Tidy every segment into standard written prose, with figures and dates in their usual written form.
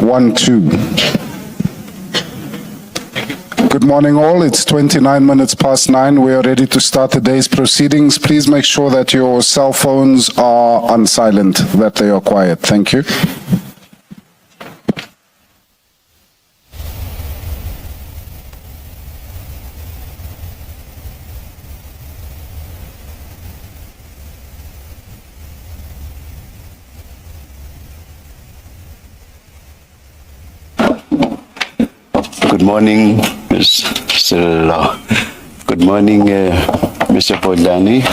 Good morning all, it's 29 minutes past 9. We are ready to start the day's proceedings. Please make sure that your cell phones are on silent, that they are quiet. Thank you. Good morning, Ms. Cyril. Good morning, Mr. Podlani.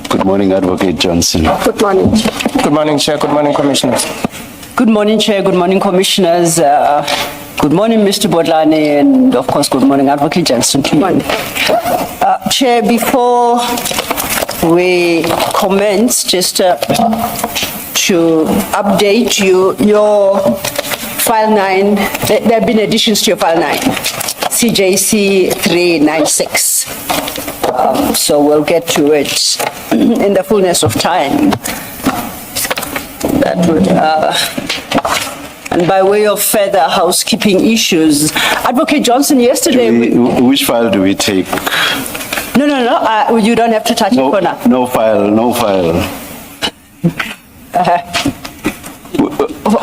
Good morning, Advocate Johnson. Good morning. Good morning, Chair. Good morning, Commissioners. Good morning, Chair. Good morning, Commissioners. Good morning, Mr. Bodlani, and of course, good morning, Advocate Johnson. Good morning. Chair, before we commence, just to update you, your File 9, there have been additions to your File 9, CJC 396. So we'll get to it in the fullness of time. That would, and by way of further housekeeping issues, Advocate Johnson, yesterday... Which file do we take? No, you don't have to touch it for now. No file.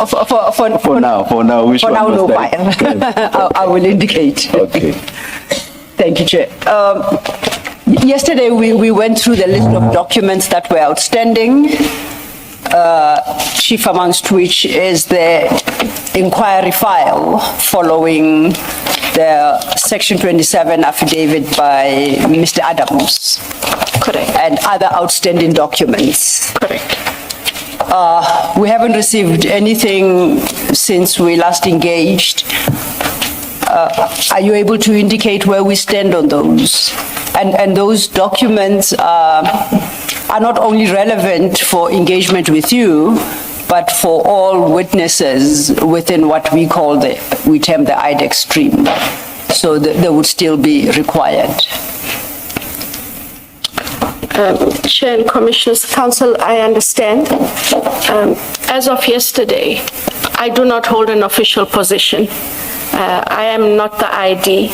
For now, which one? For now, no file. I will indicate. Okay. Thank you, Chair. Yesterday, we went through the list of documents that were outstanding, chief amongst which is the inquiry file following the Section 27 affidavit by Mr. Adams. Correct. And other outstanding documents. Correct. We haven't received anything since we last engaged. Are you able to indicate where we stand on those? And those documents are not only relevant for engagement with you, but for all witnesses within what we term the IDAC stream. So they would still be required. Chair and Commissioners, Council, I understand. As of yesterday, I do not hold an official position. I am not the ID.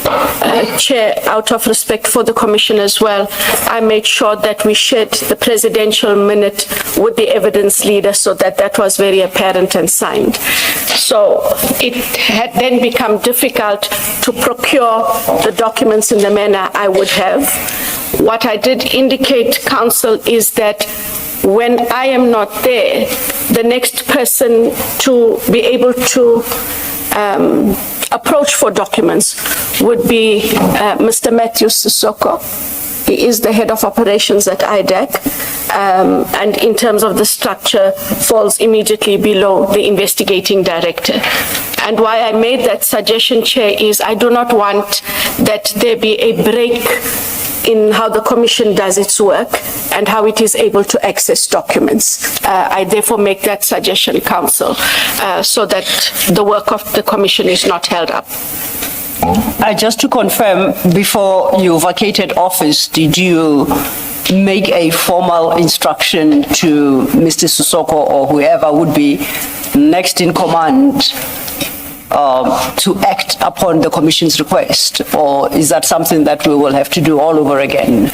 Chair, out of respect for the Commission as well, I made sure that we shared the presidential minute with the evidence leader so that was very apparent and signed. So it had then become difficult to procure the documents in the manner I would have. What I did indicate, Council, is that when I am not there, the next person to be able to approach for documents would be Mr. Matthew Sissoko. He is the head of operations at IDAC, and in terms of the structure, falls immediately below the investigating director. And why I made that suggestion, Chair, is I do not want that there be a break in how the Commission does its work and how it is able to access documents. I therefore make that suggestion, Council, so that the work of the Commission is not held up. Just to confirm, before you vacated office, did you make a formal instruction to Mr. Sissoko or whoever would be next in command to act upon the Commission's request, or is that something that we will have to do all over again?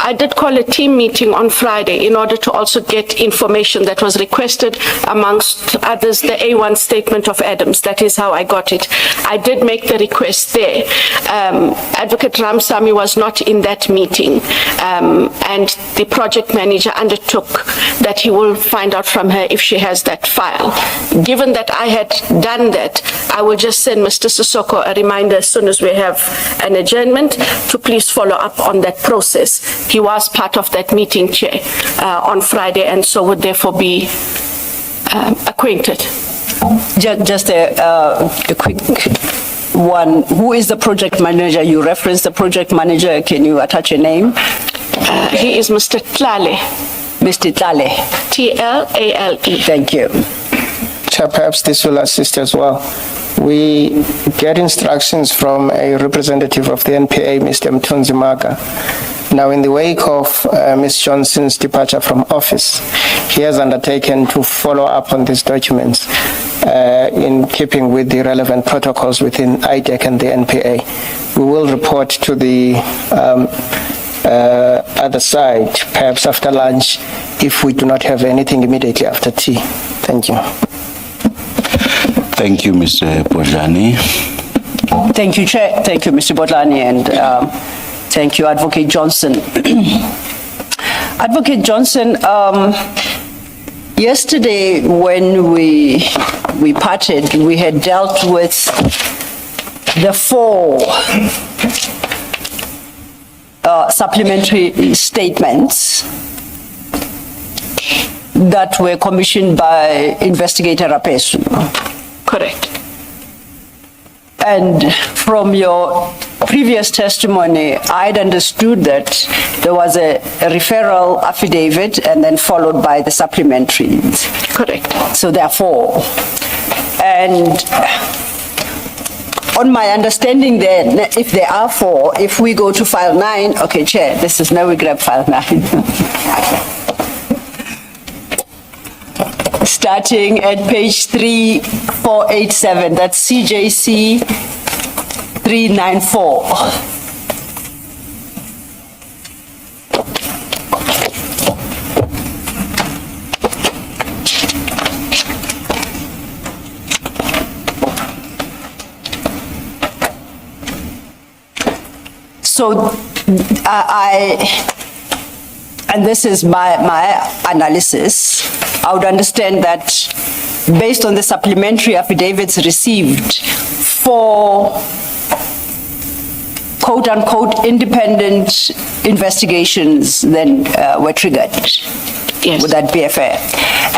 I did call a team meeting on Friday in order to also get information that was requested, amongst others, the A1 statement of Adams. That is how I got it. I did make the request there. Advocate Ramsamy was not in that meeting, and the project manager undertook that he will find out from her if she has that file. Given that I had done that, I will just send Mr. Sissoko a reminder as soon as we have an adjournment to please follow up on that process. He was part of that meeting, Chair, on Friday, and so would therefore be acquainted. Just a quick one. Who is the project manager? You referenced the project manager. Can you attach a name? He is Mr. Tlale. Mr. Tlale. T-L-A-L-E. Thank you. Chair, perhaps this will assist as well. We get instructions from a representative of the NPA, Mr. Mthunzi Maga, Now, in the wake of Ms. Johnson's departure from office, he has undertaken to follow up on these documents in keeping with the relevant protocols within IDAC and the NPA. We will report to the other side, perhaps after lunch, if we do not have anything immediately after tea. Thank you. Thank you, Mr. Bodlani. Thank you, Chair. Thank you, Mr. Bodlani, and thank you, Advocate Johnson. Advocate Johnson, yesterday when we parted, we had dealt with the 4 supplementary statements that were commissioned by Investigator Rapesu. Correct. And from your previous testimony, I'd understood that there was a referral affidavit and then followed by the supplementaries. Correct. So there are 4. And on my understanding then, if there are 4, if we go to file 9, okay, Chair, this is now we grab file 9. Starting at page 3487, that's CJC 394. So and this is my analysis, I would understand that based on the supplementary affidavits received, 4 quote-unquote independent investigations then were triggered. Yes. Would that be fair?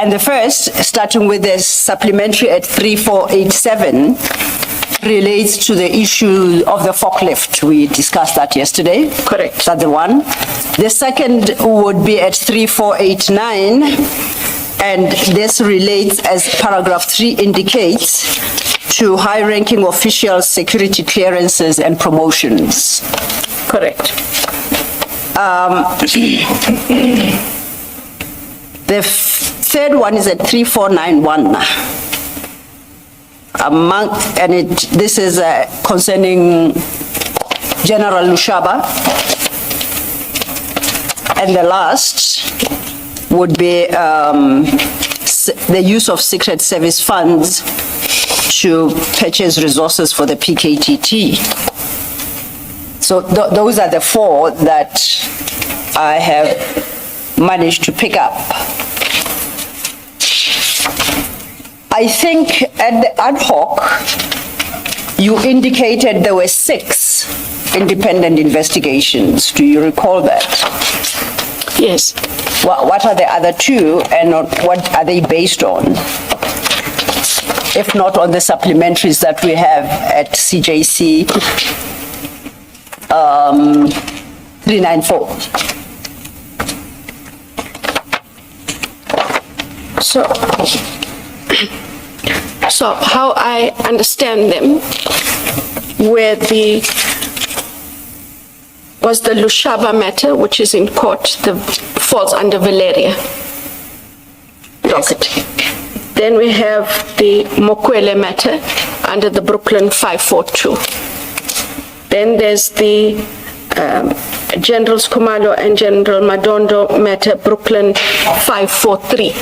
And the first, starting with the supplementary at 3487, relates to the issue of the forklift. We discussed that yesterday. Correct. Is that the one? The second would be at 3489, and this relates, as paragraph 3 indicates, to high-ranking officials, security clearances, and promotions. Correct. The third one is at 3491. This is concerning General Lushaba. And the last would be the use of Secret Service funds to purchase resources for the PKTT. So those are the 4 that I have managed to pick up. I think at the ad hoc, you indicated there were 6 independent investigations. Do you recall that? Yes. What are the other 2, and what are they based on? If not on the supplementaries that we have at CJC 394. So how I understand them, was the Lushaba matter, which is in court, falls under Valeria docket. Then we have the Mokwele matter under the Brooklyn 542. Then there's the Generals Khumalo and General Madondo matter, Brooklyn 543.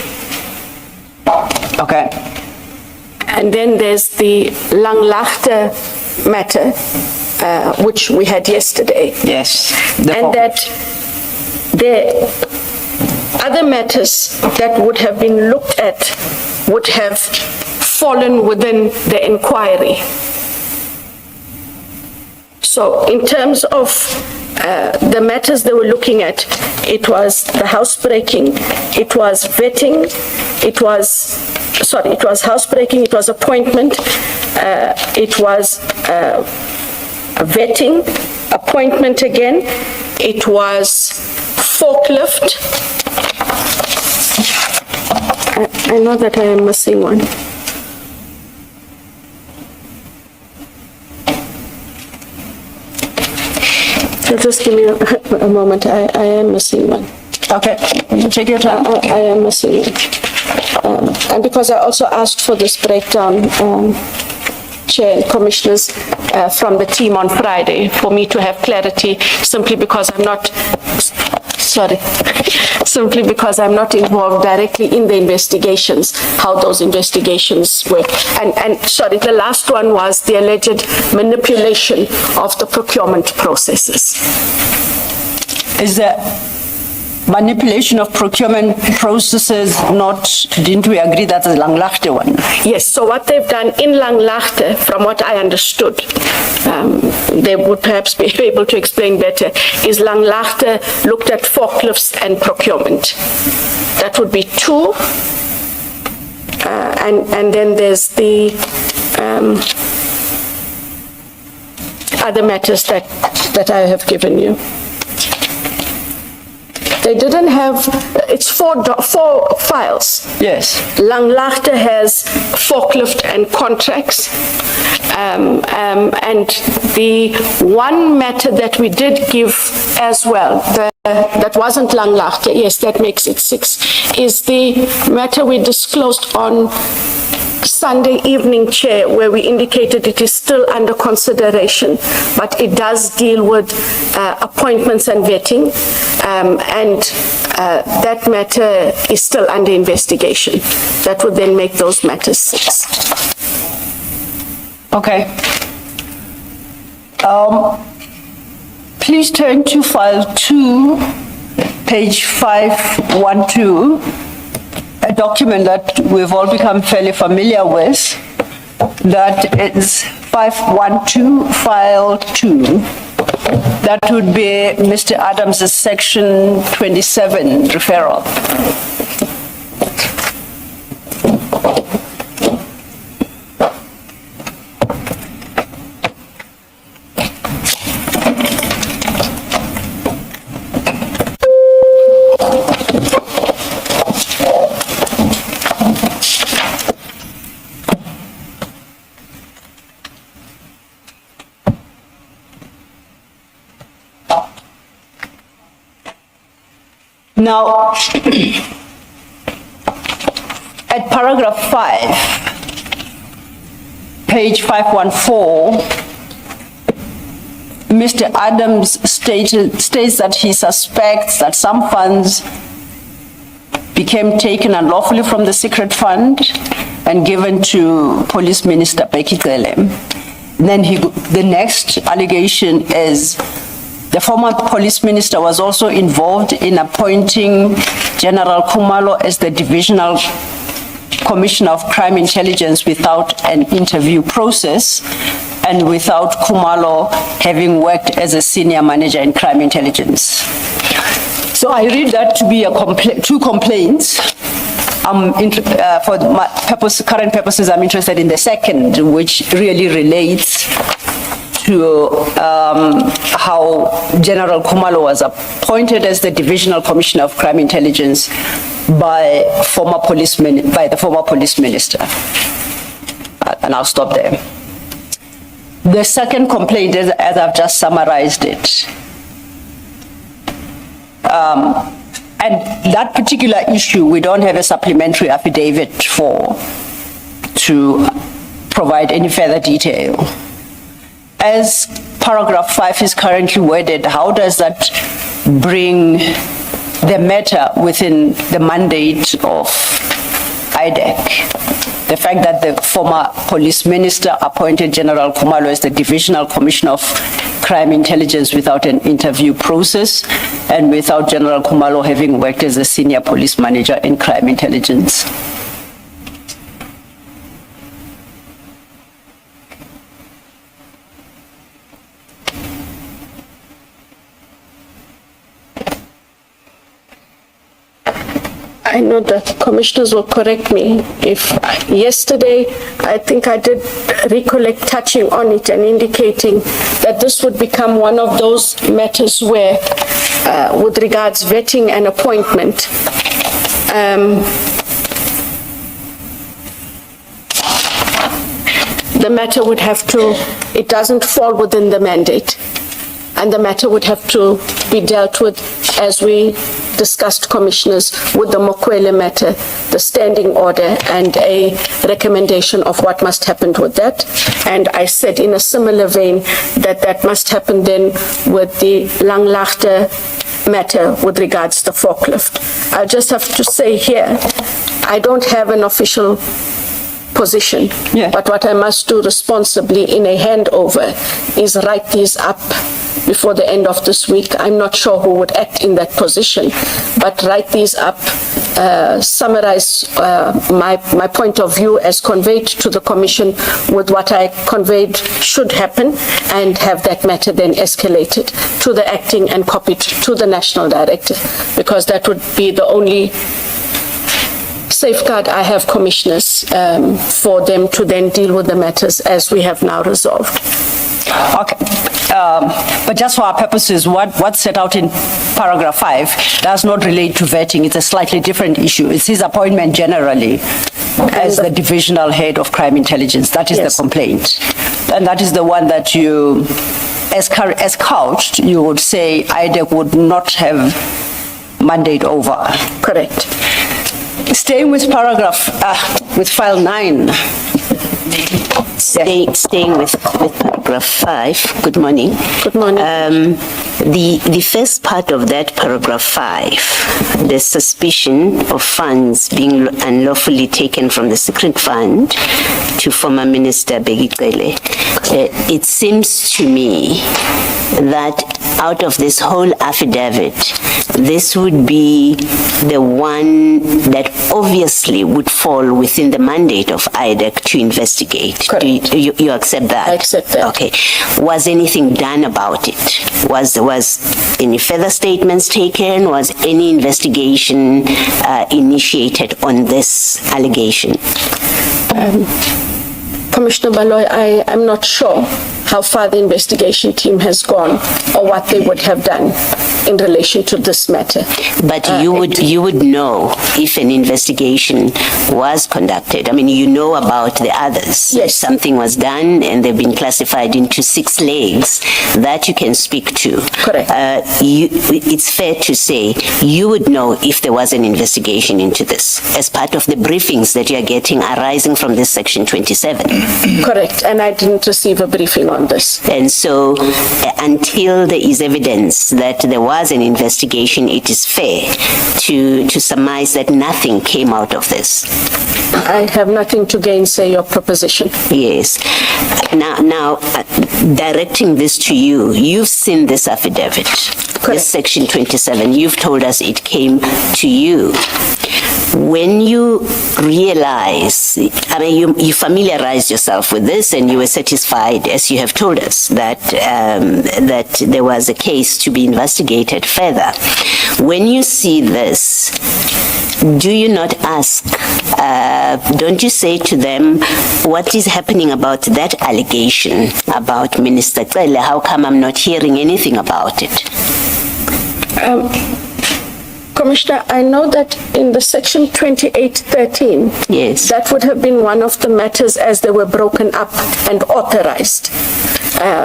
Okay. And then there's the Langlaagte matter, which we had yesterday. Yes. And that the other matters that would have been looked at would have fallen within the inquiry. So in terms of the matters they were looking at, it was the housebreaking, it was vetting, it was housebreaking, it was appointment, it was vetting, appointment again, it was forklift. I know that I am missing one. Just give me a moment. I am missing one. Okay, take your time. I am missing one. And because I also asked for this breakdown, Chair and Commissioners, from the team on Friday, for me to have clarity, simply because I'm not, simply because I'm not involved directly in the investigations, how those investigations work. And sorry, the last one was the alleged manipulation of the procurement processes. Is the manipulation of procurement processes not, didn't we agree that's the Langlaagte one? Yes, so what they've done in Langlaagte, from what I understood, they would perhaps be able to explain better, is Langlaagte looked at forklifts and procurement. That would be two. And then there's the other matters that I have given you. They didn't have, it's four files. Yes. Langlaagte has forklift and contracts. And the one matter that we did give as well, that wasn't Langlaagte, yes, that makes it 6, is the matter we disclosed on Sunday evening, Chair, where we indicated it is still under consideration, but it does deal with appointments and vetting, and that matter is still under investigation. That would then make those matters 6. Okay. Please turn to file 2, page 512. A document that we've all become fairly familiar with, that is 512 file 2. That would be Mr. Adams' section 27 referral. Now, at paragraph 5, page 514, Mr. Adams states that he suspects that some funds became taken unlawfully from the secret fund and given to Police Minister Bheki Cele. Then the next allegation is the former police minister was also involved in appointing General Khumalo as the Divisional Commissioner of Crime Intelligence without an interview process and without Khumalo having worked as a senior manager in crime intelligence. So I read that to be two complaints. For my current purposes, I'm interested in the second, which really relates to how General Khumalo was appointed as the Divisional Commissioner of Crime Intelligence by the former police minister. And I'll stop there. The second complaint is, as I've just summarized it, and that particular issue, we don't have a supplementary affidavit to provide any further detail. As paragraph 5 is currently worded, how does that bring the matter within the mandate of IDAC? The fact that the former police minister appointed General Khumalo as the Divisional Commissioner of Crime Intelligence without an interview process and without General Khumalo having worked as a senior police manager in crime intelligence. I know that commissioners will correct me if yesterday I think I did recollect touching on it and indicating that this would become one of those matters where with regards vetting and appointment, the matter would have to, it doesn't fall within the mandate. and the matter would have to be dealt with, as we discussed, Commissioners, with the Mokwele matter, the standing order, and a recommendation of what must happen with that. And I said in a similar vein that that must happen then with the Langlaagte matter with regards to the forklift. I just have to say here, I don't have an official position, but what I must do responsibly in a handover is write these up before the end of this week. I'm not sure who would act in that position, but write these up, summarize my point of view as conveyed to the Commission with what I conveyed should happen, and have that matter then escalated to the acting and copied to the National Director, because that would be the only safeguard I have, Commissioners, for them to then deal with the matters as we have now resolved. Okay. But just for our purposes, what's set out in paragraph 5 does not relate to vetting. It's a slightly different issue. It's his appointment generally as the divisional head of crime intelligence. That is the complaint. And that is the one that you, as couched, you would say IDAC would not have mandate over. Correct. Staying with with file 9. Staying with paragraph 5, good morning. Good morning. The first part of that paragraph 5, the suspicion of funds being unlawfully taken from the secret fund to former Minister Brigitte, it seems to me that out of this whole affidavit, this would be the one that obviously would fall within the mandate of IDAC to investigate. Correct. You accept that? I accept that. Okay. Was anything done about it? Was any further statements taken? Was any investigation initiated on this allegation? Commissioner Baloy, I am not sure how far the investigation team has gone or what they would have done in relation to this matter. But you would know if an investigation was conducted. I mean, you know about the others. Yes. Something was done and they've been classified into 6 legs that you can speak to. Correct. It's fair to say you would know if there was an investigation into this as part of the briefings that you're getting arising from this section 27. Correct, and I didn't receive a briefing on this. And so until there is evidence that there was an investigation, it is fair to surmise that nothing came out of this. I have nothing to gainsay your proposition. Yes. Now, directing this to you, you've seen this affidavit, this section 27. You've told us it came to you. When you realize, I mean, you familiarized yourself with this and you were satisfied, as you have told us, that there was a case to be investigated further. When you see this, do you not ask, don't you say to them, what is happening about that allegation about Minister Cele? How come I'm not hearing anything about it? Commissioner, I know that in the section 2813, yes, that would have been one of the matters as they were broken up and authorized.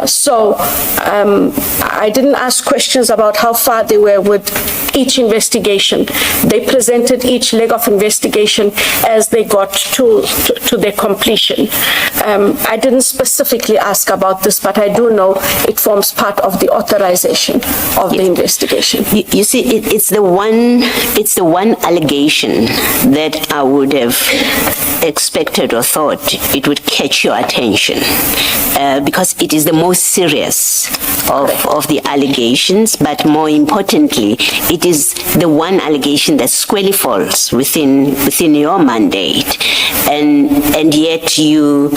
So I didn't ask questions about how far they were with each investigation. They presented each leg of investigation as they got to their completion. I didn't specifically ask about this, but I do know it forms part of the authorization of the investigation. You see, it's the one allegation that I would have expected or thought it would catch your attention, because it is the most serious of the allegations, but more importantly, it is the one allegation that squarely falls within your mandate, and yet you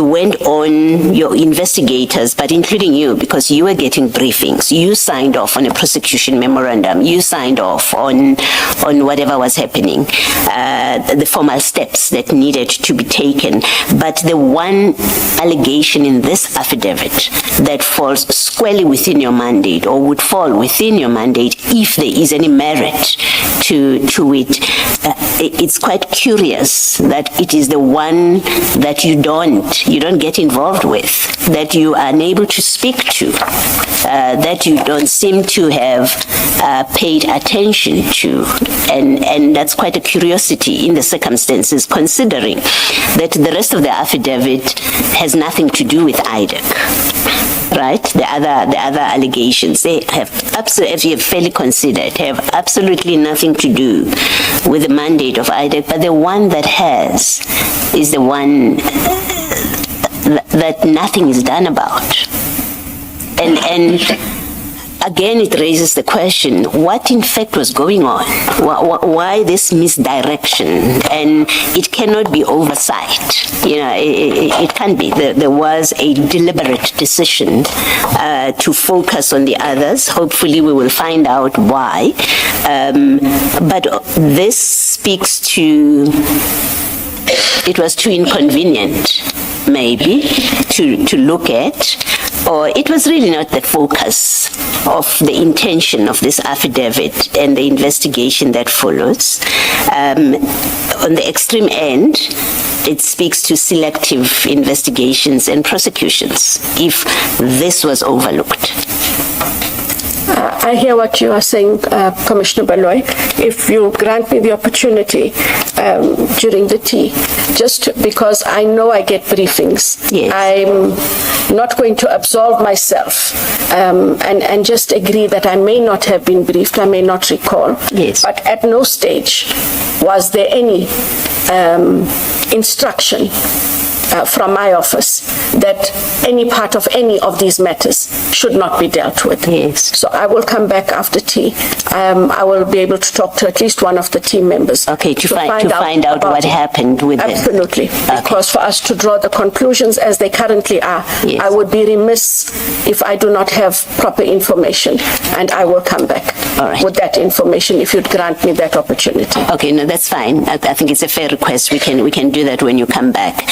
went on, your investigators, but including you, because you were getting briefings, you signed off on a prosecution memorandum, you signed off on whatever was happening, the formal steps that needed to be taken, but the one allegation in this affidavit that falls squarely within your mandate, or would fall within your mandate if there is any merit to it, it's quite curious that it is the one that you don't get involved with, that you are unable to speak to, that you don't seem to have paid attention to. And that's quite a curiosity in the circumstances, considering that the rest of the affidavit has nothing to do with IDAC, right? The other allegations, they have absolutely, as you have fairly considered, have absolutely nothing to do with the mandate of IDAC, but the one that has is the one that nothing is done about. And again, it raises the question, what in fact was going on? Why this misdirection? And it cannot be oversight. It can't be. There was a deliberate decision to focus on the others. Hopefully we will find out why. But this speaks to, it was too inconvenient, maybe, to look at, or it was really not the focus of the intention of this affidavit and the investigation that follows. On the extreme end, it speaks to selective investigations and prosecutions, if this was overlooked. I hear what you are saying, Commissioner Baloy. If you grant me the opportunity during the tea, just because I know I get briefings, yes. I'm not going to absolve myself and just agree that I may not have been briefed, I may not recall. Yes. But at no stage was there any instruction from my office that any part of any of these matters should not be dealt with. Yes. So I will come back after tea. I will be able to talk to at least one of the team members. Okay, to find out what happened with it. Absolutely. Okay. Because for us to draw the conclusions as they currently are, yes. I would be remiss if I do not have proper information, and I will come back with that information if you'd grant me that opportunity. Okay, no, that's fine. I think it's a fair request. We can do that when you come back.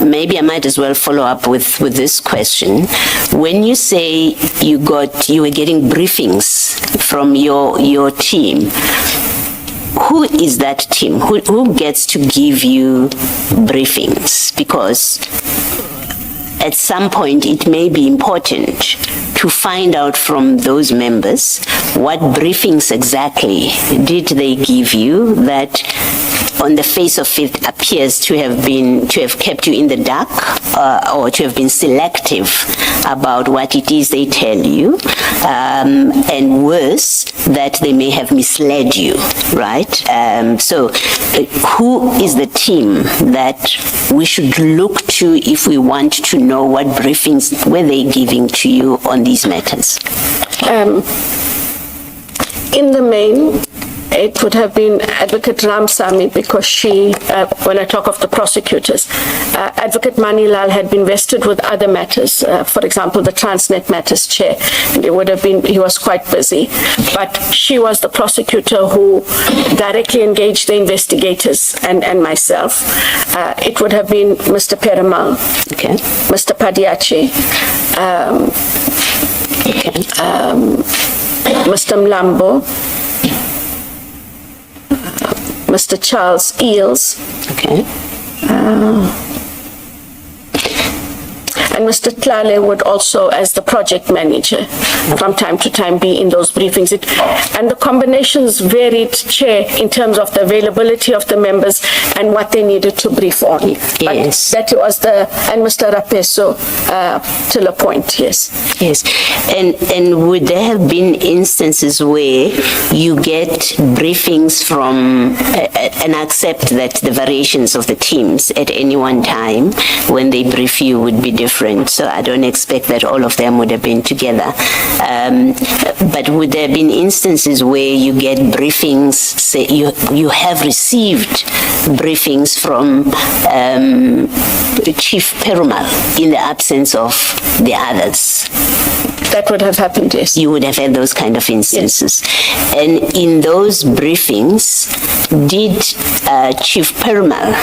Maybe I might as well follow up with this question. When you say you were getting briefings from your team, who is that team? Who gets to give you briefings? Because at some point it may be important to find out from those members what briefings exactly did they give you that on the face of it appears to have kept you in the dark, or to have been selective about what it is they tell you, and worse, that they may have misled you, right? So who is the team that we should look to if we want to know what briefings were they giving to you on these matters? In the main, it would have been Advocate Ramsamy, because she, when I talk of the prosecutors, Advocate Manilal had been vested with other matters, for example, the Transnet matters chair, and he was quite busy, but she was the prosecutor who directly engaged the investigators and myself. It would have been Mr. Perumal, okay. Mr. Padiachi, Mr. Mlambo, Mr. Charles Eels, okay. And Mr. Tlale would also, as the project manager, from time to time be in those briefings. And the combinations varied, Chair, in terms of the availability of the members and what they needed to brief on. Yes. But that was and Mr. Rapeso till a point, yes. Yes. And would there have been instances where you get briefings from, and accept that the variations of the teams at any one time when they brief you would be different? So I don't expect that all of them would have been together. But would there have been instances where you get briefings, say you have received briefings from Chief Perumal in the absence of the others? That would have happened, yes. You would have had those kind of instances. Yes. And in those briefings, did Chief Perumal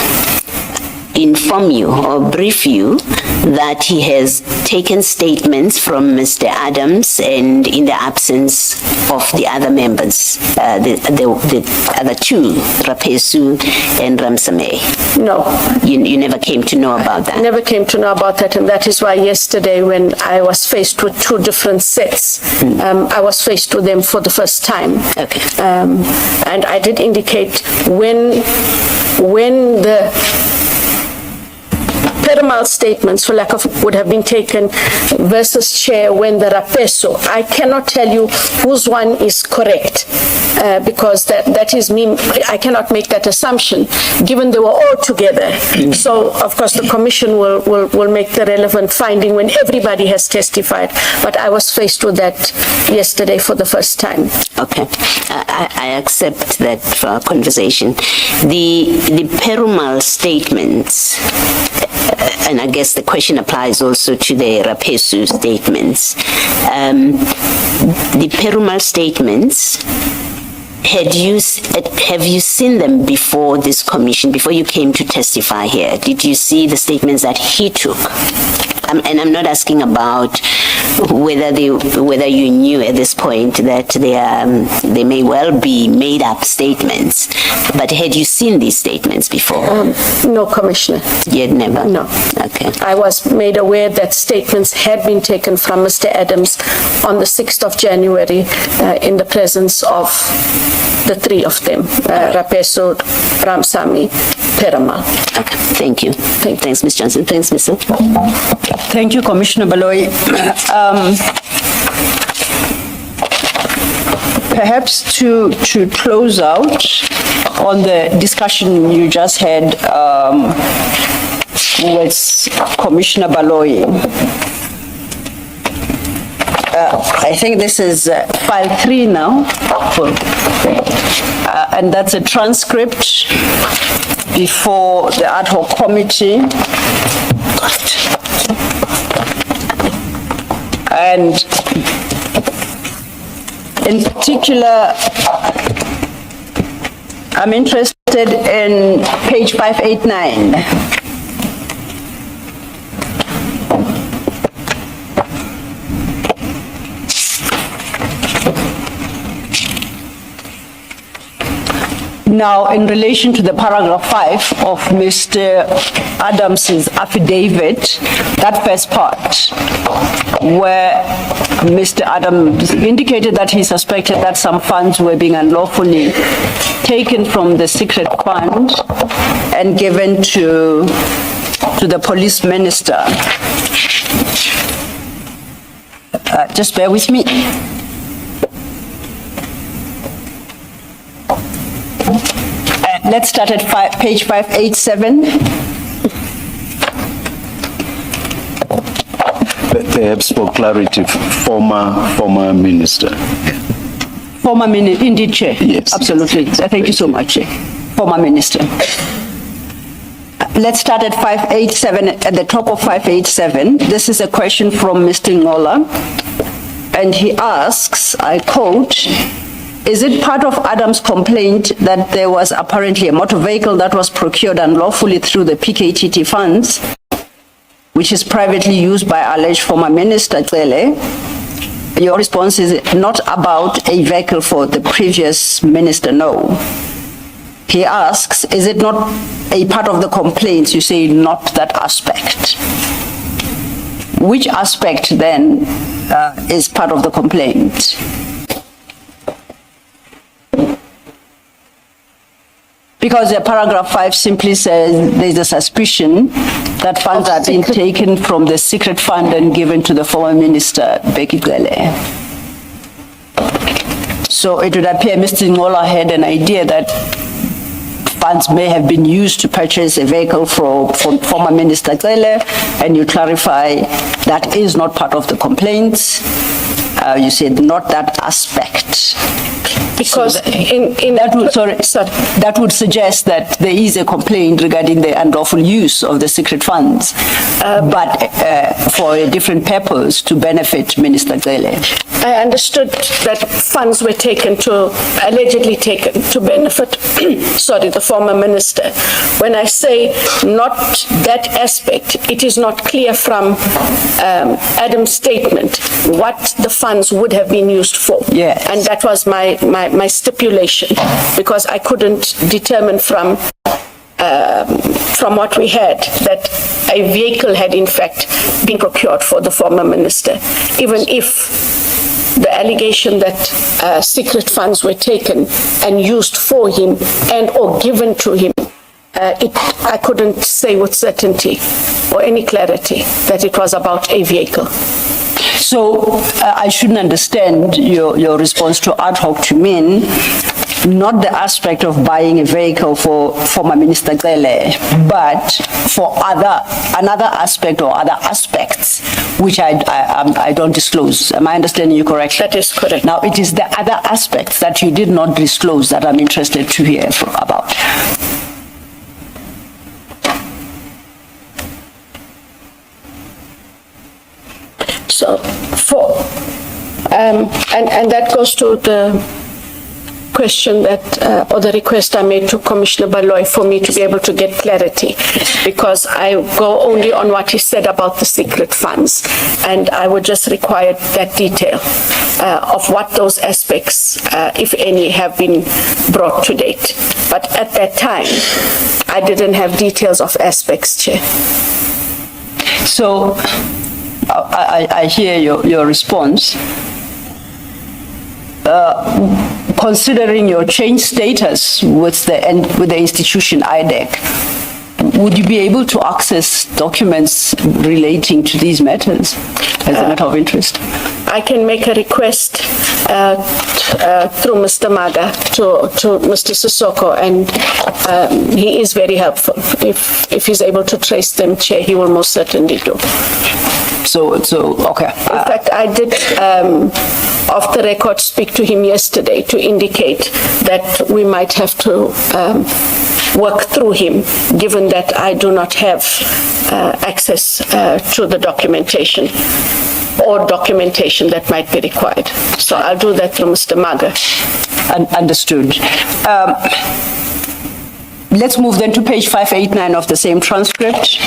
inform you or brief you that he has taken statements from Mr. Adams and in the absence of the other members, the other two, Rapesu and Ramsame. No. You never came to know about that? Never came to know about that, and that is why yesterday when I was faced with two different sets, I was faced with them for the first time. Okay. And I did indicate when the Perumal statements, for lack of, would have been taken versus chair when the Rapeso. I cannot tell you whose one is correct because that is me. I cannot make that assumption given they were all together. So of course the commission will make the relevant finding when everybody has testified. But I was faced with that yesterday for the first time. Okay, I accept that for our conversation. The Perumal statements, and I guess the question applies also to the Rapesu statements. The Perumal statements, have you seen them before this commission, before you came to testify here? Did you see the statements that he took? And I'm not asking about whether you knew at this point that they may well be made up statements, but had you seen these statements before? No, Commissioner. You had never? No. Okay. I was made aware that statements had been taken from Mr. Adams on the 6th of January in the presence of the three of them, Rapeso, Ramsamy, Perumal. Okay, thank you. Thanks, Ms. Johnson. Thanks, Mr. Thank you, Commissioner Baloyi. Perhaps to close out on the discussion you just had with Commissioner Baloyi. I think this is file 3 now, and that's a transcript before the ad hoc committee. And in particular, I'm interested in page 589. Now, in relation to the paragraph 5 of Mr. Adams's affidavit, that first part, where Mr. Adams indicated that he suspected that some funds were being unlawfully taken from the secret fund and given to the police minister. Just bear with me. Let's start at page 587. Perhaps for clarity, former minister. Former minister, indeed, Chair. Yes. Absolutely. Thank you so much, Chair. Former minister. Let's start at 587, at the top of 587. This is a question from Mr. Ngola, and he asks, I quote, "Is it part of Adams' complaint that there was apparently a motor vehicle that was procured unlawfully through the PKTT funds, which is privately used by alleged former minister Cele?" Your response is not about a vehicle for the previous minister, no. He asks, is it not a part of the complaints? You say not that aspect. Which aspect then is part of the complaint? Because paragraph 5 simply says there's a suspicion that funds are being taken from the secret fund and given to the former minister, Becky Cele. So it would appear Mr. Ngola had an idea that funds may have been used to purchase a vehicle for former minister Cele, and you clarify that is not part of the complaints. You said not that aspect. Because that would suggest that there is a complaint regarding the unlawful use of the secret funds, but for a different purpose to benefit Minister Gele. I understood that funds were allegedly taken to benefit, the former minister. When I say not that aspect, it is not clear from Adam's statement what the funds would have been used for. Yes. And that was my stipulation, because I couldn't determine from what we had that a vehicle had in fact been procured for the former minister, even if the allegation that secret funds were taken and used for him and or given to him, I couldn't say with certainty or any clarity that it was about a vehicle. So I shouldn't understand your response to ad hoc to mean not the aspect of buying a vehicle for former Minister Gele, but for another aspect or other aspects, which I don't disclose. Am I understanding you correctly? That is correct. Now, it is the other aspects that you did not disclose that I'm interested to hear about. So, and that goes to the question that, or the request I made to Commissioner Baloy for me to be able to get clarity, because I go only on what he said about the secret funds, and I would just require that detail of what those aspects, if any, have been brought to date. But at that time, I didn't have details of aspects, Chair. So, I hear your response. Considering your changed status with the institution IDAC, would you be able to access documents relating to these matters as a matter of interest? I can make a request through Mr. Maga to Mr. Sissoko, and he is very helpful. If he's able to trace them, Chair, he will most certainly do. So okay. In fact, I did, off the record, speak to him yesterday to indicate that we might have to work through him, given that I do not have access to the documentation or documentation that might be required. So I'll do that through Mr. Maga. Understood. Let's move then to page 589 of the same transcript.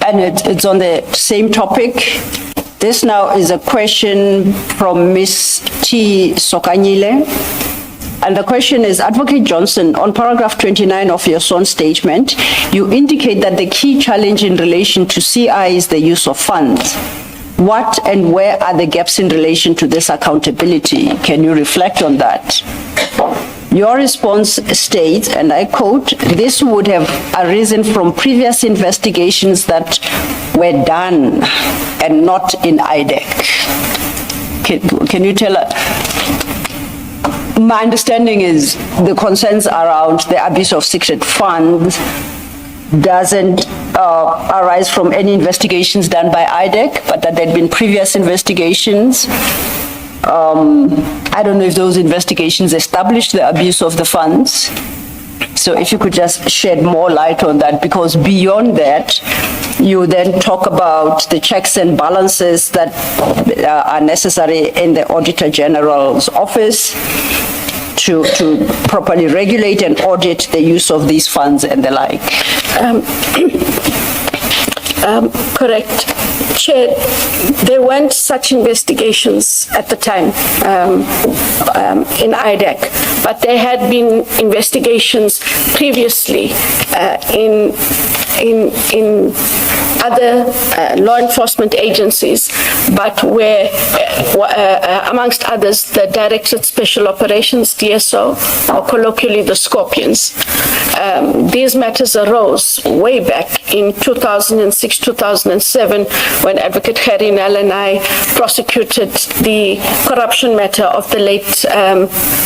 And it's on the same topic. This now is a question from Ms. T. Sokanyile. And the question is, Advocate Johnson, on paragraph 29 of your sworn statement, you indicate that the key challenge in relation to CI is the use of funds. What and where are the gaps in relation to this accountability? Can you reflect on that? Your response states, and I quote, "This would have arisen from previous investigations that were done and not in IDAC." Can you tell us? My understanding is the concerns around the abuse of secret funds doesn't arise from any investigations done by IDAC, but that there had been previous investigations. I don't know if those investigations established the abuse of the funds. So if you could just shed more light on that, because beyond that, you then talk about the checks and balances that are necessary in the Auditor General's office to properly regulate and audit the use of these funds and the like. Correct. Chair, there weren't such investigations at the time in IDAC, but there had been investigations previously in other law enforcement agencies, but where, amongst others, the Directorate Special Operations, DSO, or colloquially the Scorpions. These matters arose way back in 2006, 2007, when Advocate Harinal and I prosecuted the corruption matter of the late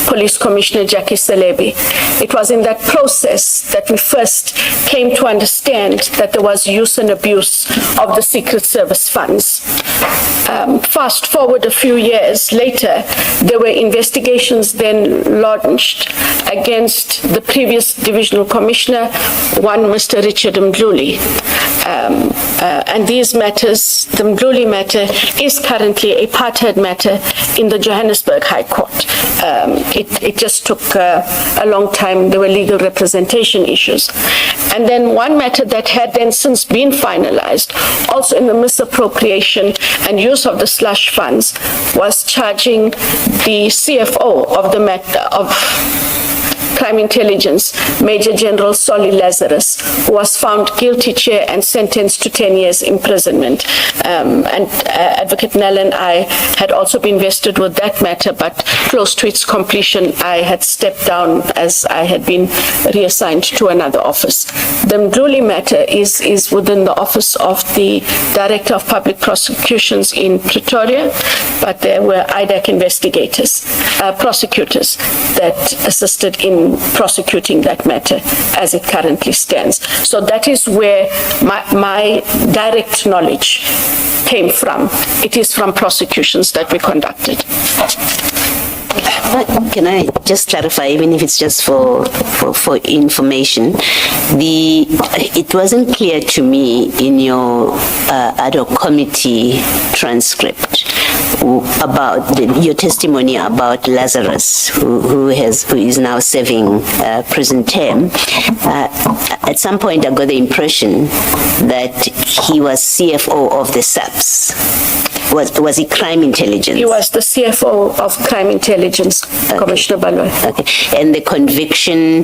Police Commissioner Jackie Selebi. It was in that process that we first came to understand that there was use and abuse use of the Secret Service funds. Fast forward a few years later, there were investigations then launched against the previous divisional commissioner, one Mr. Richard Mdluli. And these matters, the Mdluli matter is currently a apartheid matter in the Johannesburg High Court. It just took a long time. There were legal representation issues. And then one matter that had then since been finalized, also in the misappropriation and use of the slush funds, was charging the CFO of the matter of Crime Intelligence, Major General Solly Lazarus, who was found guilty, Chair, and sentenced to 10 years imprisonment. And Advocate Nell and I had also been vested with that matter, but close to its completion, I had stepped down as I had been reassigned to another office. The Mdluli matter is within the office of the Director of Public Prosecutions in Pretoria, but there were IDAC investigators, prosecutors that assisted in prosecuting that matter as it currently stands. So that is where my direct knowledge came from. It is from prosecutions that we conducted. Can I just clarify, even if it's just for information? It wasn't clear to me in your ad hoc committee transcript about your testimony about Lazarus, who is now serving prison term. At some point, I got the impression that he was CFO of the SAPS. Was he Crime Intelligence? He was the CFO of Crime Intelligence, okay. Commissioner Balwa. Okay. And the conviction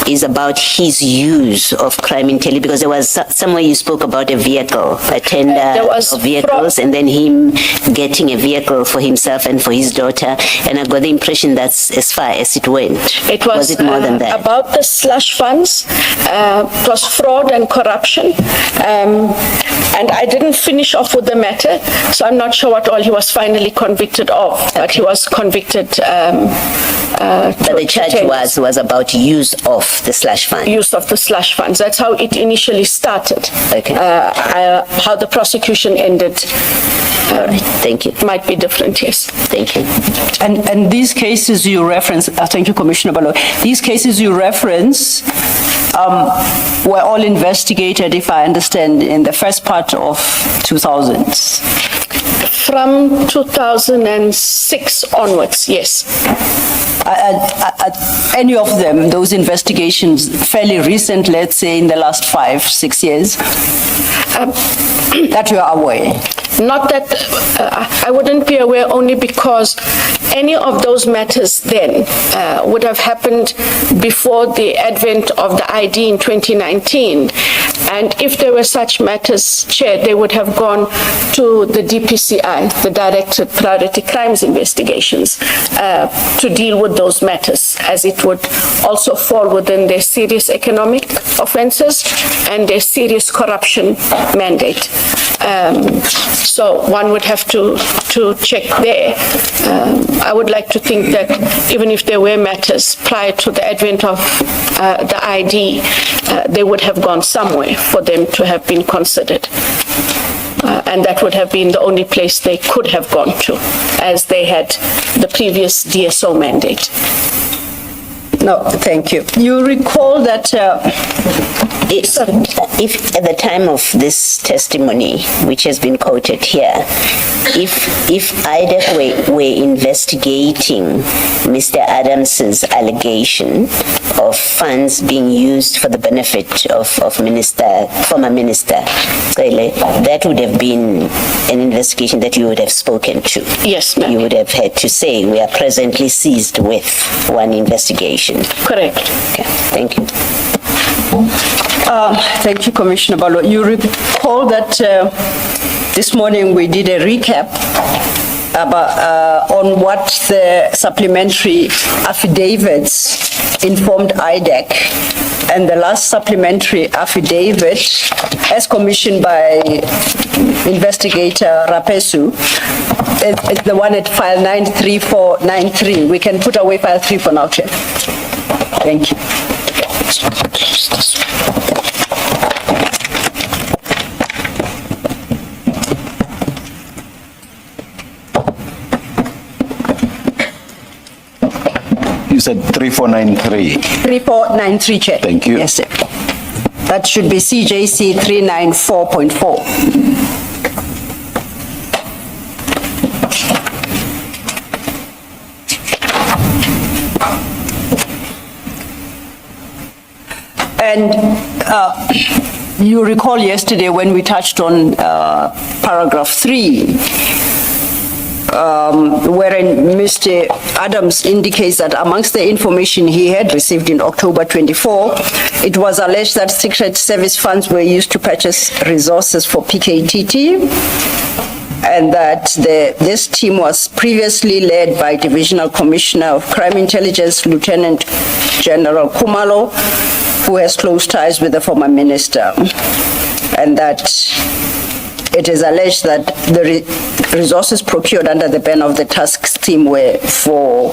is about his use of Crime Intelligence, because there was somewhere you spoke about a vehicle, a tender of vehicles, and then him getting a vehicle for himself and for his daughter. And I got the impression that's as far as it went. Was it more than that? About the slush funds. It was fraud and corruption. And I didn't finish off with the matter, so I'm not sure what all he was finally convicted of, but he was convicted. But the charge was about use of the slush funds. Use of the slush funds. That's how it initially started. Okay. How the prosecution ended. Thank you. Might be different, yes. Thank you. And these cases you reference, thank you, Commissioner Balwa. These cases you reference were all investigated, if I understand, in the first part of 2000s. From 2006 onwards, yes. Any of them, those investigations, fairly recent, let's say in the last 5-6 years, that you are aware? Not that I wouldn't be aware, only because any of those matters then would have happened before the advent of the ID in 2019. And if there were such matters, Chair, they would have gone to the DPCI, the Directorate Priority Crimes Investigations, to deal with those matters, as it would also fall within their serious economic offenses and their serious corruption mandate. So one would have to check there. I would like to think that even if there were matters prior to the advent of the ID, they would have gone somewhere for them to have been considered. And that would have been the only place they could have gone to, as they had the previous DSO mandate. No, thank you. You recall that if at the time of this testimony, which has been quoted here, if IDAC were investigating Mr. Adams's allegation of funds being used for the benefit of former Minister Cele, that would have been an investigation that you would have spoken to. Yes, ma'am. You would have had to say, we are presently seized with one investigation. Correct. Okay, thank you. Thank you, Commissioner Balwa. You recall that this morning we did a recap about, on what the supplementary affidavits informed IDAC. And the last supplementary affidavit, as commissioned by investigator Rapesu, is the one at file 93493. We can put away file 3 for now, Chair. Thank you. You said 3493. 3493, Chair. Thank you. Yes, sir. That should be CJC 394.4. And you recall yesterday when we touched on paragraph 3, wherein Mr. Adams indicates that amongst the information he had received in October 24, it was alleged that Secret Service funds were used to purchase resources for PKTT, and that this team was previously led by Divisional Commissioner of Crime Intelligence, Lt-Gen Khumalo, who has close ties with the former minister, and that it is alleged that the resources procured under the ban of the task team were for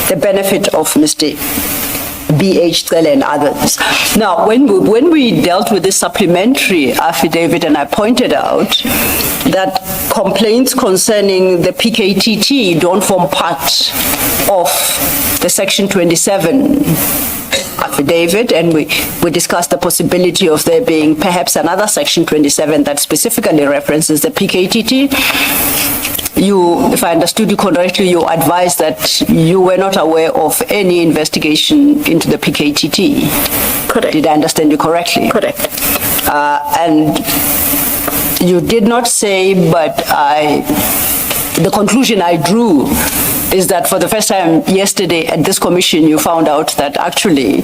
the benefit of Mr. B.H. Cele and others. Now, when we dealt with this supplementary affidavit, and I pointed out that complaints concerning the PKTT don't form part of the Section 27 affidavit, and we discussed the possibility of there being perhaps another Section 27 that specifically references the PKTT. You, if I understood you correctly, you advised that you were not aware of any investigation into the PKTT. Correct. Did I understand you correctly? Correct. And you did not say, but the conclusion I drew is that for the first time yesterday at this commission, you found out that actually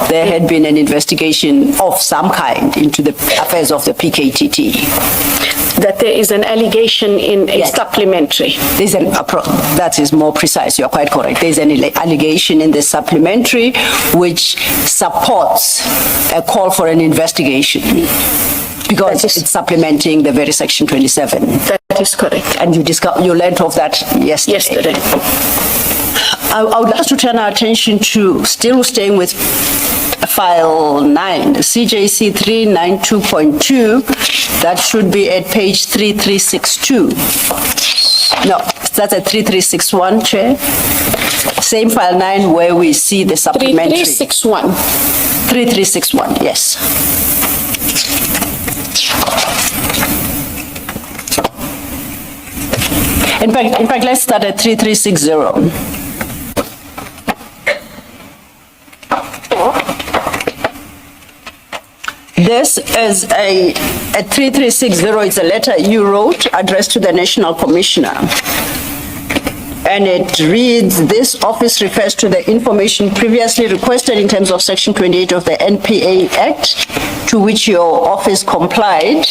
there had been an investigation of some kind into the affairs of the PKTT. That there is an allegation in a Yes. supplementary. That is more precise, you're quite correct. There's an allegation in the supplementary which supports a call for an investigation because it's supplementing the very Section 27. That is correct. And you learned of that yesterday. I would like to turn our attention to, still staying with file 9, CJC 392.2, that should be at page 3362. No, that's at 3361, Chair. Same file 9 where we see the supplementary. 3361. 3361, yes. In fact, let's start at 3360. This is at 3360, it's a letter you wrote addressed to the National Commissioner. And it reads, this office refers to the information previously requested in terms of Section 28 of the NPA Act, to which your office complied.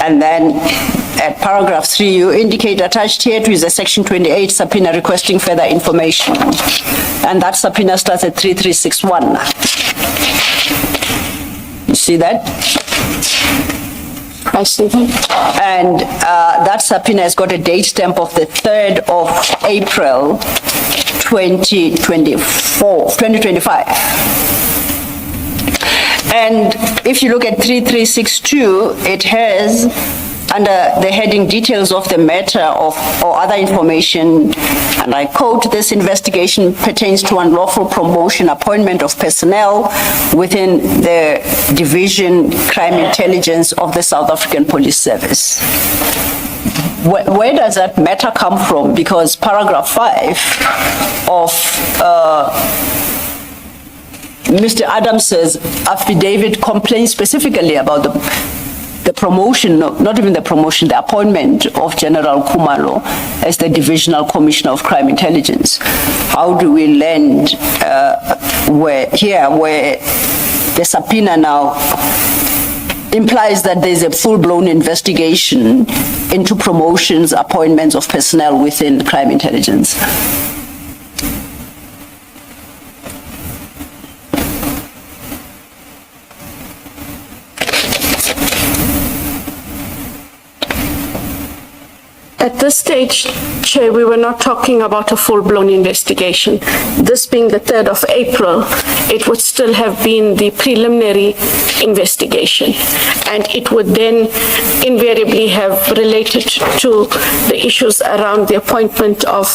And then at paragraph 3, you indicate attached here to is a Section 28 subpoena requesting further information. And that subpoena starts at 3361. You see that? I see that. And that subpoena has got a date stamp of the 3rd of April, 2025. And if you look at 3362, it has, under the heading details of the matter or other information, and I quote, this investigation pertains to unlawful promotion, appointment of personnel within the Division Crime Intelligence of the South African Police Service. Where does that matter come from? Because paragraph 5 of Mr. Adams's affidavit complains specifically about the promotion, not even the promotion, the appointment of General Khumalo as the Divisional Commissioner of Crime Intelligence. How do we land where the subpoena now implies that there's a full-blown investigation into promotions, appointments of personnel within crime intelligence? At this stage, Chair, we were not talking about a full-blown investigation. This being the 3rd of April, it would still have been the preliminary investigation. And it would then invariably have related to the issues around the appointment of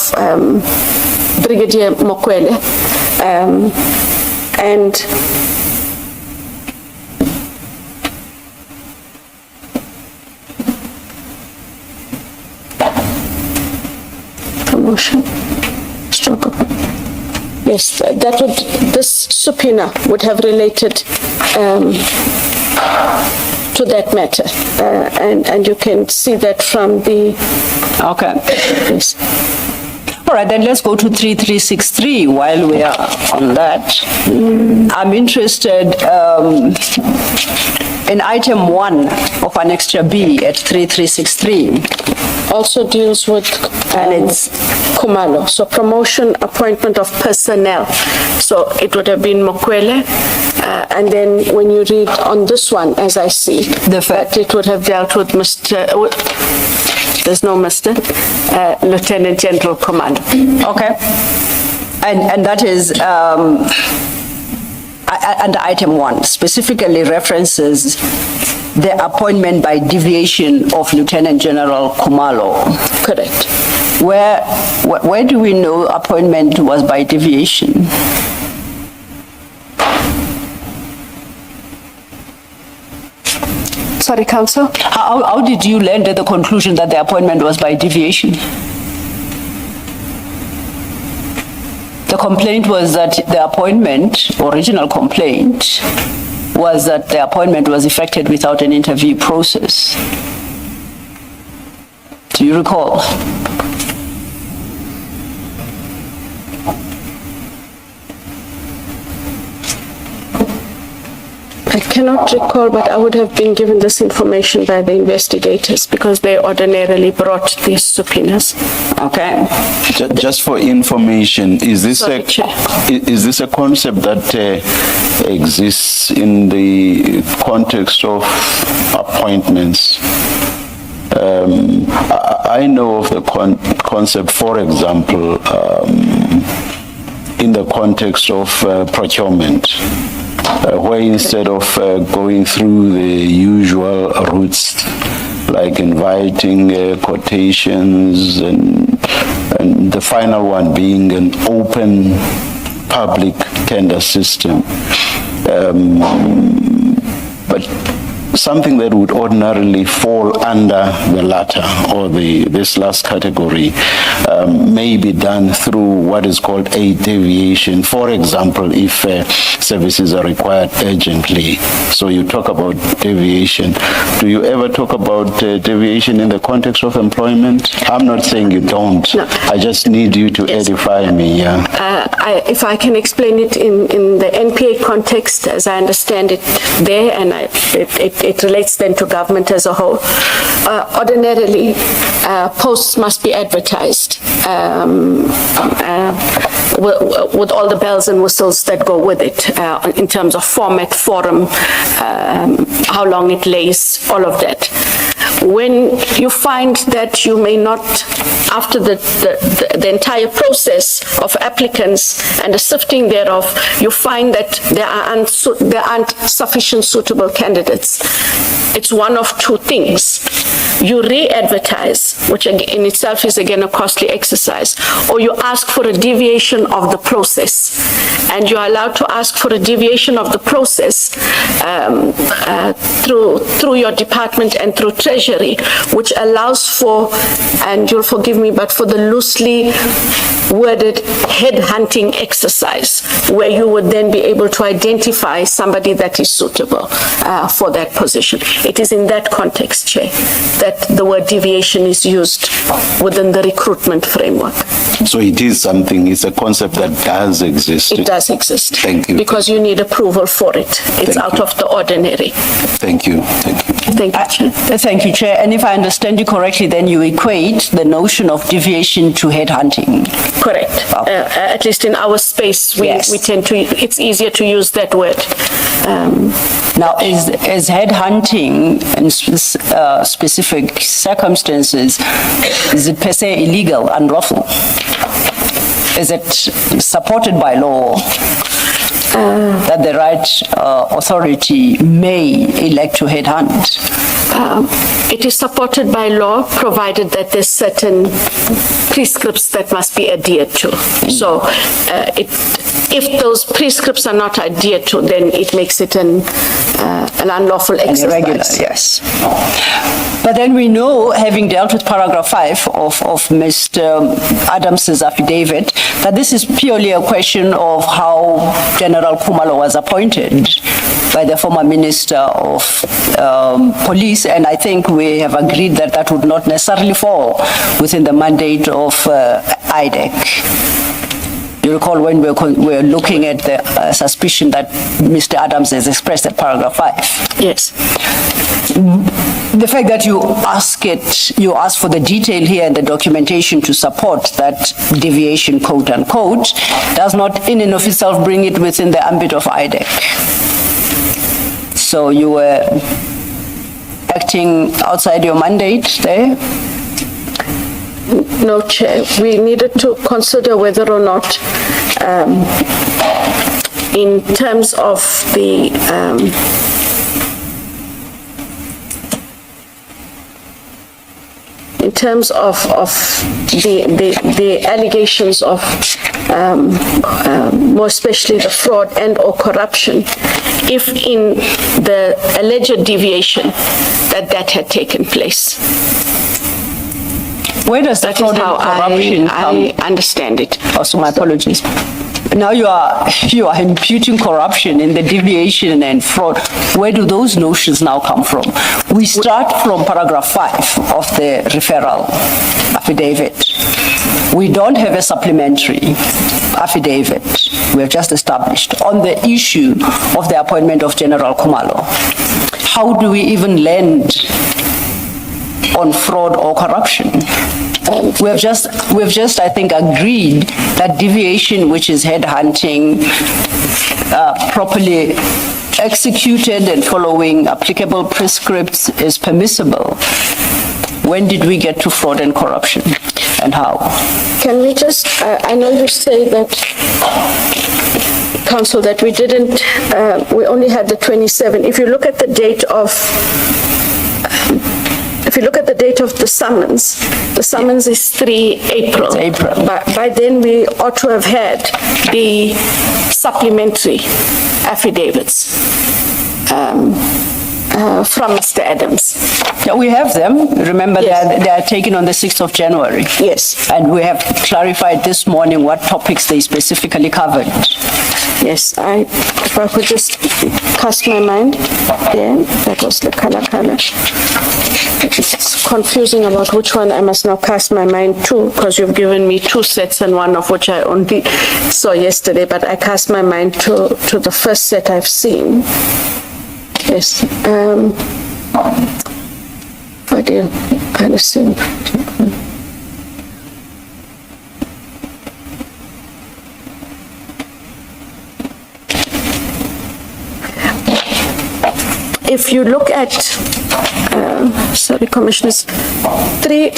Brigadier Mokwele, and promotion. Yes, this subpoena would have related to that matter, and you can see that from the. Okay. Yes. All right, then let's go to 3363 while we are on that. I'm interested in item 1 of Annexure B at 3363. Also deals with And it's Khumalo. So promotion, appointment of personnel. So it would have been Mokwele. And then when you read on this one, as I see, that it would have dealt with there's no Mr. Lieutenant General Khumalo. Okay. And that is under item 1, specifically references the appointment by deviation of Lieutenant General Khumalo. Correct. Where do we know appointment was by deviation? Sorry, Counsel? How did you land at the conclusion that the appointment was by deviation? The complaint was that the appointment, original complaint, was that the appointment was effected without an interview process. Do you recall? I cannot recall, but I would have been given this information by the investigators because they ordinarily brought these subpoenas. Okay. Just for information, is this Sorry, Chair. is this a concept that exists in the context of appointments? I know of the concept, for example, in the context of procurement. Where instead of going through the usual routes, like inviting quotations and the final one being an open public tender system, but something that would ordinarily fall under the latter or this last category may be done through what is called a deviation. For example, if services are required urgently. So you talk about deviation. Do you ever talk about deviation in the context of employment? I'm not saying you don't. No. I just need you to edify me. Yeah. If I can explain it in the NPA context, as I understand it there, and it relates then to government as a whole. Ordinarily, posts must be advertised with all the bells and whistles that go with it in terms of format, forum, how long it lays, all of that. When you find that you may not, after the entire process of applicants and the sifting thereof, you find that there aren't sufficient suitable candidates. It's one of two things. You re-advertise, which in itself is again a costly exercise, or you ask for a deviation of the process. And you're allowed to ask for a deviation of the process through your department and through Treasury, which allows for, and you'll forgive me, but for the loosely worded headhunting exercise, where you would then be able to identify somebody that is suitable for that position. It is in that context, Chair, that the word deviation is used within the recruitment framework. So it is something, it's a concept that does exist. It does exist. Thank you. Because you need approval for it. It's out of the ordinary. Thank you. Thank you. Thank you, Chair. Thank you, Chair. And if I understand you correctly, then you equate the notion of deviation to headhunting. Correct. At least in our space, we tend to, it's easier to use that word. Now, is headhunting in specific circumstances, is it per se illegal, unlawful? Is it supported by law that the right authority may elect to headhunt? It is supported by law, provided that there's certain prescripts that must be adhered to. So if those prescripts are not adhered to, then it makes it an unlawful exercise. Irregular, yes. But then we know, having dealt with paragraph 5 of Mr. Adams's affidavit, that this is purely a question of how General Khumalo was appointed by the former Minister of Police, and I think we have agreed that that would not necessarily fall within the mandate of IDAC. You recall when we were looking at the suspicion that Mr. Adams has expressed at paragraph 5. Yes. The fact that you ask for the detail here and the documentation to support that deviation, quote unquote, does not in and of itself bring it within the ambit of IDAC. So you were acting outside your mandate there? No, Chair. We needed to consider whether or not, in terms of the allegations of, more especially the fraud and or corruption, if in the alleged deviation that had taken place. Where does the That is fraud and how corruption come? I understand it. Also, my apologies. Now you are imputing corruption in the deviation and fraud. Where do those notions now come from? We start from paragraph 5 of the referral affidavit. We don't have a supplementary affidavit. We have just established on the issue of the appointment of General Khumalo. How do we even land on fraud or corruption? We've just, I think, agreed that deviation, which is headhunting, properly executed and following applicable prescripts, is permissible. When did we get to fraud and corruption, and how? Can we just, I know you say that, Council, that we didn't, we only had the 27. If you look at the date of, the summons is 3 April. It's April. By then, we ought to have had the supplementary affidavits from Mr. Adams. Yeah, we have them. Remember, Yes. they are taken on the 6th of January. Yes. And we have clarified this morning what topics they specifically covered. Yes, if I could just cast my mind, that was the color. It's confusing about which one I must now cast my mind to, because you've given me 2 sets and one of which I only saw yesterday, but I cast my mind to the first set I've seen. Yes. I do understand. If you look at, sorry, Commissioners, 3,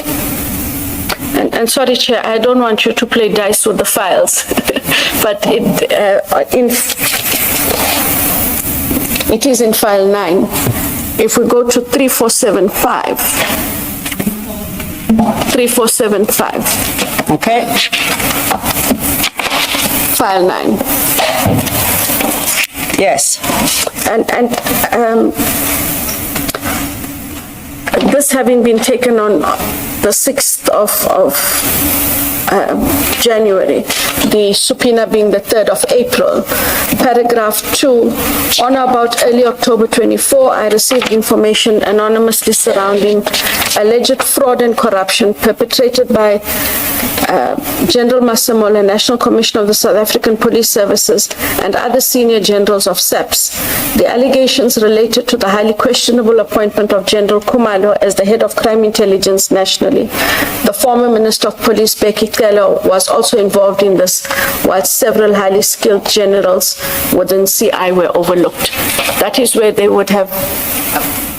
and sorry, Chair, I don't want you to play dice with the files, but it is in file 9. If we go to 3475, 3475. Okay? File 9. Yes. And this having been taken on the 6th of January, the subpoena being the 3rd of April, paragraph 2, on or about early October 24, I received information anonymously surrounding alleged fraud and corruption perpetrated by General Masemola, National Commissioner of the South African Police Services, and other senior generals of SAPS. The allegations related to the highly questionable appointment of General Khumalo as the head of crime intelligence nationally. The former Minister of Police, Becky Celo, was also involved in this, while several highly skilled generals within CI were overlooked. That is where they would have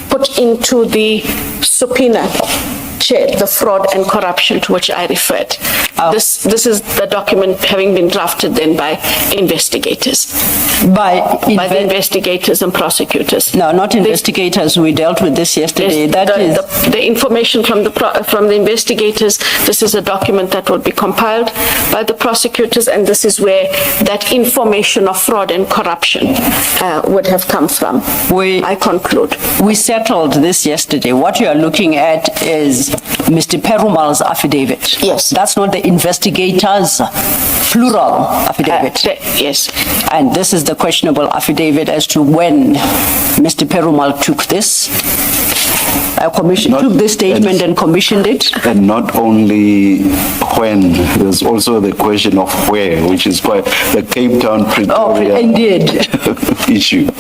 put into the subpoena Chair, the fraud and corruption to which I referred. This is the document having been drafted then by investigators, by the investigators and prosecutors. No, not investigators. We dealt with this yesterday. Yes, the information from the investigators. This is a document that will be compiled by the prosecutors, and this is where that information of fraud and corruption would have come from. I conclude. We settled this yesterday. What you are looking at is Mr. Perumal's affidavit. Yes. That's not the investigators' plural affidavit. Yes. And this is the questionable affidavit as to when Mr. Perumal took this. Took this statement and commissioned it. And not only when, there's also the question of where, which is quite the Cape Town Pretoria issue.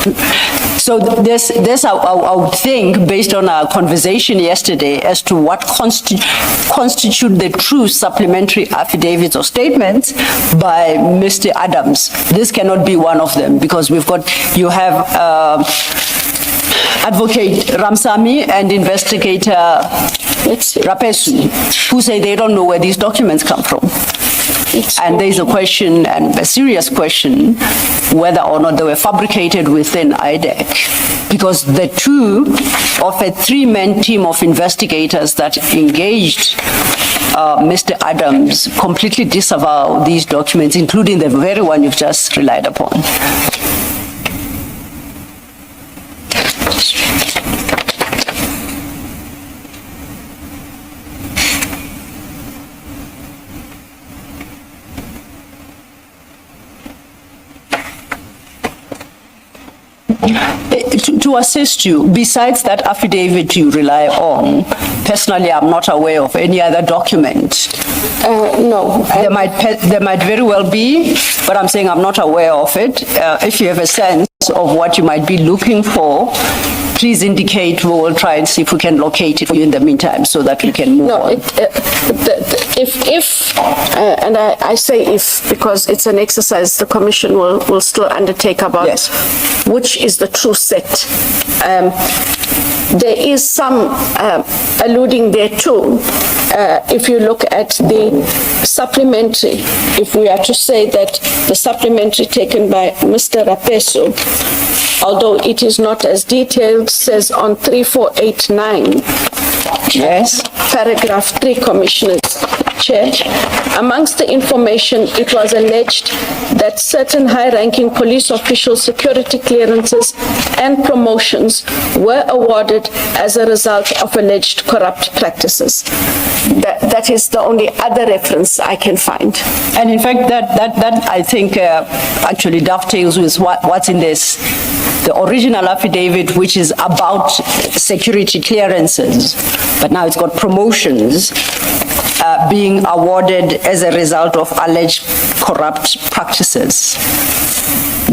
So this I would think, based on our conversation yesterday, as to what constitute the true supplementary affidavits or statements by Mr. Adams. This cannot be one of them, because you have Advocate Ramsamy and investigator Rapesu, who say they don't know where these documents come from. And there's a question, and a serious question, whether or not they were fabricated within IDAC. Because the two of a three-man team of investigators that engaged Mr. Adams completely disavow these documents, including the very one you've just relied upon. To assist you, besides that affidavit you rely on, personally I'm not aware of any other document. No. There might very well be, but I'm saying I'm not aware of it. If you have a sense of what you might be looking for, please indicate. We will try and see if we can locate it for you in the meantime so that we can move on. And I say if, because it's an exercise the Commission will still undertake about which is the true set. There is some alluding there too. If you look at the supplementary, if we are to say that the supplementary taken by Mr. Rapesu, although it is not as detailed, says on 3489, paragraph 3, Commissioners, Chair, amongst the information, it was alleged that certain high-ranking police official security clearances and promotions were awarded as a result of alleged corrupt practices. That is the only other reference I can find. And in fact, that I think actually dovetails with what's in this, the original affidavit, which is about security clearances, but now it's got promotions being awarded as a result of alleged corrupt practices.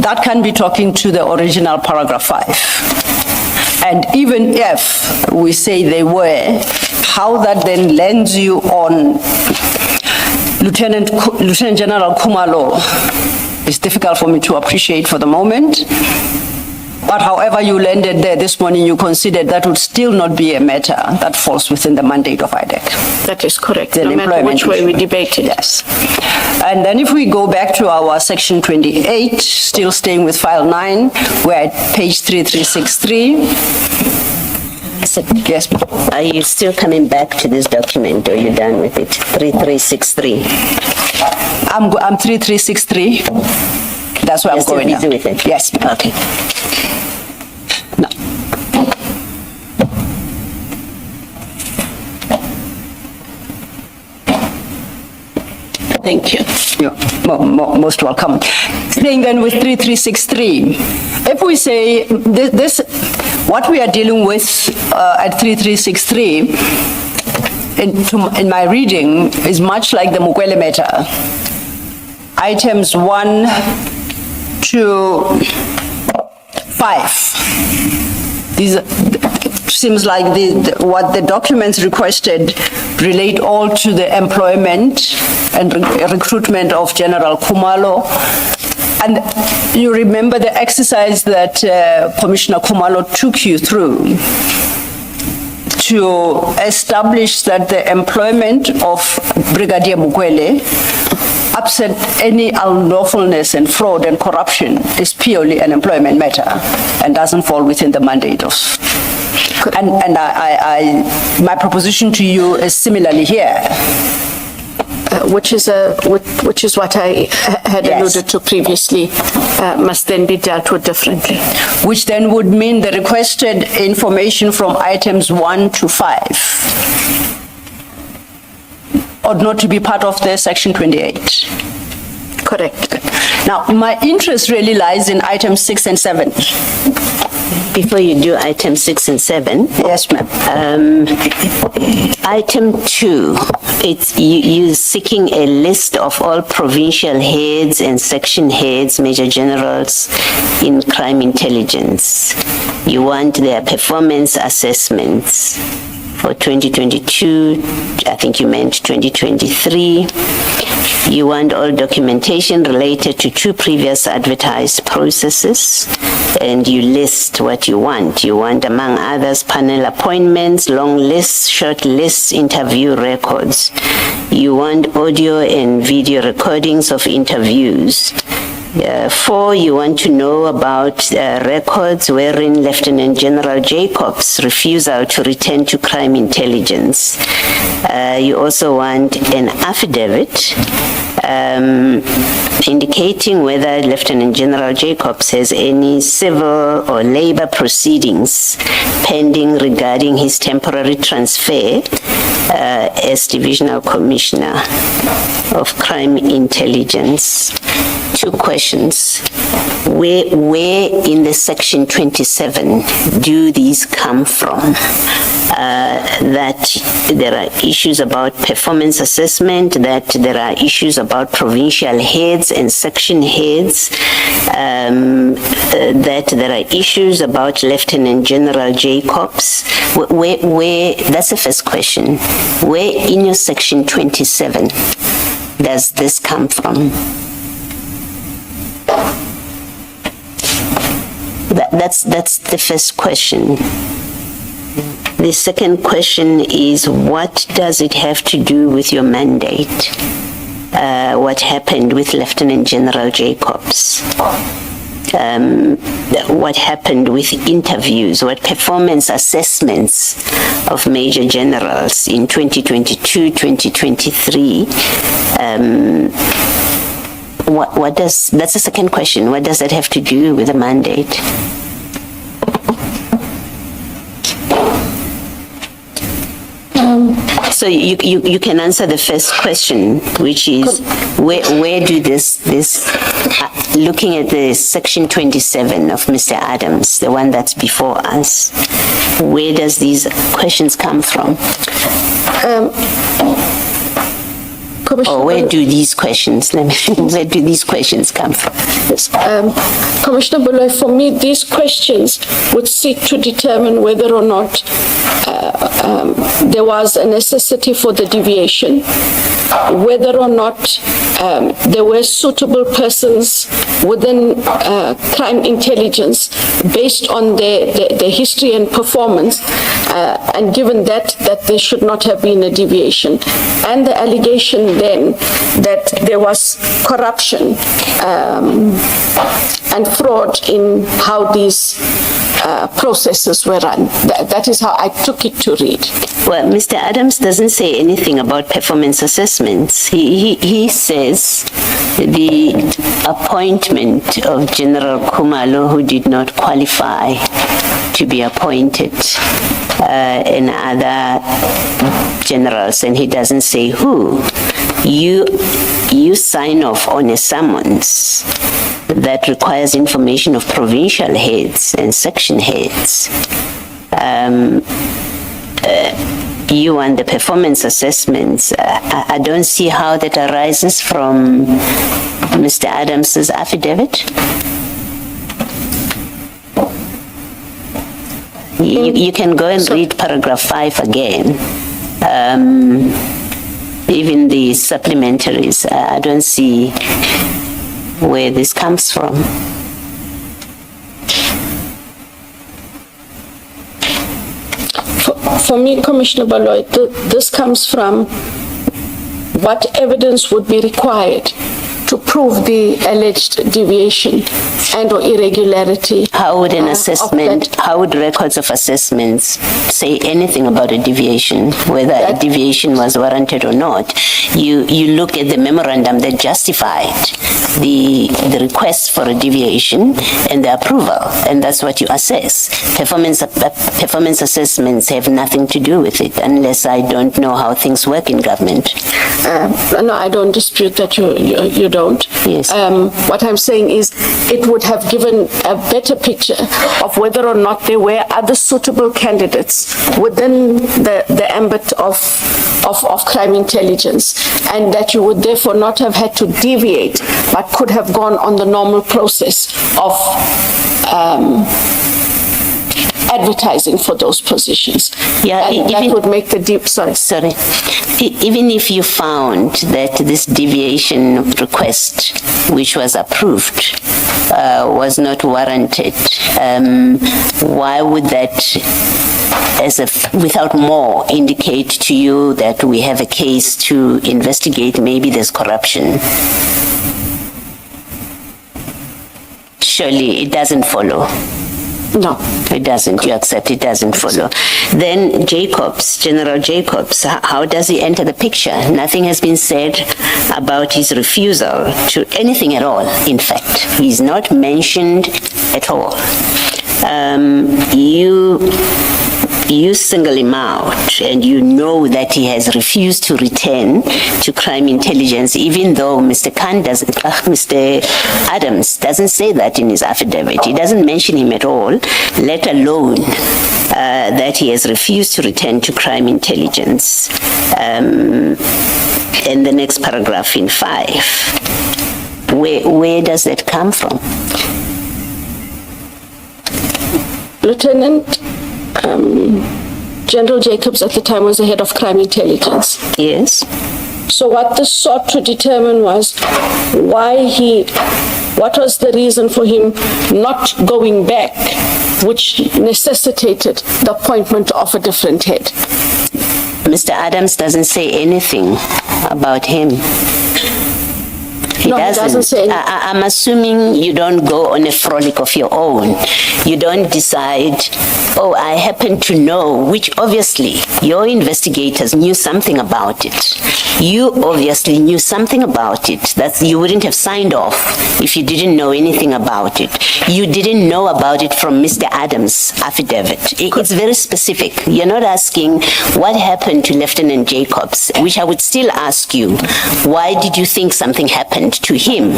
That can be talking to the original paragraph 5. And even if we say they were, how that then lands you on Lieutenant General Khumalo is difficult for me to appreciate for the moment. But however you landed there this morning, you considered that would still not be a matter that falls within the mandate of IDAC. That is correct, no matter which way we debate it. Yes. And then if we go back to our section 28, still staying with file 9, we're at page 3363. Yes, ma'am. Are you still coming back to this document, or are you done with it? 3363. I'm 3363. That's where I'm going now. You're still busy with it? Yes, ma'am. Okay. No. Thank you. You're most welcome. Staying then with 3363, if we say this, what we are dealing with at 3363, in my reading, is much like the Mukwele matter. Items 1 to 5. These seems like what the documents requested relate all to the employment and recruitment of General Khumalo. And you remember the exercise that Commissioner Khumalo took you through to establish that the employment of Brigadier Mukwele, absent any unlawfulness and fraud and corruption, is purely an employment matter and doesn't fall within the mandate of. And my proposition to you is similarly here. Which is what I had Yes. alluded to previously, must then be dealt with differently. Which then would mean the requested information from items 1 to 5 ought not to be part of the section 28. Correct. Now, my interest really lies in items 6 and 7. Before you do item 6 and 7. Yes, ma'am. Item 2, it's you seeking a list of all provincial heads and section heads, major generals in crime intelligence. You want their performance assessments for 2022, I think you meant 2023. You want all documentation related to 2 previous advertised processes, and you list what you want. You want, among others, panel appointments, long lists, short lists, interview records. You want audio and video recordings of interviews. 4, you want to know about records wherein Lieutenant General Jacobs' refusal to return to crime intelligence. You also want an affidavit indicating whether Lieutenant General Jacobs has any civil or labor proceedings pending regarding his temporary transfer as Divisional Commissioner of Crime Intelligence. 2 questions. Where in the section 27 do these come from? That there are issues about performance assessment, that there are issues about provincial heads and section heads, that there are issues about Lieutenant General Jacobs. Where, that's the first question. Where in your section 27 does this come from? That's the first question. The second question is, what does it have to do with your mandate? What happened with Lieutenant General Jacobs? What happened with interviews? What performance assessments of major generals in 2022, 2023? That's the second question. What does that have to do with the mandate? So you can answer the first question, which is where do this looking at the section 27 of Mr. Adams, the one that's before us, where does these questions come from? Or where do these questions, where do these questions come from? Yes. Commissioner Bulloy, for me, these questions would seek to determine whether or not there was a necessity for the deviation, whether or not there were suitable persons within crime intelligence based on their history and performance, and given that there should not have been a deviation. And the allegation then that there was corruption and fraud in how these processes were run. That is how I took it to read. Well, Mr. Adams doesn't say anything about performance assessments. He says the appointment of General Khumalo, who did not qualify to be appointed, and other generals, and he doesn't say who. You sign off on a summons that requires information of provincial heads and section heads. You want the performance assessments. I don't see how that arises from Mr. Adams's affidavit. You can go and read paragraph 5 again. Even the supplementaries, I don't see where this comes from. For me, Commissioner Baloy, this comes from what evidence would be required to prove the alleged deviation and or irregularity. How would an assessment, how would records of assessments say anything about a deviation, whether a deviation was warranted or not? You look at the memorandum that justified the request for a deviation and the approval, and that's what you assess. Performance assessments have nothing to do with it, unless I don't know how things work in government. No, I don't dispute that you don't. Yes. What I'm saying is it would have given a better picture of whether or not there were other suitable candidates within the ambit of crime intelligence, and that you would therefore not have had to deviate, but could have gone on the normal process of advertising for those positions. Yeah, and that would make the deep, sorry. Even if you found that this deviation request, which was approved, was not warranted, why would that, without more, indicate to you that we have a case to investigate, maybe there's corruption? Surely it doesn't follow. No. It doesn't. You accept it doesn't follow. Then Jacobs, General Jacobs, how does he enter the picture? Nothing has been said about his refusal to anything at all, in fact. He's not mentioned at all. You single him out, and you know that he has refused to return to crime intelligence, even though Mr. Adams doesn't say that in his affidavit. He doesn't mention him at all, let alone that he has refused to return to crime intelligence. And the next paragraph in 5, where does that come from? Lieutenant General Jacobs at the time was the head of crime intelligence. Yes. So what this sought to determine was what was the reason for him not going back, which necessitated the appointment of a different head. Mr. Adams doesn't say anything about him. He doesn't say anything. I'm assuming you don't go on a frolic of your own. You don't decide, oh, I happen to know, which obviously your investigators knew something about it. You obviously knew something about it that you wouldn't have signed off if you didn't know anything about it. You didn't know about it from Mr. Adams' affidavit. It's very specific. You're not asking what happened to Lieutenant Jacobs, which I would still ask you, why did you think something happened to him?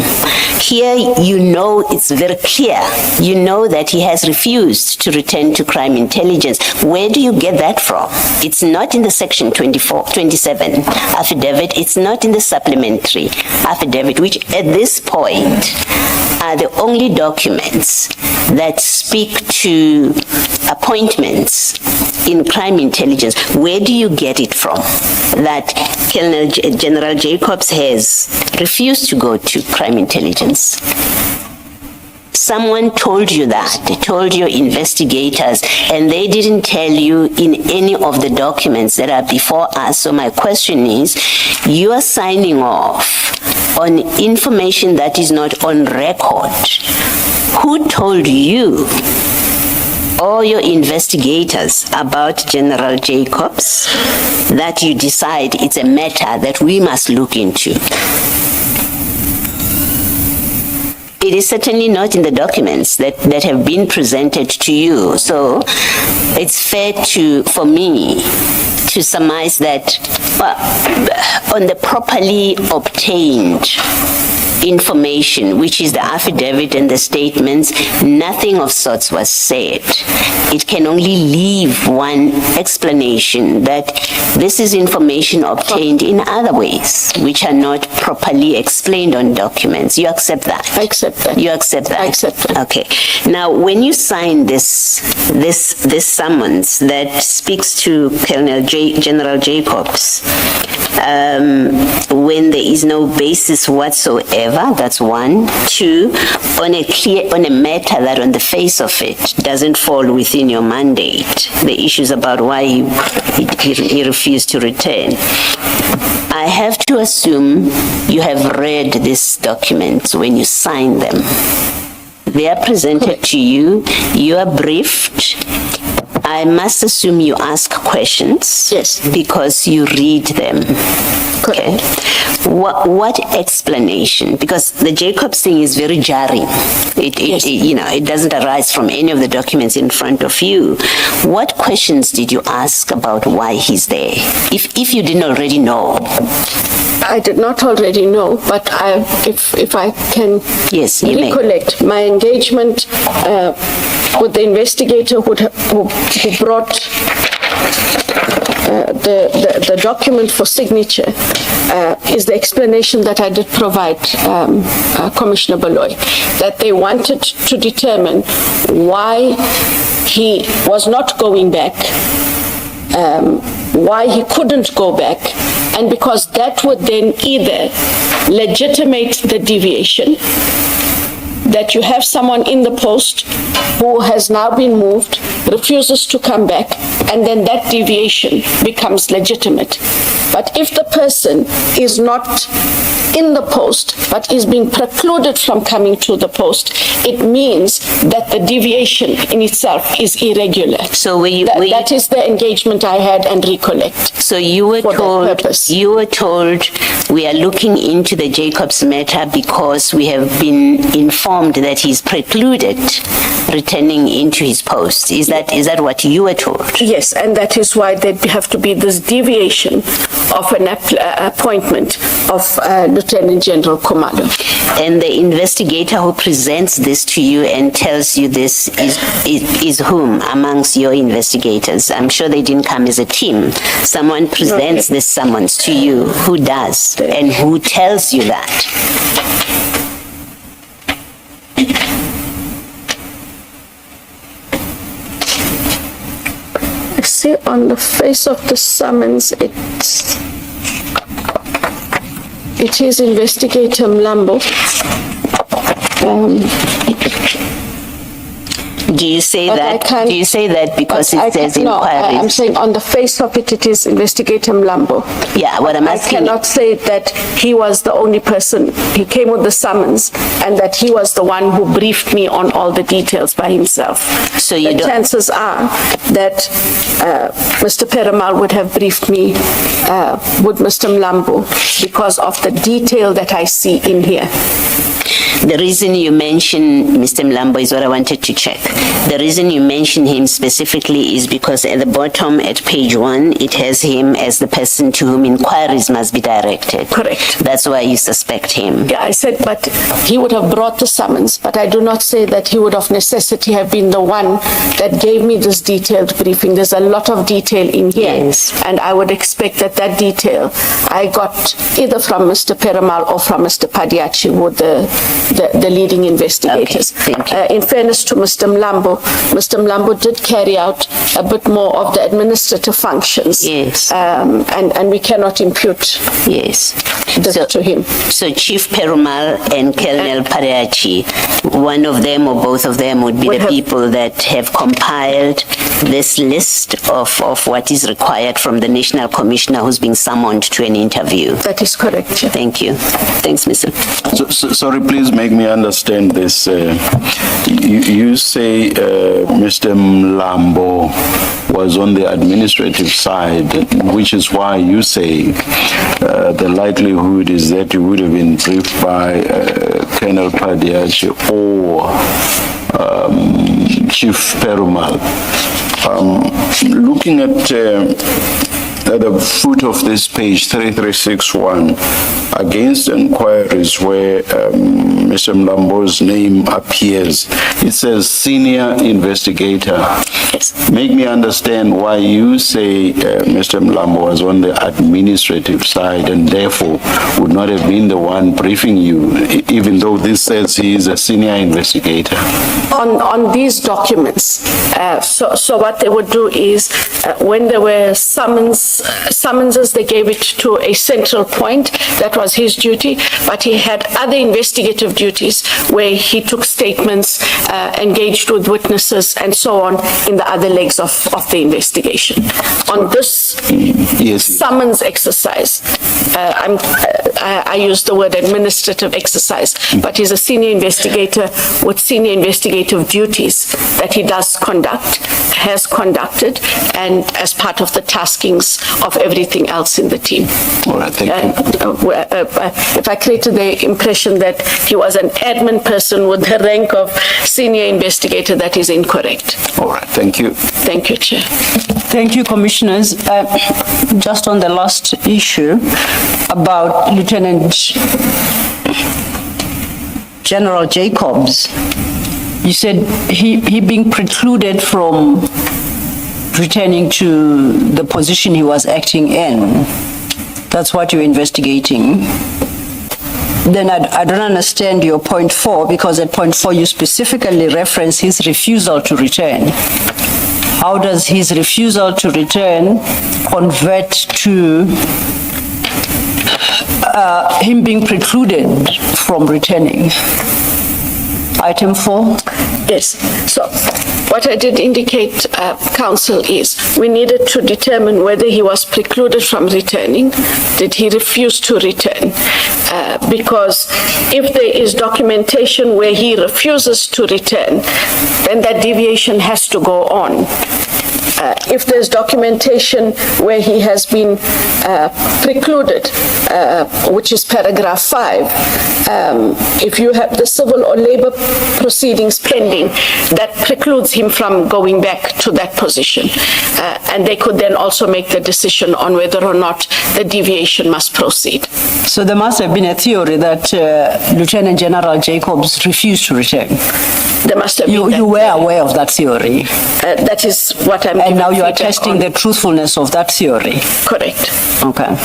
Here, you know it's very clear. You know that he has refused to return to crime intelligence. Where do you get that from? It's not in the section 27 affidavit. It's not in the supplementary affidavit, which at this point are the only documents that speak to appointments in crime intelligence. Where do you get it from that General Jacobs has refused to go to crime intelligence? Someone told you that. They told your investigators, and they didn't tell you in any of the documents that are before us. So my question is, you are signing off on information that is not on record. Who told you or your investigators about General Jacobs that you decide it's a matter that we must look into? It is certainly not in the documents that have been presented to you. So it's fair for me to surmise that, well, on the properly obtained information, which is the affidavit and the statements, nothing of sorts was said. It can only leave one explanation that this is information obtained in other ways, which are not properly explained on documents. You accept that? I accept that. You accept that? I accept that. Okay. Now, when you sign this summons that speaks to General Jacobs, when there is no basis whatsoever. That's one. Two, on a matter that on the face of it doesn't fall within your mandate, the issues about why he refused to return. I have to assume you have read these documents when you sign them. They are presented to you, you are briefed. I must assume you ask questions. Yes. Because you read them. Okay. What explanation? Because the Jacobs thing is very jarring. It doesn't arise from any of the documents in front of you. What questions did you ask about why he's there? If you didn't already know. I did not already know, but if I can recollect my engagement with the investigator who brought the document for signature is the explanation that I did provide Commissioner Baloyi, that they wanted to determine why he was not going back, why he couldn't go back, and because that would then either legitimate the deviation, that you have someone in the post who has now been moved, refuses to come back, and then that deviation becomes legitimate. But if the person is not in the post, but is being precluded from coming to the post, it means that the deviation in itself is irregular. So that is the engagement I had and recollect. So you were told we are looking into the Jacobs matter because we have been informed that he's precluded returning into his post. Is that what you were told? Yes, and that is why there have to be this deviation of an appointment of Lt-Gen Khumalo. And the investigator who presents this to you and tells you this is whom amongst your investigators? I'm sure they didn't come as a team. Someone presents this summons to you. Who does? And who tells you that? I see on the face of the summons, it is Investigator Mlambo. Do you say that? Do you say that because it says inquiries? No, I'm saying on the face of it, it is Investigator Mlambo. Yeah, what I'm asking. I cannot say that he was the only person. He came with the summons, and that he was the one who briefed me on all the details by himself. So you the chances are that Mr. Perumal would have briefed me with Mr. Mlambo because of the detail that I see in here. The reason you mention Mr. Mlambo is what I wanted to check. The reason you mention him specifically is because at the bottom at page 1, it has him as the person to whom inquiries must be directed. Correct. That's why you suspect him. Yeah, I said, but he would have brought the summons, but I do not say that he would of necessity have been the one that gave me this detailed briefing. There's a lot of detail in here. Yes. And I would expect that detail I got either from Mr. Perumal or from Mr. Padiachi, with the leading investigators. Okay, thank you. In fairness to Mr. Mlambo did carry out a bit more of the administrative functions. Yes. And we cannot impute this to him. So Chief Perumal and Colonel Padiachi, one of them or both of them would be the people that have compiled this list of what is required from the National Commissioner who's being summoned to an interview. That is correct. Thank you. Thanks, Mr. Sorry, please make me understand this. You say Mr. Mlambo was on the administrative side, which is why you say the likelihood is that you would have been briefed by Colonel Padiachi or Chief Perumal. Looking at the foot of this page 3361, against inquiries where Mr. Mlambo's name appears. It says senior investigator. Yes. Make me understand why you say Mr. Mlambo was on the administrative side and therefore would not have been the one briefing you, even though this says he is a senior investigator. On these documents, so what they would do is when there were summonses, they gave it to a central point. That was his duty, but he had other investigative duties where he took statements, engaged with witnesses and so on in the other legs of the investigation. On this summons exercise, I use the word administrative exercise, but he's a senior investigator with senior investigative duties that he does conduct, has conducted, and as part of the taskings of everything else in the team. All right, thank you. If I created the impression that he was an admin person with the rank of senior investigator, that is incorrect. All right, thank you. Thank you, Chair. Thank you, Commissioners. Just on the last issue about Lieutenant General Jacobs, you said he being precluded from returning to the position he was acting in. That's what you're investigating. Then I don't understand your point 4, because at point 4 you specifically reference his refusal to return. How does his refusal to return convert to him being precluded from returning? Item 4. Yes. So what I did indicate, Council, is we needed to determine whether he was precluded from returning. Did he refuse to return? Because if there is documentation where he refuses to return, then that deviation has to go on. If there's documentation where he has been precluded, which is paragraph 5, if you have the civil or labor proceedings pending, that precludes him from going back to that position. And they could then also make the decision on whether or not the deviation must proceed. So there must have been a theory that Lieutenant General Jacobs refused to return. There must have been. You were aware of that theory. That is what I'm And now you are feedback testing on. the truthfulness of that theory. Correct. Okay.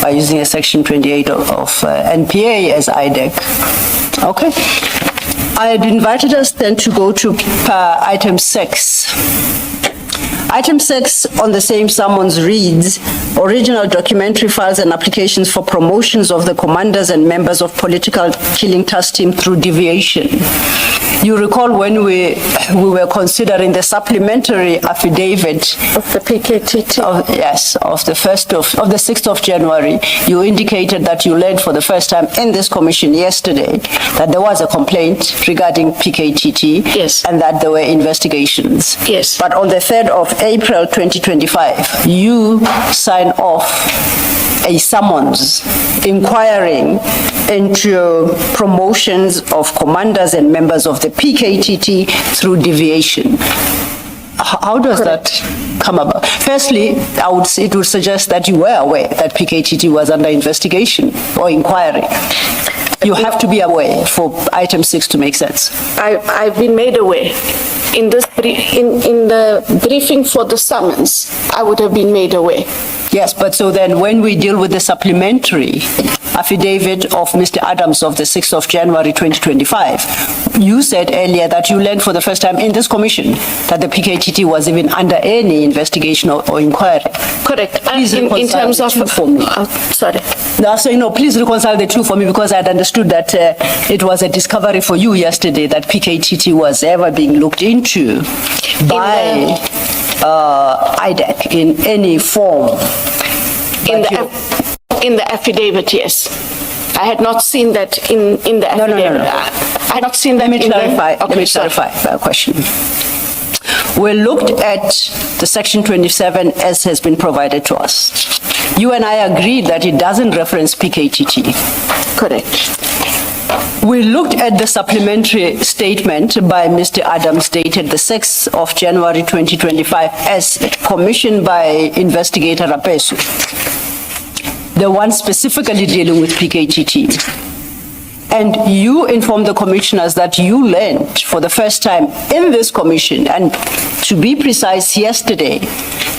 By using a section 28 of NPA as IDAC. Okay. I had invited us then to go to item 6. Item 6 on the same summons reads, original documentary files and applications for promotions of the commanders and members of political killing task team through deviation. You recall when we were considering the supplementary affidavit Of the PKTT. yes, of the 6th of January, you indicated that you learned for the first time in this commission yesterday that there was a complaint regarding PKTT. Yes. And that there were investigations. Yes. But on the 3rd of April 2025, you signed off a summons inquiring into promotions of commanders and members of the PKTT through deviation. How does that come about? Firstly, it would suggest that you were aware that PKTT was under investigation or inquiry. You have to be aware for item 6 to make sense. I've been made aware. In the briefing for the summons, I would have been made aware. Yes, but so then when we deal with the supplementary affidavit of Mr. Adams of the 6th of January 2025, you said earlier that you learned for the first time in this commission that the PKTT was even under any investigation or inquiry. Correct. Please In reconcile terms the of, two for me. sorry. No, so, please reconcile the two for me, because I had understood that it was a discovery for you yesterday that PKTT was ever being looked into by IDAC in any form. In the affidavit, yes. I had not seen that in the affidavit. No. I had not seen that Let me in clarify. the... Let me clarify a question. We looked at the section 27 as has been provided to us. You and I agreed that it doesn't reference PKTT. Correct. We looked at the supplementary statement by Mr. Adams dated the 6th of January 2025 as commissioned by investigator Rapesu, the one specifically dealing with PKTT. And you informed the commissioners that you learned for the first time in this commission, and to be precise, yesterday,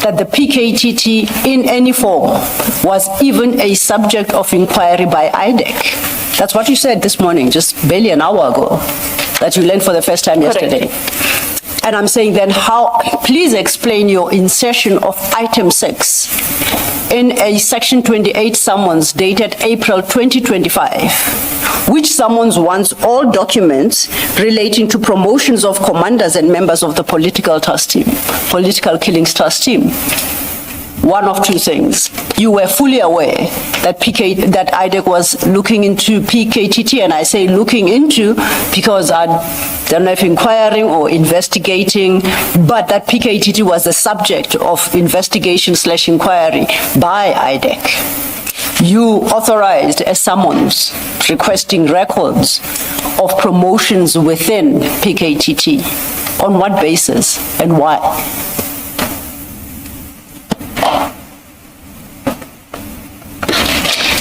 that the PKTT in any form was even a subject of inquiry by IDAC. That's what you said this morning, just barely an hour ago, that you learned for the first time yesterday. And I'm saying then please explain your insertion of item 6 in a section 28 summons dated April 2025, which summons wants all documents relating to promotions of commanders and members of the political killings trust team. One of two things. You were fully aware that IDAC was looking into PKTT, and I say looking into because I don't know if inquiring or investigating, but that PKTT was the subject of investigation/inquiry by IDAC. You authorized a summons requesting records of promotions within PKTT. On what basis and why?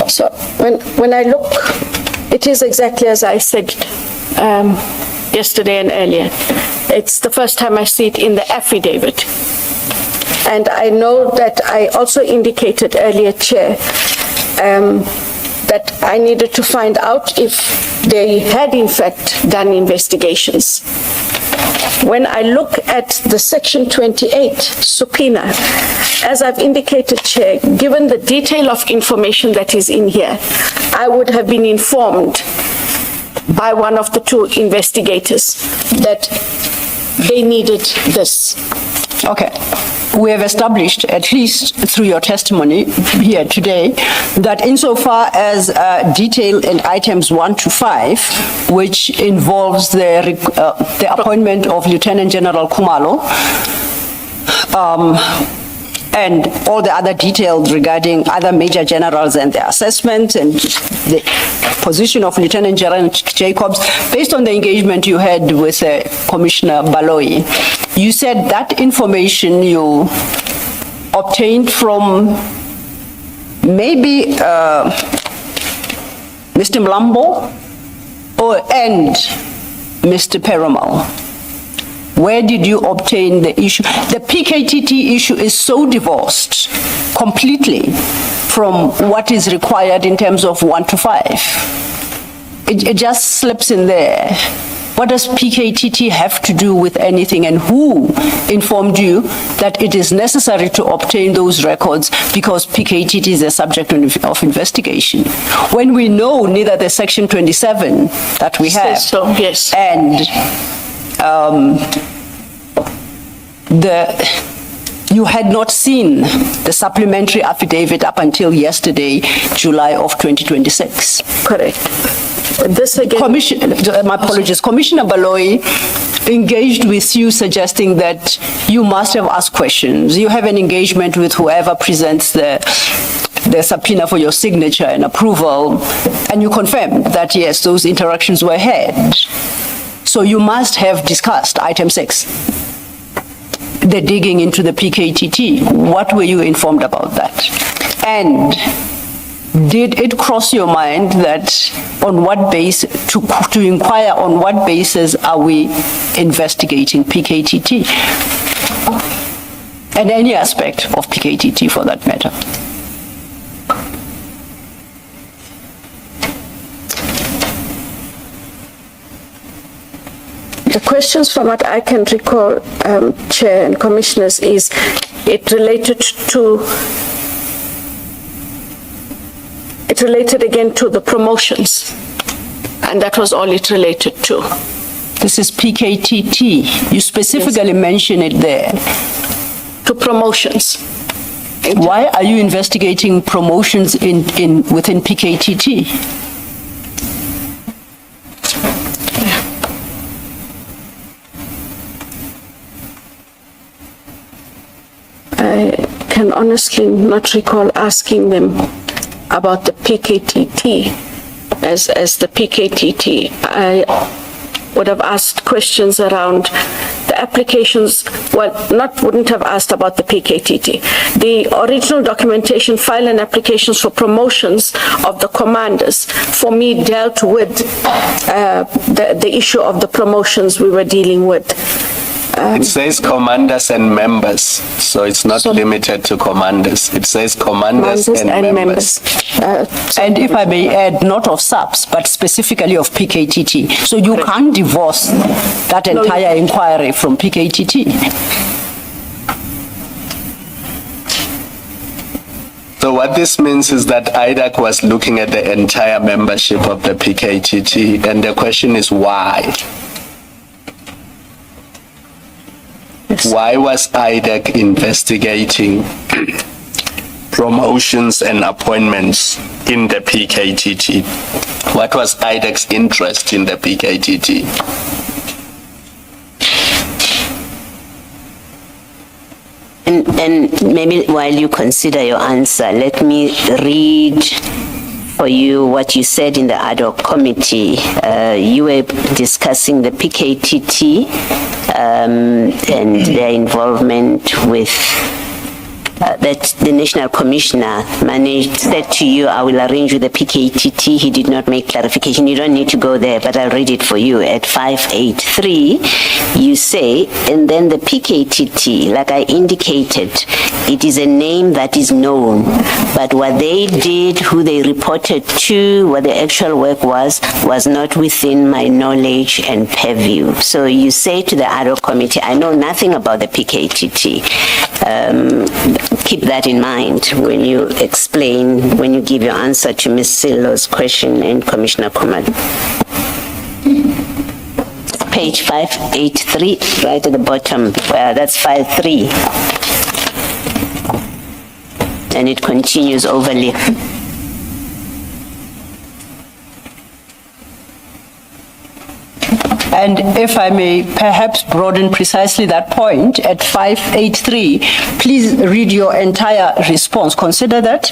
So when I look, it is exactly as I said yesterday and earlier. It's the first time I see it in the affidavit. And I know that I also indicated earlier, Chair, that I needed to find out if they had in fact done investigations. When I look at the Section 28 subpoena, as I've indicated, Chair, given the detail of information that is in here, I would have been informed by one of the two investigators that they needed this. Okay. We have established, at least through your testimony here today, that insofar as detail in items 1 to 5, which involves the appointment of Lt-Gen Khumalo, and all the other details regarding other major generals and their assessment and the position of Lieutenant General Jacobs, based on the engagement you had with Commissioner Baloyi, you said that information you obtained from maybe Mr. Mlambo and Mr. Perumal. Where did you obtain the issue? The PKTT issue is so divorced completely from what is required in terms of 1 to 5. It just slips in there. What does PKTT have to do with anything, and who informed you that it is necessary to obtain those records because PKTT is a subject of investigation? When we know neither the Section 27 that we have So, yes. and you had not seen the supplementary affidavit up until yesterday, July of 2026. Correct. This again. My apologies. Commissioner Baloyi engaged with you, suggesting that you must have asked questions. You have an engagement with whoever presents the subpoena for your signature and approval, and you confirmed that yes, those interactions were had. So you must have discussed item 6, the digging into the PKTT. What were you informed about that? And did it cross your mind that on what basis, to inquire on what basis are we investigating PKTT? And any aspect of PKTT for that matter? The questions from what I can recall, Chair and Commissioners, is it related again to the promotions, and that was all it related to. This is PKTT. You specifically mention it there. To promotions. Why are you investigating promotions within PKTT? I can honestly not recall asking them about the PKTT as the PKTT. I would have asked questions around the applications, wouldn't have asked about the PKTT. The original documentation, file and applications for promotions of the commanders, for me, dealt with the issue of the promotions we were dealing with. It says commanders and members, so it's not limited to commanders. It says commanders and members. And if I may add, not of SAPS, but specifically of PKTT. So you can't divorce that entire inquiry from PKTT. So what this means is that IDAC was looking at the entire membership of the PKTT, and the question is why? Why was IDAC investigating promotions and appointments in the PKTT? What was IDAC's interest in the PKTT? And maybe while you consider your answer, let me read for you what you said in the ad hoc committee. You were discussing the PKTT and their involvement with that the National Commissioner said to you, I will arrange with the PKTT. He did not make clarification. You don't need to go there, but I'll read it for you. At 583, you say, and then the PKTT, like I indicated, it is a name that is known, but what they did, who they reported to, what the actual work was not within my knowledge and purview. So you say to the ad hoc committee, I know nothing about the PKTT. Keep that in mind when you explain, when you give your answer to Ms. Silo's question and Commissioner Khumalo. Page 583, right at the bottom, that's 53. And it continues overly. And if I may perhaps broaden precisely that point, at 583, please read your entire response. Consider that,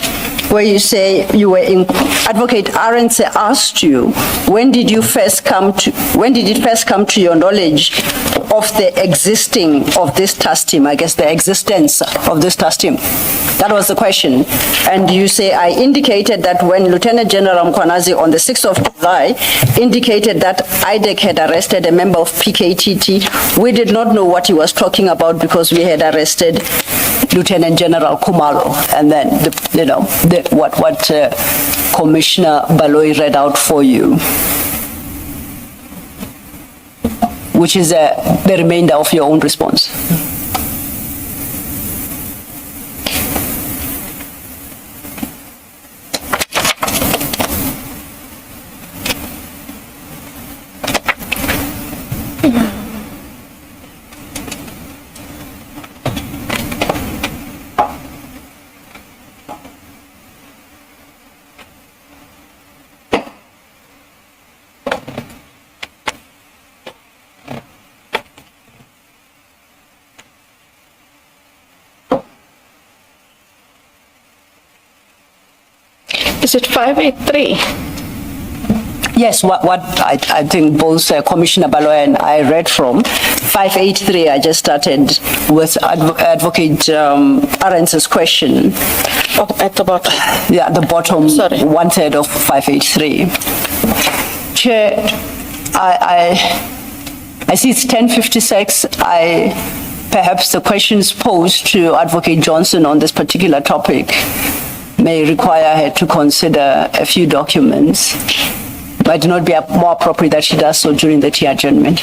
where you say you were in, Advocate Arendse asked you, when did it first come to your knowledge of the existing of this task team, I guess the existence of this task team? That was the question. And you say, I indicated that when Lieutenant General Mkhwanazi on the 6th of July indicated that IDAC had arrested a member of PKTT, we did not know what he was talking about because we had arrested Lieutenant General Khumalo. And then, what Commissioner Baloyi read out for you, which is the remainder of your own response. Is it 583? Yes, what I think both Commissioner Baloyi and I read from 583, I just started with Advocate Arendse's question. Oh, at the bottom. Yeah, the bottom, Sorry. 1/3 of 583. Chair, I see it's 10:56. Perhaps the questions posed to Advocate Johnson on this particular topic may require her to consider a few documents. Might not be more appropriate that she does so during the tea adjournment.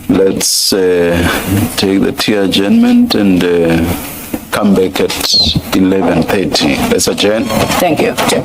Let's take the tea adjournment and come back at 11:30. Let's adjourn. Thank you, Chair.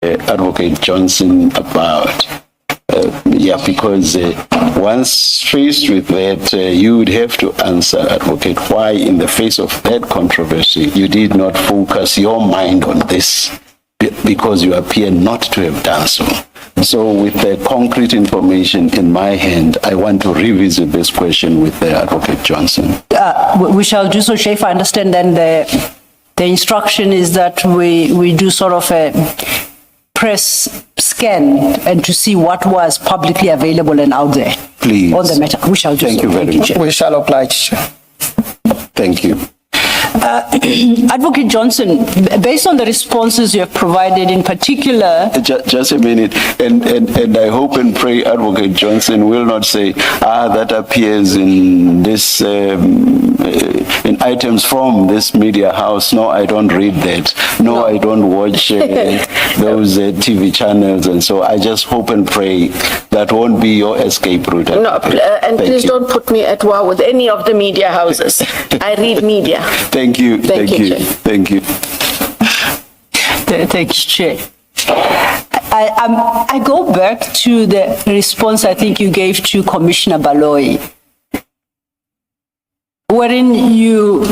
Advocate Johnson about. Because once faced with that, you would have to answer, Advocate, why in the face of that controversy, you did not focus your mind on this, because you appear not to have done so. So with the concrete information in my hand, I want to revisit this question with Advocate Johnson. We shall do so, Chair. If I understand, then the instruction is that we do sort of a press scan and to see what was publicly available and out there. Please. On the matter. We shall do Thank so. you very much. We shall oblige. Thank you. Advocate Johnson, based on the responses you have provided, in particular... Just a minute, and I hope and pray Advocate Johnson will not say, that appears in this, in items from this media house. No, I don't read that. No, I don't watch those TV channels, and so I just hope and pray that won't be your escape route. No, and please don't put me at war with any of the media houses. I read media. Thank you. Thank you, Chair. Thank you. Thank you, Chair. I go back to the response I think you gave to Commissioner Baloyi, wherein you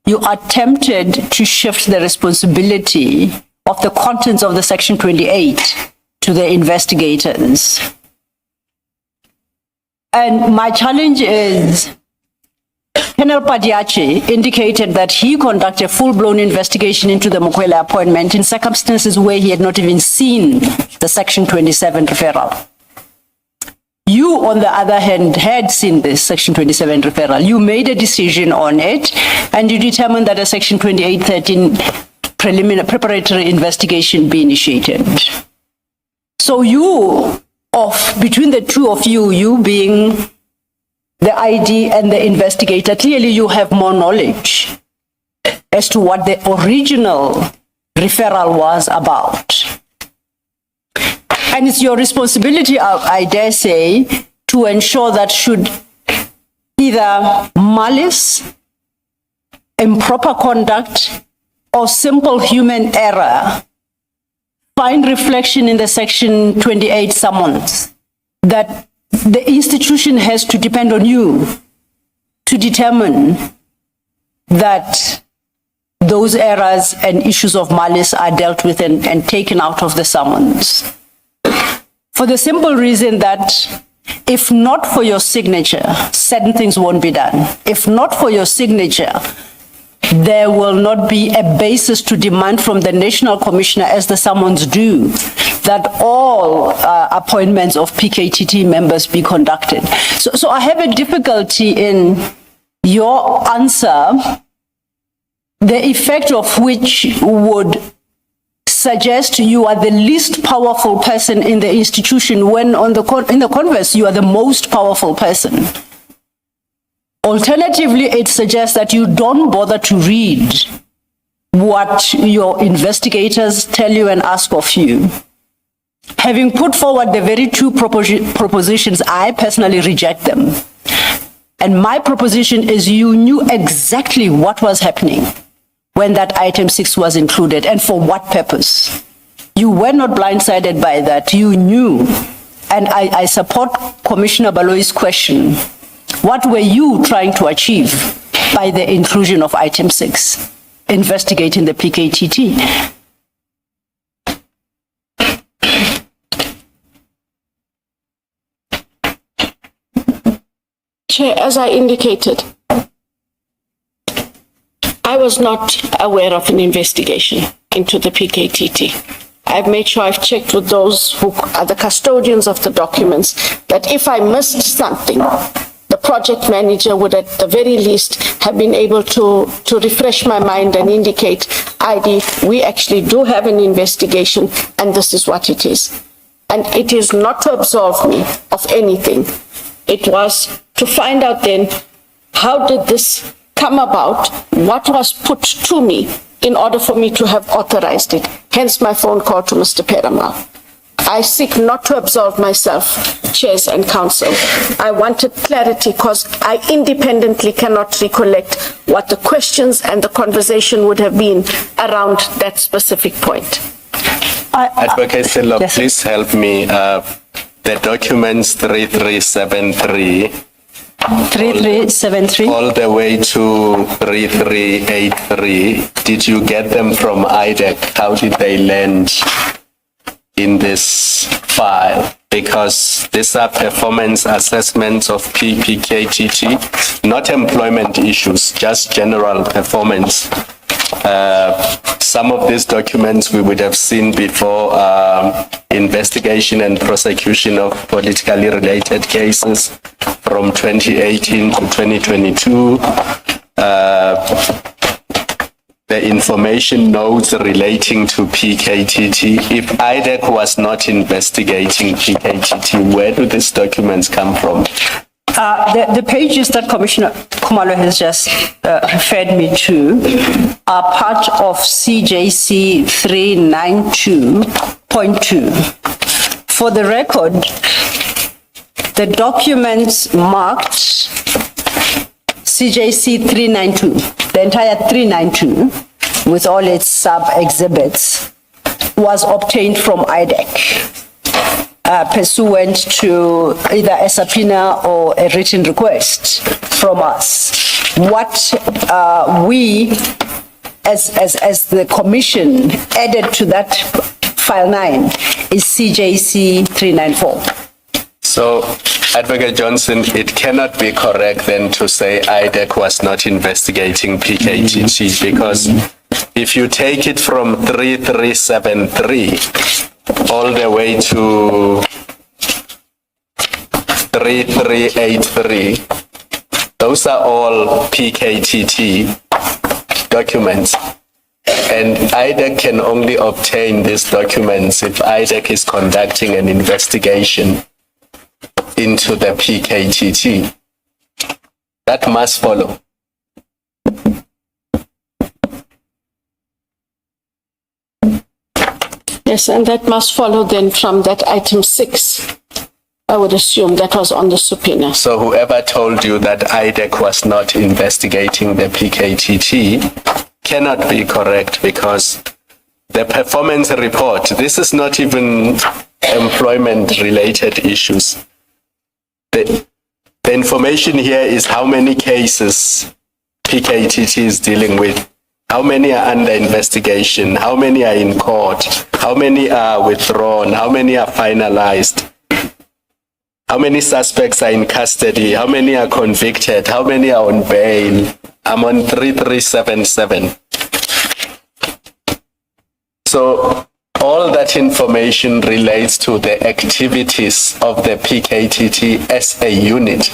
attempted to shift the responsibility of the contents of the Section 28 to the investigators. And my challenge is, Colonel Padiachi indicated that he conducted a full-blown investigation into the Mokwele appointment in circumstances where he had not even seen the Section 27 referral. You, on the other hand, had seen this Section 27 referral. You made a decision on it, and you determined that a Section 2813 preparatory investigation be initiated. So between the two of you, you being the ID and the investigator, clearly you have more knowledge as to what the original referral was about. And it's your responsibility, I dare say, to ensure that should either malice, improper conduct, or simple human error find reflection in the Section 28 summons, that the institution has to depend on you to determine that those errors and issues of malice are dealt with and taken out of the summons. For the simple reason that if not for your signature, certain things won't be done. If not for your signature, there will not be a basis to demand from the National Commissioner, as the summons do, that all appointments of PKTT members be conducted. So I have a difficulty in your answer, the effect of which would suggest you are the least powerful person in the institution, when in the converse, you are the most powerful person. Alternatively, it suggests that you don't bother to read what your investigators tell you and ask of you. Having put forward the very two propositions, I personally reject them. And my proposition is you knew exactly what was happening when that item 6 was included and for what purpose. You were not blindsided by that. You knew. And I support Commissioner Baloyi's question. What were you trying to achieve by the inclusion of item 6, investigating the PKTT? Chair, as I indicated, I was not aware of an investigation into the PKTT. I've made sure I've checked with those who are the custodians of the documents that if I missed something, the project manager would at the very least have been able to refresh my mind and indicate, ID, we actually do have an investigation and this is what it is. And it is not to absolve me of anything. It was to find out then, how did this come about? What was put to me in order for me to have authorized it? Hence my phone call to Mr. Peramal. I seek not to absolve myself, chairs and council. I wanted clarity because I independently cannot recollect what the questions and the conversation would have been around that specific point. Advocate Cyril, Yes. please help me. The documents 3373 3373. all the way to 3383, did you get them from IDAC? How did they land in this file? Because these are performance assessments of PKTT, not employment issues, just general performance. Some of these documents we would have seen before investigation and prosecution of politically related cases from 2018 to 2022. The information notes relating to PKTT. If IDAC was not investigating PKTT, where do these documents come from? The pages that Commissioner Khumalo has just referred me to are part of CJC 392.2. For the record, the documents marked CJC 392, the entire 392, with all its sub-exhibits, was obtained from IDAC. Pursuant to either a subpoena or a written request from us. What we, as the commission, added to that file 9 is CJC 394. So, Advocate Johnson, it cannot be correct then to say IDAC was not investigating PKTT, because if you take it from 3373 all the way to 3383, those are all PKTT documents. And IDAC can only obtain these documents if IDAC is conducting an investigation into the PKTT. That must follow. Yes, and that must follow then from that item 6. I would assume that was on the subpoena. So whoever told you that IDAC was not investigating the PKTT cannot be correct, because the performance report, this is not even employment related issues. The information here is how many cases PKTT is dealing with, how many are under investigation, how many are in court, how many are withdrawn, how many are finalized, how many suspects are in custody, how many are convicted, how many are on bail. I'm on 3377. So all that information relates to the activities of the PKTT as a unit.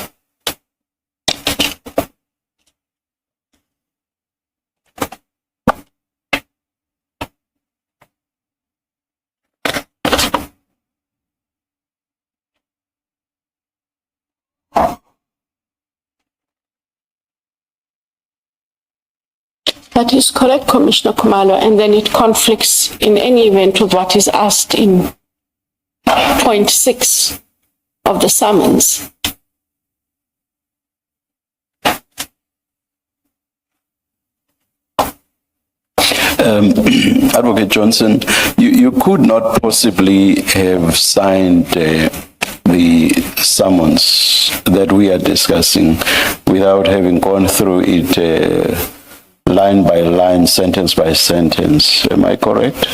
That is correct, Commissioner Khumalo, and then it conflicts in any event with what is asked in point 6 of the summons. Advocate Johnson, you could not possibly have signed the summons that we are discussing without having gone through it line by line, sentence by sentence. Am I correct?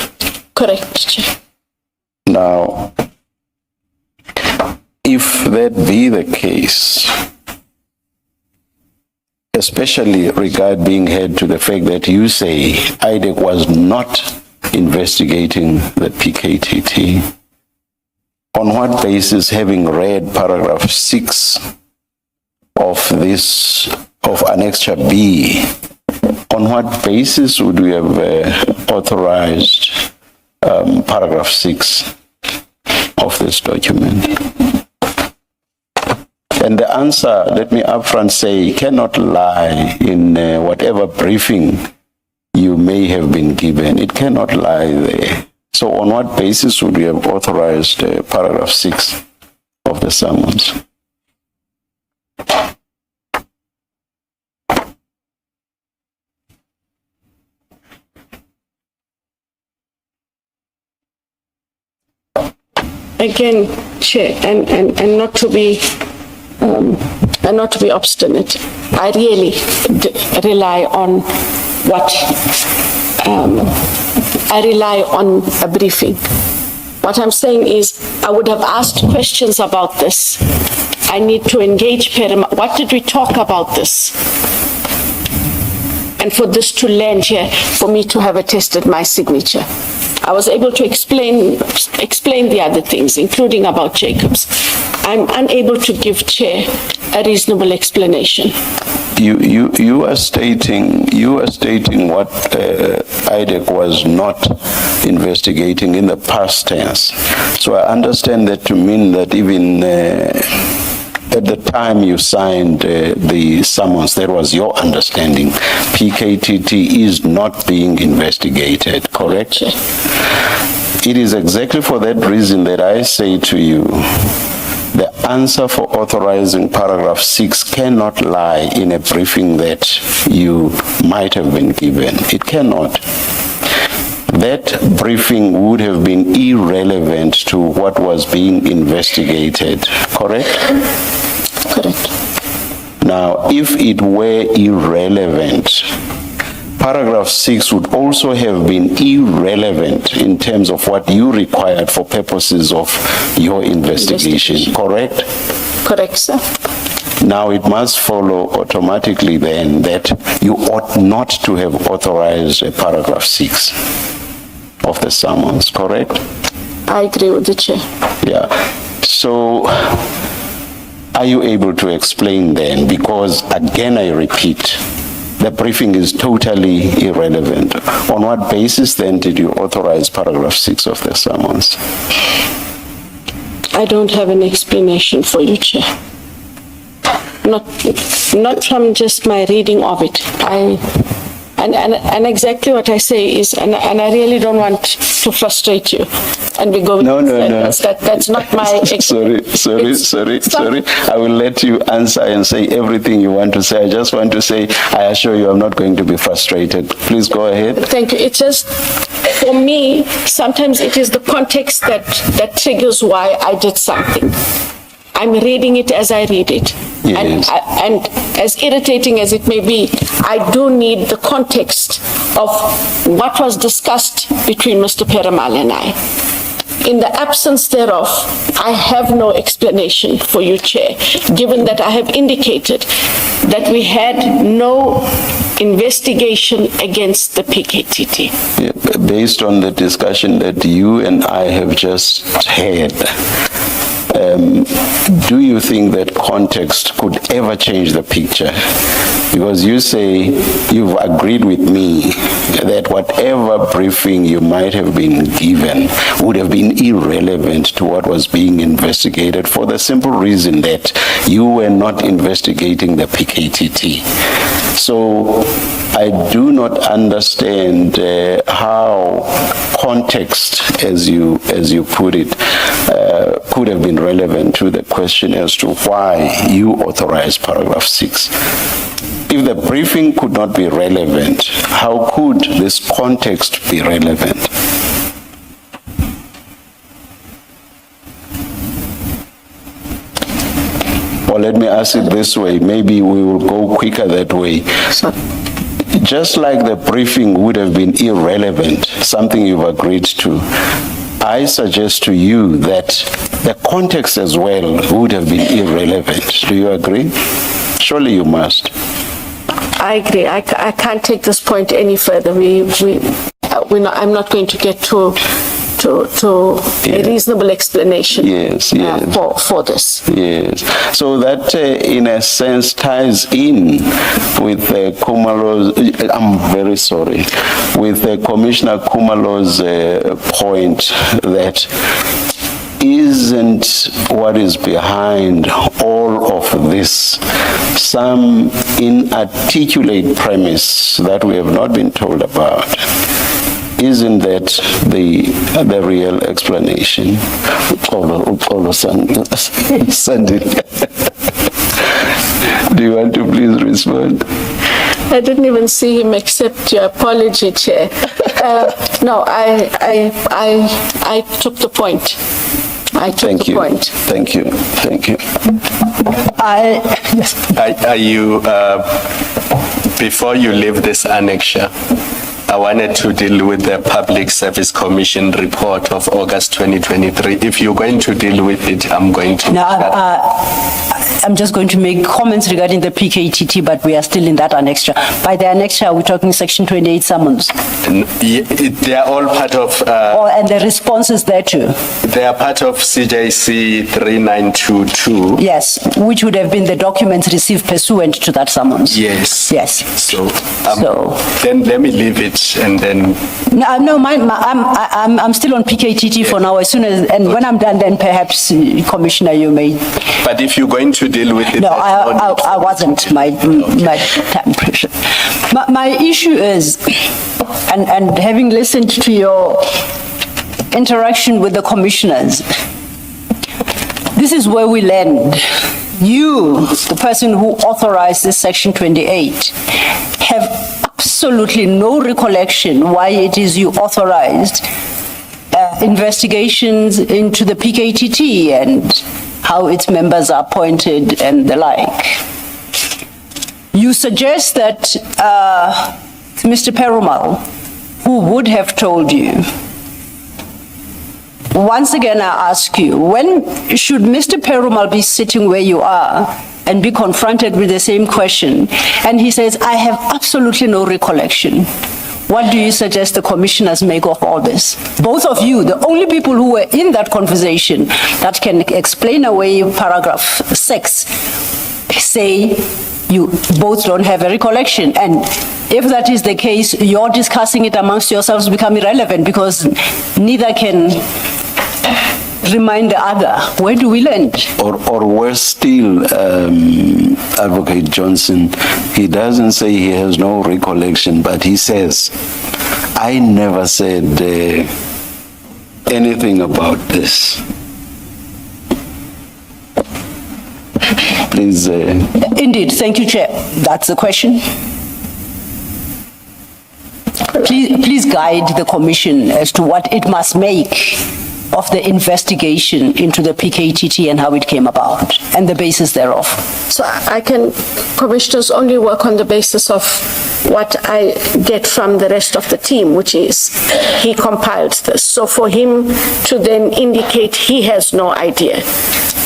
Correct, Chair. Now, if that be the case, especially regard being head to the fact that you say IDAC was not investigating the PKTT, on what basis, having read paragraph 6 of this, of Annexure B, on what basis would we have authorized paragraph 6 of this document? And the answer, let me upfront say, cannot lie in whatever briefing you may have been given. It cannot lie there. So on what basis would we have authorized paragraph 6 of the summons? again, Chair, and not to be obstinate, I really rely on I rely on a briefing. What I'm saying is, I would have asked questions about this. I need to engage Perima. What did we talk about this? And for this to land here, for me to have attested my signature. I was able to explain the other things, including about Jacobs. I'm unable to give Chair a reasonable explanation. You are stating what IDAC was not investigating in the past tense. So I understand that to mean that even at the time you signed the summons, that was your understanding. PKTT is not being investigated, correct? Sure. It is exactly for that reason that I say to you, the answer for authorizing paragraph 6 cannot lie in a briefing that you might have been given. It cannot. That briefing would have been irrelevant to what was being investigated, correct? Correct. Now, if it were irrelevant, paragraph 6 would also have been irrelevant in terms of what you required for purposes of your investigation, correct? Correct, sir. Now, it must follow automatically then that you ought not to have authorized paragraph 6 of the summons, correct? I agree with the Chair. Yeah. So, are you able to explain then? Because, again, I repeat, the briefing is totally irrelevant. On what basis then did you authorize paragraph 6 of the summons? I don't have an explanation for you, Chair. Not from just my reading of it. And exactly what I say is, and I really don't want to frustrate you, and we go. No. That's not my. Sorry. I will let you answer and say everything you want to say. I just want to say, I assure you, I'm not going to be frustrated. Please go ahead. Thank you. It's just, for me, sometimes it is the context that triggers why I did something. I'm reading it as I read it. Yes. And as irritating as it may be, I do need the context of what was discussed between Mr. Perumal and I. In the absence thereof, I have no explanation for you, Chair, given that I have indicated that we had no investigation against the PKTT. Yeah, based on the discussion that you and I have just had, do you think that context could ever change the picture? Because you say you've agreed with me that whatever briefing you might have been given would have been irrelevant to what was being investigated for the simple reason that you were not investigating the PKTT. So I do not understand how context, as you put it, could have been relevant to the question as to why you authorized paragraph 6. If the briefing could not be relevant, how could this context be relevant? Or let me ask it this way, maybe we will go quicker that way. Just like the briefing would have been irrelevant, something you've agreed to, I suggest to you that the context as well would have been irrelevant. Do you agree? Surely you must. I agree. I can't take this point any further. I'm not going to get to a reasonable explanation for this. Yes. So that, in a sense, ties in with Khumalo's, I'm very sorry, with Commissioner Khumalo's point that isn't what is behind all of this some inarticulate premise that we have not been told about? Isn't that the real explanation? Sandy. Do you want to please respond? I didn't even see him accept your apology, Chair. No, I took the point. I took Thank the you. point. Thank you. Thank you. Yes. Are you, before you leave this annexure, I wanted to deal with the Public Service Commission report of August 2023. If you're going to deal with it, I'm going to. Now, I'm just going to make comments regarding the PKTT, but we are still in that annexure. By the annexure, we're talking section 28 summons. They are all part of, And the responses there too. they are part of CJC 3922. Yes, which would have been the documents received pursuant to that summons. Yes. Yes. So, So- then let me leave it and then, No, I'm still on PKTT for now. As soon as, and when I'm done, then perhaps, Commissioner, you may. but if you're going to deal with it. No, there's no need. I wasn't. My time pressure. My issue is, and having listened to your interaction with the commissioners, this is where we land. You, the person who authorized this section 28, have absolutely no recollection why it is you authorized investigations into the PKTT and how its members are appointed and the like. You suggest that Mr. Perumal, who would have told you. Once again, I ask you, when should Mr. Perumal be sitting where you are and be confronted with the same question? And he says, I have absolutely no recollection. What do you suggest the commissioners make of all this? Both of you, the only people who were in that conversation that can explain away paragraph 6, say you both don't have a recollection. And if that is the case, you're discussing it amongst yourselves become irrelevant because neither can remind the other. Where do we land? Or worse still, Advocate Johnson, he doesn't say he has no recollection, but he says, I never said anything about this. Please. Indeed, thank you, Chair. That's the question. Please guide the Commission as to what it must make of the investigation into the PKTT and how it came about and the basis thereof. So I can, commissioners, only work on the basis of what I get from the rest of the team, which is he compiled this. So for him to then indicate he has no idea,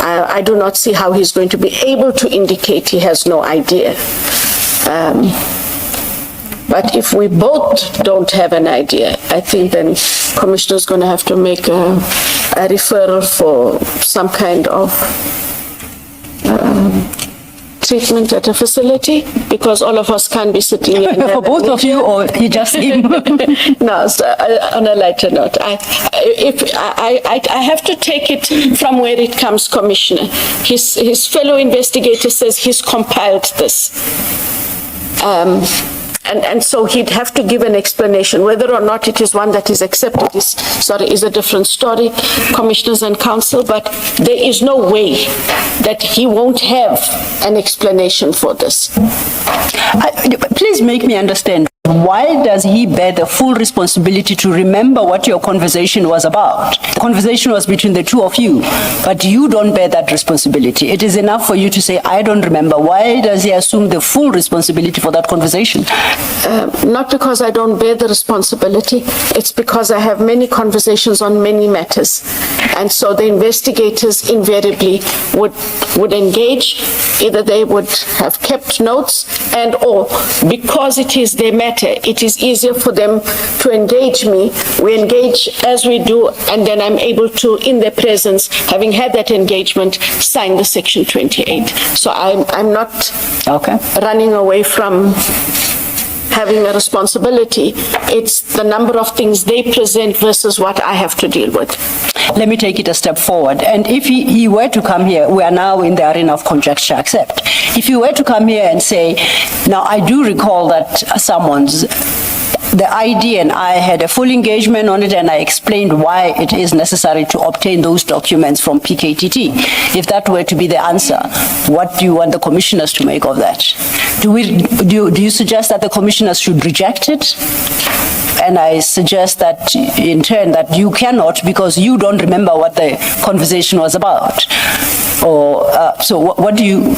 I do not see how he's going to be able to indicate he has no idea. But if we both don't have an idea, I think then Commissioner's going to have to make a referral for some kind of treatment at a facility, because all of us can't be sitting here. For both of you, or just him? No, so, on a lighter note, I have to take it from where it comes, Commissioner. His fellow investigator says he's compiled this. And so he'd have to give an explanation. Whether or not it is one that is accepted is a different story, Commissioners and Council, but there is no way that he won't have an explanation for this. Please make me understand. Why does he bear the full responsibility to remember what your conversation was about? The conversation was between the two of you, but you don't bear that responsibility. It is enough for you to say, I don't remember. Why does he assume the full responsibility for that conversation? Not because I don't bear the responsibility. It's because I have many conversations on many matters. And so the investigators invariably would engage. Either they would have kept notes and or because it is their matter, it is easier for them to engage me. We engage as we do, and then I'm able to, in their presence, having had that engagement, sign the Section 28. So I'm not running away from having a responsibility. It's the number of things they present versus what I have to deal with. Let me take it a step forward. And if he were to come here, we are now in the arena of conjecture, accept. If he were to come here and say, now I do recall that summons, the ID and I had a full engagement on it, and I explained why it is necessary to obtain those documents from PKTT. If that were to be the answer, what do you want the commissioners to make of that? Do you suggest that the commissioners should reject it? And I suggest that, in turn, that you cannot, because you don't remember what the conversation was about. Or so, what do you?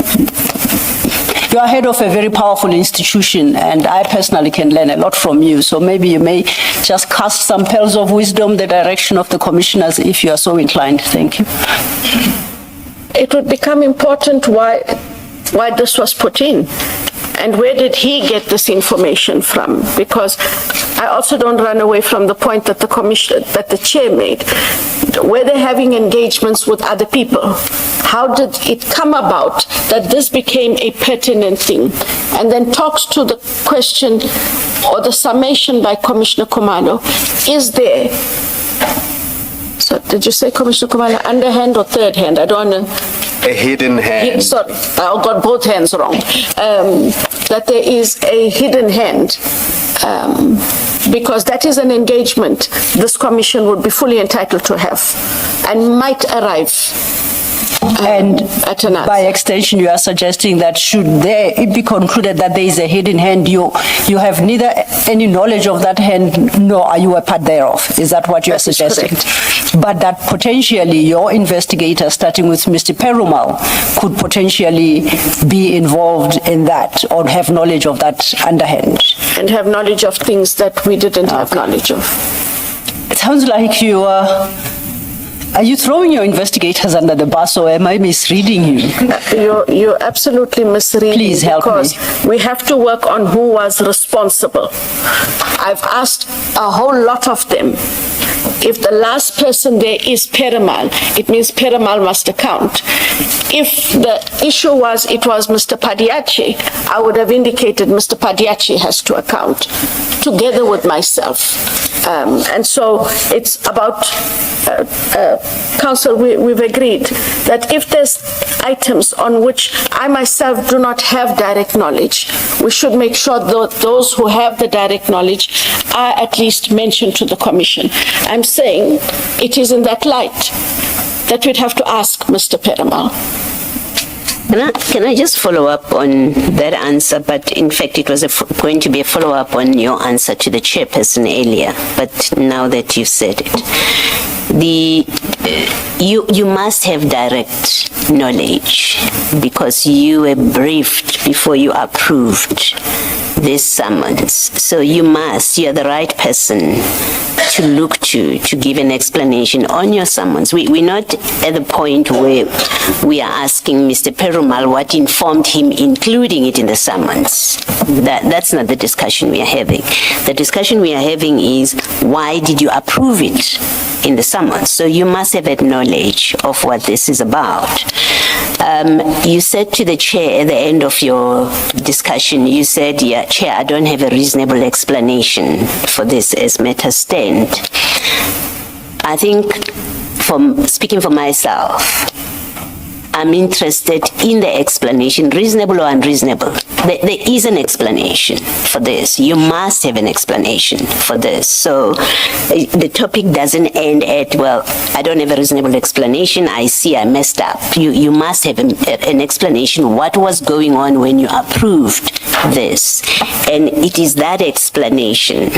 You are head of a very powerful institution, and I personally can learn a lot from you. So maybe you may just cast some pearls of wisdom the direction of the commissioners, if you are so inclined. Thank you. It would become important why this was put in. And where did he get this information from? Because I also don't run away from the point that the chair made. Were they having engagements with other people? How did it come about that this became a pertinent thing? And then talks to the question or the summation by Commissioner Khumalo, is there, so did you say, Commissioner Khumalo, underhand or third hand? I don't know. A hidden hand. Sorry, I got both hands wrong. That there is a hidden hand, because that is an engagement this commission would be fully entitled to have and might arrive And at an answer. by extension, you are suggesting that should it be concluded that there is a hidden hand, you have neither any knowledge of that hand nor are you a part thereof. Is that what you are That is suggesting? correct. But that potentially your investigator, starting with Mr. Perumal, could potentially be involved in that or have knowledge of that underhand. And have knowledge of things that we didn't have knowledge of. It sounds like you are you throwing your investigators under the bus, or am I misreading you? You're absolutely misreading. Please help me. Because we have to work on who was responsible. I've asked a whole lot of them. If the last person there is Perumal, it means Perumal must account. If the issue was it was Mr. Padiachi, I would have indicated Mr. Padiachi has to account, together with myself. And so it's about, Council, we've agreed that if there's items on which I myself do not have direct knowledge, we should make sure that those who have the direct knowledge are at least mentioned to the Commission. I'm saying it is in that light that we'd have to ask Mr. Perumal. Can I just follow up on that answer? But in fact, it was going to be a follow-up on your answer to the chairperson earlier. But now that you've said it, you must have direct knowledge because you were briefed before you approved this summons. So you're the right person to look to give an explanation on your summons. We're not at the point where we are asking Mr. Perumal what informed him including it in the summons. That's not the discussion we are having. The discussion we are having is why did you approve it in the summons? So you must have had knowledge of what this is about. You said to the chair at the end of your discussion, you said, yeah, Chair, I don't have a reasonable explanation for this as matters stand. I think, speaking for myself, I'm interested in the explanation, reasonable or unreasonable. There is an explanation for this. You must have an explanation for this. So the topic doesn't end at, well, I don't have a reasonable explanation. I see I messed up. You must have an explanation what was going on when you approved this. And it is that explanation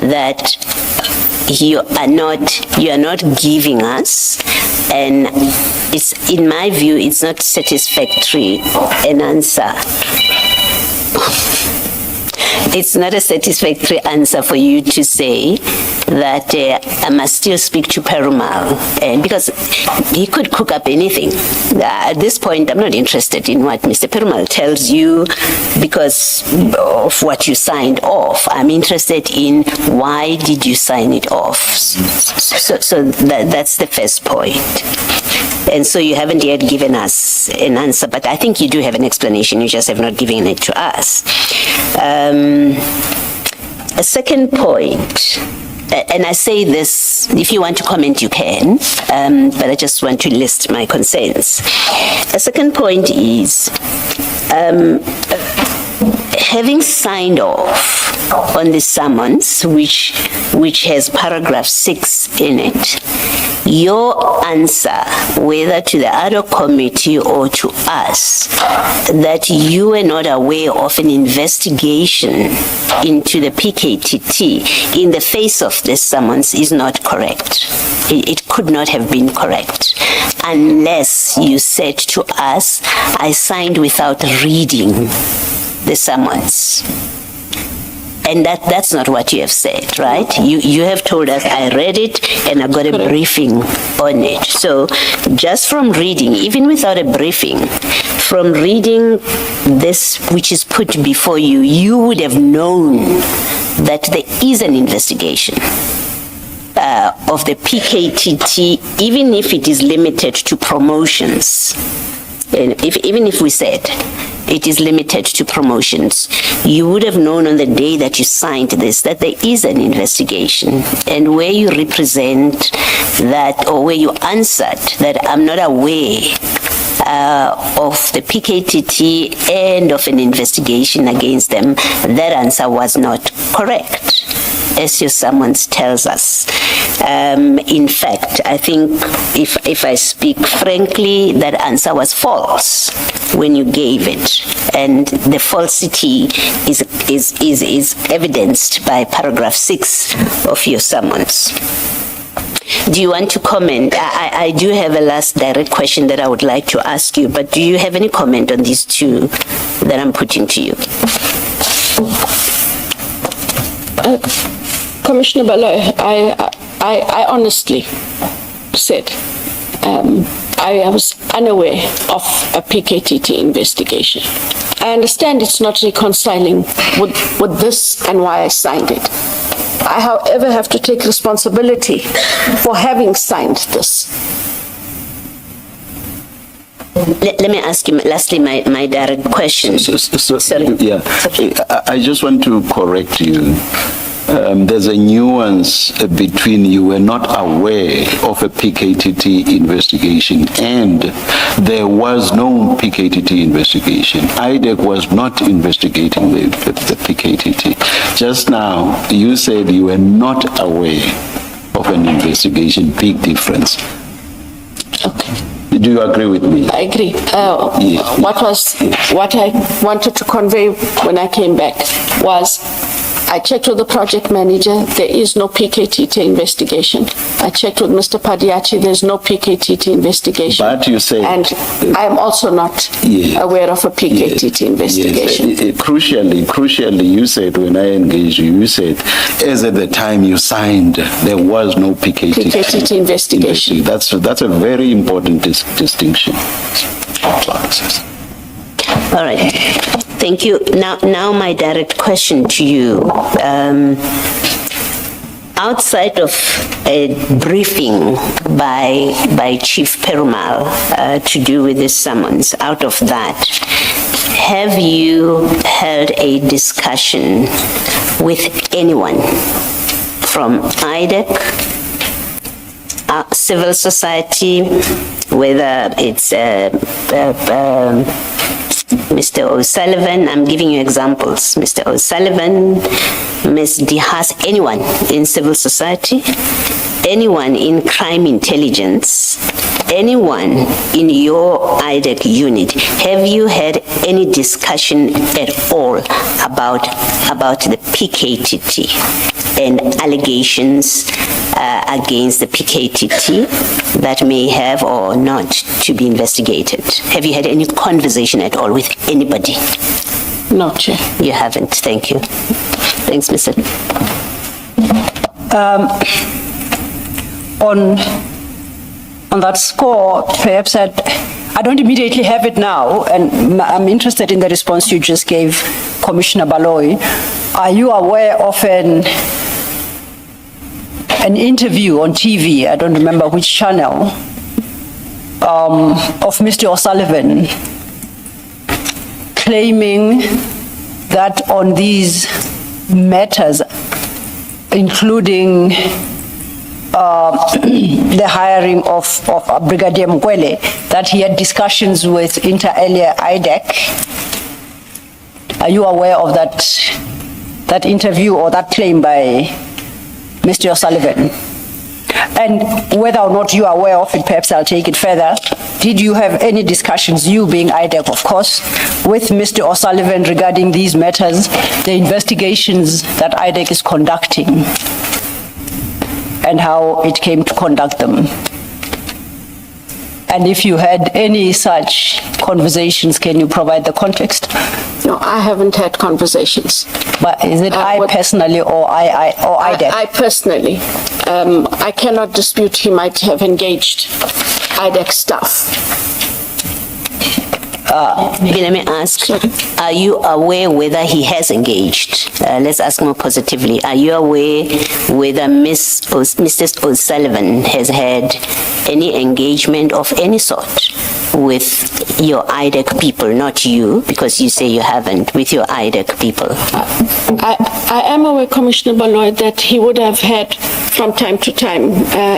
that you are not giving us, and it's, in my view, it's not satisfactory an answer. It's not a satisfactory answer for you to say that I must still speak to Perumal, because he could cook up anything. At this point, I'm not interested in what Mr. Perumal tells you because of what you signed off. I'm interested in why did you sign it off. So that's the first point. And so you haven't yet given us an answer, but I think you do have an explanation. You just have not given it to us. A second point, and I say this, if you want to comment, you can, but I just want to list my concerns. A second point is, having signed off on the summons, which has paragraph 6 in it, your answer, whether to the ad hoc committee or to us, that you were not aware of an investigation into the PKTT in the face of this summons is not correct. It could not have been correct unless you said to us, I signed without reading the summons. And that's not what you have said, right? You have told us, I read it and I got a briefing on it. So just from reading, even without a briefing, from reading this which is put before you, you would have known that there is an investigation of the PKTT, even if it is limited to promotions. And even if we said it is limited to promotions, you would have known on the day that you signed this that there is an investigation. And where you represent that, or where you answered that I'm not aware of the PKTT and of an investigation against them, that answer was not correct, as your summons tells us. In fact, I think if I speak frankly, that answer was false when you gave it. And the falsity is evidenced by paragraph 6 of your summons. Do you want to comment? I do have a last direct question that I would like to ask you, but do you have any comment on these two that I'm putting to you? Commissioner Baloy, I honestly said I was unaware of a PKTT investigation. I understand it's not reconciling with this and why I signed it. I, however, have to take responsibility for having signed this. Let me ask you, lastly, my direct question. Sorry. Yeah, I just want to correct you. There's a nuance between you were not aware of a PKTT investigation and there was no PKTT investigation. IDAC was not investigating the PKTT. Just now, you said you were not aware of an investigation. Big difference. Okay. Do you agree with me? I agree. Yes. What I wanted to convey when I came back was I checked with the project manager, there is no PKTT investigation. I checked with Mr. Padiachi, there's no PKTT investigation. But you say... And I'm also not aware of a PKTT investigation. Yes. Crucially, you said when I engaged you, you said, as at the time you signed, there was no PKTT investigation. That's a very important distinction. All right. Thank you. Now my direct question to you. Outside of a briefing by Chief Perumal to do with this summons, out of that, have you held a discussion with anyone from IDAC, civil society, whether it's Mr. O'Sullivan, I'm giving you examples, Mr. O'Sullivan, Ms. Dihas, anyone in civil society, anyone in crime intelligence, anyone in your IDAC unit, have you had any discussion at all about the PKTT and allegations against the PKTT that may have or not to be investigated? Have you had any conversation at all with anybody? No, Chair. You haven't. Thank you. Thanks, Mr. On that score, perhaps I don't immediately have it now, and I'm interested in the response you just gave, Commissioner Baloy. Are you aware of an interview on TV, I don't remember which channel, of Mr. O'Sullivan claiming that on these matters, including the hiring of Brigadier Mkwele, that he had discussions with inter alia IDAC Are you aware of that interview or that claim by Mr. O'Sullivan? And whether or not you are aware of it, perhaps I'll take it further. Did you have any discussions, you being IDAC, of course, with Mr. O'Sullivan regarding these matters, the investigations that IDAC is conducting, and how it came to conduct them? And if you had any such conversations, can you provide the context? No, I haven't had conversations. But is it I personally or IDAC? I personally. I cannot dispute he might have engaged IDAC staff. Let me ask, are you aware whether he has engaged? Let's ask more positively. Are you aware whether Mr. O'Sullivan has had any engagement of any sort with your IDAC people, not you, because you say you haven't, with your IDAC people? I am aware, Commissioner Baloy, that he would have had from time to time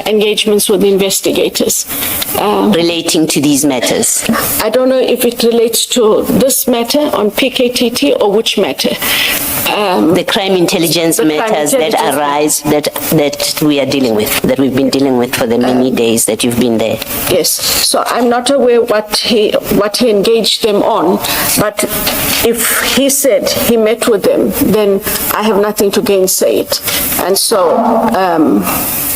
engagements with investigators. Relating to these matters? I don't know if it relates to this matter on PKTT or which matter. The crime intelligence matters that arise, that we are dealing with, that we've been dealing with for the many days that you've been there. Yes, so I'm not aware what he engaged them on, but if he said he met with them, then I have nothing to gainsay it. And so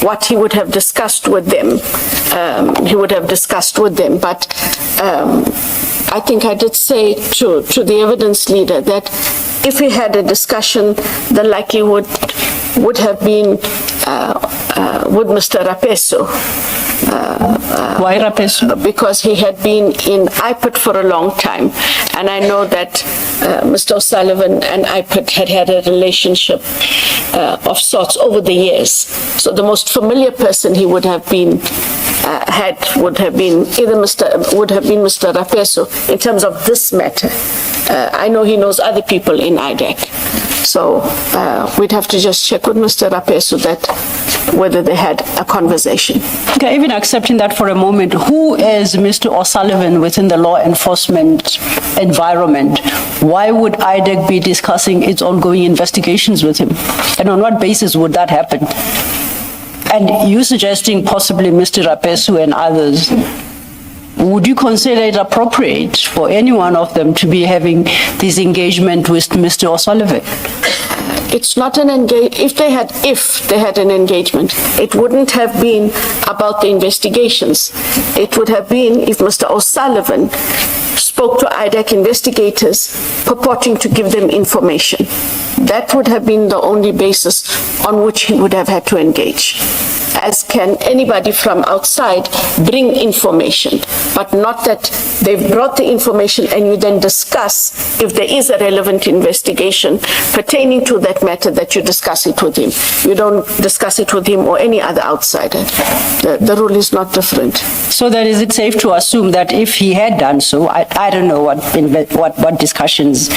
what he would have discussed with them, he would have discussed with them. But I think I did say to the evidence leader that if he had a discussion, the likelihood would have been with Mr. Rapeso. Why Rapeso? Because he had been in IPIT for a long time, and I know that Mr. O'Sullivan and IPIT had a relationship of sorts over the years. So the most familiar person he would have been would have been Mr. Rapeso in terms of this matter. I know he knows other people in IDAC. So we'd have to just check with Mr. Rapeso that whether they had a conversation. Okay, even accepting that for a moment, who is Mr. O'Sullivan within the law enforcement environment? Why would IDAC be discussing its ongoing investigations with him? And on what basis would that happen? And you suggesting possibly Mr. Rapeso and others, would you consider it appropriate for any one of them to be having this engagement with Mr. O'Sullivan? It's not an engagement. If they had an engagement, it wouldn't have been about the investigations. It would have been if Mr. O'Sullivan spoke to IDAC investigators purporting to give them information. That would have been the only basis on which he would have had to engage. As can anybody from outside bring information, but not that they've brought the information and you then discuss if there is a relevant investigation pertaining to that matter that you discuss it with him. You don't discuss it with him or any other outsider. The rule is not different. So then is it safe to assume that if he had done so, I don't know what discussions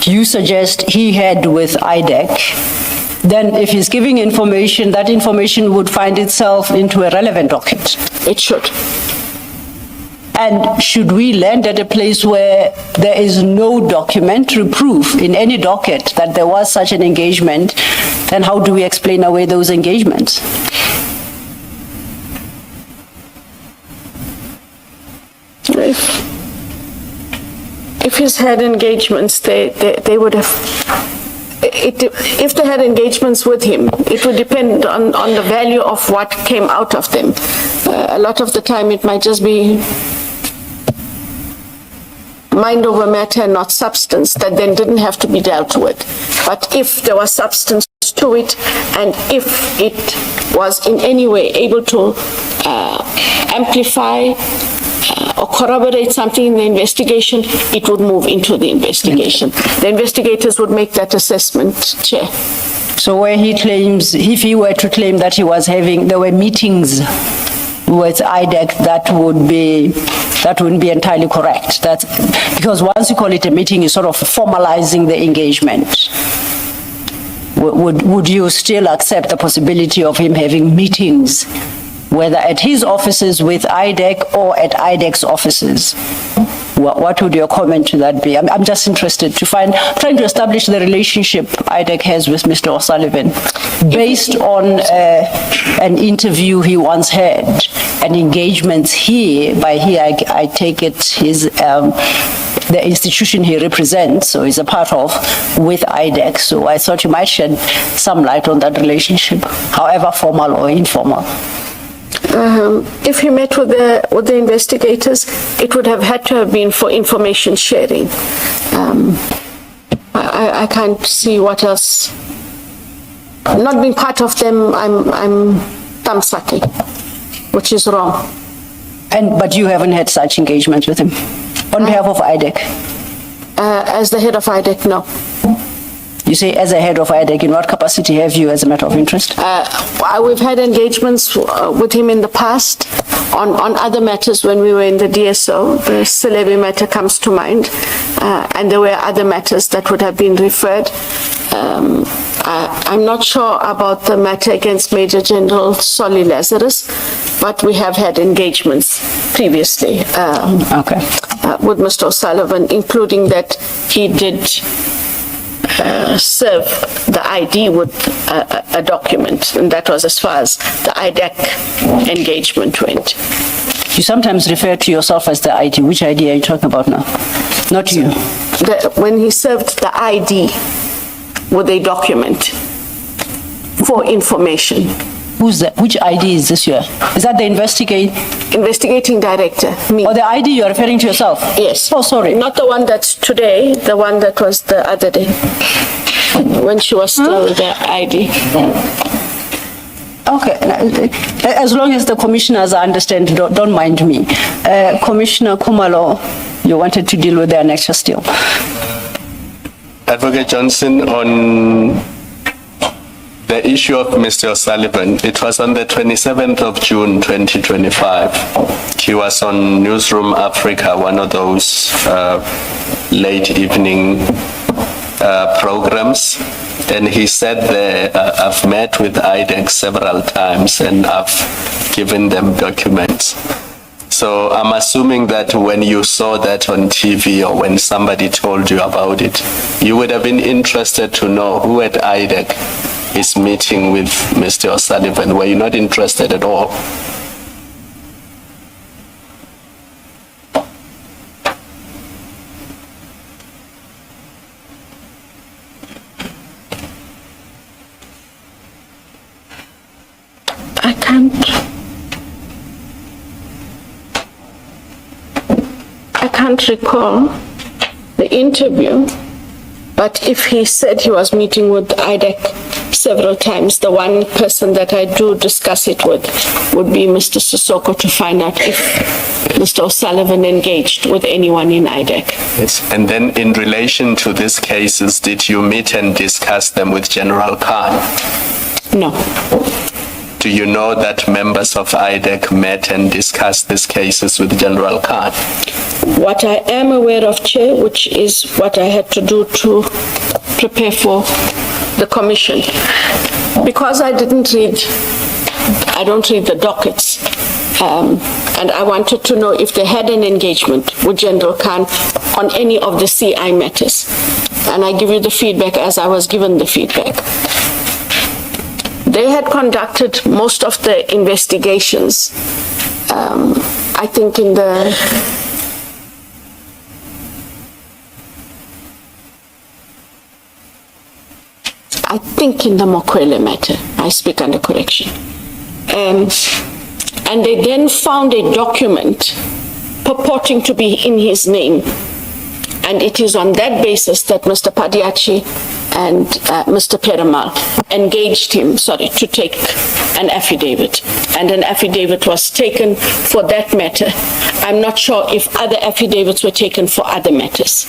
you suggest he had with IDAC, then if he's giving information, that information would find itself into a relevant docket? It should. And should we land at a place where there is no documentary proof in any docket that there was such an engagement, then how do we explain away those engagements? If he's had engagements, they would have. If they had engagements with him, it would depend on the value of what came out of them. A lot of the time it might just be mind over matter and not substance that then didn't have to be dealt with. But if there was substance to it, and if it was in any way able to amplify or corroborate something in the investigation, it would move into the investigation. The investigators would make that assessment, Chair. So where he claims, if he were to claim that there were meetings with IDAC, that wouldn't be entirely correct. That's because once you call it a meeting, you're sort of formalizing the engagement. Would you still accept the possibility of him having meetings, whether at his offices with IDAC or at IDAC's offices, What would your comment to that be? I'm just interested to trying to establish the relationship IDAC has with Mr. O'Sullivan based on an interview he once had and engagements here. By here, I take it his the institution he represents, so he's a part of, with IDAC. So I thought you might shed some light on that relationship, however formal or informal. If he met with the investigators, it would have had to have been for information sharing. I can't see what else. Not being part of them, I'm thumbsucking, which is wrong. But you haven't had such engagement with him on behalf of IDAC? As the head of IDAC, no. You say as a head of IDAC, in what capacity have you as a matter of interest? We've had engagements with him in the past on other matters when we were in the DSO. The Celebi matter comes to mind, and there were other matters that would have been referred. I'm not sure about the matter against Major General Solly Lazarus, but we have had engagements previously with Mr. O'Sullivan, including that he did serve the ID with a document, and that was as far as the IDAC engagement went. You sometimes refer to yourself as the ID. Which ID are you talking about now? Not you. When he served the ID with a document for information. Who's that? Which ID is this here? Is that the investigating director, me. Or the ID you're referring to yourself? Yes. Oh, sorry. Not the one that's today, the one that was the other day, when she was still the ID. Okay. As long as the commissioners understand, don't mind me. Commissioner Khumalo, you wanted to deal with the annexure still. Advocate Johnson, on the issue of Mr. O'Sullivan, it was on the 27th of June 2025. He was on Newsroom Africa, one of those late evening programs, and he said there, I've met with IDAC several times and I've given them documents. So I'm assuming that when you saw that on TV or when somebody told you about it, you would have been interested to know who at IDAC is meeting with Mr. O'Sullivan. Were you not interested at all? I can't recall the interview, but if he said he was meeting with IDAC several times, the one person that I do discuss it with would be Mr. Sissoko, to find out if Mr. O'Sullivan engaged with anyone in IDAC. Yes. And then in relation to these cases, did you meet and discuss them with General Khan? No. Do you know that members of IDAC met and discussed these cases with General Khan? What I am aware of, Chair, which is what I had to do to prepare for the commission, because I don't read the dockets, and I wanted to know if they had an engagement with General Khan on any of the CI matters. And I give you the feedback as I was given the feedback. They had conducted most of the investigations, I think in the Mokwele matter. I speak under correction. And they then found a document purporting to be in his name. And it is on that basis that Mr. Padiachi and Mr. Perumal engaged him, to take an affidavit. And an affidavit was taken for that matter. I'm not sure if other affidavits were taken for other matters.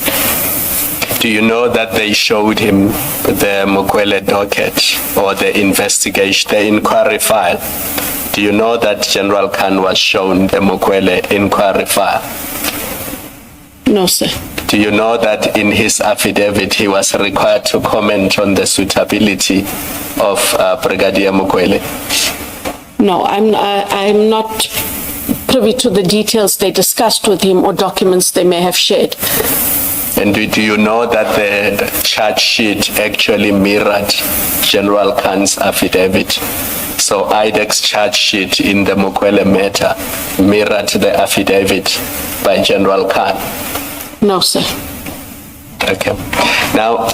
Do you know that they showed him the Mokwele docket or the investigation, the inquiry file? Do you know that General Khan was shown the Mokwele inquiry file? No, sir. Do you know that in his affidavit he was required to comment on the suitability of Brigadier Mokwele? No, I'm not privy to the details they discussed with him or documents they may have shared. And do you know that the charge sheet actually mirrored General Khan's affidavit? So IDAC's charge sheet in the Mukwele matter mirrored the affidavit by General Khan? No, sir. Okay. Now,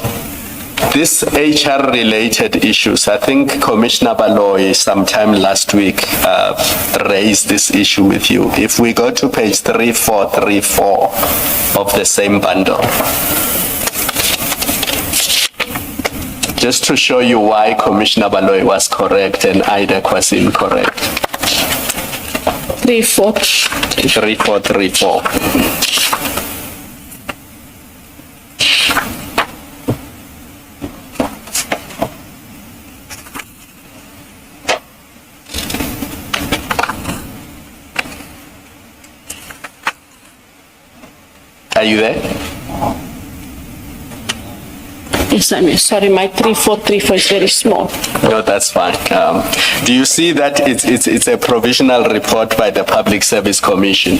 this HR-related issues, I think Commissioner Baloyi sometime last week raised this issue with you. If we go to page 3434 of the same bundle, just to show you why Commissioner Baloyi was correct and IDAC was incorrect. 3434. Are you there? Yes, I'm sorry, my 3434 is very small. No, that's fine. Do you see that it's a provisional report by the Public Service Commission?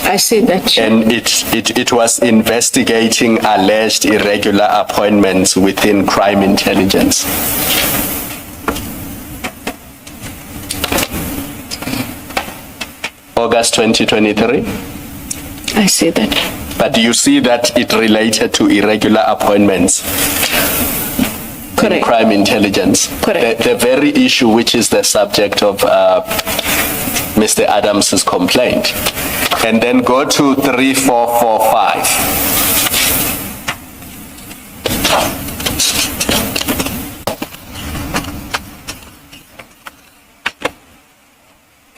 I see that, Chair. And it was investigating alleged irregular appointments within crime intelligence. August 2023? I see that. But do you see that it related to irregular appointments? Correct. In crime intelligence? Correct. The very issue which is the subject of Mr. Adams's complaint. And then go to 3445.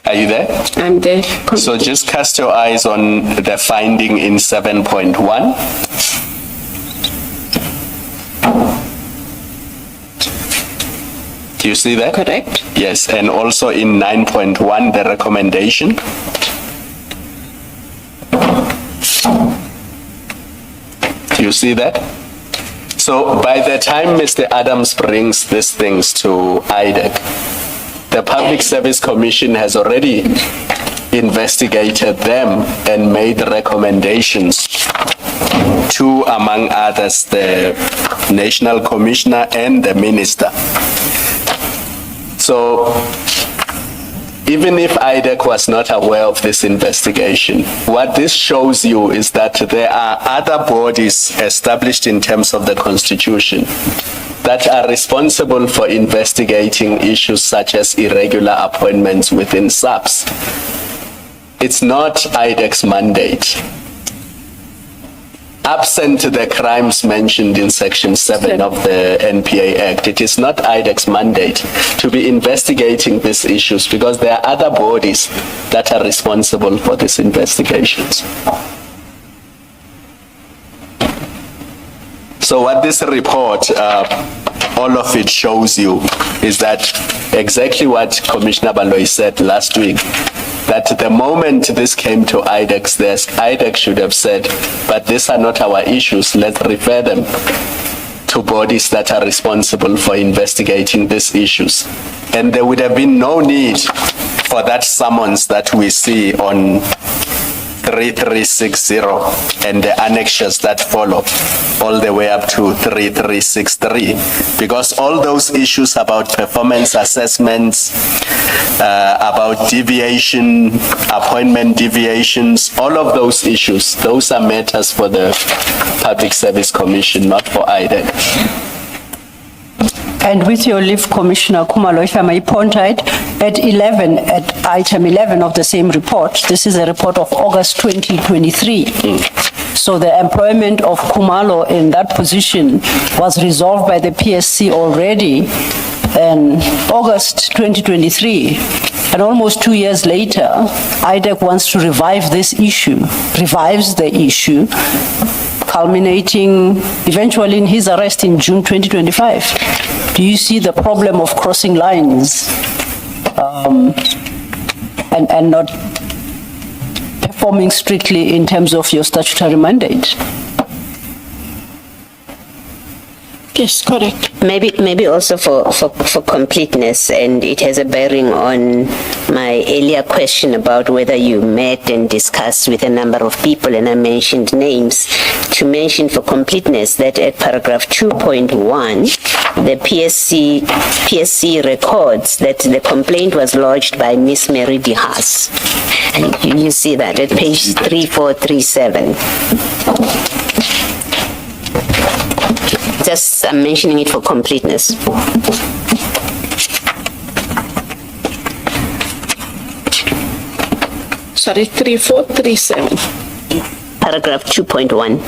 Are you there? I'm there. So just cast your eyes on the finding in 7.1. Do you see that? Correct. Yes, and also in 9.1, the recommendation. Do you see that? So by the time Mr. Adams brings these things to IDAC, the Public Service Commission has already investigated them and made recommendations to, among others, the National Commissioner and the Minister. So even if IDAC was not aware of this investigation, what this shows you is that there are other bodies established in terms of the Constitution that are responsible for investigating issues such as irregular appointments within SAPS. It's not IDAC's mandate. Absent the crimes mentioned in Section 7 of the NPA Act, it is not IDAC's mandate to be investigating these issues because there are other bodies that are responsible for these investigations. So what this report, all of it shows you is that exactly what Commissioner Baloyi said last week, that the moment this came to IDAC's desk, IDAC should have said, but these are not our issues, let's refer them to bodies that are responsible for investigating these issues. And there would have been no need for that summons that we see on 3360 and the annexures that follow all the way up to 3363, because all those issues about performance assessments, about deviation, appointment deviations, all of those issues, those are matters for the Public Service Commission, not for IDAC. And with your leave, Commissioner Khumalo, if I may point out, at item 11 of the same report, this is a report of August 2023. So the employment of Khumalo in that position was resolved by the PSC already in August 2023. And almost 2 years later, IDAC wants to revive this issue, revives the issue, culminating eventually in his arrest in June 2025. Do you see the problem of crossing lines and not performing strictly in terms of your statutory mandate? Yes, correct. Maybe also for completeness, and it has a bearing on my earlier question about whether you met and discussed with a number of people, and I mentioned names, to mention for completeness that at paragraph 2.1, the PSC records that the complaint was lodged by Miss Mary DeHaas. And you see that at page 3437. Just I'm mentioning it for completeness. Sorry, 3437. Paragraph 2.1.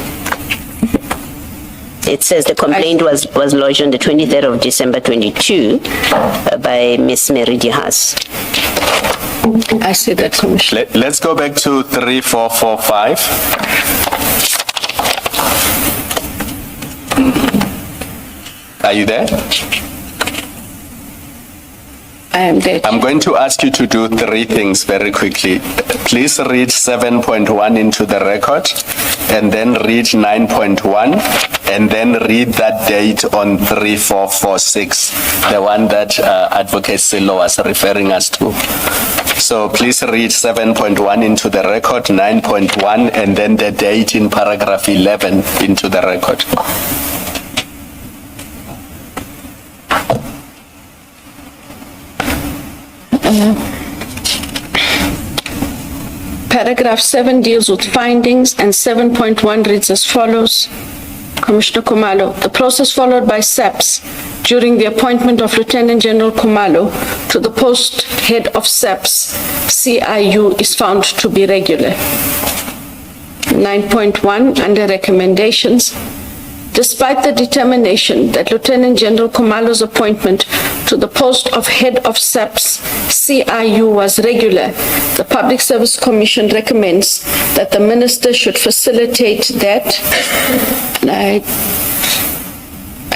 It says the complaint was lodged on the 23rd of December 22 by Miss Mary DeHaas. I see that, Commissioner. Let's go back to 3445. Are you there? I am there. I'm going to ask you to do three things very quickly. Please read 7.1 into the record, and then read 9.1, and then read that date on 3446, the one that Advocate Cyril was referring us to. So please read 7.1 into the record, 9.1, and then the date in paragraph 11 into the record. Paragraph 7 deals with findings, and 7.1 reads as follows. Commissioner Khumalo, the process followed by SAPS during the appointment of Lieutenant General Khumalo to the post head of SAPS CIU is found to be regular. 9.1 under recommendations. Despite the determination that Lieutenant General Khumalo's appointment to the post of head of SAPS CIU was regular, the Public Service Commission recommends that the minister should facilitate that. And I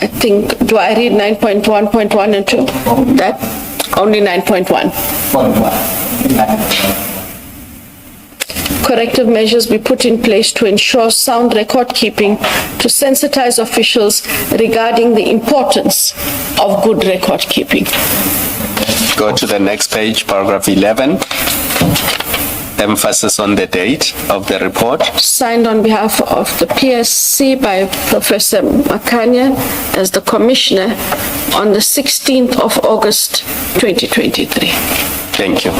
think, do I read 9.1.1 and 2? That? Only 9.1. Corrective measures be put in place to ensure sound record keeping, to sensitize officials regarding the importance of good record keeping. Go to the next page, paragraph 11. Emphasis on the date of the report. Signed on behalf of the PSC by Professor Makanya as the Commissioner on the 16th of August 2023. Thank you.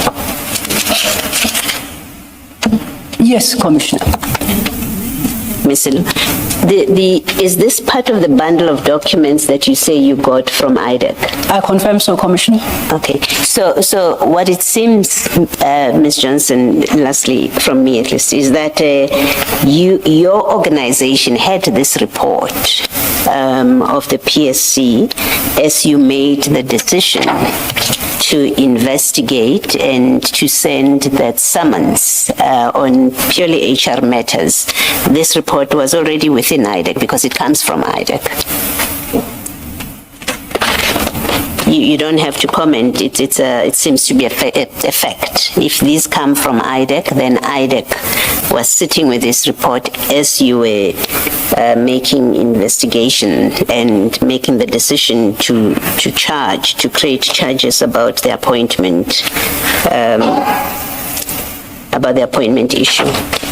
Yes, Commissioner. Ms. Silu, is this part of the bundle of documents that you say you got from IDAC? I confirm so, Commissioner. Okay, so what it seems, Ms. Johnson, lastly, from me at least, is that your organization had this report of the PSC as you made the decision to investigate and to send that summons on purely HR matters. This report was already within IDAC because it comes from IDAC. You don't have to comment. It seems to be a fact. If these come from IDAC, then IDAC was sitting with this report as you were making investigation and making the decision to create charges about the appointment, issue.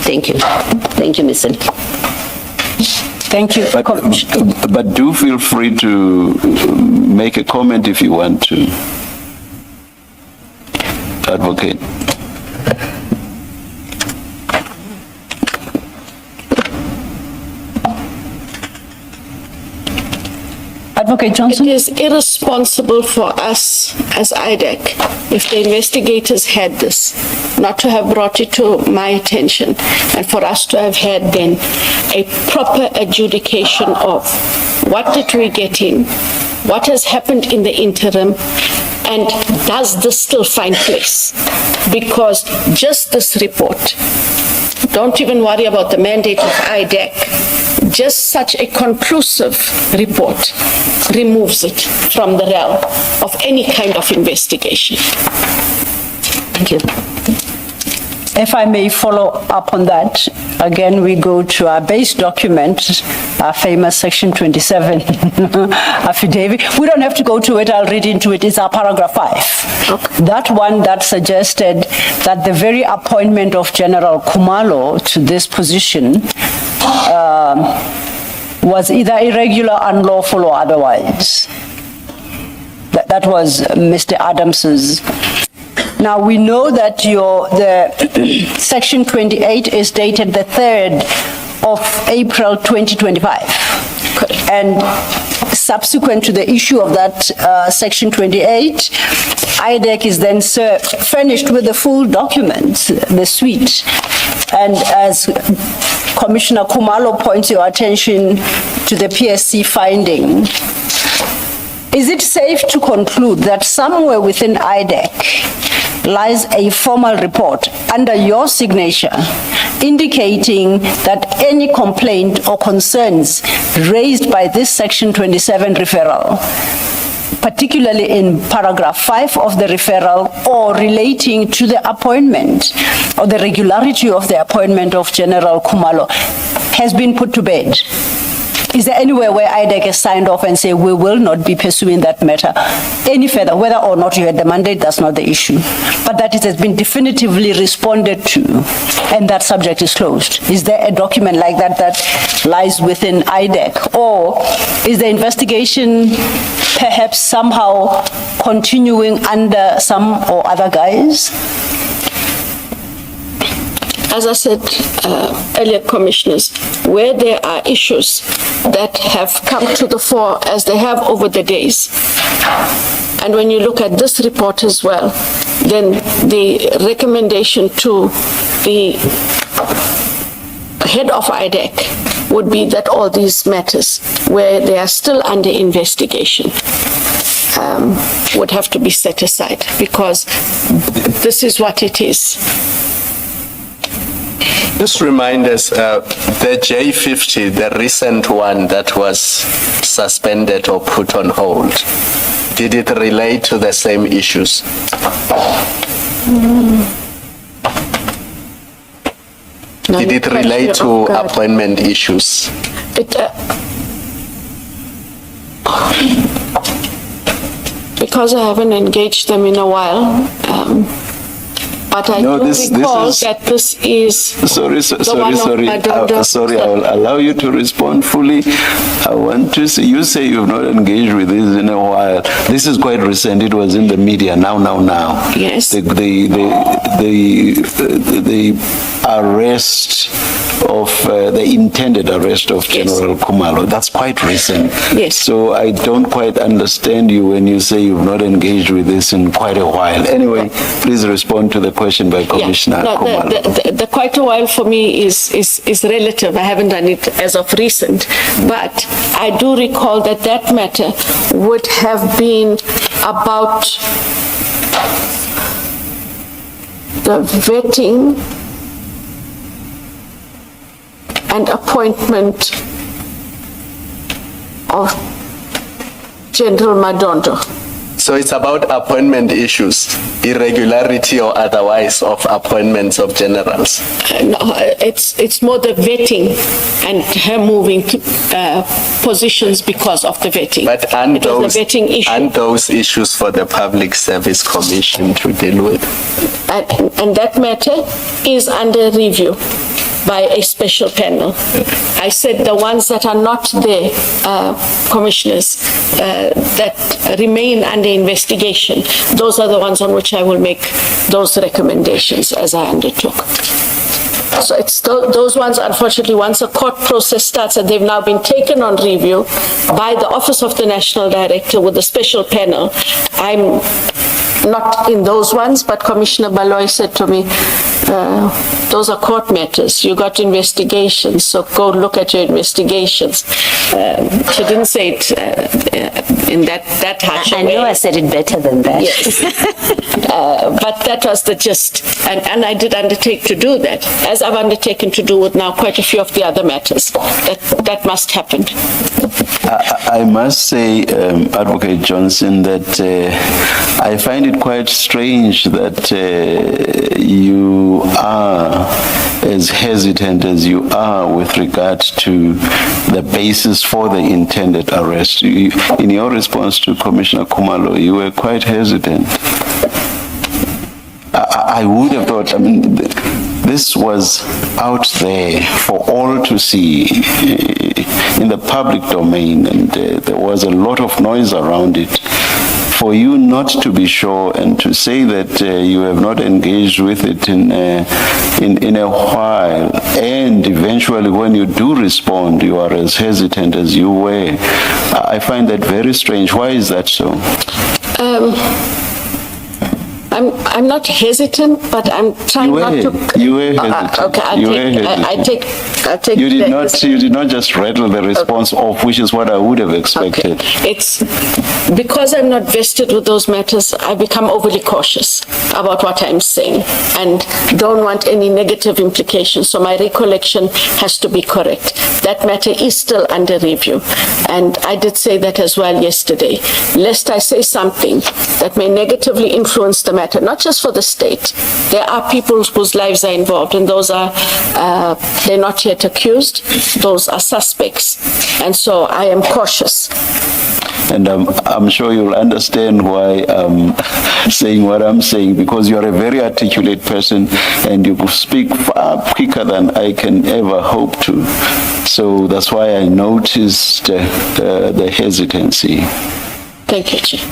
Thank you. Thank you, Ms. Silu. Thank you. But do feel free to make a comment if you want to, Advocate. Advocate Johnson? It is irresponsible for us as IDAC, if the investigators had this, not to have brought it to my attention, and for us to have had then a proper adjudication of what did we get in, what has happened in the interim, and does this still find place? Because just this report, don't even worry about the mandate of IDAC, just such a conclusive report removes it from the realm of any kind of investigation. Thank you. If I may follow up on that, again, we go to our base document, our famous Section 27 affidavit. We don't have to go to it, I'll read into it. It's our paragraph 5. Okay. That one that suggested that the very appointment of General Khumalo to this position was either irregular, unlawful, or otherwise. That was Mr. Adams's. Now, we know that the Section 28 is dated the 3rd of April 2025. And subsequent to the issue of that Section 28, IDAC is then furnished with the full documents, the suite. And as Commissioner Khumalo points your attention to the PSC finding, is it safe to conclude that somewhere within IDAC lies a formal report under your signature indicating that any complaint or concerns raised by this Section 27 referral, particularly in paragraph 5 of the referral, or relating to the appointment or the regularity of the appointment of General Khumalo, has been put to bed? Is there anywhere where IDAC has signed off and say we will not be pursuing that matter any further? Whether or not you had the mandate, that's not the issue. But that it has been definitively responded to and that subject is closed. Is there a document like that that lies within IDAC? Or is the investigation perhaps somehow continuing under some or other guise? As I said earlier, Commissioners, where there are issues that have come to the fore as they have over the days, and when you look at this report as well, then the recommendation to the head of IDAC would be that all these matters, where they are still under investigation, would have to be set aside, because this is what it is. Just remind us, the J50, the recent one that was suspended or put on hold, did it relate to the same issues? Did it relate to appointment issues? Because I haven't engaged them in a while, but I do recall that this is Sorry, I will allow you to respond fully. I want to say, you say you've not engaged with this in a while. This is quite recent. It was in the media now. Yes. The arrest of, the intended arrest of General Khumalo. That's quite recent. Yes. So I don't quite understand you when you say you've not engaged with this in quite a while. Anyway, please respond to the question by Commissioner Khumalo. The quite a while for me is relative. I haven't done it as of recent, but I do recall that that matter would have been about the vetting and appointment of General Madondo. So it's about appointment issues, irregularity or otherwise of appointments of generals. No, it's more the vetting and her moving positions because of the vetting. But aren't the vetting issue. those issues for the Public Service Commission to deal with? And that matter is under review by a special panel. I said the ones that are not there, commissioners, that remain under investigation, those are the ones on which I will make those recommendations as I undertook. So it's those ones, unfortunately, once a court process starts and they've now been taken on review by the Office of the National Director with a special panel, I'm not in those ones, but Commissioner Baloy said to me, those are court matters. You got investigations, so go look at your investigations. She didn't say it in that harsh way. I know I said it better than that. Yes. But that was the gist. And I did undertake to do that, as I've undertaken to do with now quite a few of the other matters. That must happen. I must say, Advocate Johnson, that I find it quite strange that you you are as hesitant as you are with regard to the basis for the intended arrest. In your response to Commissioner Khumalo, you were quite hesitant. I would have thought, this was out there for all to see in the public domain, and there was a lot of noise around it. For you not to be sure and to say that you have not engaged with it in a while, and eventually when you do respond, you are as hesitant as you were, I find that very strange. Why is that so? I'm not hesitant, but I'm trying not to. You were hesitant. Okay, I'll take. You did not just rattle the response off, which is what I would have expected. Okay. It's because I'm not vested with those matters, I become overly cautious about what I'm saying and don't want any negative implications. So my recollection has to be correct. That matter is still under review. And I did say that as well yesterday. Lest I say something that may negatively influence the matter, not just for the state. There are people whose lives are involved, and those are, they're not yet accused. Those are suspects. And so I am cautious. And I'm sure you'll understand why I'm saying what I'm saying, because you're a very articulate person and you speak far quicker than I can ever hope to. So that's why I noticed the hesitancy. Thank you, Chief.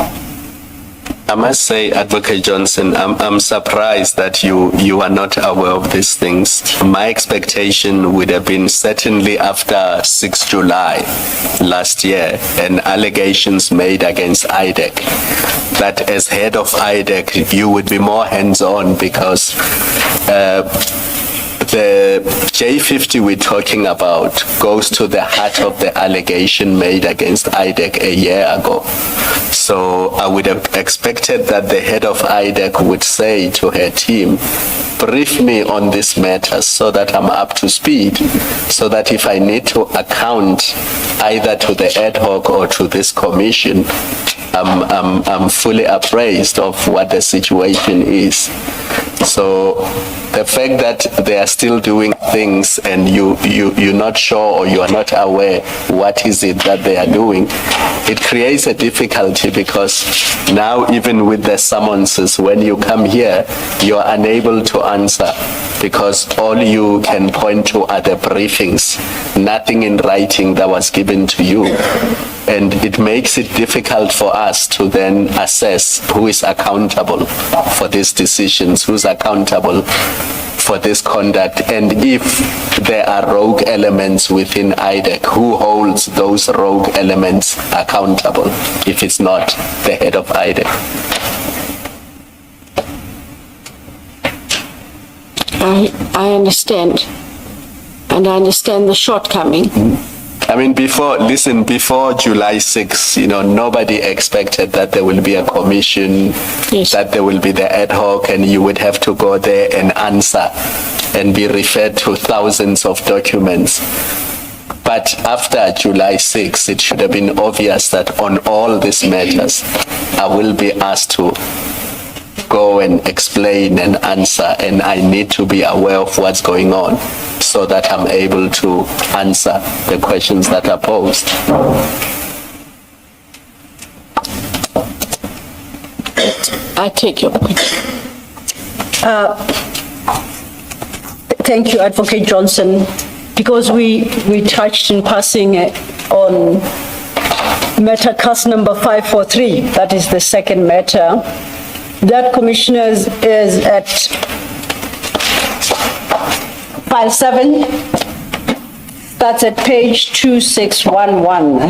I must say, Advocate Johnson, I'm surprised that you are not aware of these things. My expectation would have been certainly after 6 July last year and allegations made against IDAC, that as head of IDAC, you would be more hands-on because the J50 we're talking about goes to the heart of the allegation made against IDAC a year ago. So I would have expected that the head of IDAC would say to her team, brief me on this matter so that I'm up to speed, so that if I need to account either to the ad hoc or to this commission, I'm fully appraised of what the situation is. So the fact that they are still doing things and you're not sure or you are not aware what is it that they are doing, it creates a difficulty because now even with the summonses, when you come here, you're unable to answer because all you can point to are the briefings, nothing in writing that was given to you. And it makes it difficult for us to then assess who is accountable for these decisions, who's accountable for this conduct, and if there are rogue elements within IDAC, who holds those rogue elements accountable if it's not the head of IDAC? I understand, and I understand the shortcoming. I mean, before July 6, nobody expected that there will be a commission, Yes. that there will be the ad hoc, and you would have to go there and answer and be referred to thousands of documents. But after July 6, it should have been obvious that on all these matters, I will be asked to go and explain and answer, and I need to be aware of what's going on so that I'm able to answer the questions that are posed. I take your point. Thank you, Advocate Johnson. Because we touched in passing on matter case number 543, that is the second matter. That, Commissioners, is at file 7. That's at page 2611.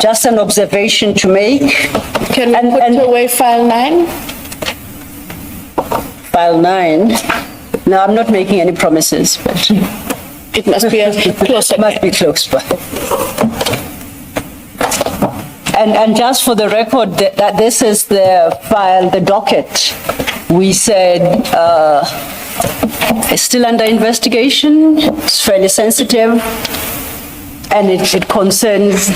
Just an observation to make. Can we put away file 9? File 9. No, I'm not making any promises, but It must be close. it must be close by. And just for the record, that this is the file, the docket. We said it's still under investigation. It's fairly sensitive. and it concerns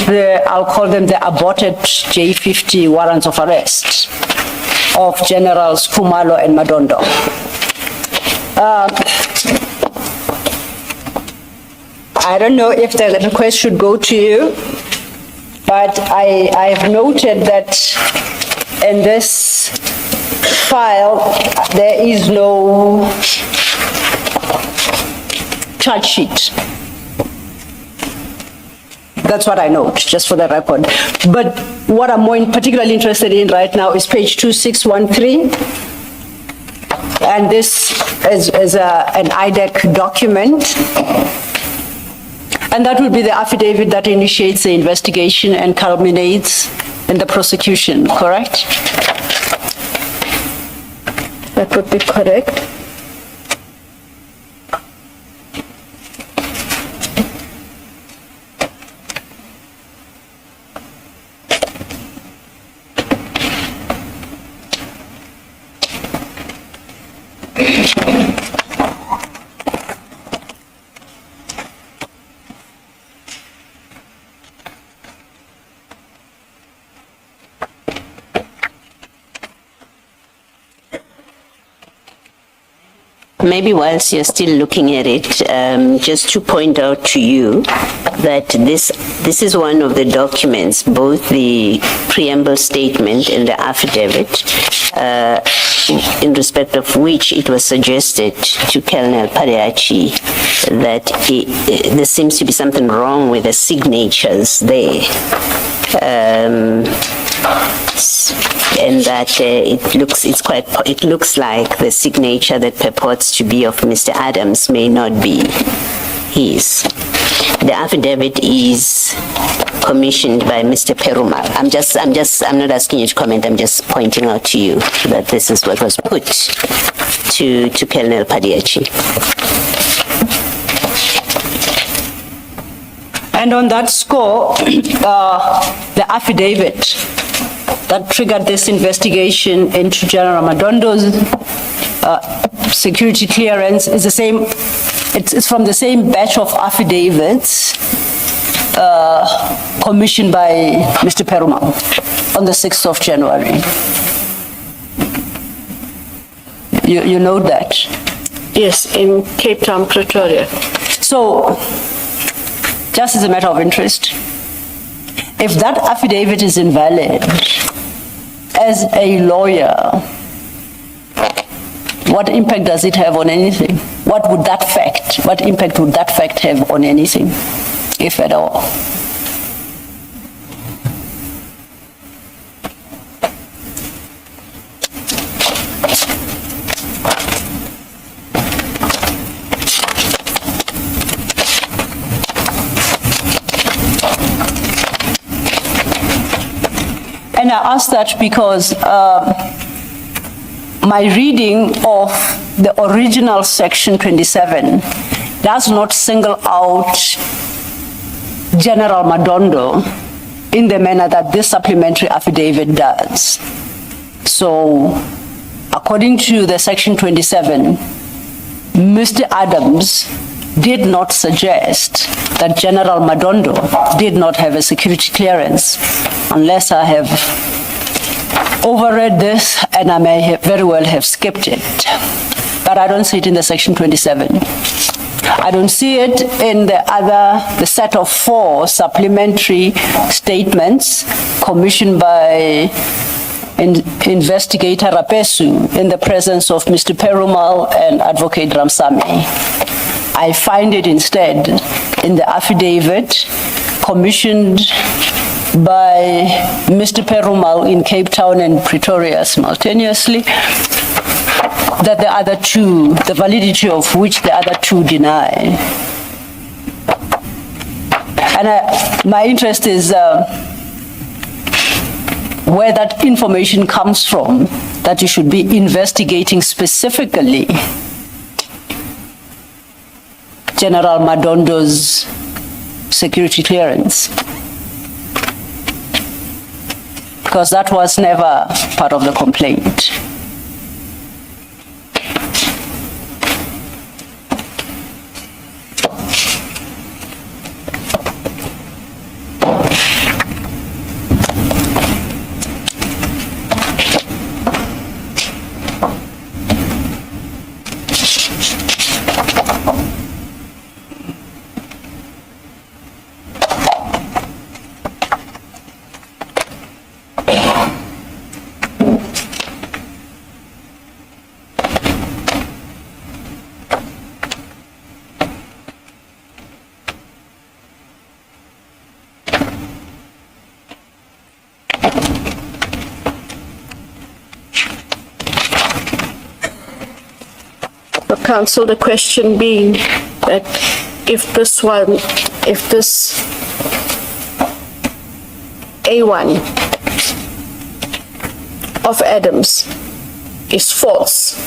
I'll call them the aborted J50 warrants of arrest of Generals Khumalo and Madondo. I don't know if the request should go to you, but I have noted that in this file, there is no charge sheet. That's what I note, just for the record. But what I'm more particularly interested in right now is page 2613. And this is an IDAC document. And that would be the affidavit that initiates the investigation and culminates in the prosecution, correct? That would be correct. Maybe whilst you're still looking at it, just to point out to you that this is one of the documents, both the preamble statement and the affidavit, in respect of which it was suggested to Colonel Padiachi that there seems to be something wrong with the signatures there. And that it looks like the signature that purports to be of Mr. Adams may not be his. The affidavit is commissioned by Mr. Perumal. I'm not asking you to comment, I'm just pointing out to you that this is what was put to Colonel Padiachi. And on that score, the affidavit that triggered this investigation into General Madondo's security clearance is the same, it's from the same batch of affidavits commissioned by Mr. Perumal on the 6th of January. You know that? Yes, in Cape Town, Pretoria. So, just as a matter of interest, if that affidavit is invalid, as a lawyer, what impact does it have on anything? What impact would that fact have on anything, if at all? And I ask that because my reading of the original Section 27 does not single out General Madondo in the manner that this supplementary affidavit does. So, according to the Section 27, Mr. Adams did not suggest that General Madondo did not have a security clearance, unless I have overread this and I may very well have skipped it. But I don't see it in the Section 27. I don't see it in the set of 4 supplementary statements commissioned by Investigator Rapesu in the presence of Mr. Perumal and Advocate Ramsamy. I find it instead in the affidavit commissioned by Mr. Perumal in Cape Town and Pretoria simultaneously, that the other 2, the validity of which the other 2 deny. And my interest is where that information comes from, that you should be investigating specifically General Madondo's security clearance, because that was never part of the complaint. Council, the question being that if this A1 of Adams is false,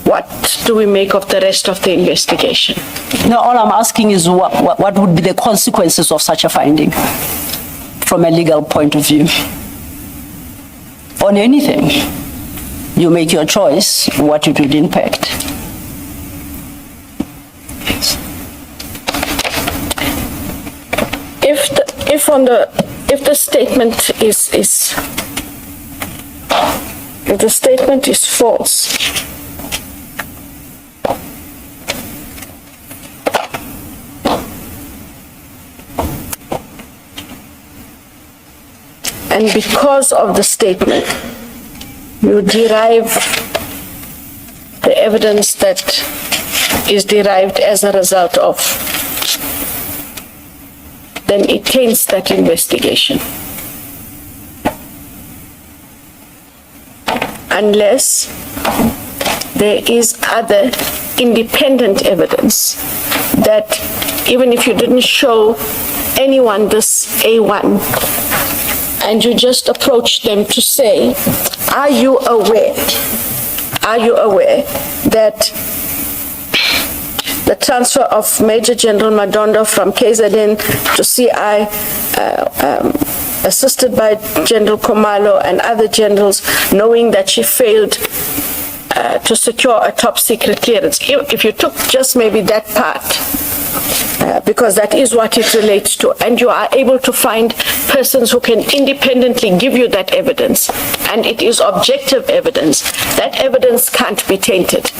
what do we make of the rest of the investigation? No, all I'm asking is what would be the consequences of such a finding from a legal point of view? On anything, you make your choice what it would impact. If the statement is false, and because of the statement, you derive the evidence that is derived as a result of, then it taints that investigation. Unless there is other independent evidence that even if you didn't show anyone this A1, and you just approach them to say, are you aware that the transfer of Major General Mabandla from KZN to CI, assisted by General Khumalo and other generals, knowing that she failed to secure a top secret clearance? If you took just maybe that part, because that is what it relates to, and you are able to find persons who can independently give you that evidence, and it is objective evidence, that evidence can't be tainted.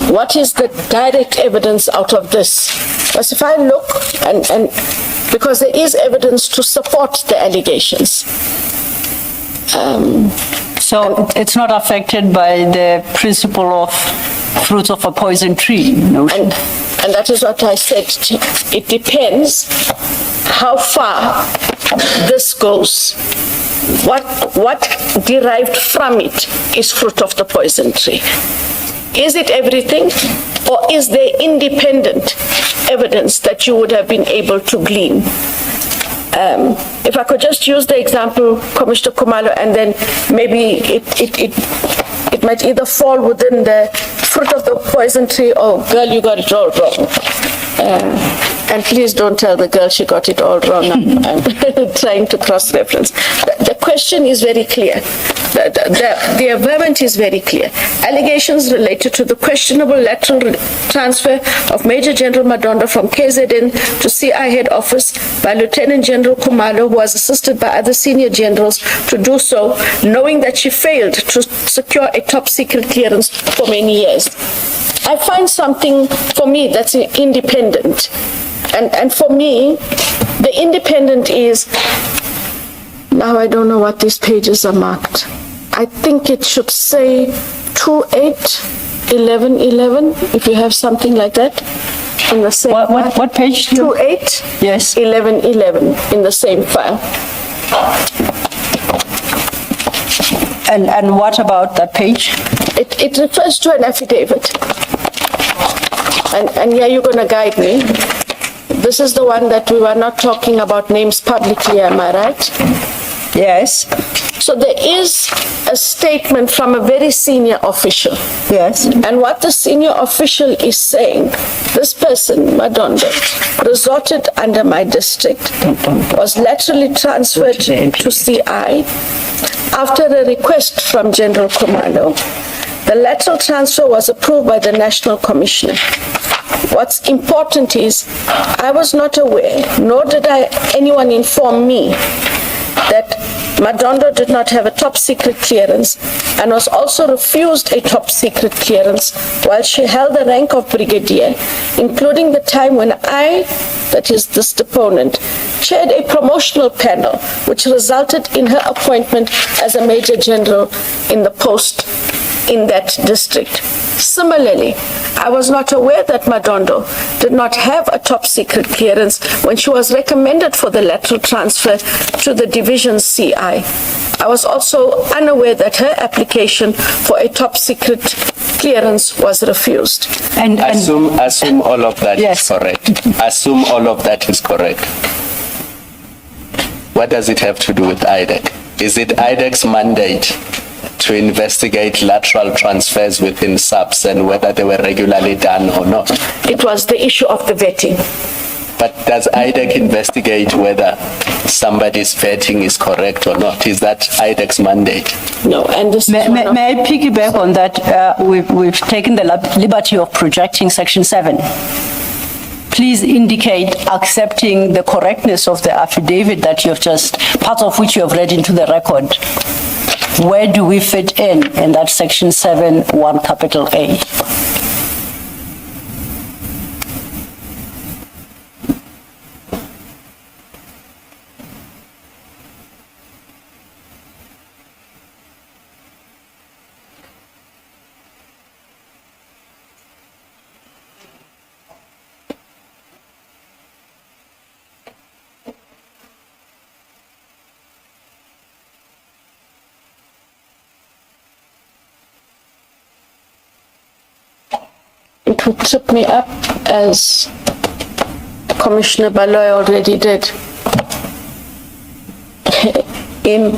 What is the direct evidence out of this? Because if I look, and because there is evidence to support the allegations. So it's not affected by the principle of fruits of a poison tree notion? And that is what I said. It depends how far this goes. What derived from it is fruit of the poison tree? Is it everything, or is there independent evidence that you would have been able to glean? If I could just use the example, Commissioner Khumalo, and then maybe it might either fall within the fruit of the poison tree, or girl, you got it all wrong. And please don't tell the girl she got it all wrong. I'm trying to cross-reference. The question is very clear. The averment is very clear. Allegations related to the questionable lateral transfer of Major General Mabandla from KZN to CI head office by Lt-Gen Khumalo, who was assisted by other senior generals to do so, knowing that she failed to secure a top secret clearance for many years. I find something, for me, that's independent. And for me, the independent is, now I don't know what these pages are marked. I think it should say 281111, if you have something like that in the same what page? 28 yes 1111 in the same file. And what about that page? It refers to an affidavit. And here you're going to guide me. This is the one that we were not talking about names publicly, am I right? Yes. So there is a statement from a very senior official. Yes. And what the senior official is saying, this person, Mabandla, resorted under my district, was laterally transferred to CI after a request from General Khumalo. The lateral transfer was approved by the National Commissioner. What's important is, I was not aware, nor did anyone inform me, that Mabandla did not have a top secret clearance and was also refused a top secret clearance while she held the rank of brigadier, including the time when I, that is this deponent, chaired a promotional panel which resulted in her appointment as a major general in the post in that district. Similarly, I was not aware that Mabandla did not have a top secret clearance when she was recommended for the lateral transfer to the Division CI I was also unaware that her application for a top secret clearance was refused. And Assume all of that Yes. is correct. Assume all of that is correct. What does it have to do with IDAC? Is it IDAC's mandate to investigate lateral transfers within subs and whether they were regularly done or not? It was the issue of the vetting. But does IDAC investigate whether somebody's vetting is correct or not? Is that IDAC's mandate? No, and this is may, one may, of- may I piggyback on that? We've taken the liberty of projecting Section 7. Please indicate accepting the correctness of the affidavit that you've just, part of which you have read into the record. Where do we fit in that Section 7, 1 capital A? It would trip me up, as Commissioner Baloy already did, in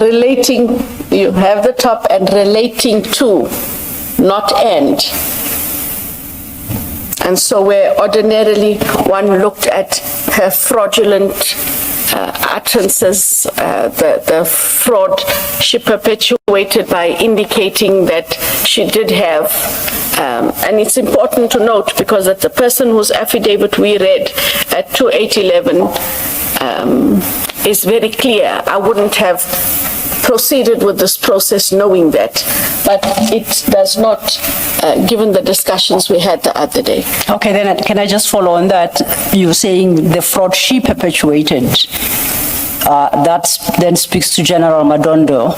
relating, you have the top and relating to, not and. And so where ordinarily one looked at her fraudulent utterances, the fraud she perpetuated by indicating that she did have, and it's important to note because that the person whose affidavit we read at 2811 is very clear. I wouldn't have proceeded with this process knowing that, but it does not, given the discussions we had the other day. Okay, then can I just follow on that? You're saying the fraud she perpetuated, that then speaks to General Madondo.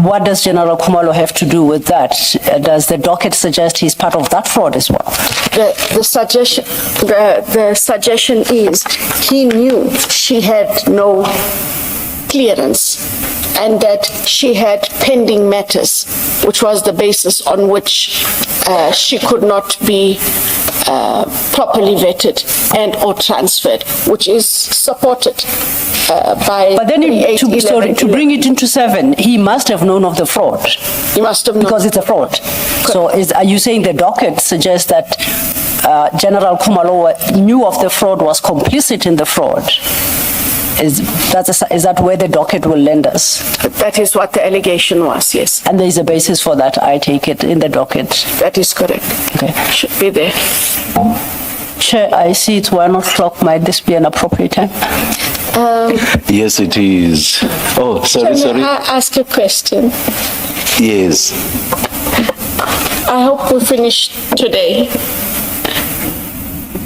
What does General Khumalo have to do with that? Does the docket suggest he's part of that fraud as well? The suggestion is he knew she had no clearance and that she had pending matters, which was the basis on which she could not be properly vetted and or transferred, which is supported by But then, to bring it into 7, he must have known of the fraud. He must have known. Because it's a fraud. So are you saying the docket suggests that General Khumalo knew of the fraud, was complicit in the fraud? Is that where the docket will land us? That is what the allegation was, yes. And there is a basis for that, I take it, in the docket? That is correct. Okay. Should be there. Chair, I see it's 1 o'clock. Might this be an appropriate time? Yes, it is. Oh, sorry. May I ask a question? Yes. I hope we finish today.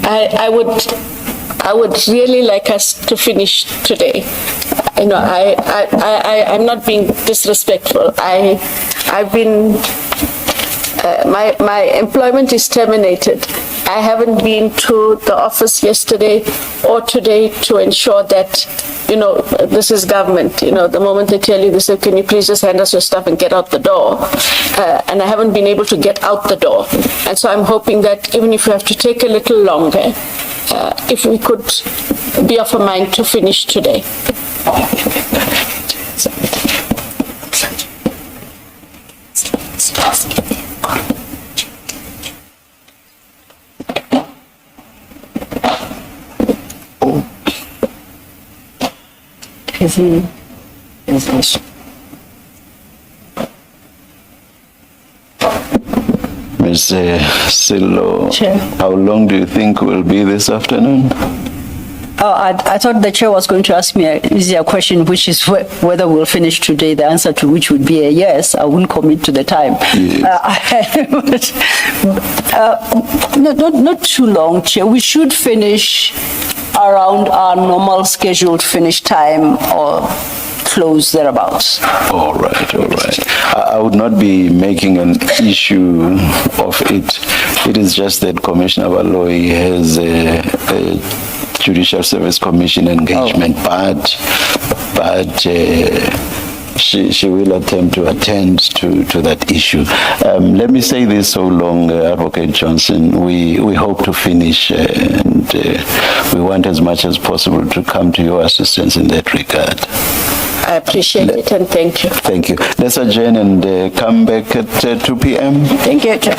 I would really like us to finish today. You know, I'm not being disrespectful. I've been, my employment is terminated. I haven't been to the office yesterday or today to ensure that, you know, this is government. You know, the moment they tell you, they say, can you please just hand us your stuff and get out the door? And I haven't been able to get out the door. And so I'm hoping that even if we have to take a little longer, if we could be of a mind to finish today. Ms. Silo, Chair. how long do you think will be this afternoon? Oh, I thought the chair was going to ask me an easier question, which is whether we'll finish today, the answer to which would be a yes. I wouldn't commit to the time. Yes. Not too long, Chair. We should finish around our normal scheduled finish time or close thereabouts. All right. I would not be making an issue of it. It is just that Commissioner Baloy has a Judicial Service Commission engagement, but she will attempt to attend to that issue. Let me say this so long, Advocate Johnson. We hope to finish, and we want as much as possible to come to your assistance in that regard. I appreciate it and thank you. Thank you. Let's adjourn and come back at 2 p.m. Thank you, Chair.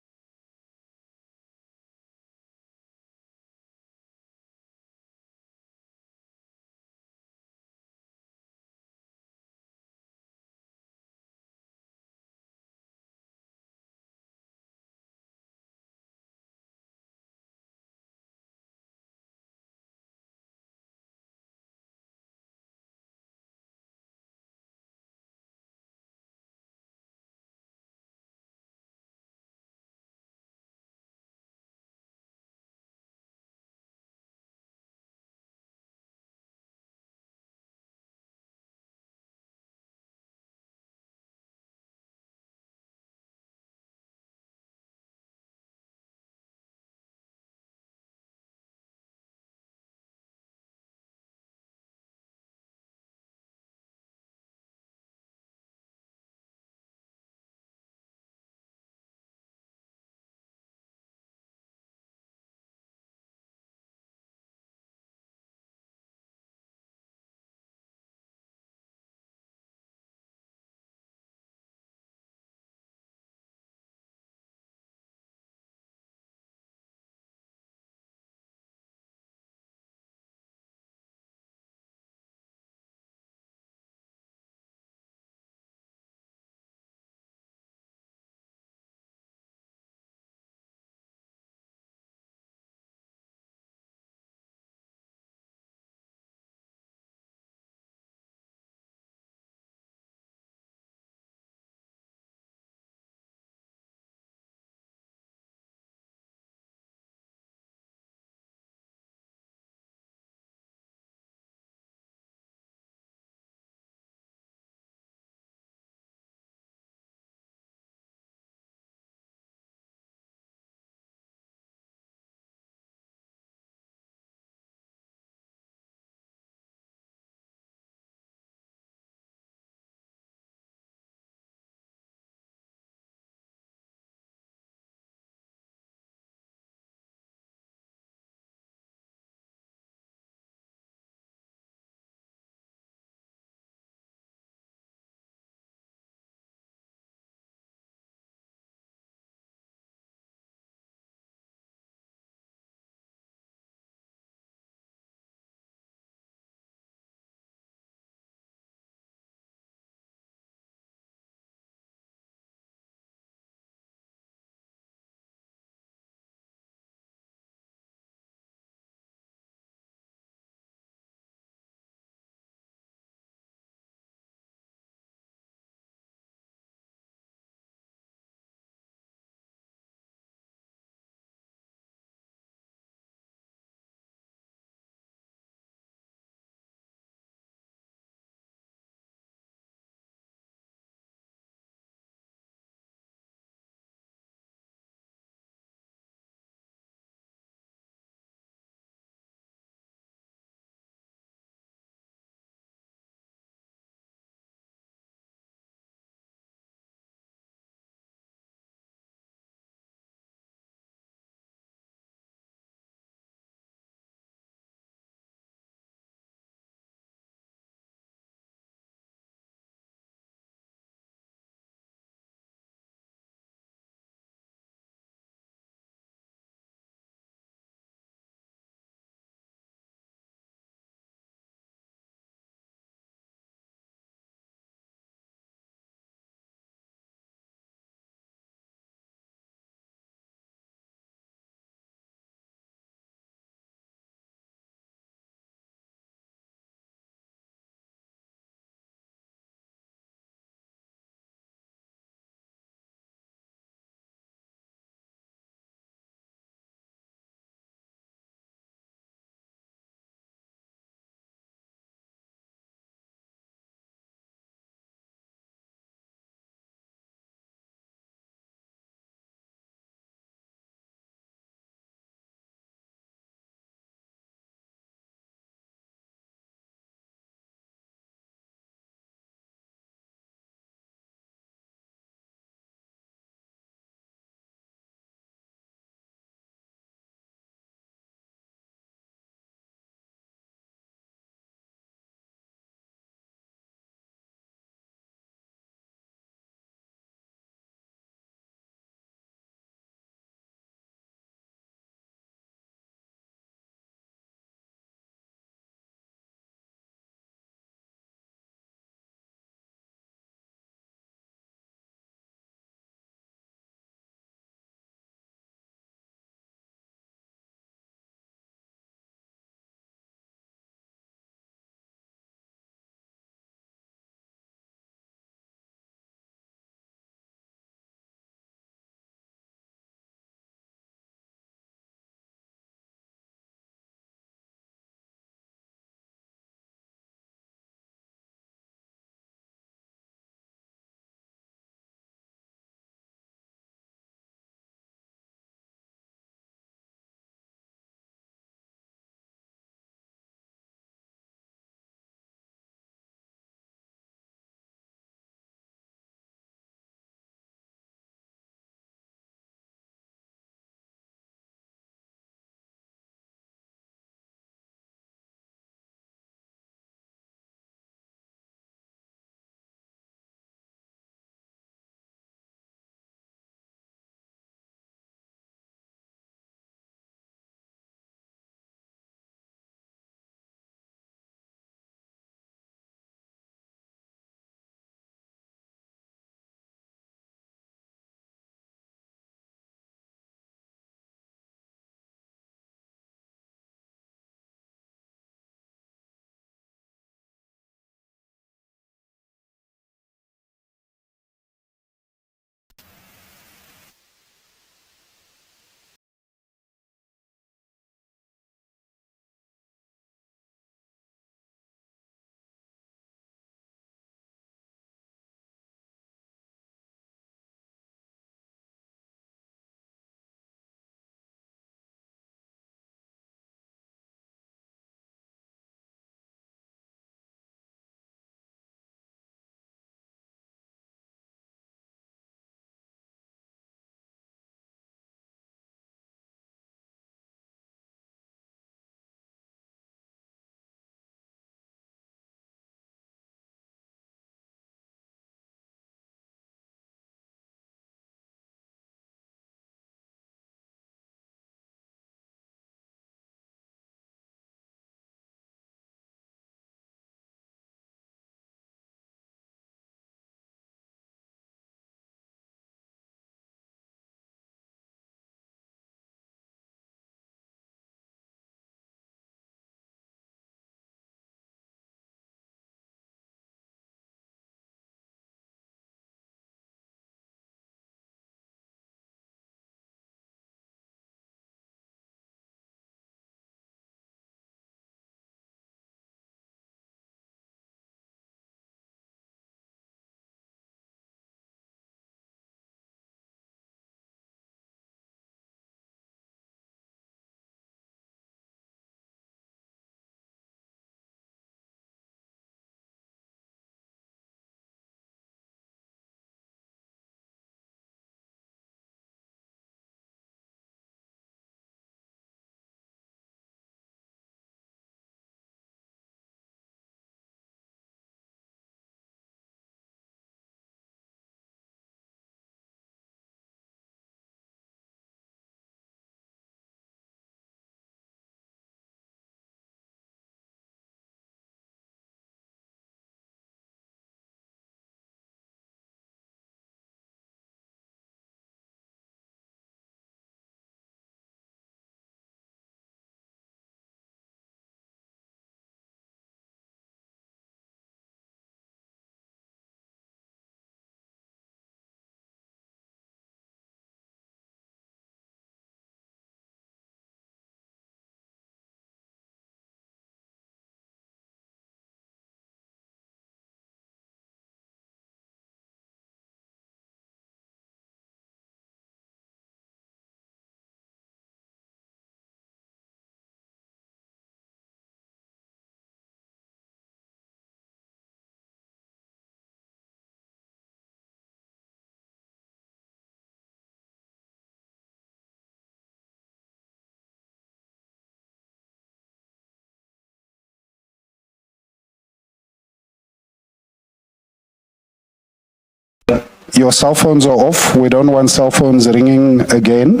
Your cell phones are off. We don't want cell phones ringing again.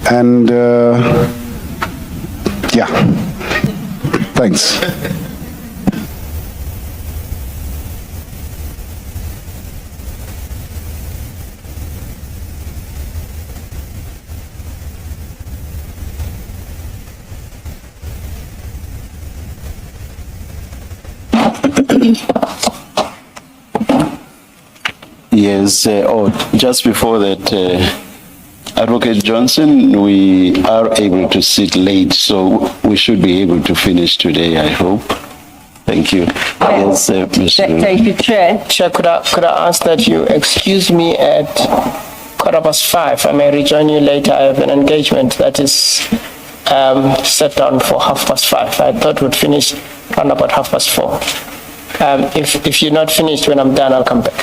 And yeah, thanks. Yes, just before that, Advocate Johnson, we are able to sit late, so we should be able to finish today, I hope. Thank you. Yes, Mr. Thank you, Chair. Chair, could I ask that you excuse me at 5:15? I may rejoin you later. I have an engagement that is set down for 5:30. I thought we'd finish around about 4:30. If you're not finished when I'm done, I'll come back.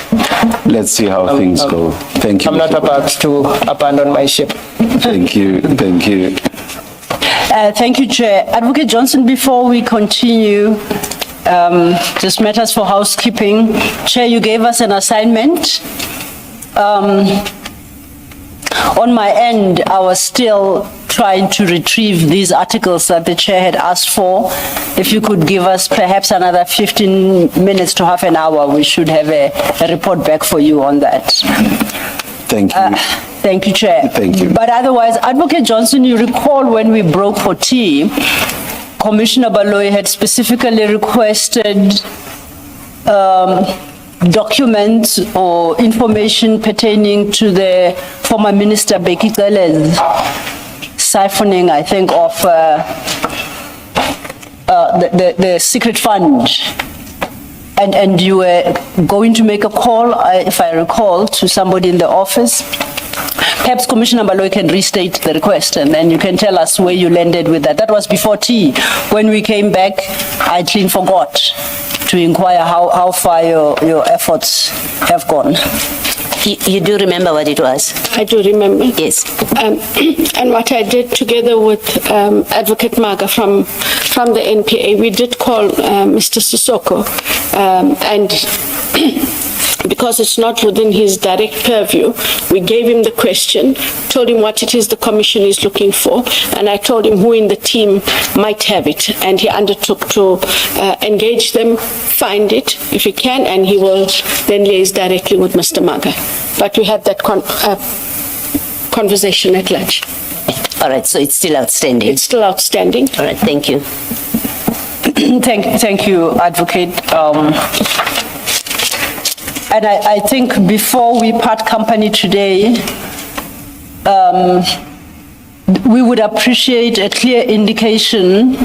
Let's see how things go. Thank you. I'm not about to abandon my ship. Thank you, thank you. Thank you, Chair. Advocate Johnson, before we continue, just matters for housekeeping. Chair, you gave us an assignment. On my end, I was still trying to retrieve these articles that the Chair had asked for. If you could give us perhaps another 15 minutes to half an hour, we should have a report back for you on that. Thank you. Thank you, Chair. Thank you. But otherwise, Advocate Johnson, you recall when we broke for tea, Commissioner Baloyi had specifically requested documents or information pertaining to the former Minister Bheki Cele's siphoning, I think, of the secret fund. And you were going to make a call, if I recall, to somebody in the office. Perhaps Commissioner Baloyi can restate the request and then you can tell us where you landed with that. That was before tea. When we came back, I clean forgot to inquire how far your efforts have gone. You do remember what it was? I do remember. Yes. And what I did together with Advocate Maga from the NPA, we did call Mr. Sissoko, and because it's not within his direct purview, we gave him the question, told him what it is the commission is looking for, and I told him who in the team might have it, and he undertook to engage them, find it if he can, and he will then liaise directly with Mr. Maga. But we had that conversation at lunch. All right, so it's still outstanding. It's still outstanding. All right, thank you. Thank you, Advocate. And I think before we part company today, we would appreciate a clear indication,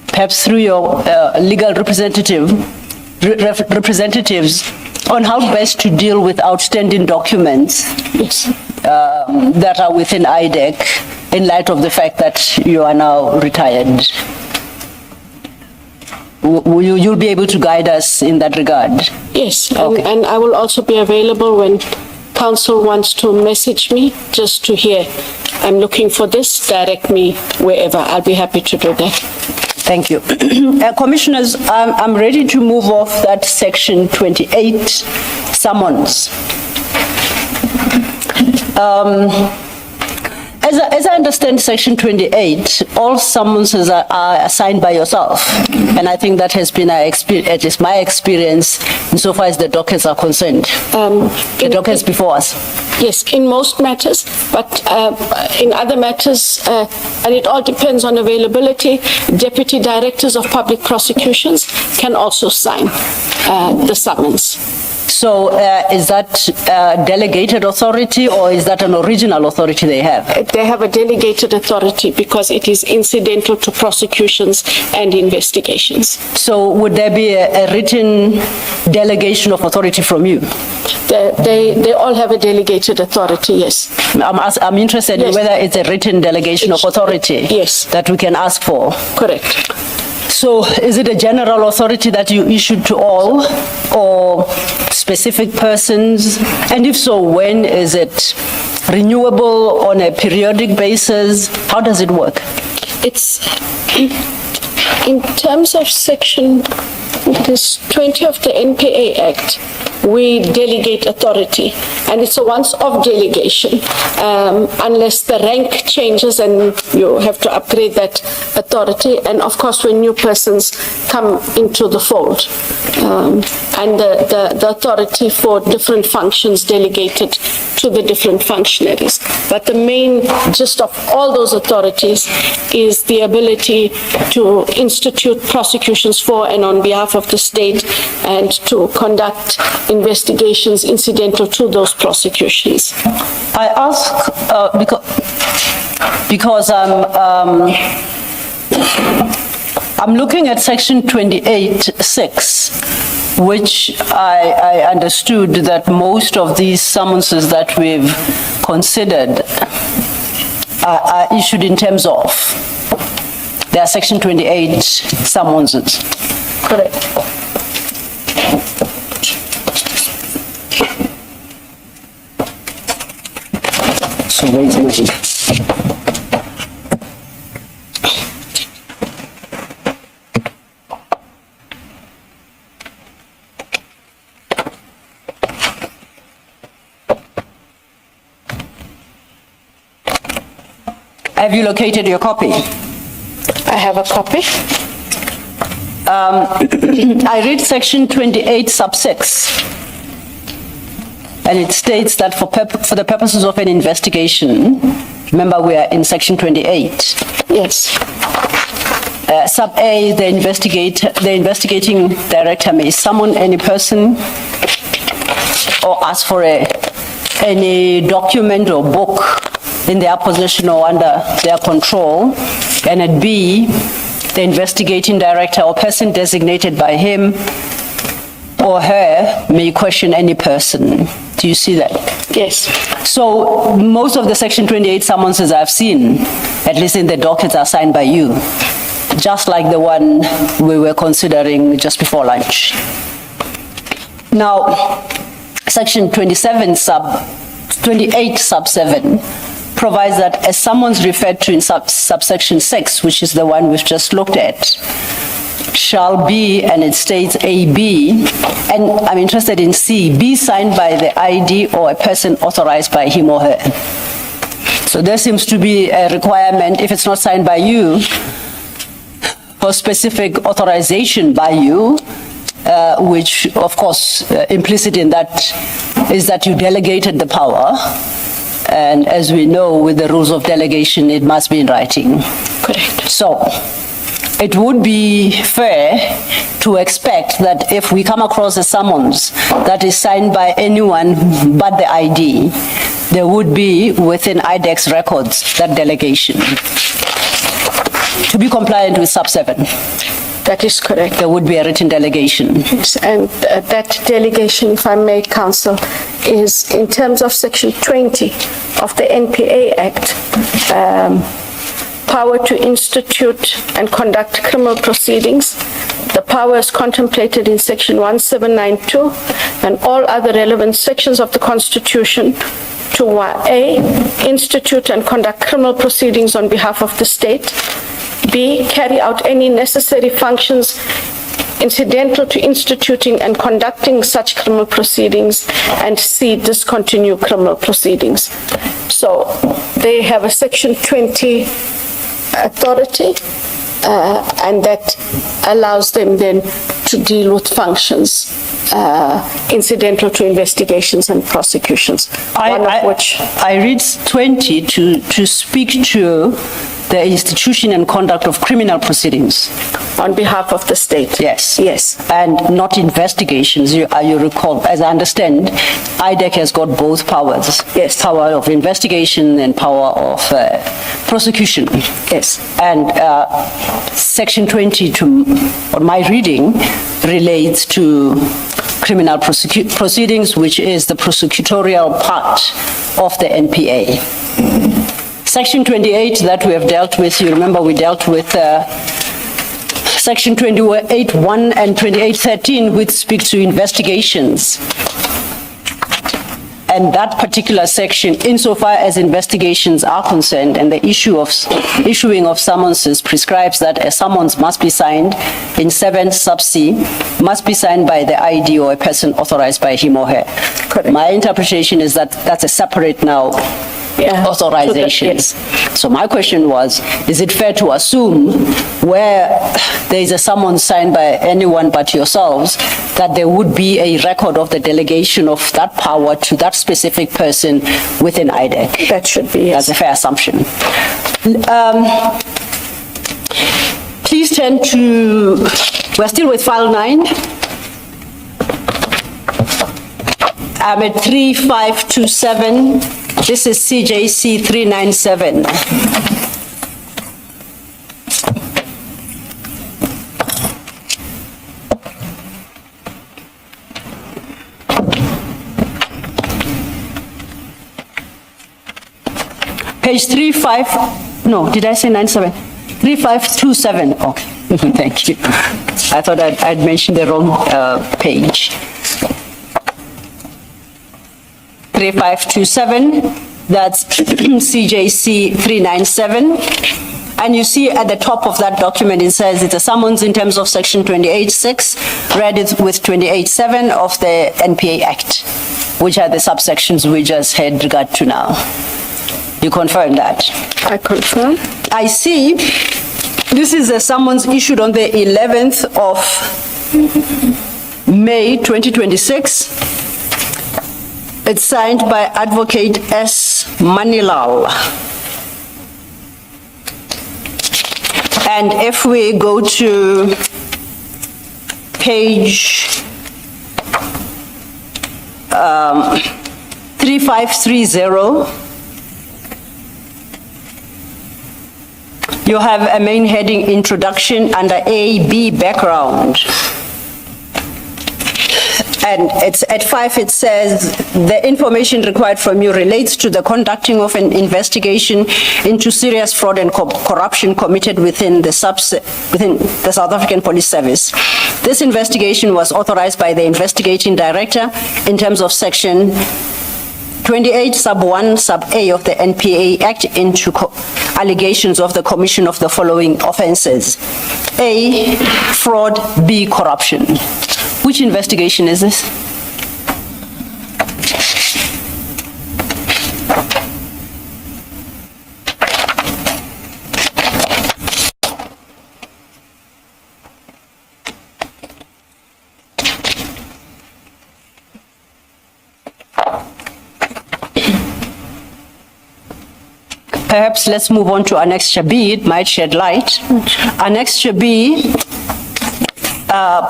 perhaps through your legal representatives, on how best to deal with outstanding documents that are within IDAC in light of the fact that you are now retired. You'll be able to guide us in that regard? Yes, Okay. and I will also be available when council wants to message me just to hear, I'm looking for this, direct me wherever. I'll be happy to do that. Thank you. Commissioners, I'm ready to move off that section 28 summons. As I understand section 28, all summonses are assigned by yourself. And I think that has been at least my experience insofar as the dockets are concerned. The dockets before us. Yes, in most matters, but in other matters, and it all depends on availability, deputy directors of public prosecutions can also sign the summons. So is that delegated authority or is that an original authority they have? They have a delegated authority because it is incidental to prosecutions and investigations. So would there be a written delegation of authority from you? They all have a delegated authority, yes. I'm interested in Yes. whether it's a written delegation of authority. Yes. That we can ask for. Correct. So is it a general authority that you issued to all or specific persons? And if so, when is it renewable on a periodic basis? How does it work? It's, in terms of section 20 of the NPA Act, we delegate authority, and it's a once-off delegation, unless the rank changes and you have to upgrade that authority, and of course when new persons come into the fold, and the authority for different functions delegated to the different functionaries. But the main gist of all those authorities is the ability to institute prosecutions for and on behalf of the state, and to conduct investigations incidental to those prosecutions. I ask because I'm looking at section 28(6), which I understood that most of these summonses that we've considered are issued in terms of. There are section 28 summonses. Correct. So wait a minute. Have you located your copy? I have a copy. I read section 28 sub 6. And it states that for the purposes of an investigation, remember we are in section 28. Yes. Sub A, the investigating director may summon any person or ask for any document or book in their possession or under their control. And at B, the investigating director or person designated by him or her may question any person. Do you see that? Yes. So most of the section 28 summonses I've seen, at least in the dockets, are signed by you, just like the one we were considering just before lunch. Now, section 28 sub 7 provides that a summons referred to in subsection 6, which is the one we've just looked at, shall be, and it states AB, and I'm interested in C, be signed by the ID or a person authorized by him or her. So there seems to be a requirement, if it's not signed by you, for specific authorization by you, which of course implicit in that is that you delegated the power. And as we know, with the rules of delegation, it must be in writing. Correct. So it would be fair to expect that if we come across a summons that is signed by anyone but the ID, there would be within IDAC's records that delegation to be compliant with sub 7. That is correct. There would be a written delegation. Yes, and that delegation, if I may, Counsel, is in terms of Section 20 of the NPA Act, power to institute and conduct criminal proceedings. The power is contemplated in Section 1792 and all other relevant sections of the Constitution to A, institute and conduct criminal proceedings on behalf of the state. B, carry out any necessary functions incidental to instituting and conducting such criminal proceedings, and C, discontinue criminal proceedings. So they have a Section 20 authority, and that allows them then to deal with functions incidental to investigations and prosecutions. I read 20 to speak to the institution and conduct of criminal proceedings. On behalf of the state? Yes. Yes. And not investigations. You recall, as I understand, IDAC has got both powers. Yes. Power of investigation and power of prosecution. Yes. And Section 20, on my reading, relates to criminal proceedings, which is the prosecutorial part of the NPA. Section 28 that we have dealt with, you remember we dealt with Section 28(1) and 28(13), which speak to investigations. And that particular section, insofar as investigations are concerned and the issuing of summonses prescribes that a summons must be signed in 7 sub C, must be signed by the ID or a person authorized by him or her. Correct. My interpretation is that that's a separate now authorization. So my question was, is it fair to assume where there is a summons signed by anyone but yourselves, that there would be a record of the delegation of that power to that specific person within IDAC? That should be, yes. That's a fair assumption. Please turn to, we're still with file 9. I'm at 3527. This is CJC 397. Page 35, no, did I say 97? 3527, okay, thank you. I thought I'd mentioned the wrong page. 3527, that's CJC 397. And you see at the top of that document, it says it's a summons in terms of section 28.6, read it with 28.7 of the NPA Act, which are the subsections we just had regard to now. You confirm that? I confirm. I see this is a summons issued on the 11th of May 2026. It's signed by Advocate S. Manilal. And if we go to page 3530, you have a main heading introduction under A, B, background. And it's at 5, it says, the information required from you relates to the conducting of an investigation into serious fraud and corruption committed within the South African Police Service. This investigation was authorized by the investigating director in terms of section 28 sub 1 sub A of the NPA Act into allegations of the commission of the following offenses. A, fraud, B, corruption. Which investigation is this? Perhaps let's move on to Annexure B, it might shed light. Annexure B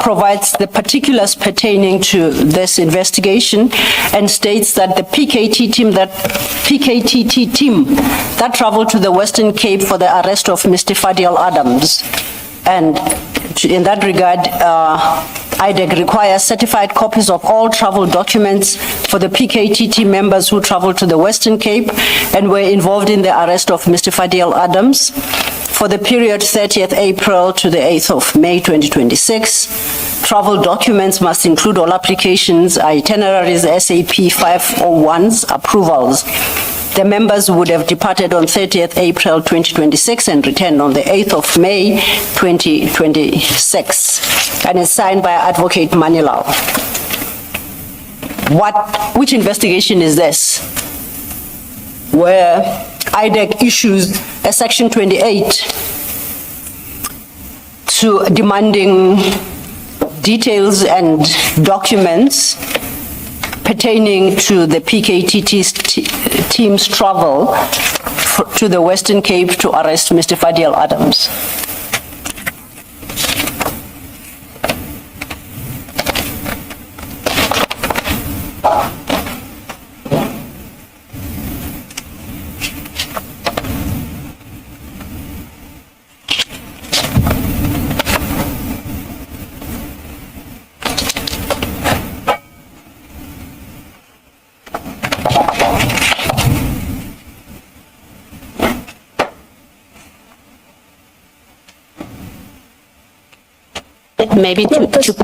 provides the particulars pertaining to this investigation and states that the PKTT team that traveled to the Western Cape for the arrest of Mr. Fadiel Adams. And in that regard, IDAC requires certified copies of all travel documents for the PKTT members who traveled to the Western Cape and were involved in the arrest of Mr. Fadiel Adams for the period 30th April to the 8th of May 2026. Travel documents must include all applications, itineraries, SAP 501s, approvals. The members would have departed on 30th April 2026 and returned on the 8th of May 2026. And is signed by Advocate Manilal. Which investigation is this? Where IDAC issues a section 28 to demanding details and documents pertaining to the PKTT's team's travel to the Western Cape to arrest Mr. Fadiel Adams.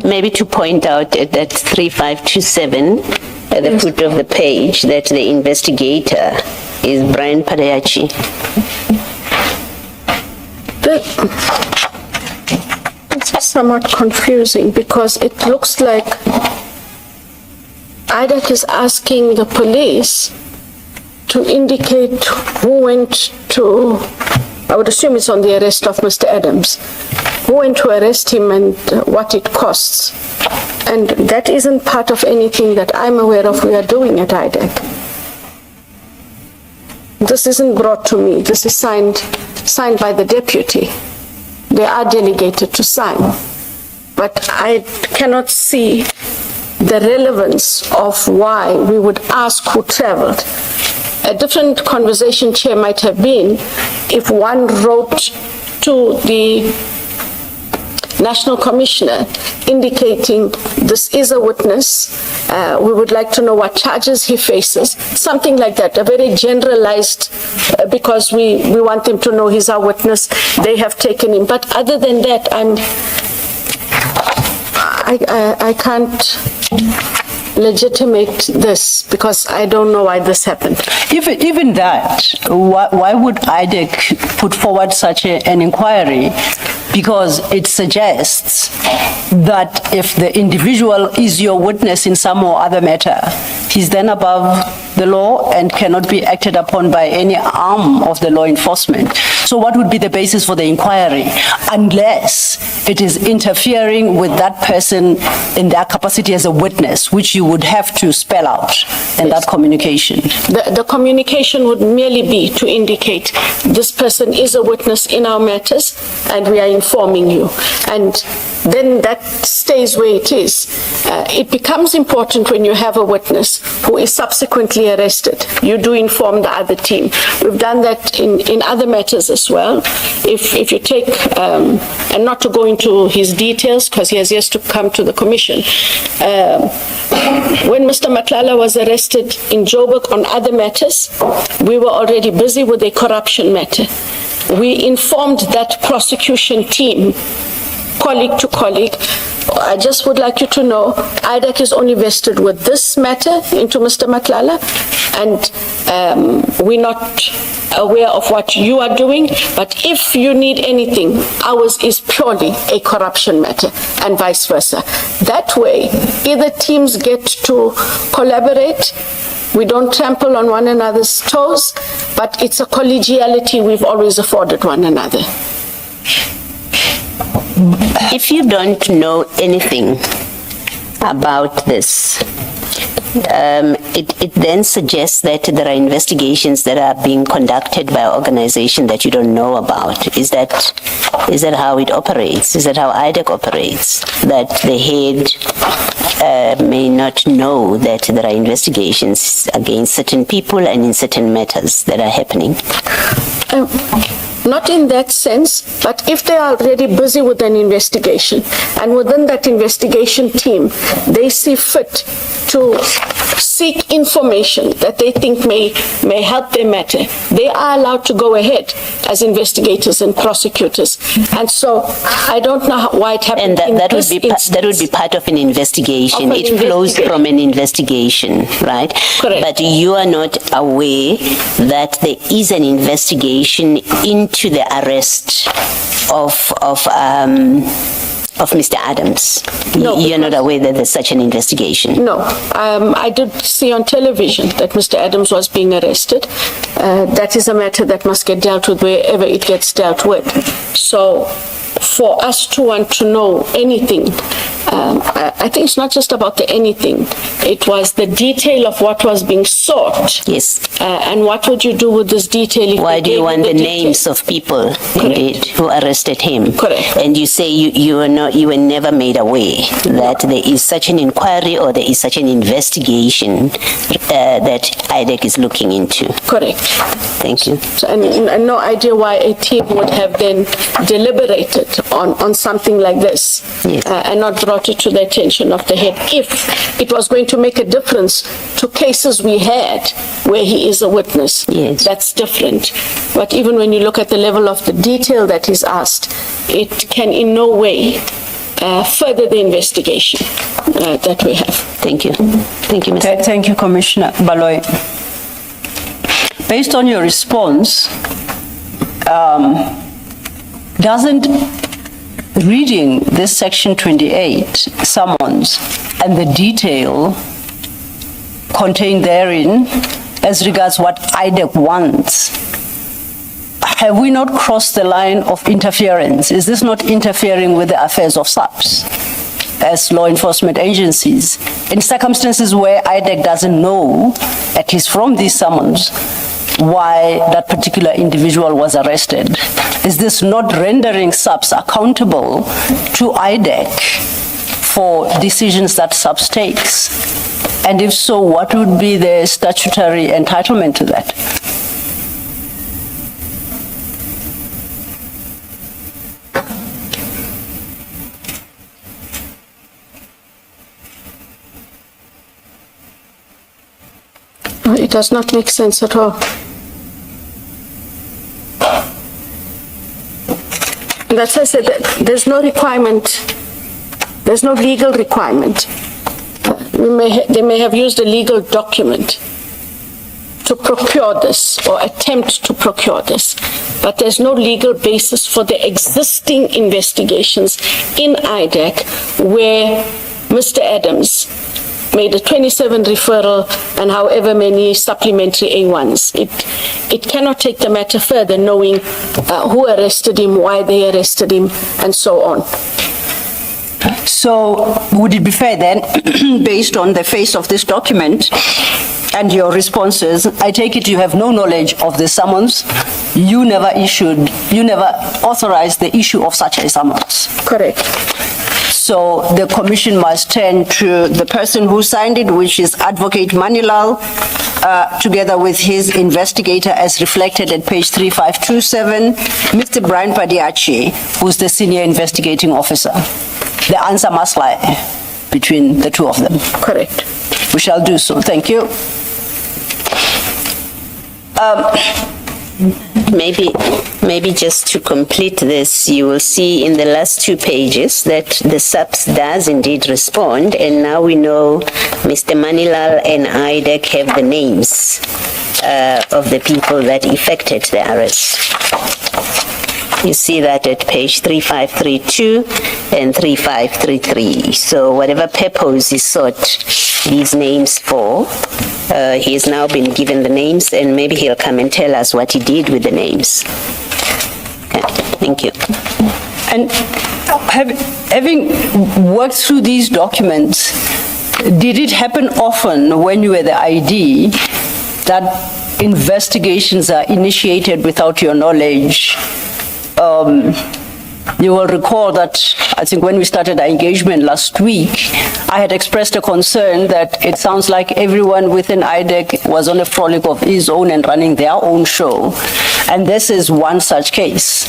Maybe to point out that 3527, at the foot of the page that the investigator is Brian Padeachi. It's somewhat confusing because it looks like IDAC is asking the police to indicate who went to, I would assume it's on the arrest of Mr. Adams, who went to arrest him and what it costs. And that isn't part of anything that I'm aware of we are doing at IDAC. This isn't brought to me. This is signed by the deputy. They are delegated to sign. But I cannot see the relevance of why we would ask who traveled. A different conversation, Chair, might have been if one wrote to the National Commissioner indicating this is a witness, we would like to know what charges he faces, something like that, a very generalized, because we want them to know he's our witness, they have taken him. But other than that, I can't legitimate this because I don't know why this happened. Even that, why would IDAC put forward such an inquiry? Because it suggests that if the individual is your witness in some or other matter, he's then above the law and cannot be acted upon by any arm of the law enforcement. So what would be the basis for the inquiry? Unless it is interfering with that person in their capacity as a witness, which you would have to spell out in that communication. The communication would merely be to indicate this person is a witness in our matters and we are informing you. And then that stays where it is. It becomes important when you have a witness who is subsequently arrested. You do inform the other team. We've done that in other matters as well. If you take, and not to go into his details because he has yet to come to the commission, when Mr. Matlala was arrested in Joburg on other matters, we were already busy with a corruption matter. We informed that prosecution team, colleague to colleague. I just would like you to know, IDAC is only vested with this matter into Mr. Matlala, and we're not aware of what you are doing, but if you need anything, ours is purely a corruption matter, and vice versa. That way, either teams get to collaborate. We don't trample on one another's toes, but it's a collegiality we've always afforded one another. If you don't know anything about this, it then suggests that there are investigations that are being conducted by an organization that you don't know about. Is that how it operates? Is that how IDAC operates? That the head may not know that there are investigations against certain people and in certain matters that are happening? Not in that sense, but if they are already busy with an investigation and within that investigation team, they see fit to seek information that they think may help their matter, they are allowed to go ahead as investigators and prosecutors. And so I don't know why it happened. And that would be part of an investigation. It flows from an investigation, right? Correct. But you are not aware that there is an investigation into the arrest of Mr. Adams. No, you're not aware that there's such an investigation? No. I did see on television that Mr. Adams was being arrested. That is a matter that must get dealt with wherever it gets dealt with. So for us to want to know anything, I think it's not just about the anything. It was the detail of what was being sought. Yes. And what would you do with this detail? Why do you want the names of people indeed, who arrested him? Correct. And you say you were never made aware that there is such an inquiry or there is such an investigation that IDAC is looking into. Correct. Thank you. So, and no idea why a team would have then deliberated on something like this. Yes. And not brought it to the attention of the head if it was going to make a difference to cases we had where he is a witness. Yes. That's different. But even when you look at the level of the detail that is asked, it can in no way further the investigation that we have. Thank you. Thank you, Mr. Thank you, Commissioner Baloyi. Based on your response, doesn't reading this Section 28 summons and the detail contained therein as regards what IDAC wants, have we not crossed the line of interference? Is this not interfering with the affairs of SAPS as law enforcement agencies in circumstances where IDAC doesn't know, at least from these summons, why that particular individual was arrested? Is this not rendering SAPS accountable to IDAC for decisions that SAPS takes? And if so, what would be the statutory entitlement to that? It does not make sense at all. And that's why I said that there's no requirement, there's no legal requirement. They may have used a legal document to procure this or attempt to procure this, but there's no legal basis for the existing investigations in IDAC where Mr. Adams made a 27 referral and however many supplementary A1s. It cannot take the matter further knowing who arrested him, why they arrested him, and so on. So would it be fair then, based on the face of this document and your responses, I take it you have no knowledge of the summons, you never authorized the issue of such a summons? Correct. So the commission must turn to the person who signed it, which is Advocate Manilal, together with his investigator as reflected at page 3527, Mr. Brian Padiachi, who's the senior investigating officer. The answer must lie between the two of them. Correct. We shall do so. Thank you. Maybe just to complete this, you will see in the last 2 pages that the SAPS does indeed respond, and now we know Mr. Manilal and IDAC have the names of the people that effected the arrest. You see that at page 3532 and 3533. So whatever purpose he sought these names for, he has now been given the names, and maybe he'll come and tell us what he did with the names. Okay, thank you. And having worked through these documents, did it happen often when you were the ID that investigations are initiated without your knowledge? You will recall that I think when we started our engagement last week, I had expressed a concern that it sounds like everyone within IDAC was on a frolic of his own and running their own show. And this is one such case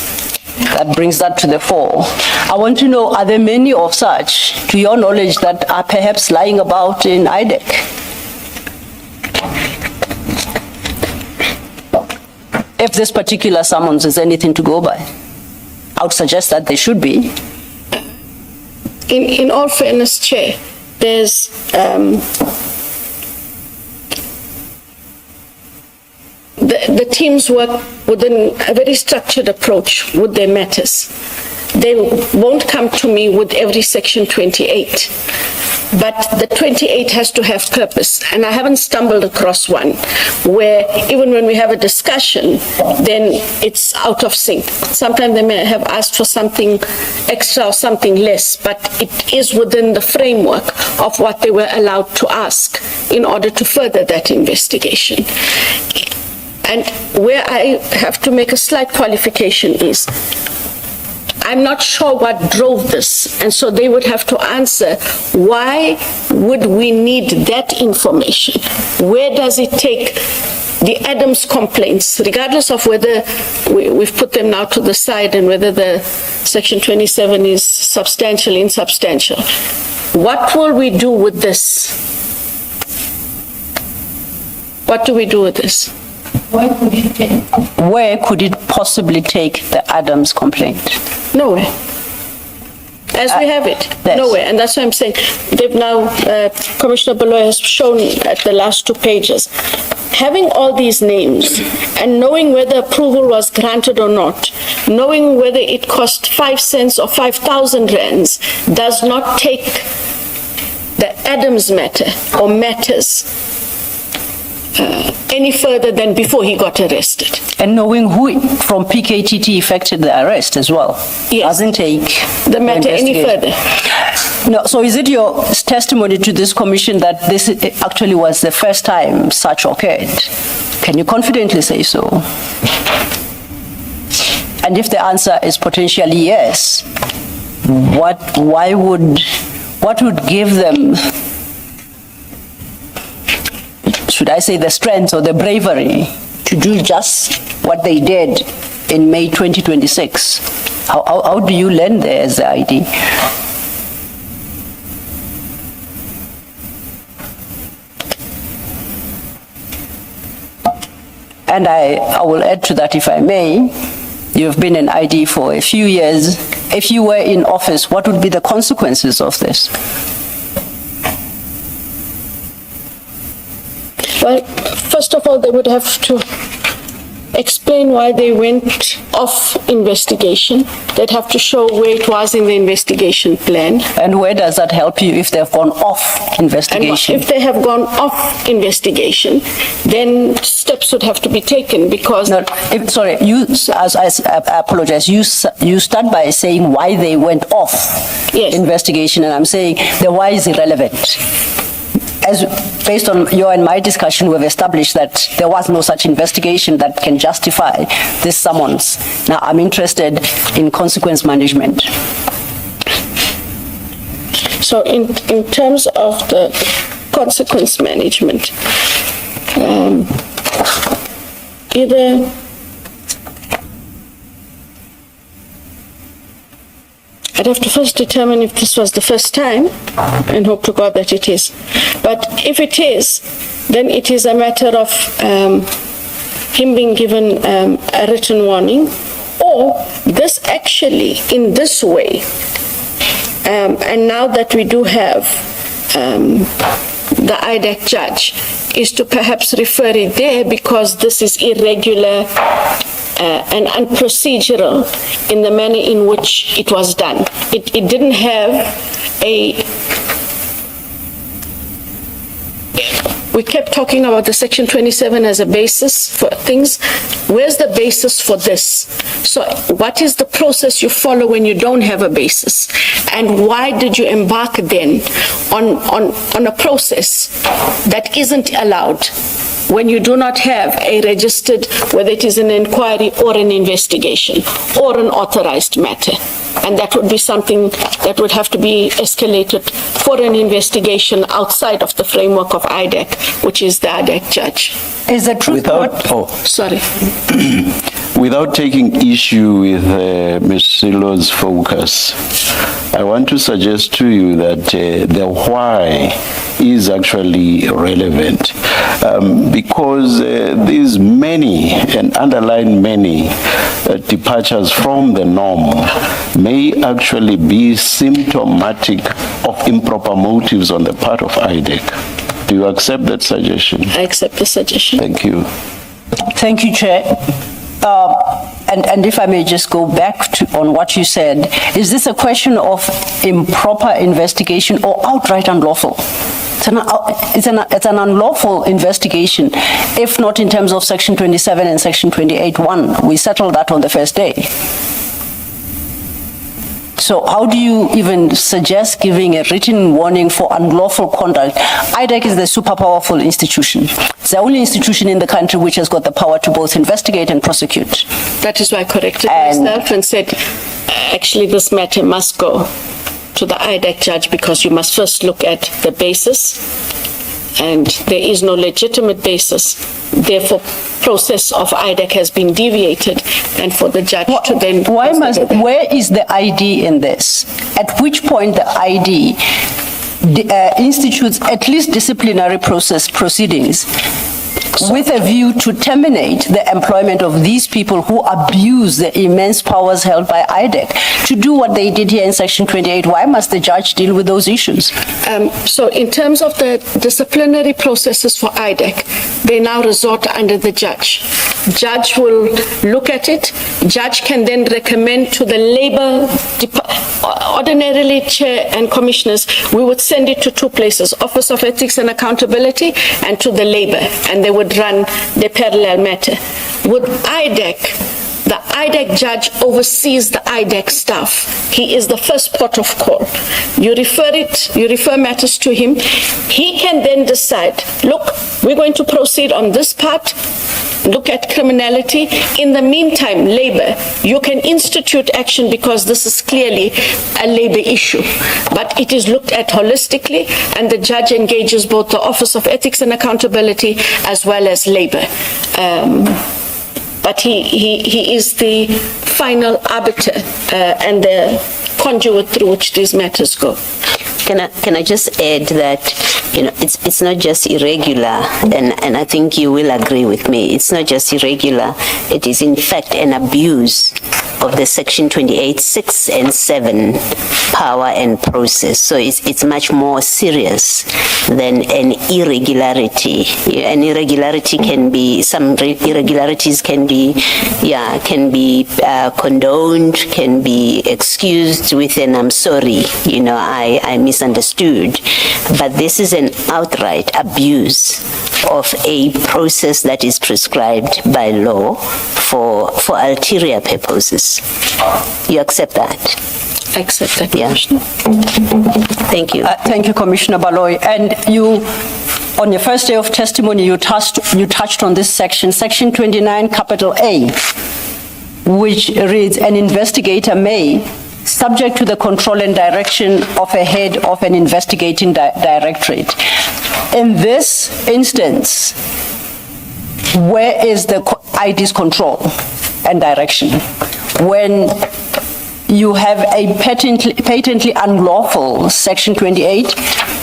that brings that to the fore. I want to know, are there many of such, to your knowledge, that are perhaps lying about in IDAC? If this particular summons is anything to go by, I would suggest that they should be. In all fairness, Chair, there's the teams work within a very structured approach with their matters. They won't come to me with every Section 28, but the 28 has to have purpose, and I haven't stumbled across one where even when we have a discussion, then it's out of sync. Sometimes they may have asked for something extra or something less, but it is within the framework of what they were allowed to ask in order to further that investigation. And where I have to make a slight qualification is, I'm not sure what drove this, and so they would have to answer, why would we need that information? Where does it take the Adams complaints, regardless of whether we've put them now to the side and whether the Section 27 is substantial, insubstantial? What will we do with this? What do we do with this? Where could it possibly take the Adams complaint? Nowhere. as we have it. Yes. Nowhere. And that's what I'm saying. They've now, Commissioner Baloy has shown at the last 2 pages. Having all these names and knowing whether approval was granted or not, knowing whether it cost 5 cents or 5,000 rands, does not take the Adams matter or matters any further than before he got arrested. And knowing who from PKTT effected the arrest as well. Yes. Doesn't take The matter any investigation. further. No, so is it your testimony to this commission that this actually was the first time such occurred? Can you confidently say so? And if the answer is potentially yes, what would give them, should I say, the strength or the bravery to do just what they did in May 2026? How do you land there as the ID? And I will add to that, if I may, you've been an ID for a few years. If you were in office, what would be the consequences of this? Well, first of all, they would have to explain why they went off investigation. They'd have to show where it was in the investigation plan. And where does that help you if they've gone off And investigation? if they have gone off investigation, then steps would have to be taken because No, sorry, I apologize. You start by saying why they went off Yes. investigation, and I'm saying the why is irrelevant. As based on your and my discussion, we've established that there was no such investigation that can justify this summons. Now, I'm interested in consequence management. So in terms of the consequence management, either I'd have to first determine if this was the first time and hope to God that it is. But if it is, then it is a matter of him being given a written warning, or this actually in this way. And now that we do have the IDAC judge, is to perhaps refer it there because this is irregular and unprocedural in the manner in which it was done. It didn't have we kept talking about the Section 27 as a basis for things. Where's the basis for this? So what is the process you follow when you don't have a basis? And why did you embark then on a process that isn't allowed when you do not have a registered, whether it is an inquiry or an investigation or an authorized matter? And that would be something that would have to be escalated for an investigation outside of the framework of IDAC, which is the IDAC judge. Is the truth Sorry. Without taking issue with Ms. Silo's focus, I want to suggest to you that the why is actually relevant because these many, and underline many, departures from the norm may actually be symptomatic of improper motives on the part of IDAC. Do you accept that suggestion? I accept the suggestion. Thank you. Thank you, Chair. And if I may just go back on what you said, is this a question of improper investigation or outright unlawful? It's an unlawful investigation, if not in terms of Section 27 and Section 28(1). We settled that on the first day. So how do you even suggest giving a written warning for unlawful conduct? IDAC is the super powerful institution. It's the only institution in the country which has got the power to both investigate and prosecute. That is why I corrected myself and said, actually, this matter must go to the IDAC judge because you must first look at the basis, and there is no legitimate basis. Therefore, process of IDAC has been deviated, and for the judge to then... Where is the ID in this? At which point the ID institutes at least disciplinary proceedings with a view to terminate the employment of these people who abuse the immense powers held by IDAC to do what they did here in Section 28. Why must the judge deal with those issues? So in terms of the disciplinary processes for IDAC, they now resort under the judge. Judge will look at it. Judge can then recommend to the labor ordinarily, Chair and Commissioners, we would send it to two places, Office of Ethics and Accountability and to the labor, and they would run the parallel matter. With IDAC, the IDAC judge oversees the IDAC staff. He is the first port of call. You refer matters to him. He can then decide, look, we're going to proceed on this part, look at criminality. In the meantime, labor, you can institute action because this is clearly a labor issue. But it is looked at holistically, and the judge engages both the Office of Ethics and Accountability as well as labor. But he is the final arbiter and the conduit through which these matters go. Can I just add that, you know, it's not just irregular, and I think you will agree with me, it's not just irregular, it is in fact an abuse of the Section 28, 6 and 7 power and process. So it's much more serious than an irregularity. An irregularity can be, some irregularities can be condoned, can be excused with an I'm sorry, you know, I misunderstood. But this is an outright abuse of a process that is prescribed by law for ulterior purposes. You accept that? I accept that, Yeah. Commissioner. Thank you. Thank you, Commissioner Baloyi. And you, on your first day of testimony, you touched on this section, Section 29, capital A, which reads, an investigator may, subject to the control and direction of a head of an investigating directorate. In this instance, where is the ID's control and direction? When you have a patently unlawful Section 28,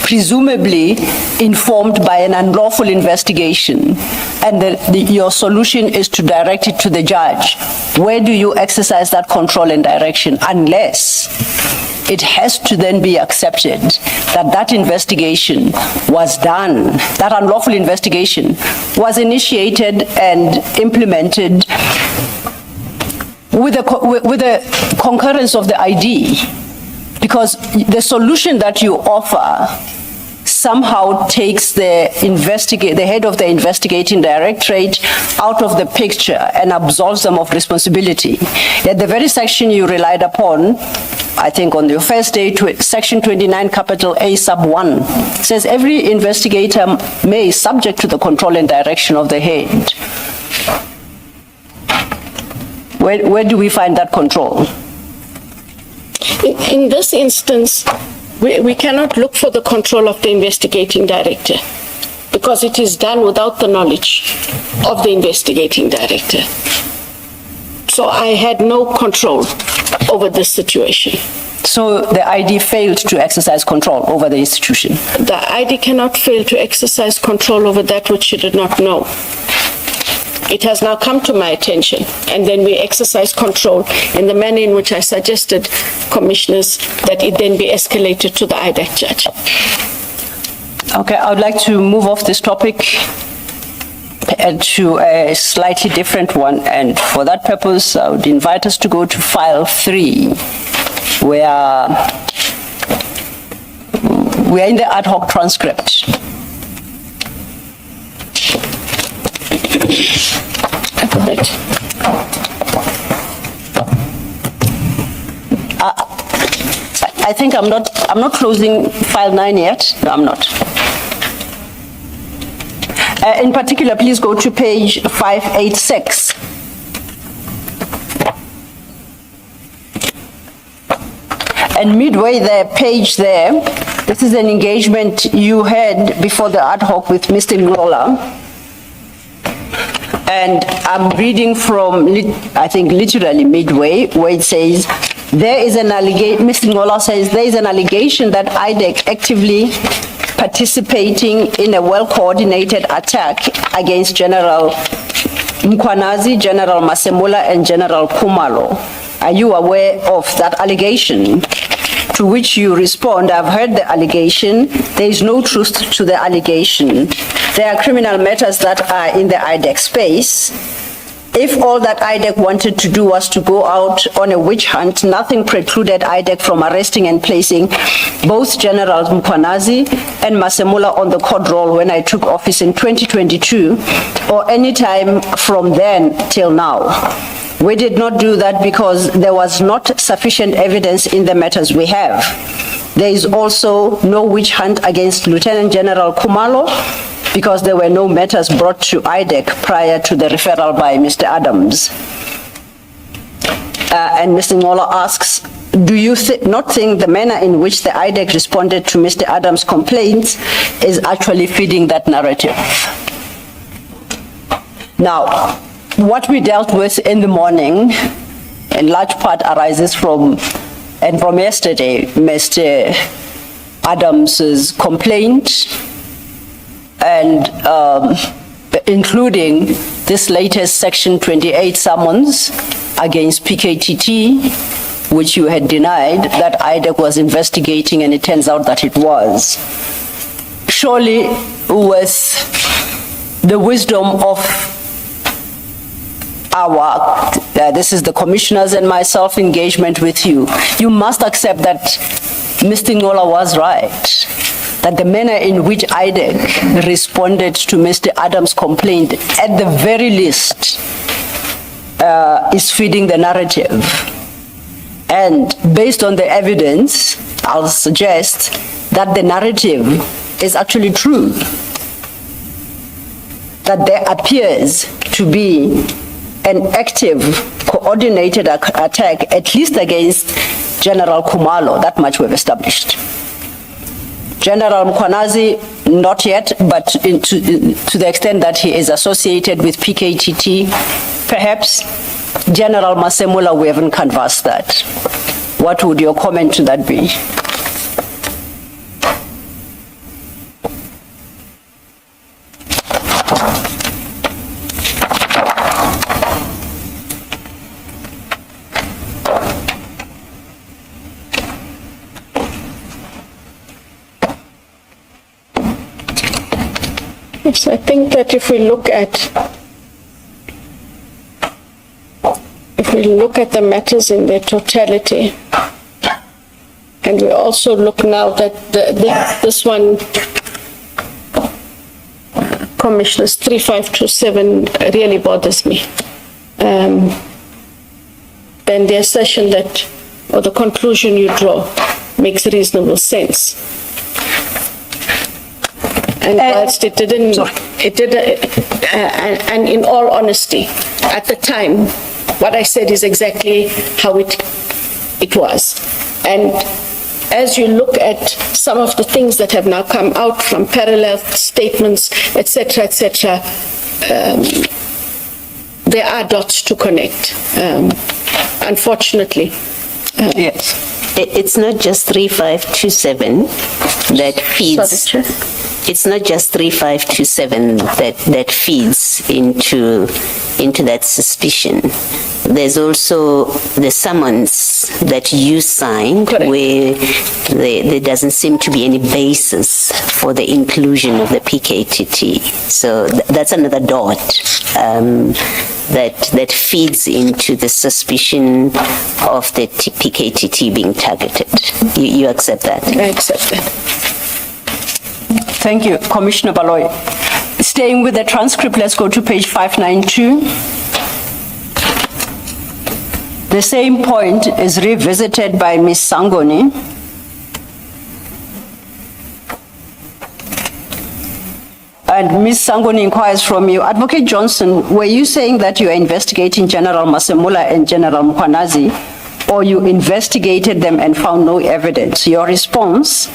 presumably informed by an unlawful investigation, and your solution is to direct it to the judge, where do you exercise that control and direction? Unless it has to then be accepted that that investigation was done, that unlawful investigation was initiated and implemented with the concurrence of the ID, because the solution that you offer somehow takes the head of the investigating directorate out of the picture and absolves them of responsibility. Yet the very section you relied upon, I think on your first day, Section 29, capital A, sub 1, says every investigator may, subject to the control and direction of the head. Where do we find that control? In this instance, we cannot look for the control of the investigating director because it is done without the knowledge of the investigating director. So I had no control over this situation. So the ID failed to exercise control over the institution? The ID cannot fail to exercise control over that which she did not know. It has now come to my attention, and then we exercise control in the manner in which I suggested, Commissioners, that it then be escalated to the IDAC judge. Okay, I would like to move off this topic to a slightly different one, and for that purpose, I would invite us to go to file 3, where we are in the ad hoc transcript. I think I'm not closing file 9 yet. No, I'm not. In particular, please go to page 586. And midway there, page there, this is an engagement you had before the ad hoc with Mr. Ngola. And I'm reading from, I think, literally midway, where it says, there is an allegation, Mr. Ngola says, there is an allegation that IDAC actively participating in a well-coordinated attack against General Mkhwanazi, General Masemula, and General Khumalo. Are you aware of that allegation? To which you respond, I've heard the allegation. There is no truth to the allegation. There are criminal matters that are in the IDAC space. If all that IDAC wanted to do was to go out on a witch hunt, nothing precluded IDAC from arresting and placing both Generals Mkhwanazi and Masemula on the court roll when I took office in 2022, or any time from then till now. We did not do that because there was not sufficient evidence in the matters we have. There is also no witch hunt against Lieutenant General Khumalo because there were no matters brought to IDAC prior to the referral by Mr. Adams. And Mr. Ngola asks, do you not think the manner in which the IDAC responded to Mr. Adams' complaints is actually feeding that narrative? Now, what we dealt with in the morning, in large part arises from yesterday, Mr. Adams's complaint, and including this latest Section 28 summons against PKTT, which you had denied that IDAC was investigating, and it turns out that it was. Surely, with the wisdom of this is the commissioners and myself engagement with you, you must accept that Mr. Ngola was right, that the manner in which IDAC responded to Mr. Adams' complaint, at the very least, is feeding the narrative. And based on the evidence, I'll suggest that the narrative is actually true, that there appears to be an active, coordinated attack, at least against General Khumalo. That much we've established. General Mkhwanazi, not yet, but to the extent that he is associated with PKTT, perhaps. General Masemula, we haven't canvassed that. What would your comment to that be? Yes, I think that if we look at the matters in their totality, and we also look now that this one, Commissioners 3527, really bothers me. Then the assertion that, or the conclusion you draw, makes reasonable sense. And whilst it didn't, and in all honesty, at the time, what I said is exactly how it was. And as you look at some of the things that have now come out from parallel statements, etc., there are dots to connect, unfortunately. Yes. It's not just 3527 that feeds. Sorry, It's not just 3527 that feeds into that suspicion. There's also the summons that you signed. Correct. Where there doesn't seem to be any basis for the inclusion of the PKTT. So that's another dot that feeds into the suspicion of the PKTT being targeted. You accept that? I accept that. Thank you, Commissioner Baloy. Staying with the transcript, let's go to page 592. The same point is revisited by Ms. Sangoni. And Ms. Sangoni inquires from you, Advocate Johnson, were you saying that you are investigating General Masemula and General Mkhwanazi, or you investigated them and found no evidence? Your response: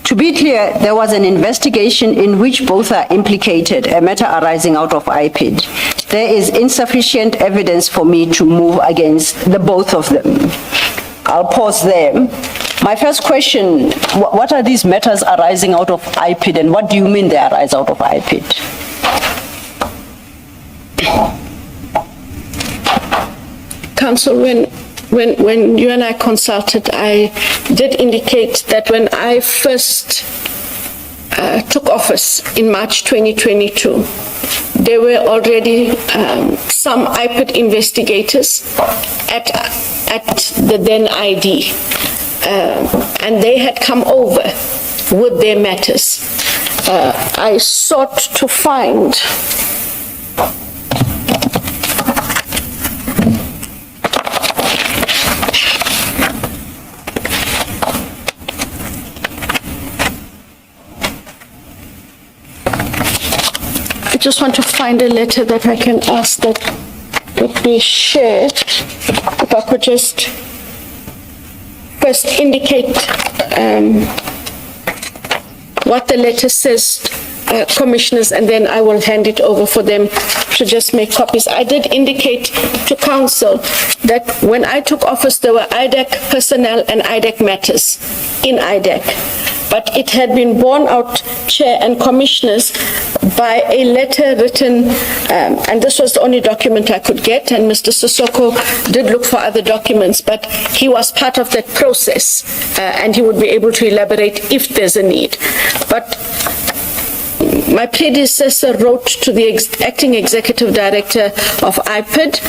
to be clear, there was an investigation in which both are implicated, a matter arising out of IPID. There is insufficient evidence for me to move against the both of them. I'll pause there. My first question, what are these matters arising out of IPID, and what do you mean they arise out of IPID? Council, when you and I consulted, I did indicate that when I first took office in March 2022, there were already some IPID investigators at the then ID, and they had come over with their matters. I sought to find I just want to find a letter that I can ask that would be shared. If I could just first indicate what the letter says, commissioners, and then I will hand it over for them to just make copies. I did indicate to council that when I took office, there were IDAC personnel and IDAC matters in IDAC. But it had been borne out, Chair and Commissioners, by a letter written, and this was the only document I could get, and Mr. Sissoko did look for other documents, but he was part of that process, and he would be able to elaborate if there's a need. But my predecessor wrote to the acting executive director of IPID,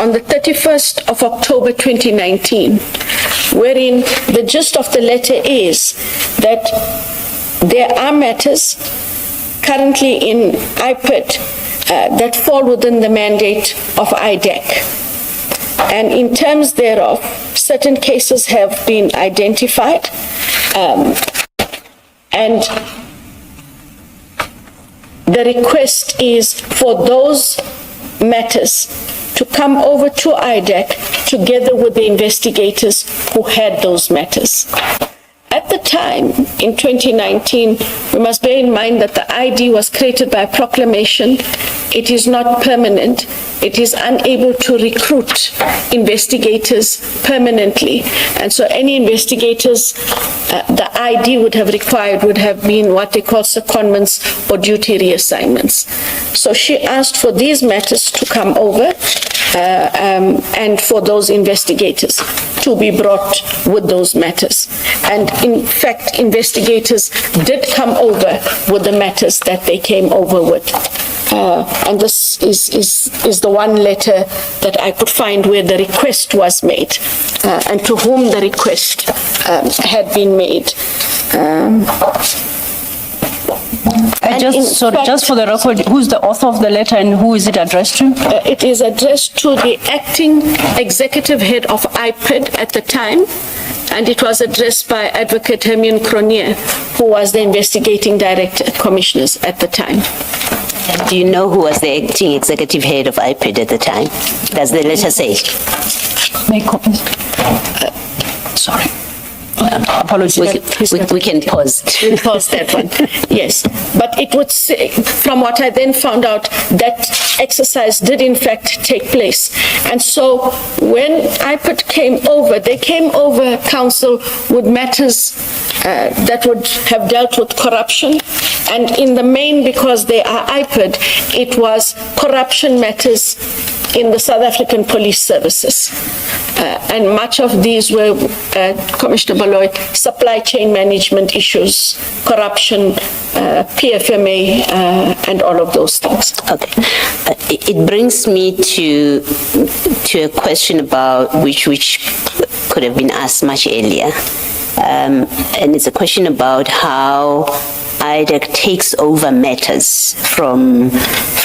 on the 31st of October 2019, wherein the gist of the letter is that there are matters currently in IPID that fall within the mandate of IDAC. And in terms thereof, certain cases have been identified, and the request is for those matters to come over to IDAC together with the investigators who had those matters. At the time, in 2019, we must bear in mind that the ID was created by proclamation. It is not permanent. It is unable to recruit investigators permanently. And so any investigators the ID would have required would have been what they call secondments or duty reassignments. So she asked for these matters to come over and for those investigators to be brought with those matters. And in fact, investigators did come over with the matters that they came over with. And this is the one letter that I could find where the request was made and to whom the request had been made. Just for the record, who's the author of the letter and who is it addressed to? It is addressed to the acting executive head of IPID at the time, and it was addressed by Advocate Andrea Johnson, who was the investigating director, commissioners at the time. Do you know who was the acting executive head of IPID at the time? Does the letter say? Make copies. Sorry. Apologies. We can pause. We'll pause that one. Yes. But it would say, from what I then found out, that exercise did in fact take place. And so when IPID came over, they came over, council, with matters that would have dealt with corruption. And in the main, because they are IPID, it was corruption matters in the South African police services. And much of these were, Commissioner Baloy, supply chain management issues, corruption, PFMA, and all of those things. Okay. It brings me to a question about which could have been asked much earlier. And it's a question about how IDAC takes over matters from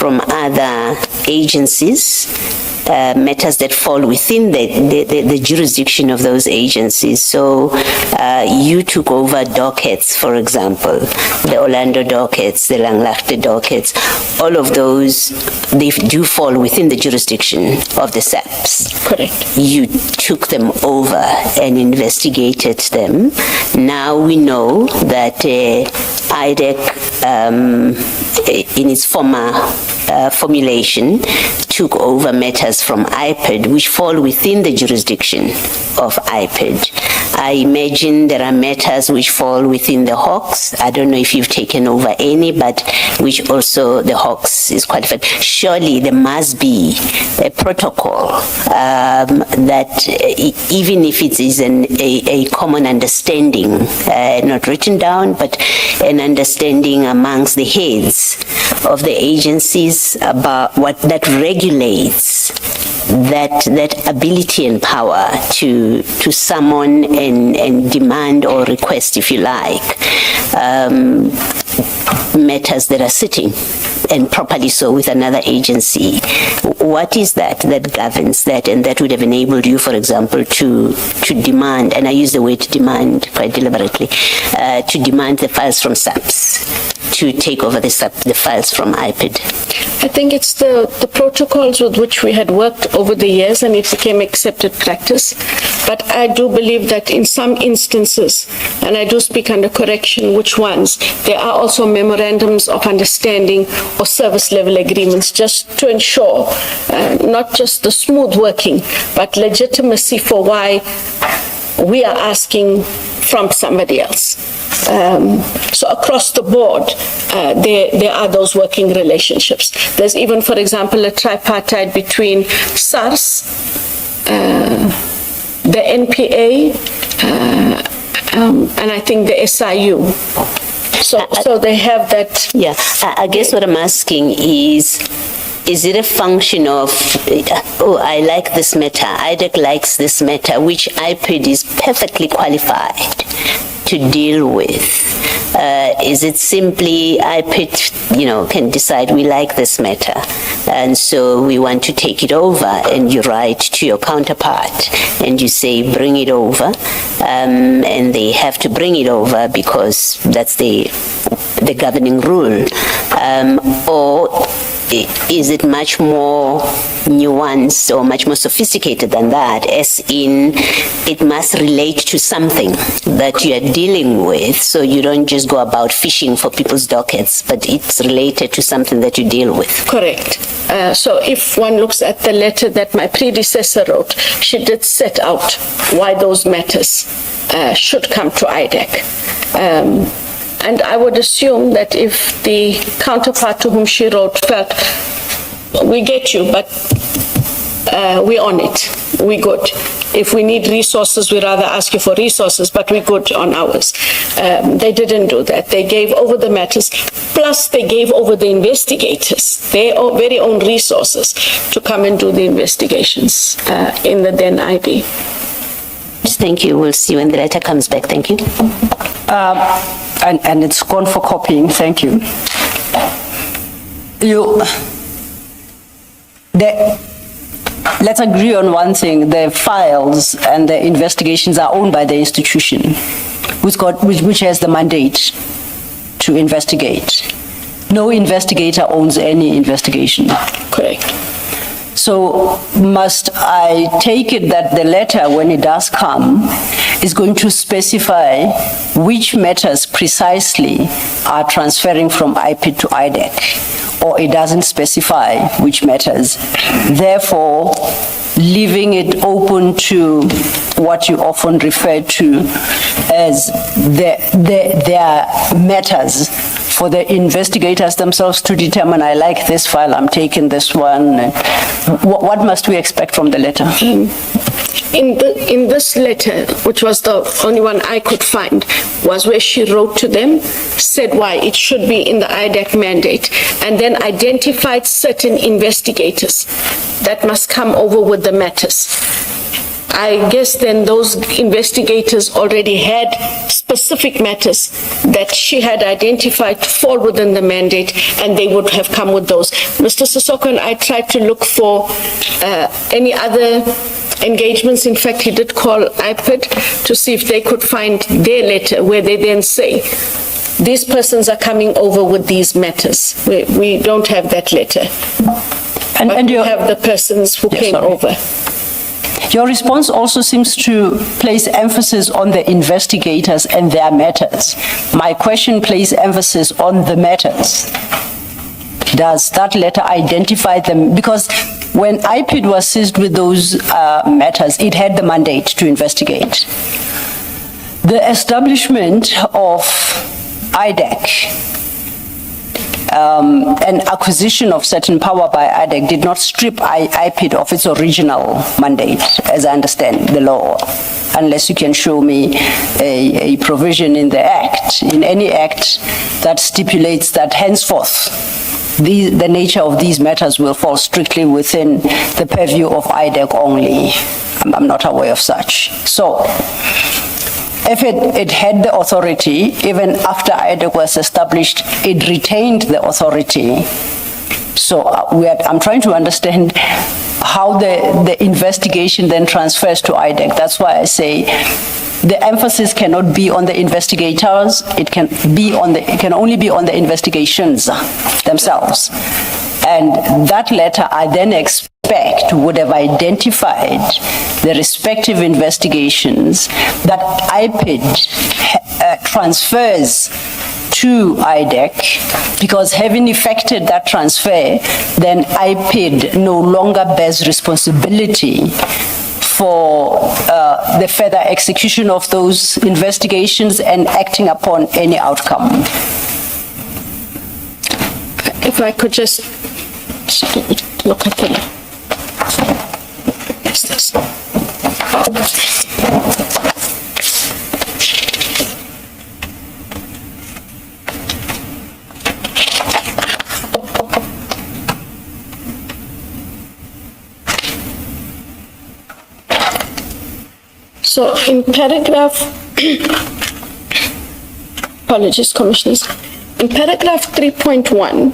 other agencies, matters that fall within the jurisdiction of those agencies. So you took over dockets, for example, the Orlando dockets, the Langlaagte dockets, all of those, they do fall within the jurisdiction of the SAPS. Correct. You took them over and investigated them. Now we know that IDAC, in its former formulation took over matters from IPID which fall within the jurisdiction of IPID. I imagine there are matters which fall within the Hawks. I don't know if you've taken over any, but which also the Hawks is qualified. Surely there must be a protocol that even if it is a common understanding, not written down, but an understanding amongst the heads of the agencies about what that regulates that ability and power to summon and demand or request, if you like, matters that are sitting and properly so with another agency. What is that governs that, and that would have enabled you, for example, to demand, and I use the word demand quite deliberately, to demand the files from SAPS, to take over the files from IPID? I think it's the protocols with which we had worked over the years, and it became accepted practice. But I do believe that in some instances, and I do speak under correction which ones, there are also memorandums of understanding or service level agreements just to ensure not just the smooth working, but legitimacy for why we are asking from somebody else. So across the board, there are those working relationships. There's even, for example, a tripartite between SARS, the NPA, and I think the SIU. So they have that. Yeah, I guess what I'm asking is it a function of, oh, I like this matter, IDAC likes this matter, which IPID is perfectly qualified to deal with? Is it simply IPID, can decide we like this matter, and so we want to take it over, and you write to your counterpart and you say bring it over, and they have to bring it over because that's the governing rule, or is it much more nuanced or much more sophisticated than that, as in it must relate to something that you are dealing with, so you don't just go about fishing for people's dockets, but it's related to something that you deal with? Correct. So if one looks at the letter that my predecessor wrote, she did set out why those matters should come to IDAC. And I would assume that if the counterpart to whom she wrote felt, we get you, but we're on it, we good. If we need resources, we'd rather ask you for resources, but we're good on ours. They didn't do that. They gave over the matters, plus they gave over the investigators, their very own resources to come and do the investigations in the then IB. Thank you. We'll see when the letter comes back. Thank you. And it's gone for copying. Thank you. Let's agree on one thing. The files and the investigations are owned by the institution, which has the mandate to investigate. No investigator owns any investigation. Correct. So must I take it that the letter, when it does come, is going to specify which matters precisely are transferring from IPID to IDAC, or it doesn't specify which matters, therefore leaving it open to what you often refer to as their matters for the investigators themselves to determine, I like this file, I'm taking this one. What must we expect from the letter? In this letter, which was the only one I could find, was where she wrote to them, said why it should be in the IDAC mandate, and then identified certain investigators that must come over with the matters. I guess then those investigators already had specific matters that she had identified to fall within the mandate, and they would have come with those. Mr. Sissoko and I tried to look for any other engagements. In fact, he did call IPID to see if they could find their letter where they then say, these persons are coming over with these matters. We don't have that letter. And you have the persons who came over. Your response also seems to place emphasis on the investigators and their matters. My question places emphasis on the matters. Does that letter identify them? Because when IPID was seized with those matters, it had the mandate to investigate. The establishment of IDAC and acquisition of certain power by IDAC did not strip IPID of its original mandate, as I understand the law, unless you can show me a provision in the Act, in any Act that stipulates that henceforth the nature of these matters will fall strictly within the purview of IDAC only. I'm not aware of such. So, if it had the authority, even after IDAC was established, it retained the authority. So I'm trying to understand how the investigation then transfers to IDAC. That's why I say the emphasis cannot be on the investigators. It can only be on the investigations themselves. And that letter I then expect would have identified the respective investigations that IPID transfers to IDAC, because having effected that transfer, then IPID no longer bears responsibility for the further execution of those investigations and acting upon any outcome. If I could just look at the... Yes, this. So in paragraph, apologies, Commissioners, in paragraph 3.1,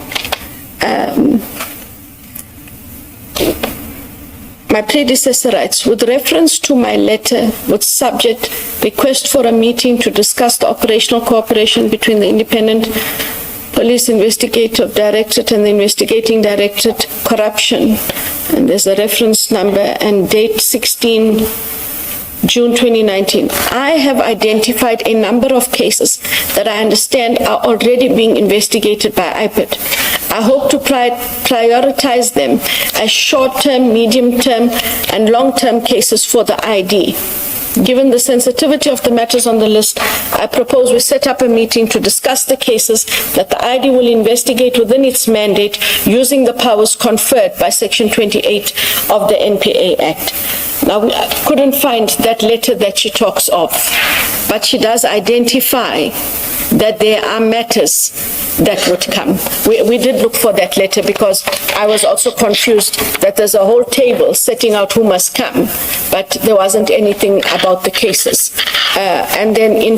my predecessor writes, with reference to my letter with subject request for a meeting to discuss the operational cooperation between the Independent Police Investigative Directorate and the Investigating Directorate Corruption, and there's a reference number and date 16 June 2019, I have identified a number of cases that I understand are already being investigated by IPID. I hope to prioritize them as short-term, medium-term, and long-term cases for the ID. Given the sensitivity of the matters on the list, I propose we set up a meeting to discuss the cases that the ID will investigate within its mandate using the powers conferred by Section 28 of the NPA Act. Now, we couldn't find that letter that she talks of, but she does identify that there are matters that would come. We did look for that letter because I was also confused that there's a whole table setting out who must come, but there wasn't anything about the cases. And then in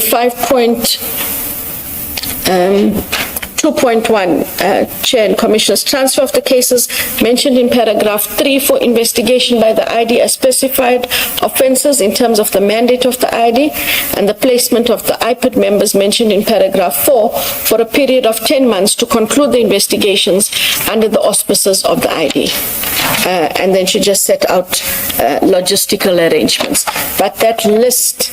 2.1, Chair and Commissioners, transfer of the cases mentioned in paragraph 3 for investigation by the ID as specified offences in terms of the mandate of the ID, and the placement of the IPID members mentioned in paragraph 4 for a period of 10 months to conclude the investigations under the auspices of the ID. And then she just set out logistical arrangements. But that list,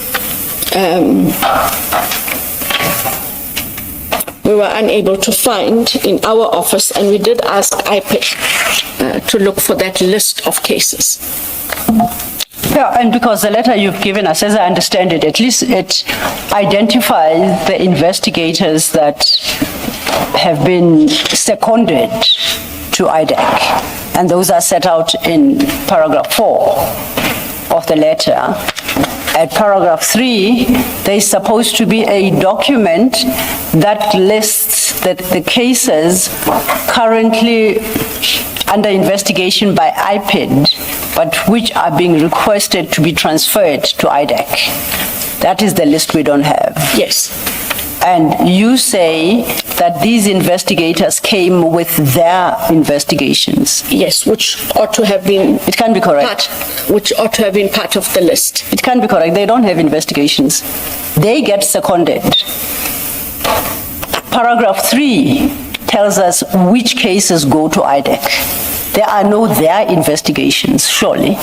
we were unable to find in our office, and we did ask IPID to look for that list of cases. Yeah, and because the letter you've given us, as I understand it, at least it identifies the investigators that have been seconded to IDAC, and those are set out in paragraph 4 of the letter. At paragraph 3, there's supposed to be a document that lists that the cases currently under investigation by IPID, but which are being requested to be transferred to IDAC. That is the list we don't have. Yes. And you say that these investigators came with their investigations. Yes, which ought to have been... It can be correct. Which ought to have been part of the list. It can be correct. They don't have investigations. They get seconded. Paragraph 3 tells us which cases go to IDAC. There are no their investigations, surely.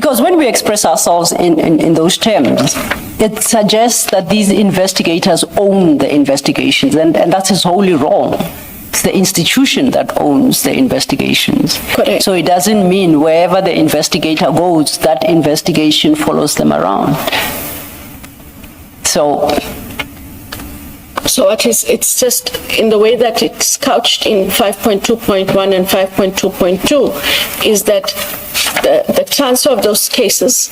Because when we express ourselves in those terms, it suggests that these investigators own the investigations, and that is wholly wrong. It's the institution that owns the investigations. Correct. So it doesn't mean wherever the investigator goes, that investigation follows them around. So it's just in the way that it's couched in 5.2.1 and 5.2.2 is that the transfer of those cases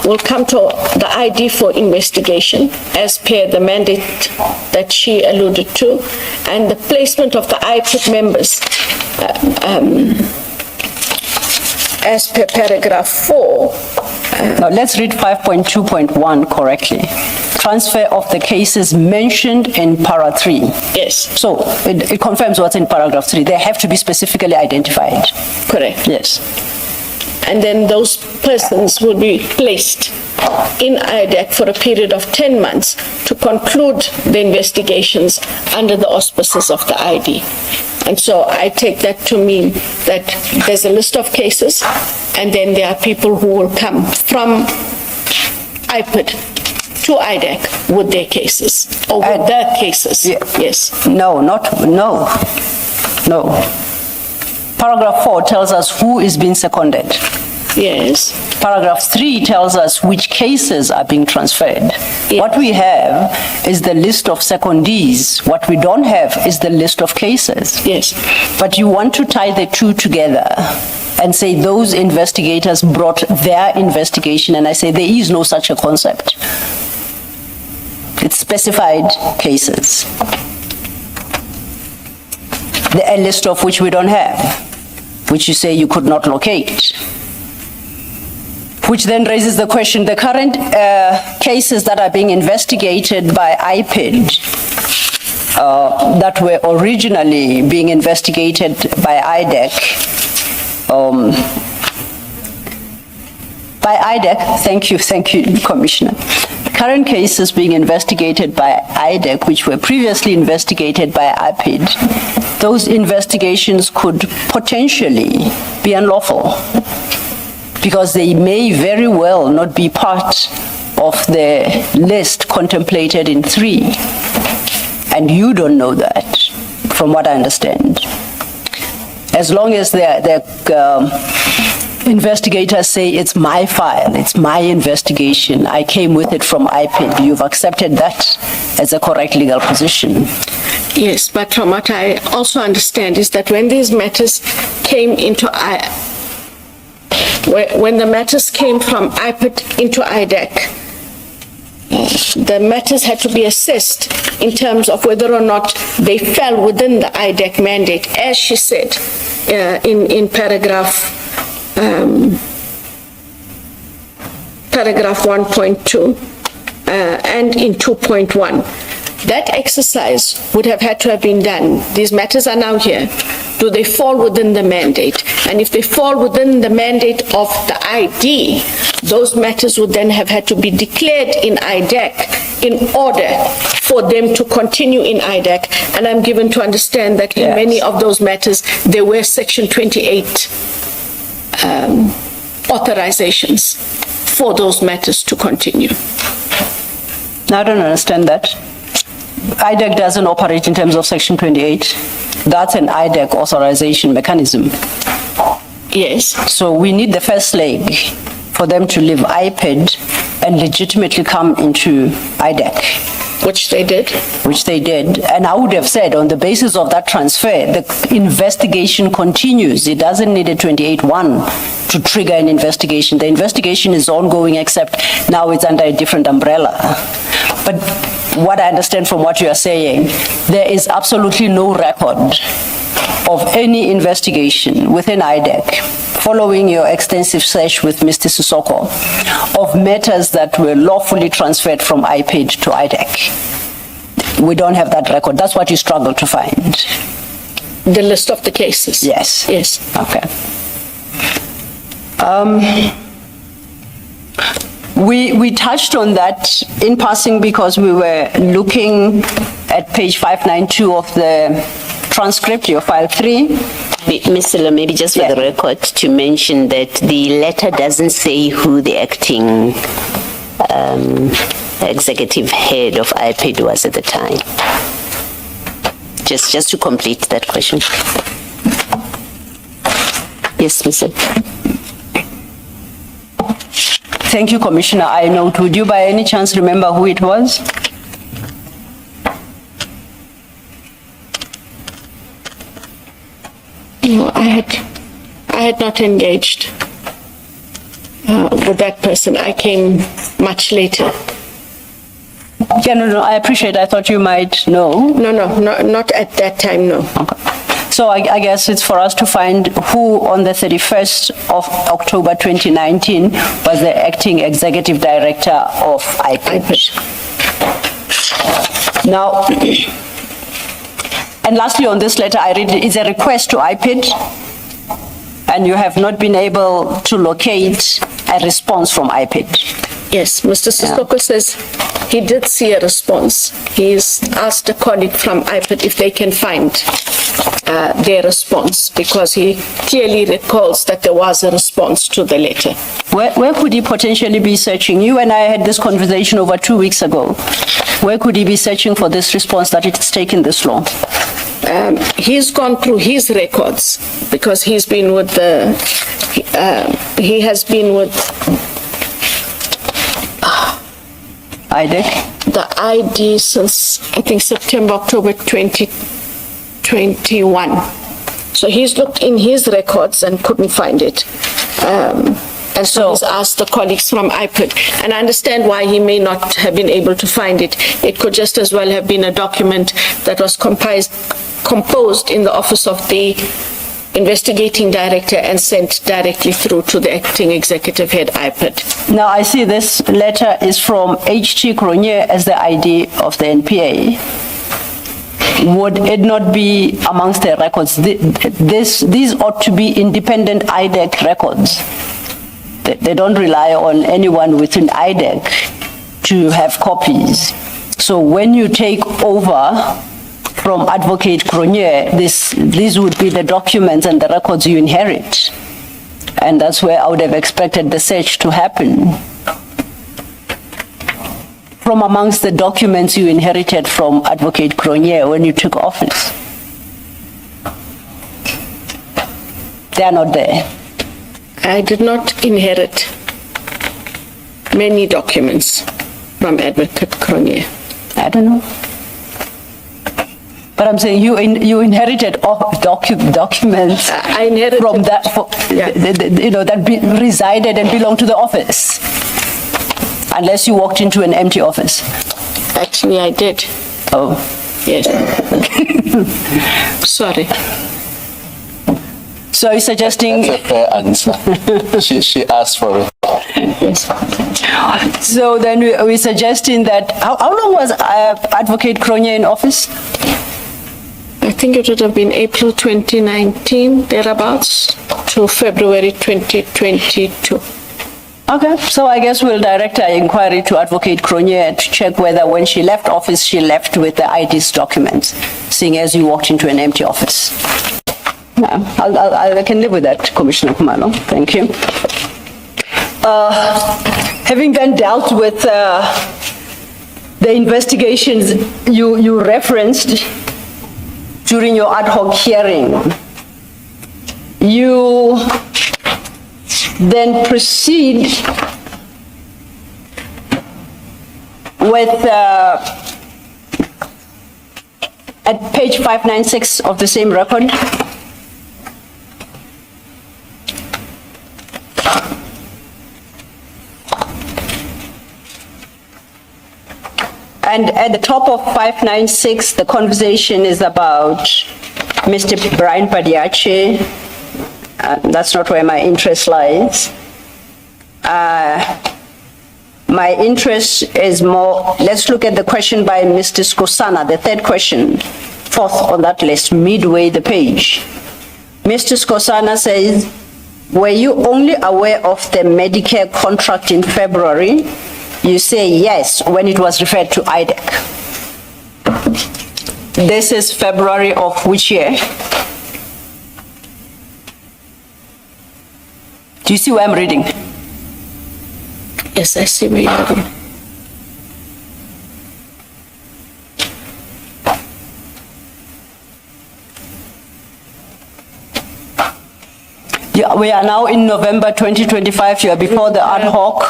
will come to the ID for investigation as per the mandate that she alluded to, and the placement of the IPID members as per paragraph 4. now let's read 5.2.1 correctly. Transfer of the cases mentioned in para 3. Yes, So it confirms what's in paragraph 3. They have to be specifically identified. correct. Yes. And then those persons will be placed in IDAC for a period of 10 months to conclude the investigations under the auspices of the ID. And so I take that to mean that there's a list of cases, and then there are people who will come from IPID to IDAC with their cases, or with their cases. Yeah. Yes. No. Paragraph 4 tells us who is being seconded. Yes. Paragraph 3 tells us which cases are being transferred. Yeah. What we have is the list of secondees. What we don't have is the list of cases. Yes. But you want to tie the two together and say those investigators brought their investigation, and I say there is no such a concept. It's specified cases. A list of which we don't have, which you say you could not locate. Which then raises the question, the current cases that are being investigated by IPID that were originally being investigated by IDAC, thank you, Commissioner. Current cases being investigated by IDAC, which were previously investigated by IPID, those investigations could potentially be unlawful because they may very well not be part of the list contemplated in 3. And you don't know that, from what I understand. As long as the investigators say it's my file, it's my investigation, I came with it from IPID, you've accepted that as a correct legal position. Yes, but from what I also understand is that when these matters came into when the matters came from IPID into IDAC, the matters had to be assessed in terms of whether or not they fell within the IDAC mandate, as she said in paragraph 1.2 and in 2.1. That exercise would have had to have been done. These matters are now here. Do they fall within the mandate? And if they fall within the mandate of the ID, those matters would then have had to be declared in IDAC in order for them to continue in IDAC. And I'm given to understand that in many of those matters, there were Section 28 authorizations for those matters to continue. I don't understand that. IDAC doesn't operate in terms of Section 28. That's an IDAC authorization mechanism. Yes. So we need the first leg for them to leave IPID and legitimately come into IDAC. Which they did. Which they did. And I would have said on the basis of that transfer, the investigation continues. It doesn't need a 28-1 to trigger an investigation. The investigation is ongoing, except now it's under a different umbrella. But what I understand from what you are saying, there is absolutely no record of any investigation within IDAC, following your extensive search with Mr. Sissoko, of matters that were lawfully transferred from IPID to IDAC. We don't have that record. That's what you struggle to find. The list of the cases? Yes. Yes. Okay. We touched on that in passing because we were looking at page 592 of the transcript, your file 3, Ms. Silla, maybe just for the record to mention that the letter doesn't say who the acting executive head of IPID was at the time. Just to complete that question. Yes, Ms. Silla. Thank you, Commissioner. I note, would you by any chance remember who it was? No, I had not engaged with that person. I came much later. Yeah, no, I appreciate. I thought you might know. No, not at that time, no. Okay. So I guess it's for us to find who on the 31st of October 2019 was the acting executive director of IPID. Now, and lastly on this letter, I read it's a request to IPID, and you have not been able to locate a response from IPID. Yes, Mr. Sisoko says he did see a response. He's asked a colleague from IPID if they can find their response, because he clearly recalls that there was a response to the letter. Where could he potentially be searching? You and I had this conversation over 2 weeks ago. Where could he be searching for this response that it's taken this long? He's gone through his records, because he's been with he has been with IDAC? the ID since, I think, September, October 2021. So he's looked in his records and couldn't find it. And so he's asked the colleagues from IPID. And I understand why he may not have been able to find it. It could just as well have been a document that was composed in the office of the investigating director and sent directly through to the acting executive head IPID. Now I see this letter is from H.T. Cronje as the ID of the NPA. Would it not be amongst the records? These ought to be independent IDAC records. They don't rely on anyone within IDAC to have copies. So when you take over from Advocate Cronje, these would be the documents and the records you inherit. And that's where I would have expected the search to happen. From amongst the documents you inherited from Advocate Cronje when you took office. They are not there. I did not inherit many documents from Advocate Cronje. I don't know. But I'm saying you inherited documents I inherited from that, that resided and belonged to the office, unless you walked into an empty office. Actually, I did. Oh, yes. Sorry. So you're suggesting? That's a fair answer. she asked for it. So then we're suggesting that, how long was Advocate Cronje in office? I think it would have been April 2019, thereabouts, to February 2022. Okay, so I guess we'll direct our inquiry to Advocate Cronje to check whether when she left office, she left with the ID's documents, seeing as you walked into an empty office. I can live with that, Commissioner Khumalo. Thank you. Having then dealt with the investigations you referenced during your ad hoc hearing, you then proceed with, at page 596 of the same record, and at the top of 596, the conversation is about Mr. Brian Padiache. That's not where my interest lies. My interest is more, let's look at the question by Mr. Skosana, the third question, fourth on that list, midway the page. Mr. Skosana says, were you only aware of the Medicare contract in February? You say yes when it was referred to IDAC. This is February of which year? Do you see where I'm reading? Yes, I see where you're reading. Yeah, we are now in November 2025. You are before the ad hoc.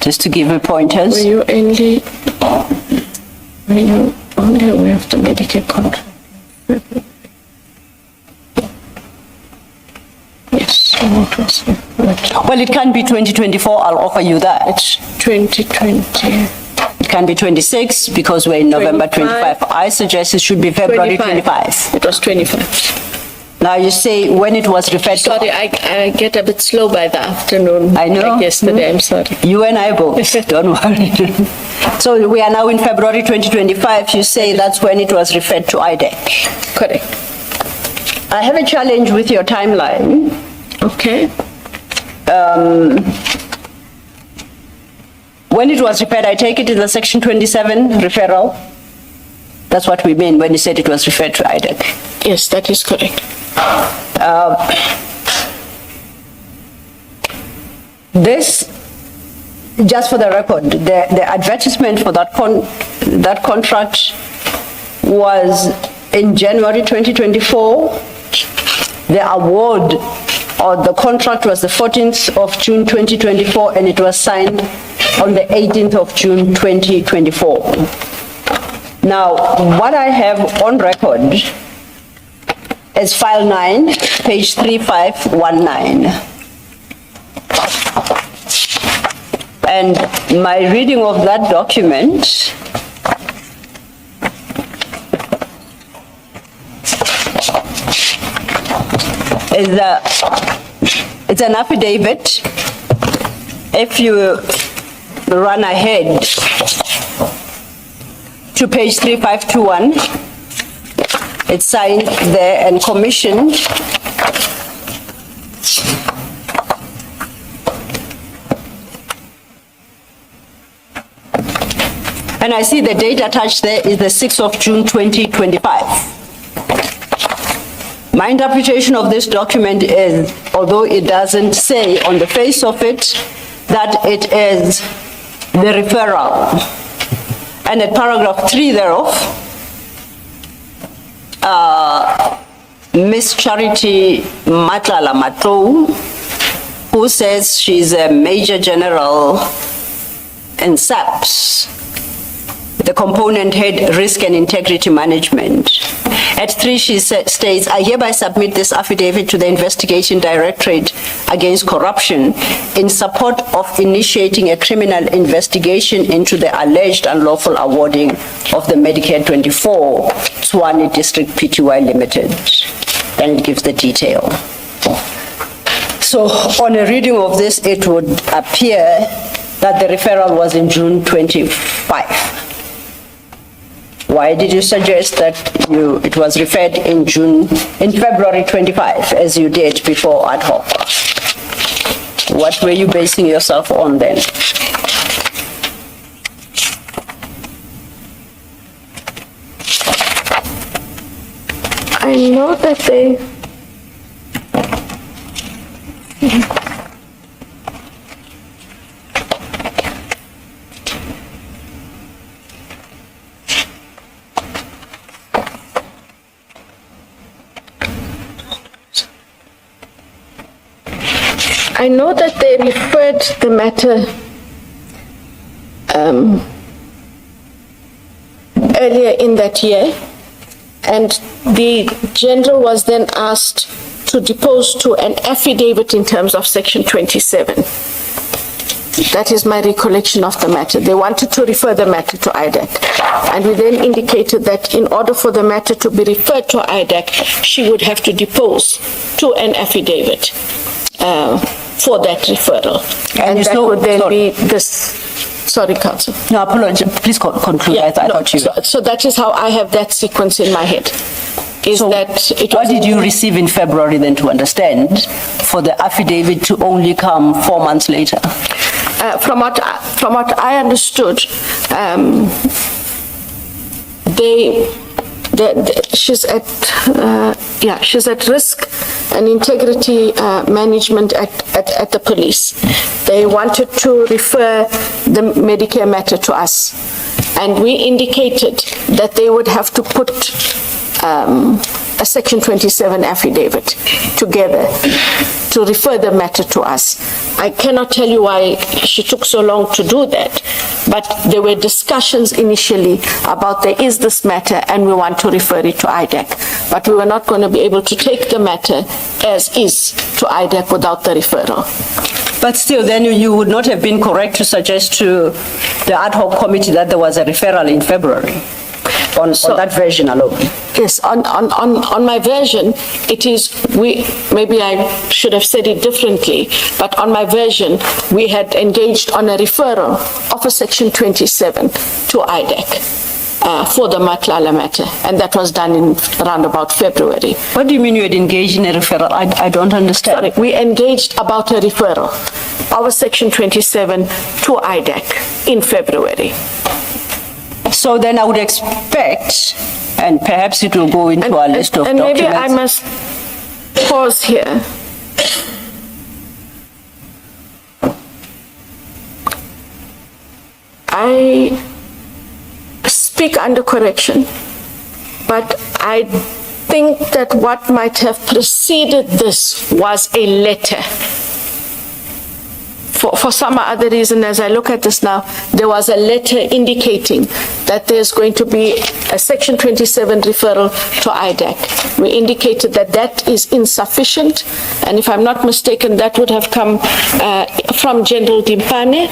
Just to give you pointers. Were you only aware of the Medicare contract? Yes, it was referred. Well, it can be 2024. I'll offer you that. It's 2020. It can be 26 because we're in November 25. I suggest it should be February 25. It was 25. Now you say when it was referred to. Sorry, I get a bit slow by the afternoon. I know. Like yesterday, I'm sorry. You and I both, don't worry. So we are now in February 2025. You say that's when it was referred to IDAC. Correct. I have a challenge with your timeline. Okay. When it was referred, I take it is the Section 27 referral. That's what we mean when you said it was referred to IDAC. Yes, that is correct. This, just for the record, the advertisement for that contract was in January 2024. The award or the contract was the 14th of June 2024, and it was signed on the 18th of June 2024. Now, what I have on record is file 9, page 3519. And my reading of that document is it's an affidavit. If you run ahead to page 3521, it's signed there and commissioned and I see the date attached there is the 6th of June 2025. My interpretation of this document is, although it doesn't say on the face of it that it is the referral, and at paragraph 3 thereof, Miss Charity Madlanga Justice, who says she's a Major General in SAPS, the component head Risk and Integrity Management. At 3, she states, I hereby submit this affidavit to the Investigation Directorate against corruption in support of initiating a criminal investigation into the alleged unlawful awarding of the Medicare 24 Tshwane District Pty Limited. And it gives the detail. So on a reading of this, it would appear that the referral was in June 25. Why did you suggest that it was referred in February 25, as you did before ad hoc? What were you basing yourself on then? I know that they... I know that they referred the matter earlier in that year, and the general was then asked to depose to an affidavit in terms of Section 27. That is my recollection of the matter. They wanted to refer the matter to IDAC, and we then indicated that in order for the matter to be referred to IDAC, she would have to depose to an affidavit for that referral. And that would then be this. Sorry, Council. No, apologize. Please conclude. Yeah, I thought you... So that is how I have that sequence in my head. What did you receive in February then to understand for the affidavit to only come 4 months later? From what I understood, she's at risk and integrity management at the police. They wanted to refer the Medicare matter to us, and we indicated that they would have to put a Section 27 affidavit together to refer the matter to us. I cannot tell you why she took so long to do that, but there were discussions initially about there is this matter and we want to refer it to IDAC, but we were not going to be able to take the matter as is to IDAC without the referral. But still, then you would not have been correct to suggest to the ad hoc committee that there was a referral in February on that version alone. Yes, on my version, it is, maybe I should have said it differently, but on my version, we had engaged on a referral of a Section 27 to IDAC for the Madlanga matter, and that was done in around about February. What do you mean you had engaged in a referral? I don't understand. Sorry, we engaged about a referral of a Section 27 to IDAC in February. So then I would expect, and perhaps it will go into our list of documents. And maybe I must pause here. I speak under correction, but I think that what might have preceded this was a letter. For some other reason, as I look at this now, there was a letter indicating that there's going to be a Section 27 referral to IDAC. We indicated that that is insufficient, and if I'm not mistaken, that would have come from General Dumisani,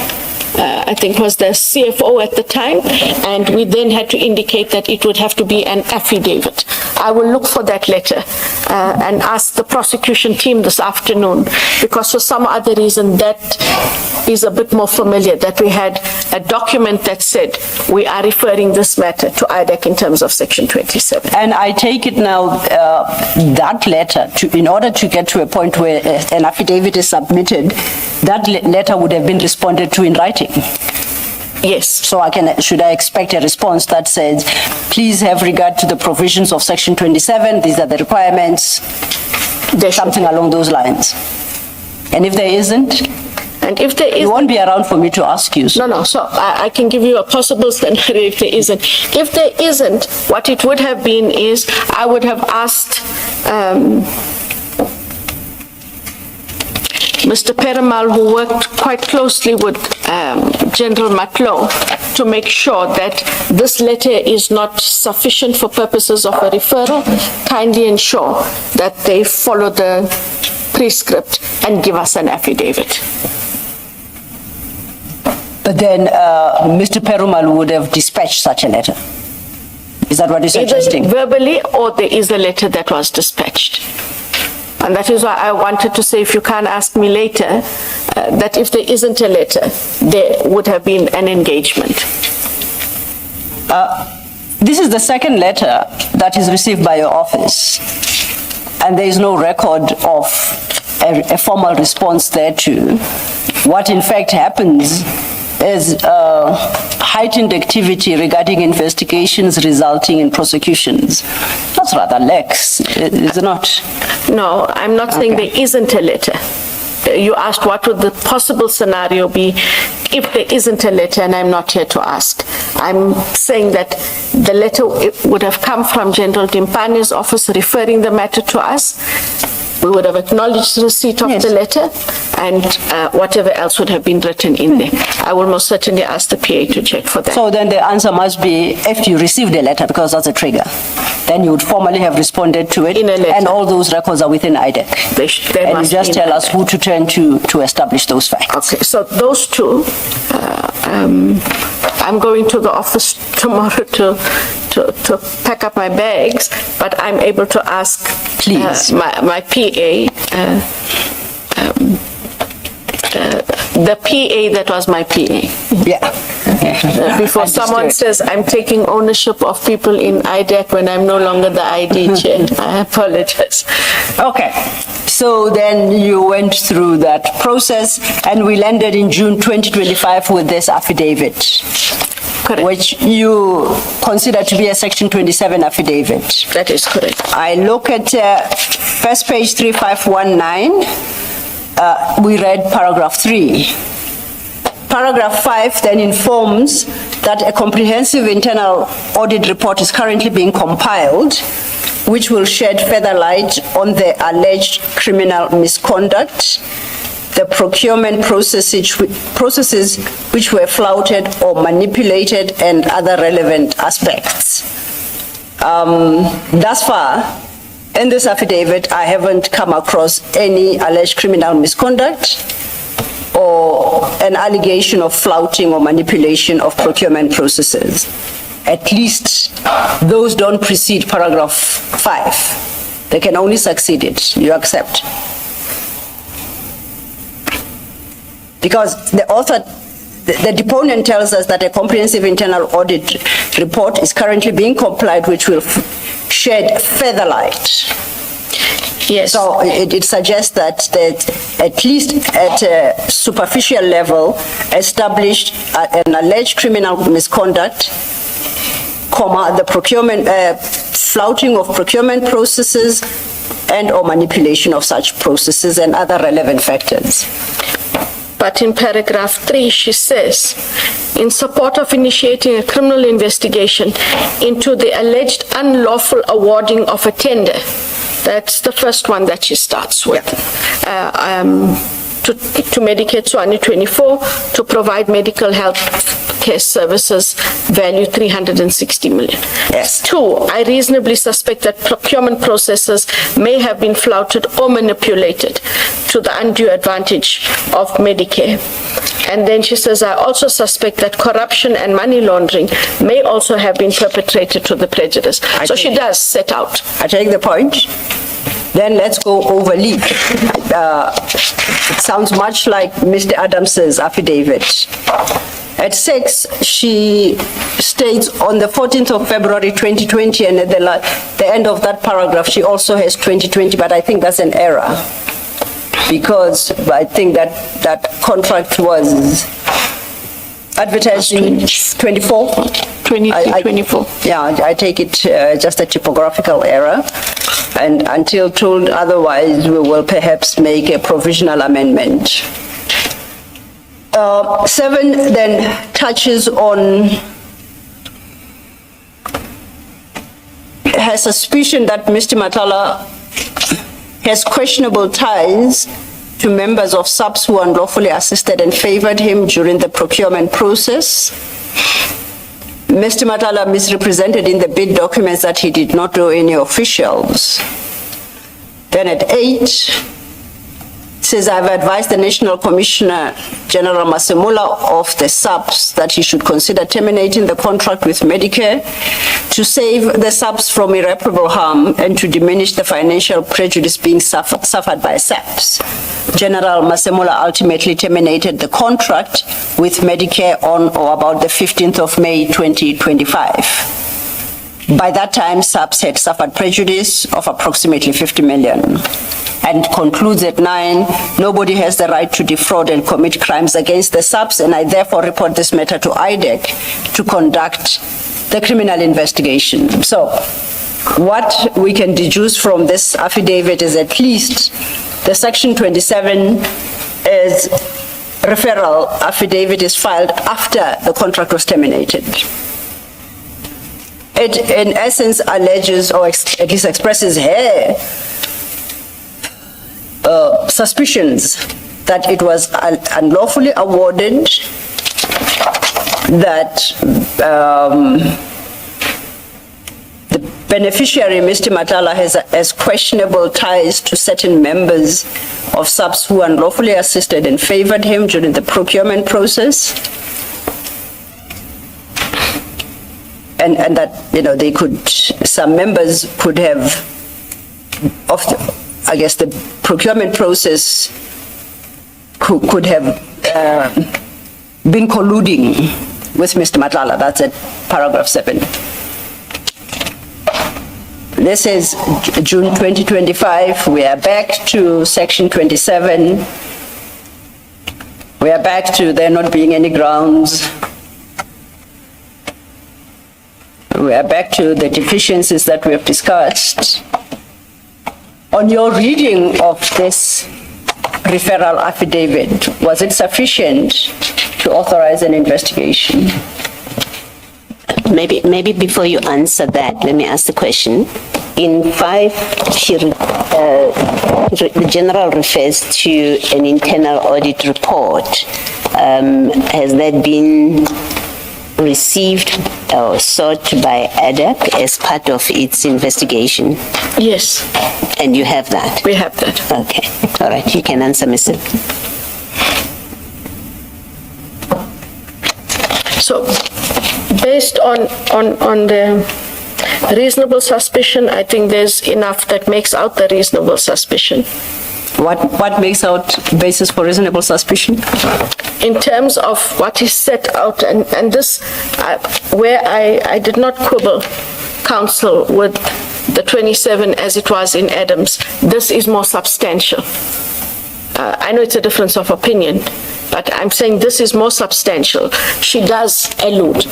I think was the CFO at the time, and we then had to indicate that it would have to be an affidavit. I will look for that letter and ask the prosecution team this afternoon, because for some other reason that is a bit more familiar, that we had a document that said we are referring this matter to IDAC in terms of Section 27. And I take it now that letter, in order to get to a point where an affidavit is submitted, that letter would have been responded to in writing. Yes. So should I expect a response that says, please have regard to the provisions of Section 27, these are the requirements, something along those lines? And if there isn't? And if there isn't, you won't be around for me to ask you. So. No, so I can give you a possible scenario if there isn't. If there isn't, what it would have been is I would have asked Mr. Perumal, who worked quite closely with General Matlo, to make sure that this letter is not sufficient for purposes of a referral. Kindly ensure that they follow the prescript and give us an affidavit. But then Mr. Perumal would have dispatched such a letter. Is that what you're suggesting? Either verbally, or there is a letter that was dispatched. And that is why I wanted to say, if you can ask me later, that if there isn't a letter, there would have been an engagement. This is the second letter that is received by your office, and there is no record of a formal response thereto. What in fact happens is heightened activity regarding investigations resulting in prosecutions. That's rather lax, is it not? No, I'm not saying there isn't a letter. You asked what would the possible scenario be if there isn't a letter, and I'm not here to ask. I'm saying that the letter would have come from General Dumisani's office referring the matter to us. We would have acknowledged the receipt of the letter, and whatever else would have been written in there. I will most certainly ask the PA to check for that. So then the answer must be, if you received a letter, because that's a trigger, then you would formally have responded to it, in a letter. And all those records are within IDAC. And you just tell us who to turn to establish those facts. Okay, so those two, I'm going to the office tomorrow to pack up my bags, but I'm able to ask Please. My PA, the PA that was my PA. Yeah. Before someone says I'm taking ownership of people in IDAC when I'm no longer the ID chair, I apologize. Okay. So then you went through that process, and we landed in June 2025 with this affidavit. Correct. which you consider to be a Section 27 affidavit. That is correct. I look at first page 3519, we read paragraph 3. Paragraph 5 then informs that a comprehensive internal audit report is currently being compiled, which will shed further light on the alleged criminal misconduct, the procurement processes which were flouted or manipulated, and other relevant aspects. Thus far, in this affidavit, I haven't come across any alleged criminal misconduct or an allegation of flouting or manipulation of procurement processes. At least those don't precede paragraph 5. They can only succeed it. You accept? Because the author, the deponent tells us that a comprehensive internal audit report is currently being compiled, which will shed further light. Yes. So it suggests that at least at a superficial level, established an alleged criminal misconduct, the procurement, flouting of procurement processes and or manipulation of such processes and other relevant factors. But in paragraph 3, she says, in support of initiating a criminal investigation into the alleged unlawful awarding of a tender. That's the first one that she starts with. To Medicare 2024 to provide medical health care services value 360 million. Yes. 2, I reasonably suspect that procurement processes may have been flouted or manipulated to the undue advantage of Medicare. And then she says, I also suspect that corruption and money laundering may also have been perpetrated to the prejudice. So she does set out. I take the point. Then let's go over leak. It sounds much like Mr. Adams's affidavit. At 6, she states on the 14th of February 2020, and at the end of that paragraph, she also has 2020, but I think that's an error. Because I think that contract was advertised in 24? 24. Yeah, I take it just a typographical error. And until told otherwise, we will perhaps make a provisional amendment. 7 then touches on her suspicion that Mr. Matala has questionable ties to members of SAPS who unlawfully assisted and favored him during the procurement process. Mr. Matala misrepresented in the bid documents that he did not know any officials. Then at 8, says, I've advised the National Commissioner General Masemula of the SAPS that he should consider terminating the contract with Medicare to save the SAPS from irreparable harm and to diminish the financial prejudice being suffered by SAPS. General Masemula ultimately terminated the contract with Medicare on or about the 15th of May 2025. By that time, SAPS had suffered prejudice of approximately 50 million. And concludes at 9, nobody has the right to defraud and commit crimes against the SAPS, and I therefore report this matter to IDAC to conduct the criminal investigation. So what we can deduce from this affidavit is at least the Section 27 is referral affidavit is filed after the contract was terminated. It in essence alleges or at least expresses her suspicions that it was unlawfully awarded, that the beneficiary, Mr. Matala, has questionable ties to certain members of SAPS who unlawfully assisted and favored him during the procurement process. And that, they could, some members could have, I guess the procurement process could have been colluding with Mr. Matala. That's at paragraph 7. This is June 2025. We are back to Section 27. We are back to there not being any grounds. we are back to the deficiencies that we have discussed. On your reading of this referral affidavit, was it sufficient to authorize an investigation? Maybe before you answer that, let me ask the question. In 5, the general refers to an internal audit report. Has that been received or sought by IDAC as part of its investigation? Yes, And you have that? we have that. Okay, all right, you can answer, Mr. So, based on the reasonable suspicion, I think there's enough that makes out the reasonable suspicion. What makes out basis for reasonable suspicion? In terms of what is set out, and this, where I did not quibble counsel with the 27 as it was in Adams, this is more substantial. I know it's a difference of opinion, but I'm saying this is more substantial. She does allude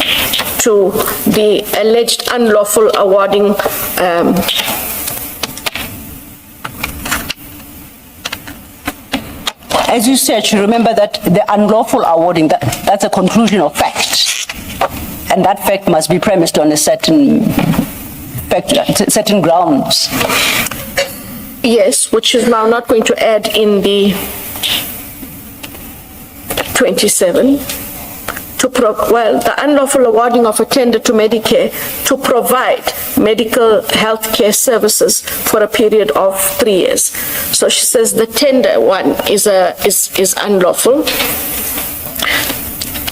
to the alleged unlawful awarding As you said, you remember that the unlawful awarding, that's a conclusion of fact. And that fact must be premised on a certain grounds. Yes, which is now not going to add in the 27, the unlawful awarding of a tender to Medicare to provide medical health care services for a period of 3 years. So she says the tender one is unlawful.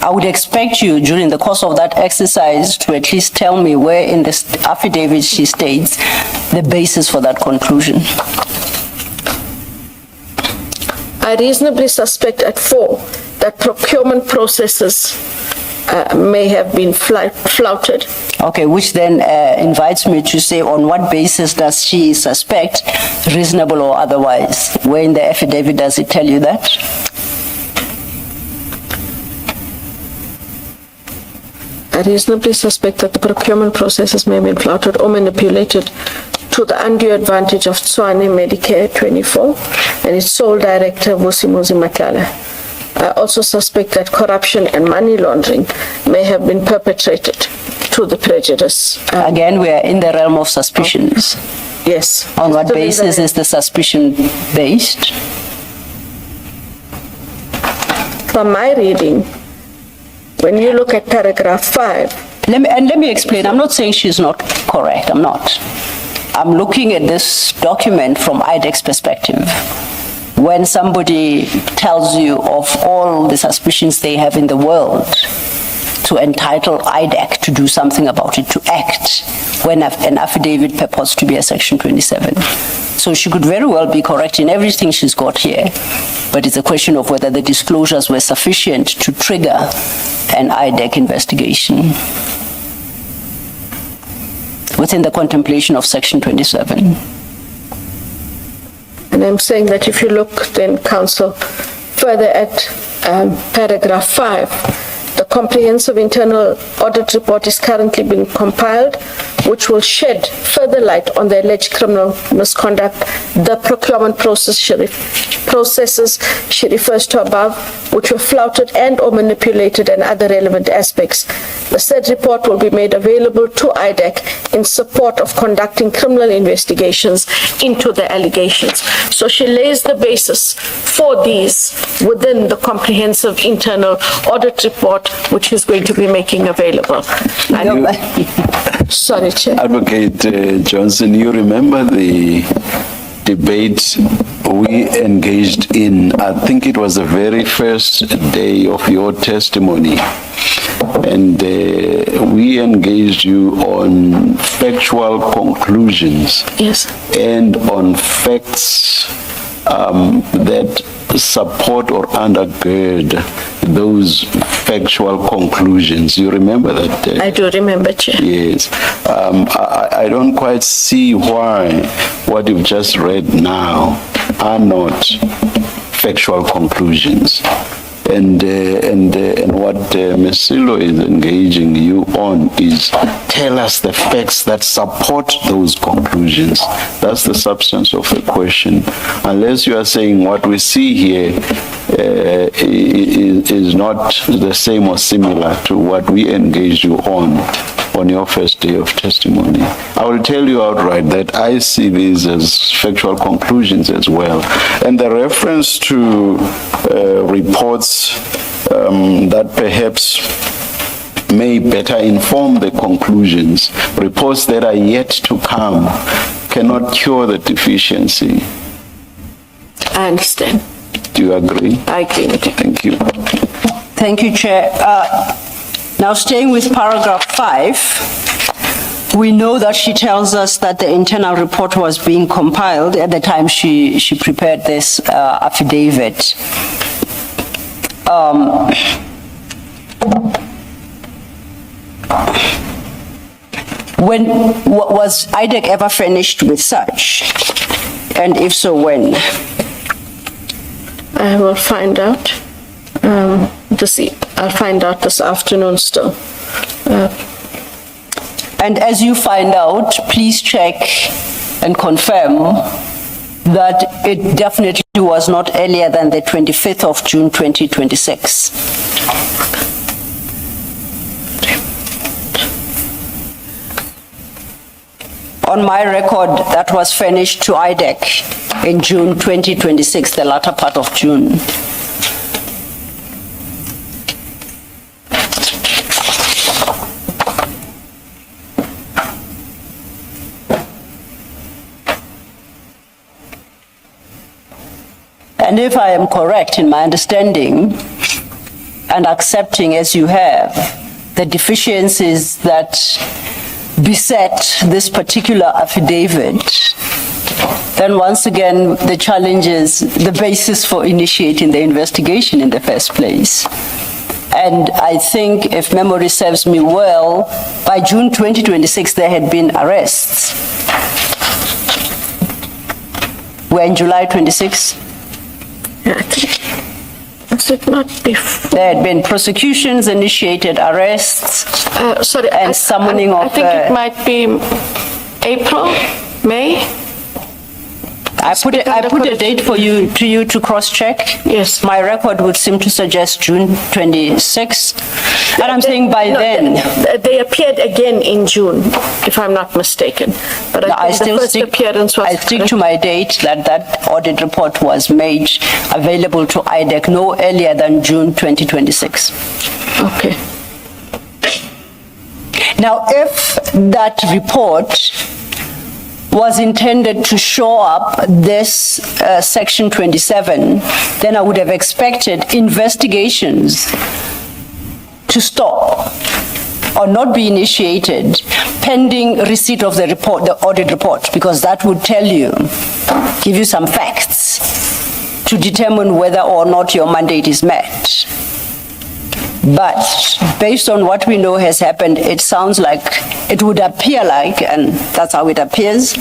I would expect you during the course of that exercise to at least tell me where in this affidavit she states the basis for that conclusion. I reasonably suspect at 4 that procurement processes may have been flouted. Okay, which then invites me to say on what basis does she suspect, reasonable or otherwise? Where in the affidavit does it tell you that? I reasonably suspect that the procurement processes may have been flouted or manipulated to the undue advantage of Tswane Medicare 24 and its sole director, Musi Matlala. I also suspect that corruption and money laundering may have been perpetrated to the prejudice. Again, we are in the realm of suspicions. Yes. On what basis is the suspicion based? From my reading, when you look at paragraph 5. Let me explain. I'm not saying she's not correct. I'm not. I'm looking at this document from IDAC's perspective. When somebody tells you of all the suspicions they have in the world, to entitle IDAC to do something about it, to act, when an affidavit purports to be a Section 27. So she could very well be correct in everything she's got here, but it's a question of whether the disclosures were sufficient to trigger an IDAC investigation within the contemplation of Section 27. And I'm saying that if you look then, Council, further at paragraph 5, the comprehensive internal audit report is currently being compiled, which will shed further light on the alleged criminal misconduct, the procurement processes she refers to above, which were flouted and or manipulated, and other relevant aspects. The said report will be made available to IDAC in support of conducting criminal investigations into the allegations. So she lays the basis for these within the comprehensive internal audit report, which is going to be making available. Sorry, Chair. Advocate Johnson, you remember the debate we engaged in, I think it was the very first day of your testimony, and we engaged you on factual conclusions. Yes. And on facts that support or undergird those factual conclusions. You remember that? I do remember, Chair. Yes. I don't quite see why what you've just read now are not factual conclusions. And what Ms. Silo is engaging you on is tell us the facts that support those conclusions. That's the substance of the question. Unless you are saying what we see here is not the same or similar to what we engaged you on your first day of testimony. I will tell you outright that I see these as factual conclusions as well. And the reference to reports that perhaps may better inform the conclusions, reports that are yet to come, cannot cure the deficiency. I understand. Do you agree? I agree with you. Thank you. Thank you, Chair. Now, staying with paragraph 5, we know that she tells us that the internal report was being compiled at the time she prepared this affidavit. Was IDAC ever finished with such? And if so, when? I will find out. I'll find out this afternoon still. And as you find out, please check and confirm that it definitely was not earlier than the 25th of June 2026. On my record, that was furnished to IDAC in June 2026, the latter part of June. And if I am correct in my understanding and accepting as you have the deficiencies that beset this particular affidavit, then once again the challenge is the basis for initiating the investigation in the first place. And I think, if memory serves me well, by June 2026 there had been arrests. We're in July 26? I think, was it not before? There had been prosecutions, initiated arrests, Sorry, and summoning I of... think it might be April, May? I put a date for you to cross-check. Yes. My record would seem to suggest June 26. And I'm saying by No, then... They appeared again in June, if I'm not mistaken. But I think the first appearance was... I stick to my date that audit report was made available to IDAC no earlier than June 2026. Okay. Now, if that report was intended to shore up this Section 27, then I would have expected investigations to stop or not be initiated pending receipt of the report, the audit report, because that would tell you, give you some facts to determine whether or not your mandate is met. But based on what we know has happened, it sounds like, it would appear like, and that's how it appears,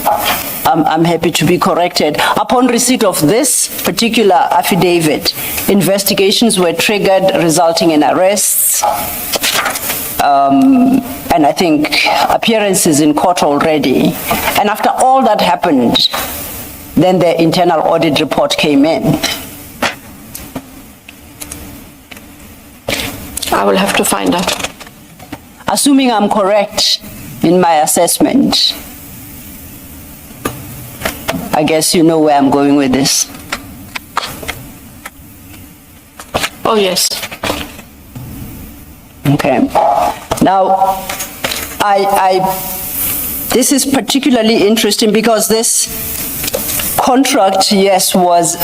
I'm happy to be corrected. Upon receipt of this particular affidavit, investigations were triggered, resulting in arrests, and I think appearances in court already. And after all that happened, then the internal audit report came in. I will have to find out. Assuming I'm correct in my assessment, I guess you know where I'm going with this. Oh, yes. Okay. Now, this is particularly interesting because this contract, yes, was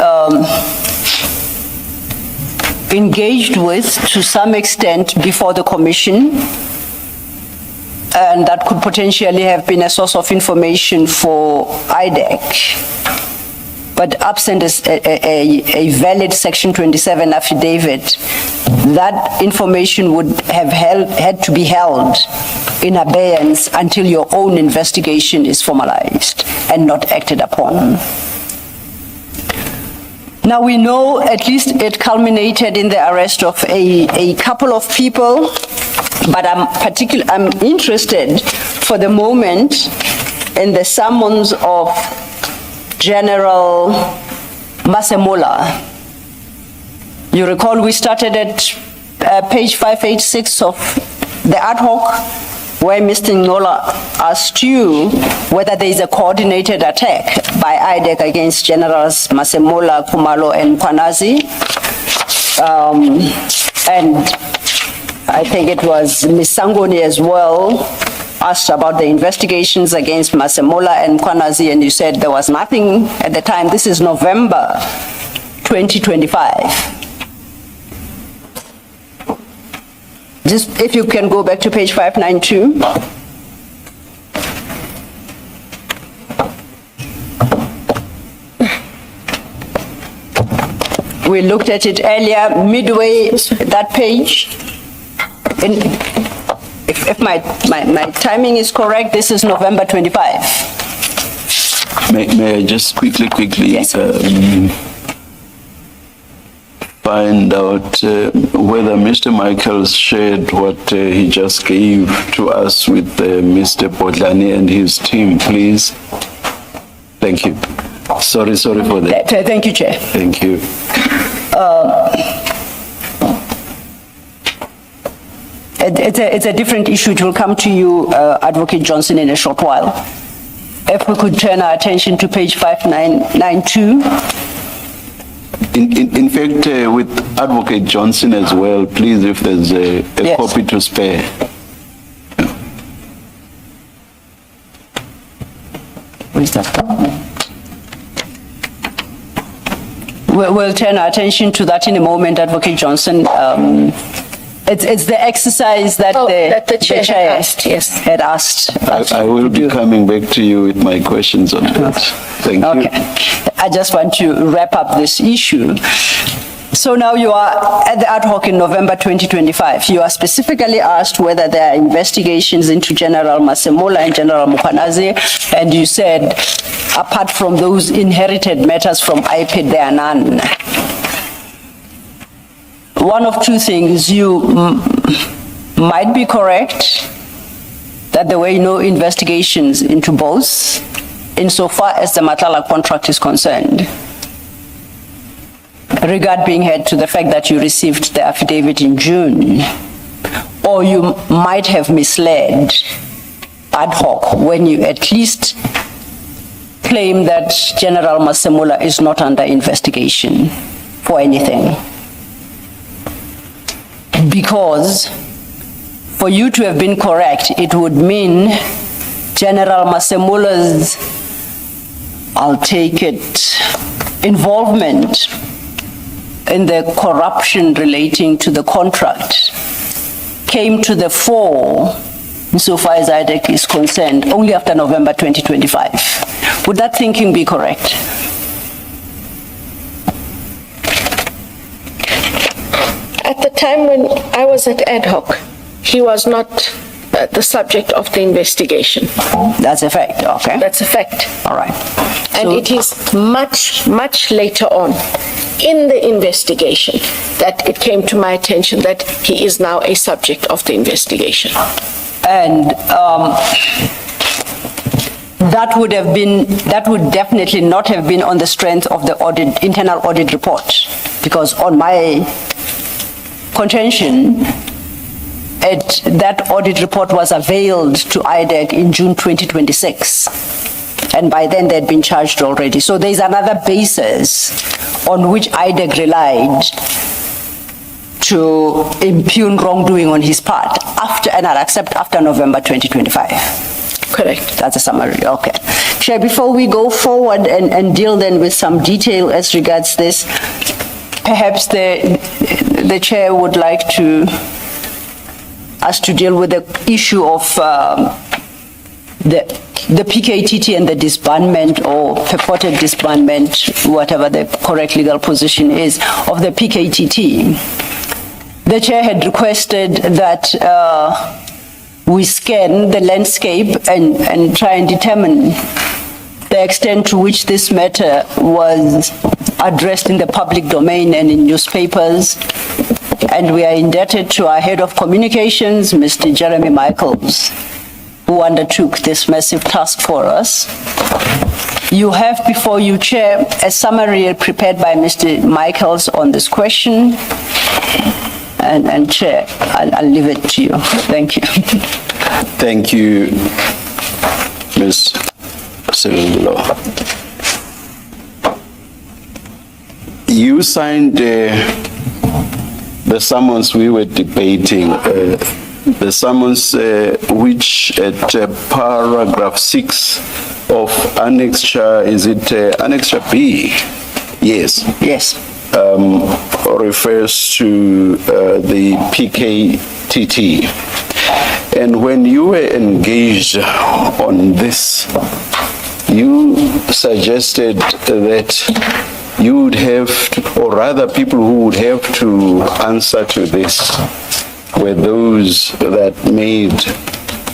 engaged with to some extent before the commission, and that could potentially have been a source of information for IDAC. But absent a valid Section 27 affidavit, that information would have had to be held in abeyance until your own investigation is formalized and not acted upon. Now we know at least it culminated in the arrest of a couple of people, but I'm interested for the moment in the summons of General Masemola. You recall we started at page 586 of the ad hoc, where Mr. Ngola asked you whether there is a coordinated attack by IDAC against Generals Masemola, Khumalo, and Kwanazi. And I think it was Ms. Sangoni as well asked about the investigations against Masemola and Kwanazi, and you said there was nothing at the time. This is November 2025. Just if you can go back to page 592. We looked at it earlier, midway that page. If my timing is correct, this is November 25. May I just quickly Yes. Find out whether Mr. Michaels shared what he just gave to us with Mr. Bodlani and his team, please? Thank you. Sorry for that. Thank you, Chair. Thank you. It's a different issue. It will come to you, Advocate Johnson, in a short while. If we could turn our attention to page 592. In fact, with Advocate Johnson as well, please, if there's a Yes. copy to spare. Where is that? We'll turn our attention to that in a moment, Advocate Johnson. It's the exercise that the chair had asked, yes. had asked. I will be coming back to you with my questions on that. Thank you. Okay. I just want to wrap up this issue. So now you are at the ad hoc in November 2025. You are specifically asked whether there are investigations into General Masemola and General Mukwanazi, and you said, apart from those inherited matters from IPID, there are none. One of two things, you might be correct that there were no investigations into both, insofar as the Matala contract is concerned. Regard being had to the fact that you received the affidavit in June, or you might have misled ad hoc when you at least claim that General Masemola is not under investigation for anything. Because for you to have been correct, it would mean General Masemola's, I'll take it, involvement in the corruption relating to the contract came to the fore, insofar as IDAC is concerned, only after November 2025. Would that thinking be correct? At the time when I was at ad hoc, he was not the subject of the investigation. That's a fact, okay. That's a fact. All right. And So- it is much, much later on in the investigation that it came to my attention that he is now a subject of the investigation. And that would definitely not have been on the strength of the internal audit report, because on my contention, that audit report was availed to IDAC in June 2026. And by then they'd been charged already. So there's another basis on which IDAC relied to impugn wrongdoing on his part after, and I'll accept after November 2025. Correct. That's a summary, okay. Chair, before we go forward and deal then with some detail as regards this, perhaps the chair would like us to deal with the issue of the PKTT and the disbandment or purported disbandment, whatever the correct legal position is, of the PKTT. The chair had requested that we scan the landscape and try and determine the the extent to which this matter was addressed in the public domain and in newspapers. And we are indebted to our head of communications, Mr. Jeremy Michaels, who undertook this massive task for us. You have before you, Chair, a summary prepared by Mr. Michaels on this question. And Chair, I'll leave it to you. Thank you. Thank you, Ms. Silungelo. You signed the summons we were debating, the summons which at paragraph 6 of annexure, is it annexure B? Yes. Yes. Refers to the PKTT. And when you were engaged on this, you suggested that you would have to, or rather people who would have to answer to this were those that made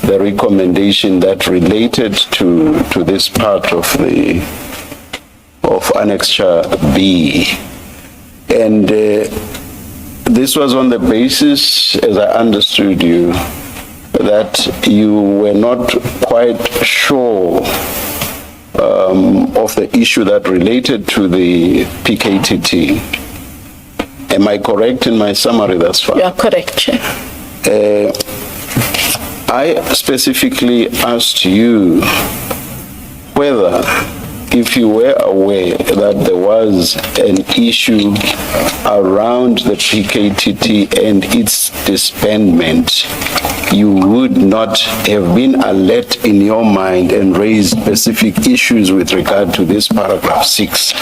the recommendation that related to this part of annexure B. And this was on the basis, as I understood you, that you were not quite sure of the issue that related to the PKTT. Am I correct in my summary thus far? You are correct, Chair. I specifically asked you whether, if you were aware that there was an issue around the PKTT and its disbandment, you would not have been alert in your mind and raised specific issues with regard to this paragraph 6.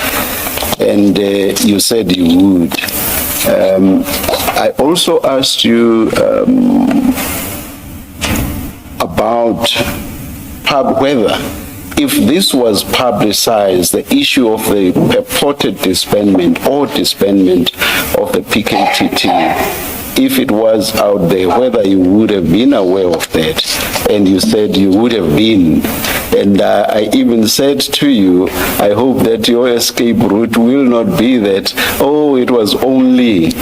And you said you would. I also asked you about whether, if this was publicized, the issue of the purported disbandment or disbandment of the PKTT, if it was out there, whether you would have been aware of that. And you said you would have been. And I even said to you, I hope that your escape route will not be that, oh, it was only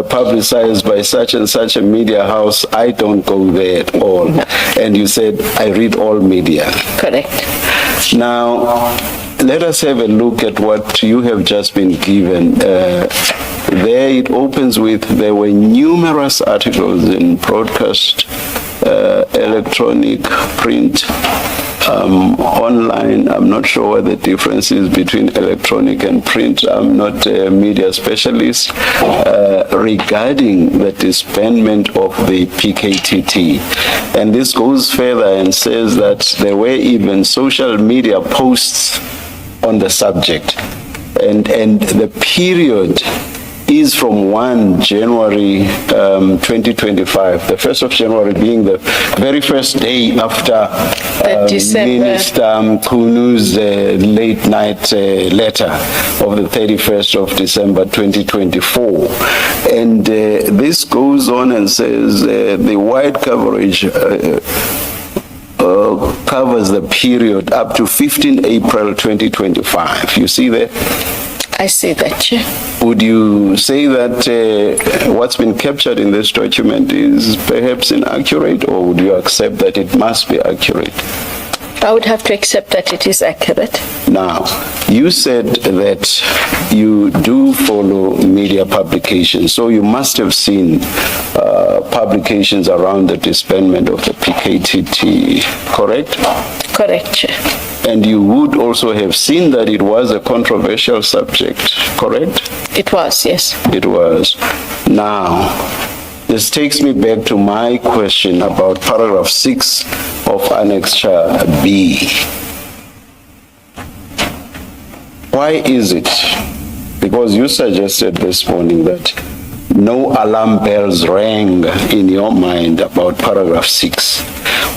publicized by such and such a media house, I don't go there at all. And you said, I read all media. Correct. Now, let us have a look at what you have just been given. There it opens with, there were numerous articles in broadcast, electronic, print, online. I'm not sure what the difference is between electronic and print. I'm not a media specialist. Regarding the disbandment of the PKTT. And this goes further and says that there were even social media posts on the subject. And the period is from 1 January 2025, the 1st of January being the very first day after Minister Kunu's late night letter of the 31st of December 2024. And this goes on and says the wide coverage covers the period up to 15 April 2025. You see that? I see that, Chair. Would you say that what's been captured in this document is perhaps inaccurate, or would you accept that it must be accurate? I would have to accept that it is accurate. Now, you said that you do follow media publications, so you must have seen publications around the disbandment of the PKTT, correct? Correct, Chair. And you would also have seen that it was a controversial subject, correct? It was, yes. It was. Now, this takes me back to my question about paragraph 6 of annexure B. Why is it? Because you suggested this morning that no alarm bells rang in your mind about paragraph 6.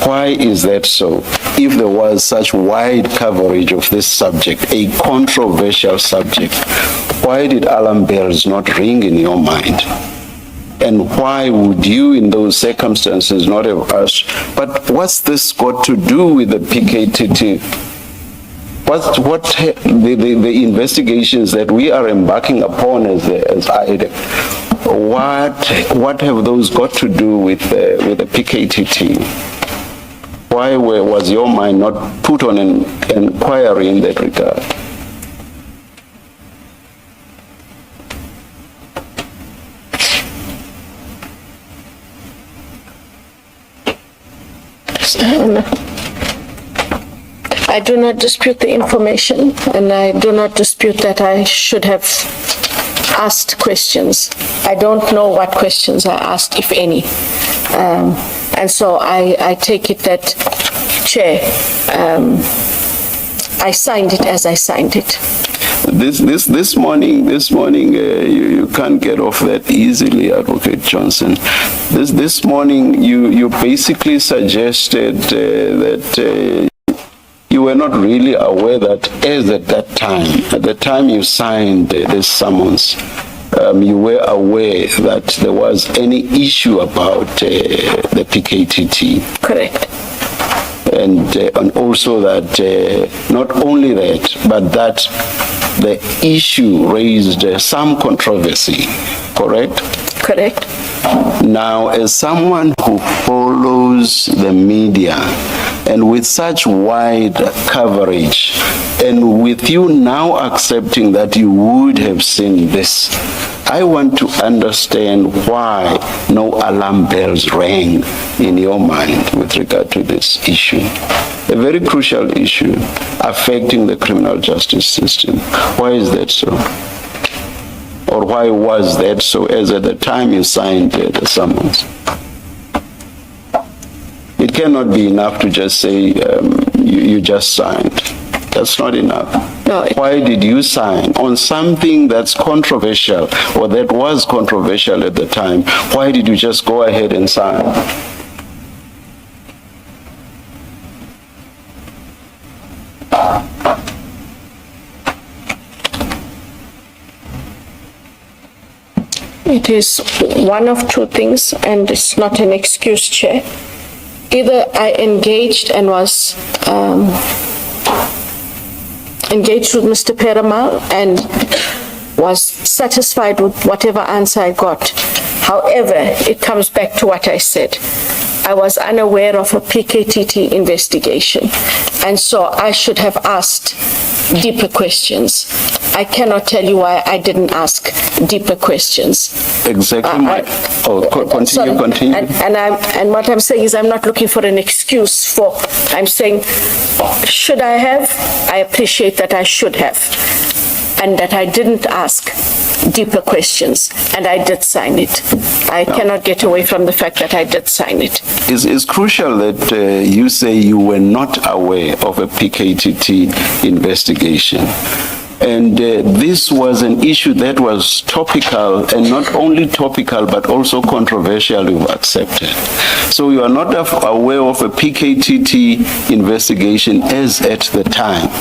Why is that so? If there was such wide coverage of this subject, a controversial subject, why did alarm bells not ring in your mind? And why would you, in those circumstances, not have asked, but what's this got to do with the PKTT? what the investigations that we are embarking upon as IDAC, what have those got to do with the PKTT? Why was your mind not put on an inquiry in that regard? I do not dispute the information, and I do not dispute that I should have asked questions. I don't know what questions I asked, if any. And so I take it that, Chair, I signed it as I signed it. This morning, you can't get off that easily, Advocate Johnson. This morning, you basically suggested that you were not really aware that at the time you signed this summons, you were aware that there was any issue about the PKTT. Correct. And also that not only that, but that the issue raised some controversy, correct? Correct. Now, as someone who follows the media, and with such wide coverage, and with you now accepting that you would have seen this, I want to understand why no alarm bells rang in your mind with regard to this issue. A very crucial issue affecting the criminal justice system. Why is that so? Or why was that so as at the time you signed the summons? It cannot be enough to just say you just signed. That's not enough. No, Why did you sign on something that's controversial or that was controversial at the time? Why did you just go ahead and sign? It is one of two things, and it's not an excuse, Chair. Either I engaged and was engaged with Mr. Peramal and was satisfied with whatever answer I got. However, it comes back to what I said. I was unaware of a PKTT investigation, and so I should have asked deeper questions. I cannot tell you why I didn't ask deeper questions. Exactly. Continue. And what I'm saying is I'm not looking for an excuse for, I'm saying, should I have? I appreciate that I should have, and that I didn't ask deeper questions, and I did sign it. I cannot get away from the fact that I did sign it. It's crucial that you say you were not aware of a PKTT investigation. And this was an issue that was topical, and not only topical, but also controversial, you've accepted. So you are not aware of a PKTT investigation as at the time,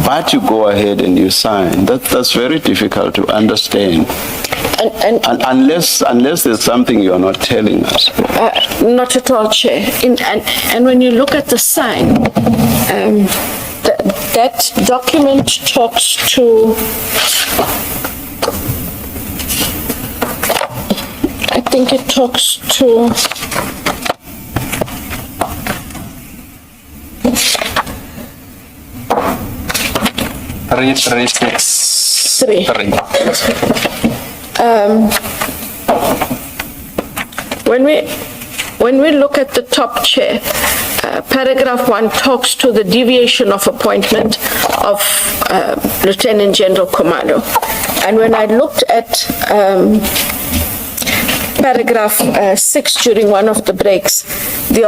but you go ahead and you sign. That's very difficult to understand. Unless there's something you're not telling us. Not at all, Chair. And when you look at the sign, that document talks to, I think it talks to, when we look at the top, Chair, paragraph 1 talks to the deviation of appointment of Lt-Gen Khumalo. And when I looked at paragraph 6 during one of the breaks, the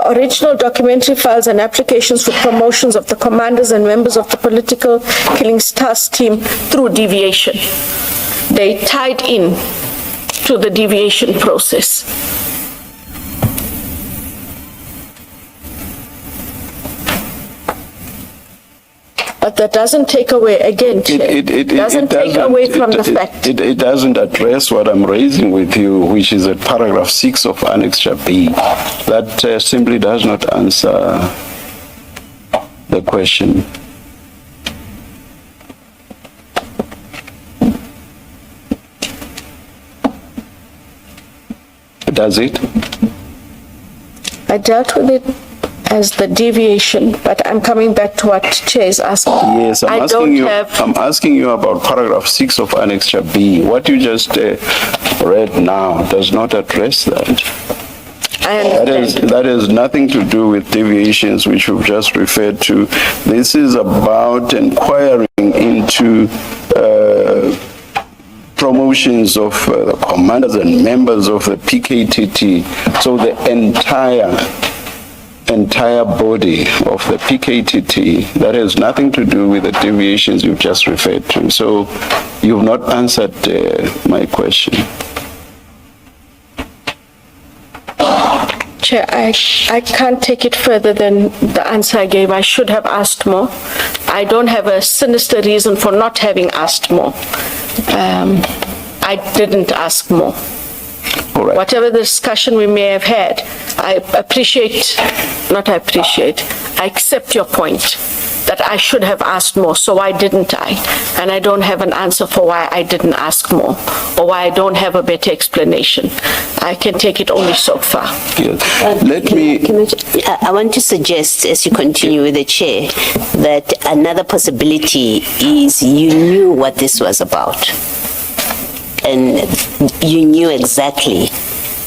original documentary files and applications for promotions of the commanders and members of the political killings task team through deviation. They tied in to the deviation process. But that doesn't take away, again, it doesn't take away from the fact. It doesn't address what I'm raising with you, which is at paragraph 6 of Annexure B. That simply does not answer the question. Does it? I dealt with it as the deviation, but I'm coming back to what Chair is asking. Yes, I'm asking you about paragraph 6 of Annexure B. What you just read now does not address that. That has nothing to do with deviations which you've just referred to. This is about inquiring into promotions of the commanders and members of the PKTT. So the entire body of the PKTT, that has nothing to do with the deviations you've just referred to. So you've not answered my question. Chair, I can't take it further than the answer I gave. I should have asked more. I don't have a sinister reason for not having asked more. I didn't ask more. All right. Whatever the discussion we may have had, I accept your point that I should have asked more, so why didn't I? And I don't have an answer for why I didn't ask more, or why I don't have a better explanation. I can take it only so far. Yes. I want to suggest, as you continue with the chair, that another possibility is you knew what this was about. And you knew exactly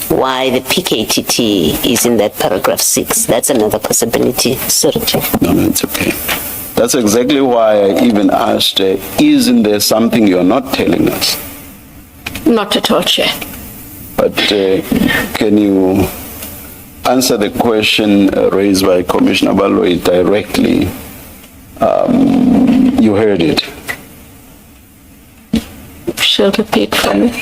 why the PKTT is in that paragraph 6. That's another possibility. Sorry, Chair. No, it's okay. That's exactly why I even asked, isn't there something you're not telling us? Not at all, Chair. But can you answer the question raised by Commissioner Baloyi directly? You heard it. She'll repeat for me.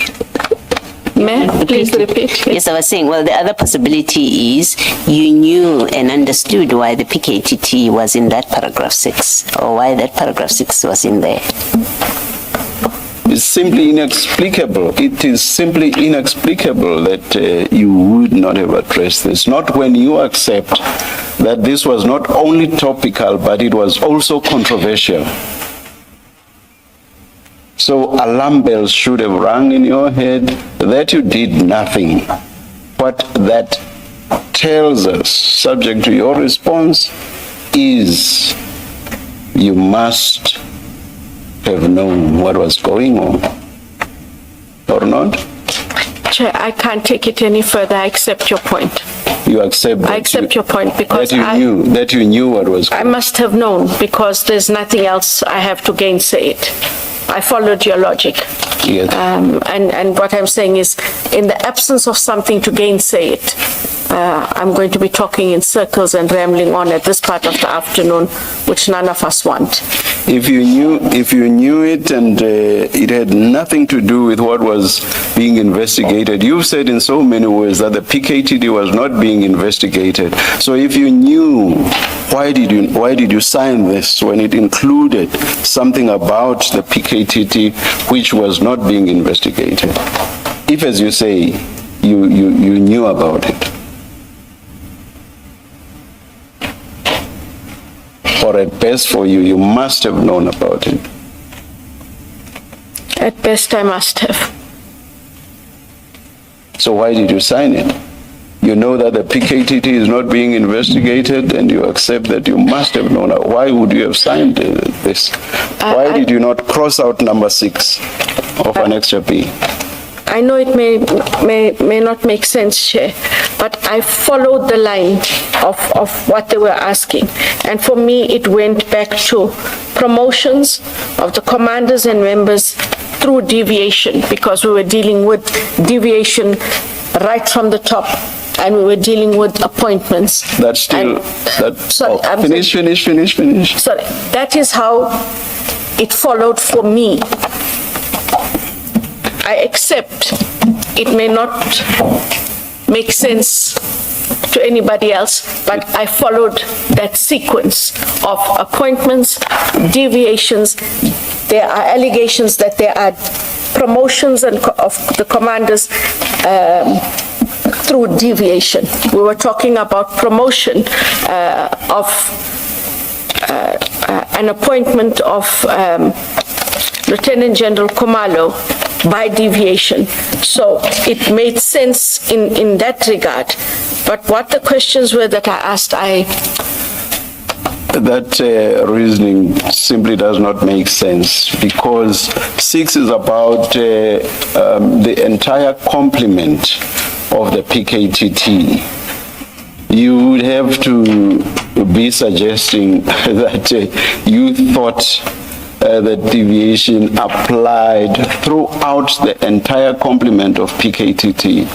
May I please repeat? Yes, I was saying, well, the other possibility is you knew and understood why the PKTT was in that paragraph 6, or why that paragraph 6 was in there. It's simply inexplicable. It is simply inexplicable that you would not have addressed this. Not when you accept that this was not only topical, but it was also controversial. So alarm bells should have rung in your head that you did nothing. What that tells us, subject to your response, is you must have known what was going on, or not? Chair, I can't take it any further. I accept your point. You accept that I accept your point because that you knew what was going on. I must have known because there's nothing else I have to gainsay it. I followed your logic. Yes. And what I'm saying is, in the absence of something to gainsay it, I'm going to be talking in circles and rambling on at this part of the afternoon, which none of us want. If you knew it and it had nothing to do with what was being investigated, you've said in so many words that the PKTT was not being investigated. So if you knew, why did you sign this when it included something about the PKTT which was not being investigated? If, as you say, you knew about it. Or at best for you, you must have known about it. At best, I must have. So why did you sign it? You know that the PKTT is not being investigated and you accept that you must have known. Why would you have signed this? Why did you not cross out number 6 of Annexure B? I know it may not make sense, Chair, but I followed the line of what they were asking. And for me, it went back to promotions of the commanders and members through deviation, because we were dealing with deviation right from the top, and we were dealing with appointments. That's still, finish. Sorry, that is how it followed for me. I accept it may not make sense to anybody else, but I followed that sequence of appointments, deviations. There are allegations that there are promotions of the commanders through deviation. We were talking about promotion of an appointment of Lt-Gen Khumalo by deviation. So it made sense in that regard. But what the questions were that I asked, That reasoning simply does not make sense, because 6 is about the entire complement of the PKTT. You would have to be suggesting that you thought that deviation applied throughout the entire complement of PKTT,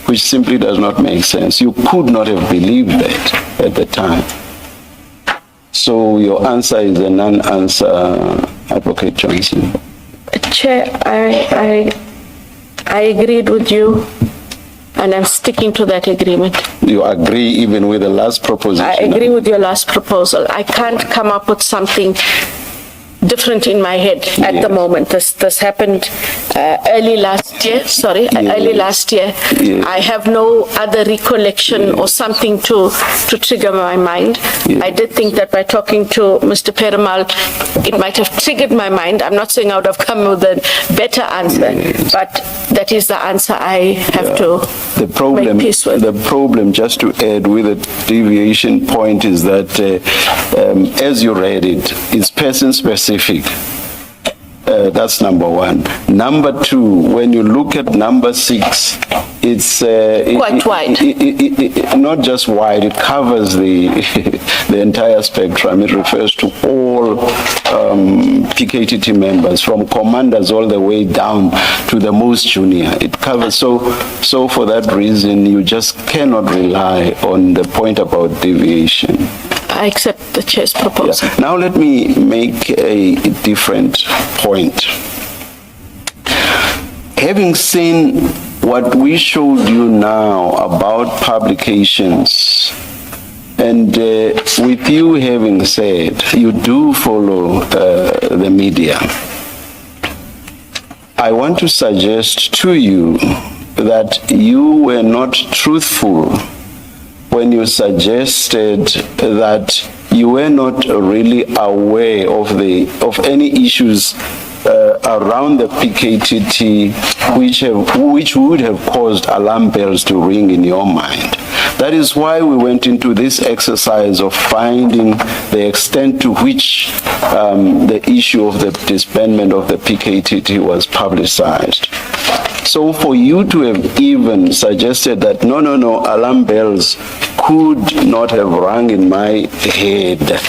which simply does not make sense. You could not have believed that at the time. So your answer is a non-answer, Advocate Johnson. Chair, I agreed with you, and I'm sticking to that agreement. You agree even with the last proposition? I agree with your last proposal. I can't come up with something different in my head at the moment. This happened early last year. I have no other recollection or something to trigger my mind. I did think that by talking to Mr. Perumal, it might have triggered my mind. I'm not saying I would have come with a better answer, but that is the answer I have to make peace with. The problem, just to add with a deviation point, is that as you read it, it's person-specific. That's number one. Number two, when you look at number 6, it's quite wide. Not just wide, it covers the entire spectrum. It refers to all PKTT members, from commanders all the way down to the most junior. It covers, so for that reason, you just cannot rely on the point about deviation. I accept the chair's proposal. Yeah. Now let me make a different point. Having seen what we showed you now about publications, and with you having said you do follow the media, I want to suggest to you that you were not truthful when you suggested that you were not really aware of any issues around the PKTT which would have caused alarm bells to ring in your mind. That is why we went into this exercise of finding the extent to which the issue of the disbandment of the PKTT was publicized. So for you to have even suggested that no, alarm bells could not have rung in my head,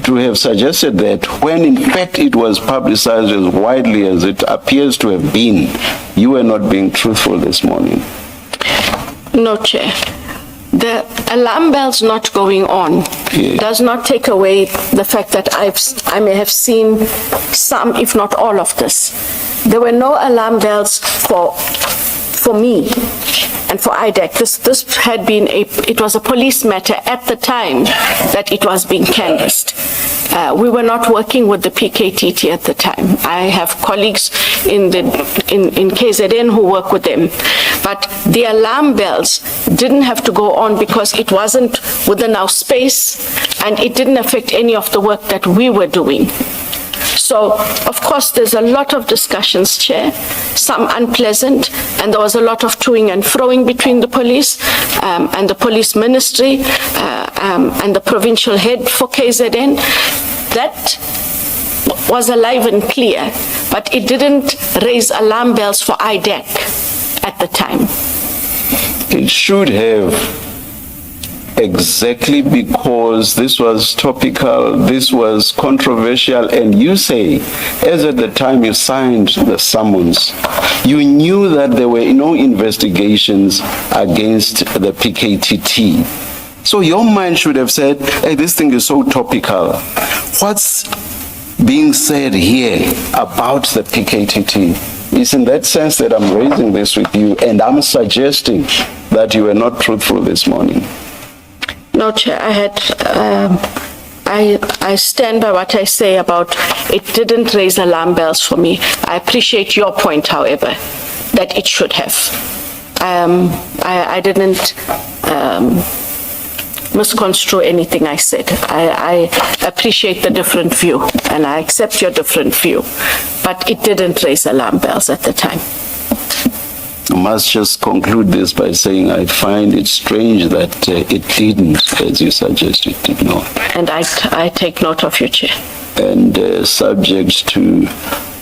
to have suggested that when in fact it was publicized as widely as it appears to have been, you were not being truthful this morning. No, Chair. The alarm bells not going on does not take away the fact that I may have seen some, if not all of this. There were no alarm bells for me and for IDAC. This had been it was a police matter at the time that it was being canvassed. We were not working with the PKTT at the time. I have colleagues in KZN who work with them. But the alarm bells didn't have to go on because it wasn't within our space and it didn't affect any of the work that we were doing. So, of course, there's a lot of discussions, Chair, some unpleasant, and there was a lot of toing and froing between the police and the police ministry and the provincial head for KZN. That was alive and clear, but it didn't raise alarm bells for IDAC at the time. It should have, exactly because this was topical, this was controversial, and you say, as at the time you signed the summons, you knew that there were no investigations against the PKTT. So your mind should have said, hey, this thing is so topical. What's being said here about the PKTT? It's in that sense that I'm raising this with you, and I'm suggesting that you were not truthful this morning. No, Chair, I stand by what I say about it didn't raise alarm bells for me. I appreciate your point, however, that it should have. I didn't misconstrue anything I said. I appreciate the different view, and I accept your different view, but it didn't raise alarm bells at the time. I must just conclude this by saying I find it strange that it didn't, as you suggest it did not. And I take note of you, Chair. And subject to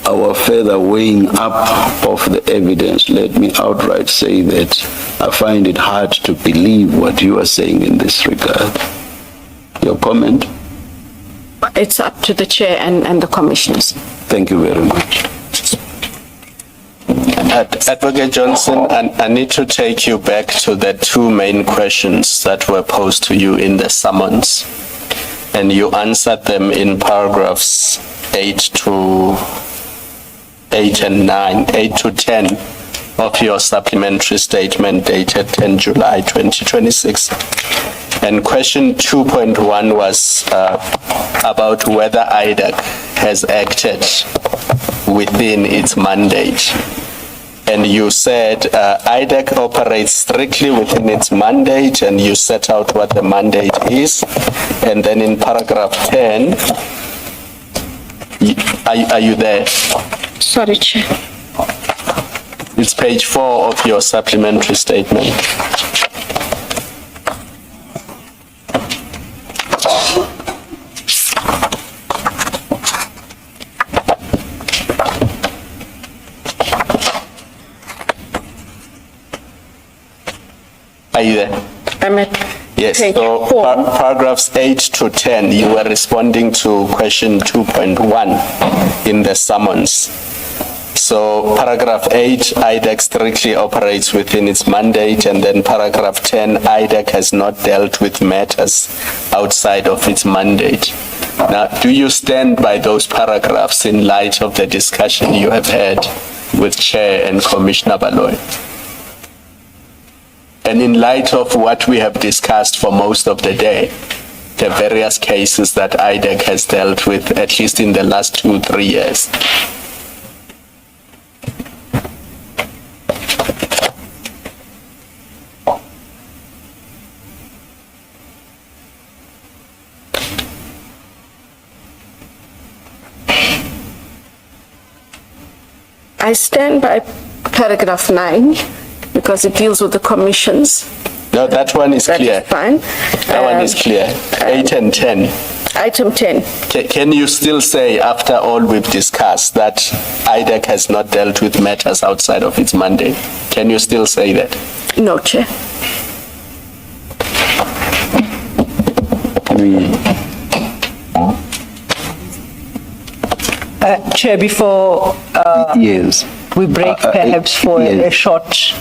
our further weighing up of the evidence, let me outright say that I find it hard to believe what you are saying in this regard. Your comment? It's up to the Chair and the Commissioners. Thank you very much. Advocate Johnson, I need to take you back to the two main questions that were posed to you in the summons, and you answered them in paragraphs 8 to 10 of your supplementary statement dated 10 July 2026. And question 2.1 was about whether IDAC has acted within its mandate. And you said IDAC operates strictly within its mandate, and you set out what the mandate is. And then in paragraph 10, are you there? Sorry, Chair. It's page 4 of your supplementary statement. Are you there? I'm at Yes, page so 4. paragraphs 8 to 10, you were responding to question 2.1 in the summons. So paragraph 8, IDAC strictly operates within its mandate, and then paragraph 10, IDAC has not dealt with matters outside of its mandate. Now, do you stand by those paragraphs in light of the discussion you have had with Chair and Commissioner Baloy? And in light of what we have discussed for most of the day, the various cases that IDAC has dealt with, at least in the last 2-3 years. I stand by paragraph 9 because it deals with the commissions. No, that one is That clear. is fine. That one is clear. 8 and 10. Item 10. Can you still say, after all we've discussed, that IDAC has not dealt with matters outside of its mandate? Can you still say that? No, Chair. Chair, before Yes. we break perhaps for yes. a short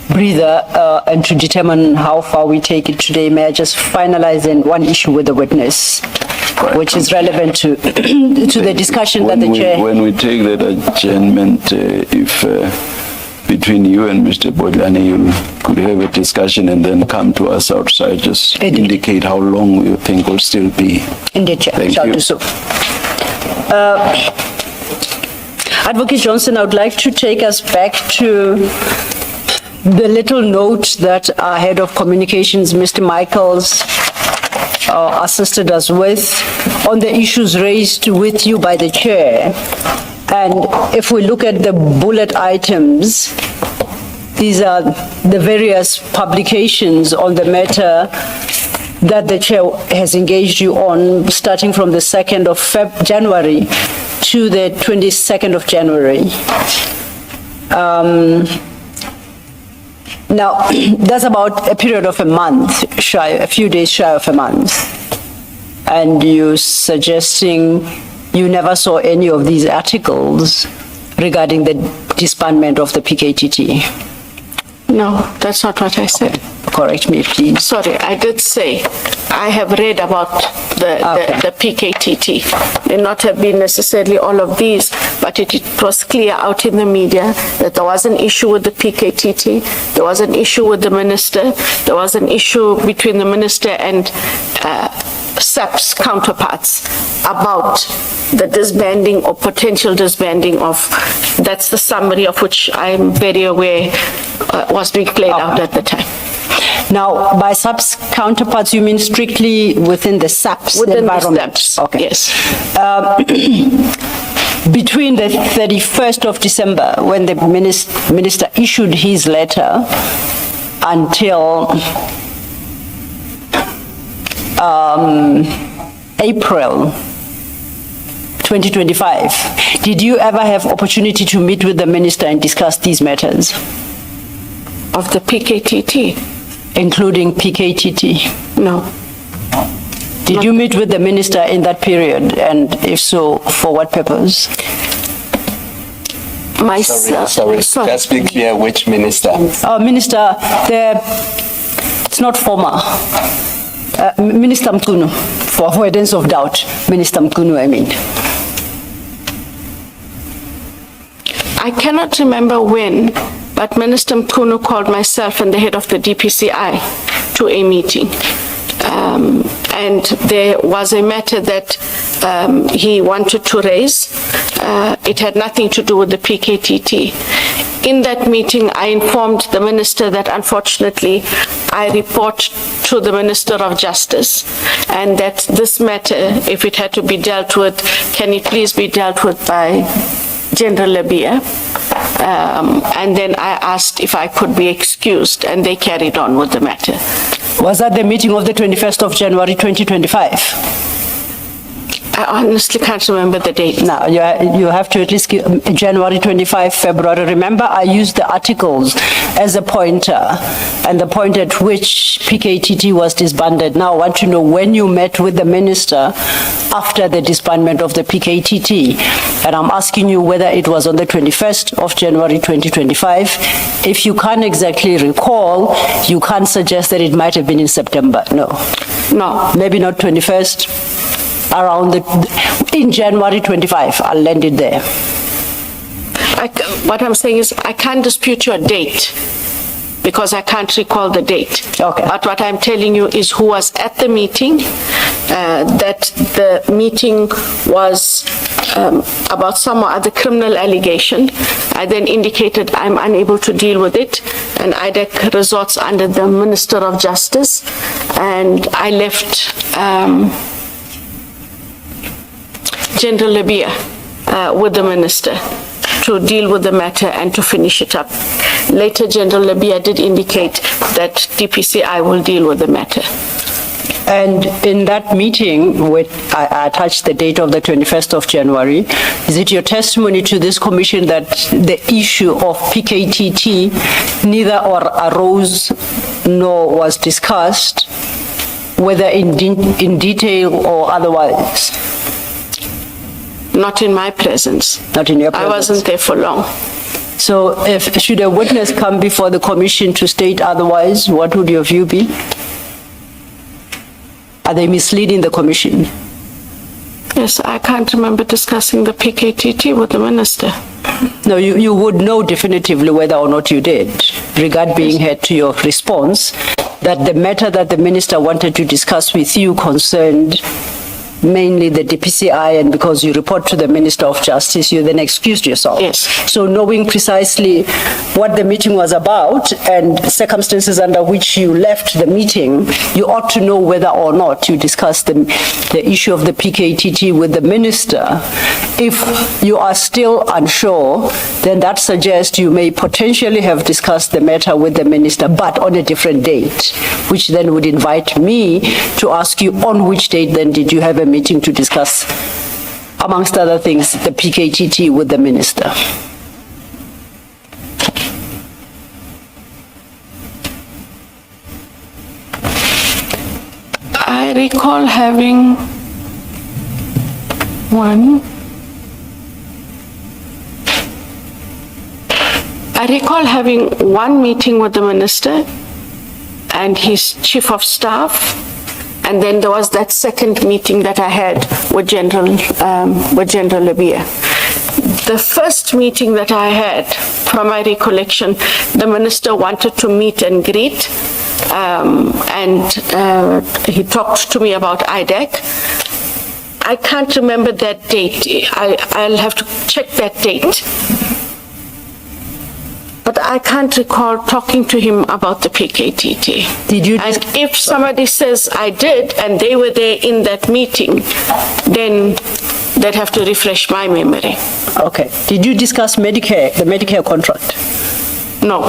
breather and to determine how far we take it today, may I just finalize in one issue with the witness, which is relevant to to the discussion that the Chair... When we take that adjournment, if between you and Mr. Bodlani, you could have a discussion and then come to us outside, just Indeed. indicate how long you think will still be. Indeed, Chair, Thank shall you. do so. Advocate Johnson, I would like to take us back to the little note that our head of communications, Mr. Michaels, assisted us with on the issues raised with you by the Chair. And if we look at the bullet items, these are the various publications on the matter that the Chair has engaged you on, starting from the 2nd of January to the 22nd of January. Now, that's about a period of a month, a few days shy of a month. And you're suggesting you never saw any of these articles regarding the disbandment of the PKTT. No, that's not what I said. Correct me, please. Sorry, I did say I have read about the PKTT. May not have been necessarily all of these, but it was clear out in the media that there was an issue with the PKTT, there was an issue with the minister, there was an issue between the minister and SAP's counterparts about the disbanding or potential disbanding of, that's the summary of which I'm very aware was being played out at the time. Now, by SAPS counterparts, you mean strictly within the SAPS Within the environment? SAPS, Okay. yes. Between the 31st of December, when the minister issued his letter, until April 2025, did you ever have opportunity to meet with the minister and discuss these matters? Of the PKTT? Including PKTT? No. Did you meet with the minister in that period? And if so, for what purpose? Sorry, just be clear which minister. Minister, it's not former. Minister Mkunu, for avoidance of doubt. Minister Mkunu, I mean. I cannot remember when, but Minister Mkunu called myself and the head of the DPCI to a meeting. And there was a matter that he wanted to raise. It had nothing to do with the PKTT. In that meeting, I informed the minister that unfortunately I report to the Minister of Justice, and that this matter, if it had to be dealt with, can it please be dealt with by General Labia? And then I asked if I could be excused, and they carried on with the matter. Was that the meeting of the 21st of January 2025? I honestly can't remember the date. Now, you have to at least give January 25, February. Remember, I used the articles as a pointer, and the point at which PKTT was disbanded. Now, I want to know when you met with the minister after the disbandment of the PKTT. And I'm asking you whether it was on the 21st of January 2025. If you can't exactly recall, you can't suggest that it might have been in September. No. No. Maybe not 21st. Around in January 25, I'll land it there. What I'm saying is I can't dispute your date because I can't recall the date. Okay. But what I'm telling you is who was at the meeting, that the meeting was about some other criminal allegation. I then indicated I'm unable to deal with it, and IDAC resorts under the Minister of Justice, and I left General Labia with the minister to deal with the matter and to finish it up. Later, General Labia did indicate that DPCI will deal with the matter. And in that meeting, I attached the date of the 21st of January. Is it your testimony to this commission that the issue of PKTT neither arose nor was discussed, whether in detail or otherwise? Not in my presence. Not in your presence. I wasn't there for long. So should a witness come before the commission to state otherwise, what would your view be? Are they misleading the commission? Yes, I can't remember discussing the PKTT with the minister. No, you would know definitively whether or not you did. Regard being heard to your response, that the matter that the minister wanted to discuss with you concerned mainly the DPCI, and because you report to the Minister of Justice, you then excused yourself. Yes. So knowing precisely what the meeting was about and circumstances under which you left the meeting, you ought to know whether or not you discussed the issue of the PKTT with the minister. If you are still unsure, then that suggests you may potentially have discussed the matter with the minister, but on a different date, which then would invite me to ask you on which date then did you have a meeting to discuss, amongst other things, the PKTT with the minister. I recall having one meeting with the minister and his chief of staff. And then there was that second meeting that I had with General Labia. The first meeting that I had, from my recollection, the minister wanted to meet and greet, and he talked to me about IDAC. I can't remember that date. I'll have to check that date. but I can't recall talking to him about the PKTT. Did you And if somebody says I did and they were there in that meeting, then they'd have to refresh my memory. Okay. Did you discuss Medicare, the Medicare contract? No.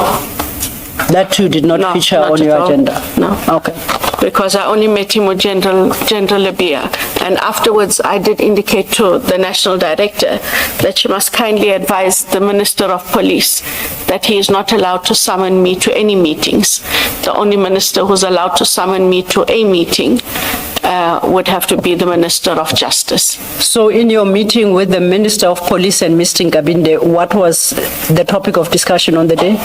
That too did not No, feature not on at your all. agenda? No. Okay. Because I only met him with General Labia. And afterwards, I did indicate to the National Director that she must kindly advise the Minister of Police that he is not allowed to summon me to any meetings. The only minister who's allowed to summon me to a meeting would have to be the Minister of Justice. So in your meeting with the Minister of Police and Mr. Nkabinde, what was the topic of discussion on the day?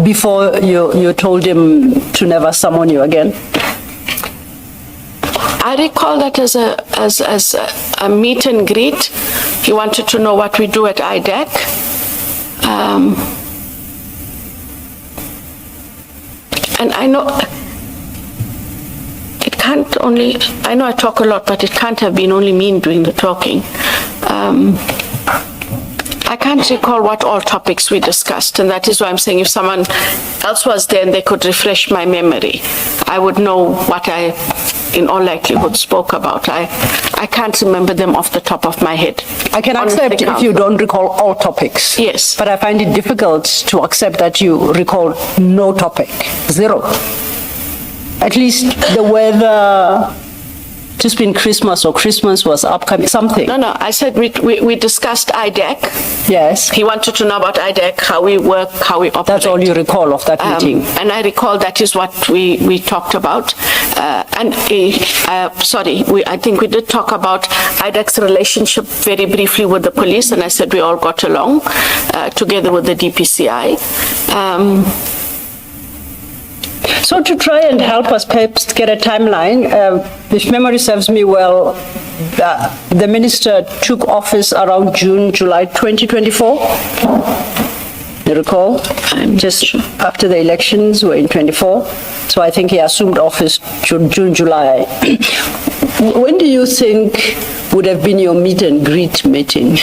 Before you told him to never summon you again? I recall that as a meet and greet. He wanted to know what we do at IDAC. And I know it can't only, I know I talk a lot, but it can't have been only me doing the talking. I can't recall what all topics we discussed, and that is why I'm saying if someone else was there and they could refresh my memory, I would know what I, in all likelihood, spoke about. I can't remember them off the top of my head. I can Honestly, accept if you don't recall all topics. Yes. But I find it difficult to accept that you recall no topic, zero. At least the weather, just been Christmas or Christmas was upcoming, something. No, I said we discussed IDAC. Yes. He wanted to know about IDAC, how we work, how we operate. That's all you recall of that meeting? And I recall that is what we talked about. I think we did talk about IDAC's relationship very briefly with the police, and I said we all got along together with the DPCI. So to try and help us perhaps get a timeline, if memory serves me well, the minister took office around June, July 2024. You recall? Just after the elections were in 24. So I think he assumed office June, July. When do you think would have been your meet and greet meeting?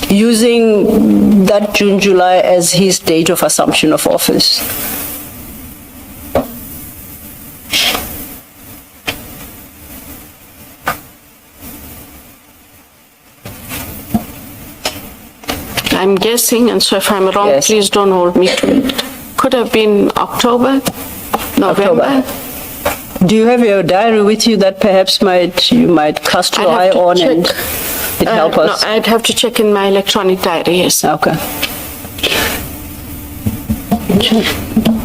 Using that June, July as his date of assumption of office. I'm guessing, and so if I'm wrong, Yes. please don't hold me to it. Could have been October, November. Do you have your diary with you that perhaps you might cast your eye I'd have to on and check. it help us? No, I'd have to check in my electronic diary, yes. Okay.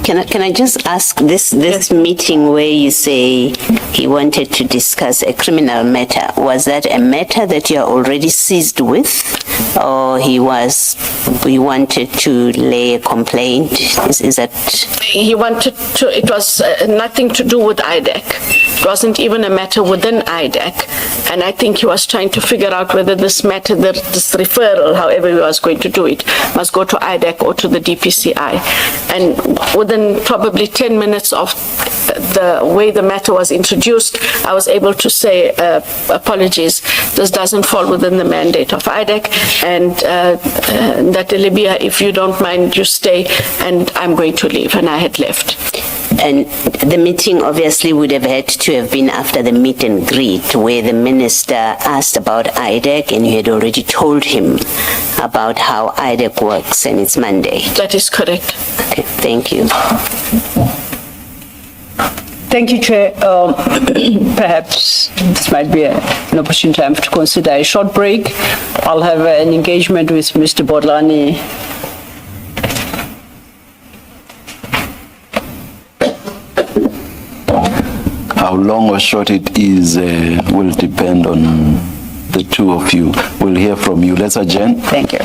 Can I just ask this meeting where you say he wanted to discuss a criminal matter, was that a matter that you are already seized with, or he wanted to lay a complaint? Is that? He wanted to, it was nothing to do with IDAC. It wasn't even a matter within IDAC. And I think he was trying to figure out whether this matter, this referral, however he was going to do it, must go to IDAC or to the DPCI. And within probably 10 minutes of the way the matter was introduced, I was able to say, apologies, this doesn't fall within the mandate of IDAC, and that Libya, if you don't mind, you stay, and I'm going to leave, and I had left. And the meeting obviously would have had to have been after the meet and greet where the minister asked about IDAC and you had already told him about how IDAC works and its mandate. That is correct. Okay, thank you. Thank you, Chair. Perhaps this might be an opportune time to consider a short break. I'll have an engagement with Mr. Bodlani. How long or short it is will depend on the two of you. We'll hear from you. Lt-Gen. Thank you.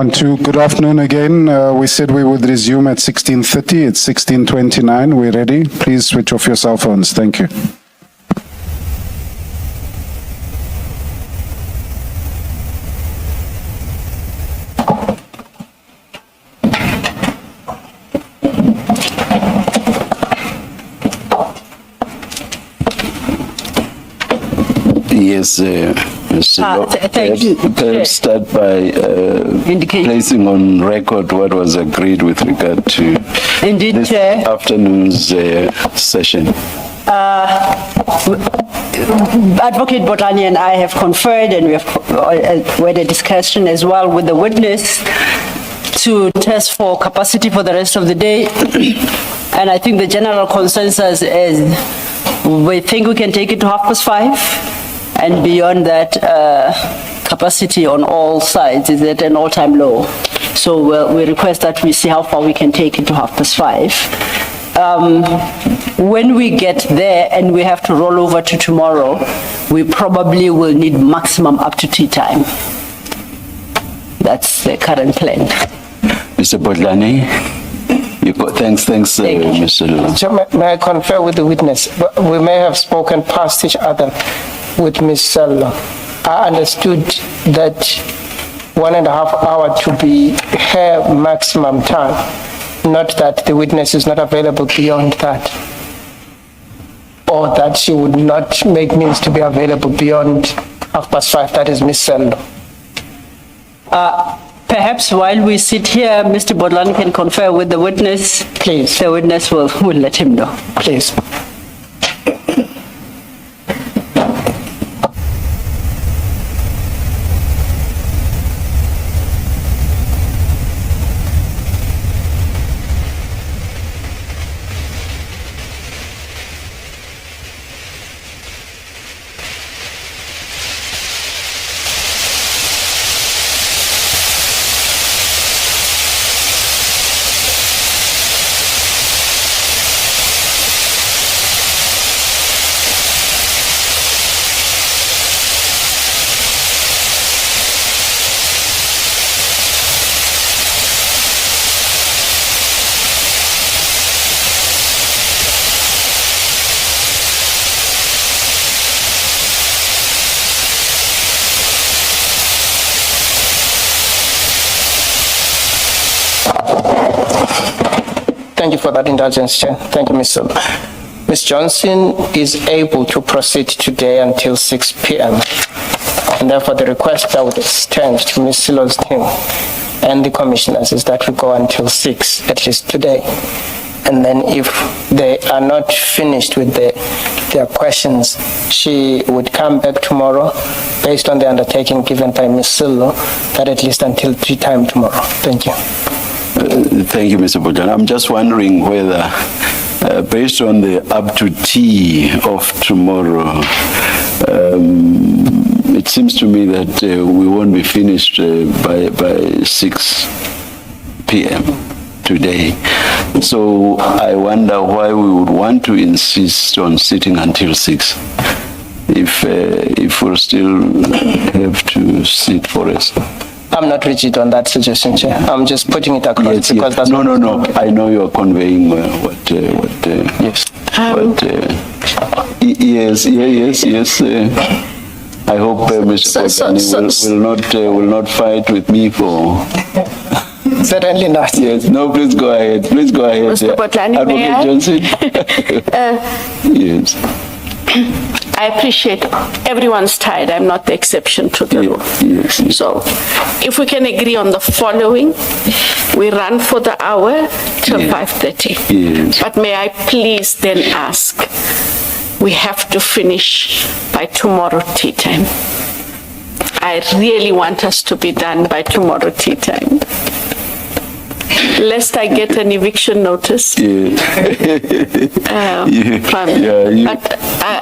1-2. Good afternoon again. We said we would resume at 16:30. It's 16:29. We're ready. Please switch off your cell phones. Thank you. Yes, Mr. Law, thank you. perhaps start by Indicate. placing on record what was agreed with regard to Indeed, this Chair. afternoon's session. Advocate Botani and I have conferred, and we have had a discussion as well with the witness to test for capacity for the rest of the day. And I think the general consensus is we think we can take it to 5:30. And beyond that, capacity on all sides is at an all-time low. So we request that we see how far we can take it to 5:30. When we get there and we have to roll over to tomorrow, we probably will need maximum up to tea time. That's the current plan. Mr. Bodlani, thanks, Thank you. Mr. Law. Chair, may I confer with the witness? We may have spoken past each other with Ms. Sello. I understood that 1.5 hours to be her maximum time, not that the witness is not available beyond that, or that she would not make means to be available beyond 5:30. That is Ms. Sello. Perhaps while we sit here, Mr. Bodlani can confer with the witness. Please. The witness will let him know. Please. Thank you for that indulgence, Chair. Thank you, Ms. Silva. Ms. Johnson is able to proceed today until 6 p.m. And therefore, the request I would extend to Ms. Silo's team and the commissioners is that we go until 6, at least today. And then if they are not finished with their questions, she would come back tomorrow based on the undertaking given by Ms. Silo, that at least until tea time tomorrow. Thank you. Thank you, Mr. Bojan. I'm just wondering whether, based on the up to tea of tomorrow, it seems to me that we won't be finished by 6 p.m. today. So I wonder why we would want to insist on sitting until 6 if we'll still have to sit for us. I'm not rigid on that suggestion, Chair. I'm just putting it across Yes, because yes. that's No. I know you are conveying yes. Yes. I hope Mr. Bogani will not fight with me for. Certainly not. Yes. No, please go ahead. Please go ahead. Mr. Botani, may I? Advocate Johnson. Yes. I appreciate everyone's tired. I'm not the exception to the rule. Yes. So if we can agree on the following, we run for the hour till 5:30. Yes. But may I please then ask, we have to finish by tomorrow tea time. I really want us to be done by tomorrow tea time. lest I get an eviction notice. Yeah.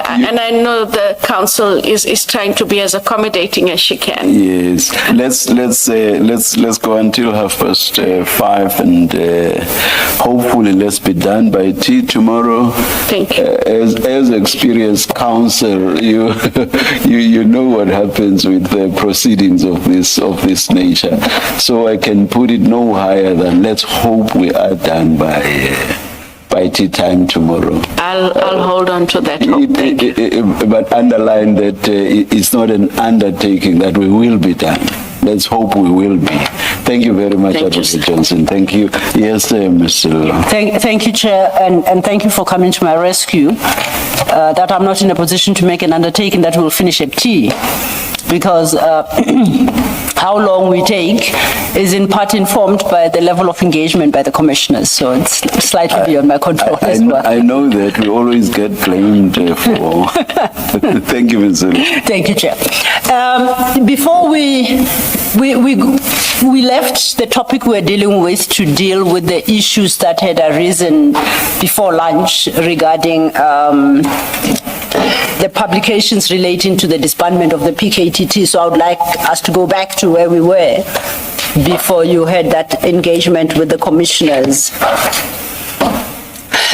And I know the council is trying to be as accommodating as she can. Yes, let's go until 5:30, and hopefully let's be done by tea tomorrow. Thank you. As experienced counsel, you know what happens with the proceedings of this nature. So I can put it no higher than let's hope we are done by tea time tomorrow. I'll hold on to that hope. Thank you. But underline that it's not an undertaking that we will be done. Let's hope we will be. Thank you very much, Thank you, Advocate sir. Johnson. Thank you. Yes, Mr. Lula. Thank you, Chair, and thank you for coming to my rescue. That I'm not in a position to make an undertaking that will finish at tea, because how long we take is in part informed by the level of engagement by the commissioners, so it's slightly beyond my control as well. I know that we always get blamed for. Thank you, Mr. Lula. Thank you, Chair. Before we left the topic we're dealing with to deal with the issues that had arisen before lunch regarding the publications relating to the disbandment of the PKTT. So I would like us to go back to where we were before you had that engagement with the commissioners.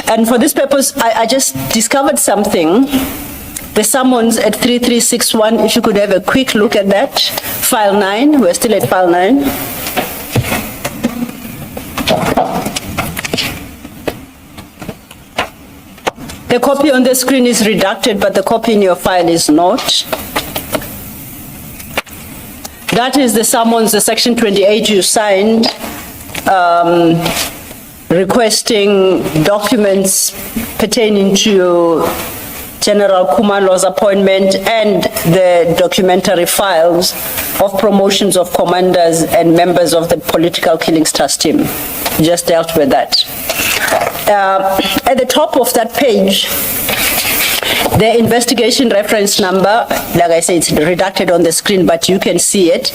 And for this purpose, I just discovered something. The summons at 3361, if you could have a quick look at that. File 9, we're still at file 9. The copy on the screen is redacted, but the copy in your file is not. That is the summons, the section 28 you signed, requesting documents pertaining to General Khumalo's appointment and the documentary files of promotions of commanders and members of the political killings trust team. Just dealt with that. At the top of that page, the investigation reference number, like I say, it's redacted on the screen, but you can see it.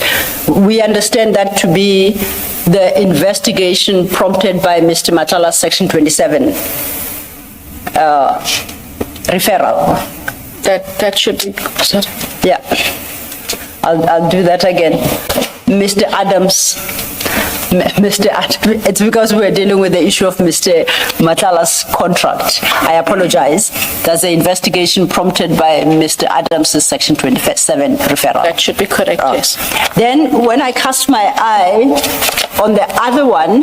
We understand that to be the investigation prompted by Mr. Matala's Section 27 referral. That should be, sorry. Yeah, I'll do that again. Mr. Adams, it's because we're dealing with the issue of Mr. Matala's contract. I apologize. That's the investigation prompted by Mr. Adams' Section 27 referral. That should be correct, yes. Then when I cast my eye on the other one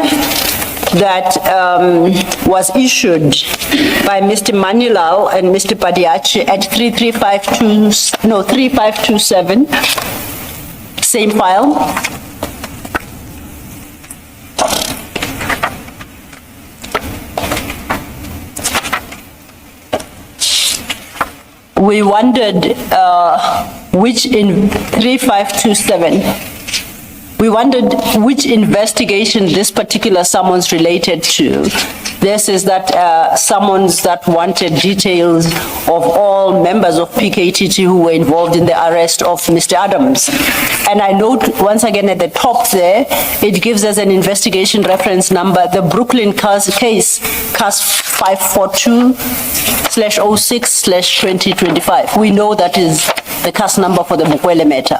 that was issued by Mr. Manilal and Mr. Padiachi at 3527, same file. We wondered which in 3527, we wondered which investigation this particular summons related to. This is that summons that wanted details of all members of PKTT who were involved in the arrest of Mr. Adams. And I note once again at the top there, it gives us an investigation reference number, the Brooklyn case, CAS 542/06/2025. We know that is the CAS number for the Mukwele matter.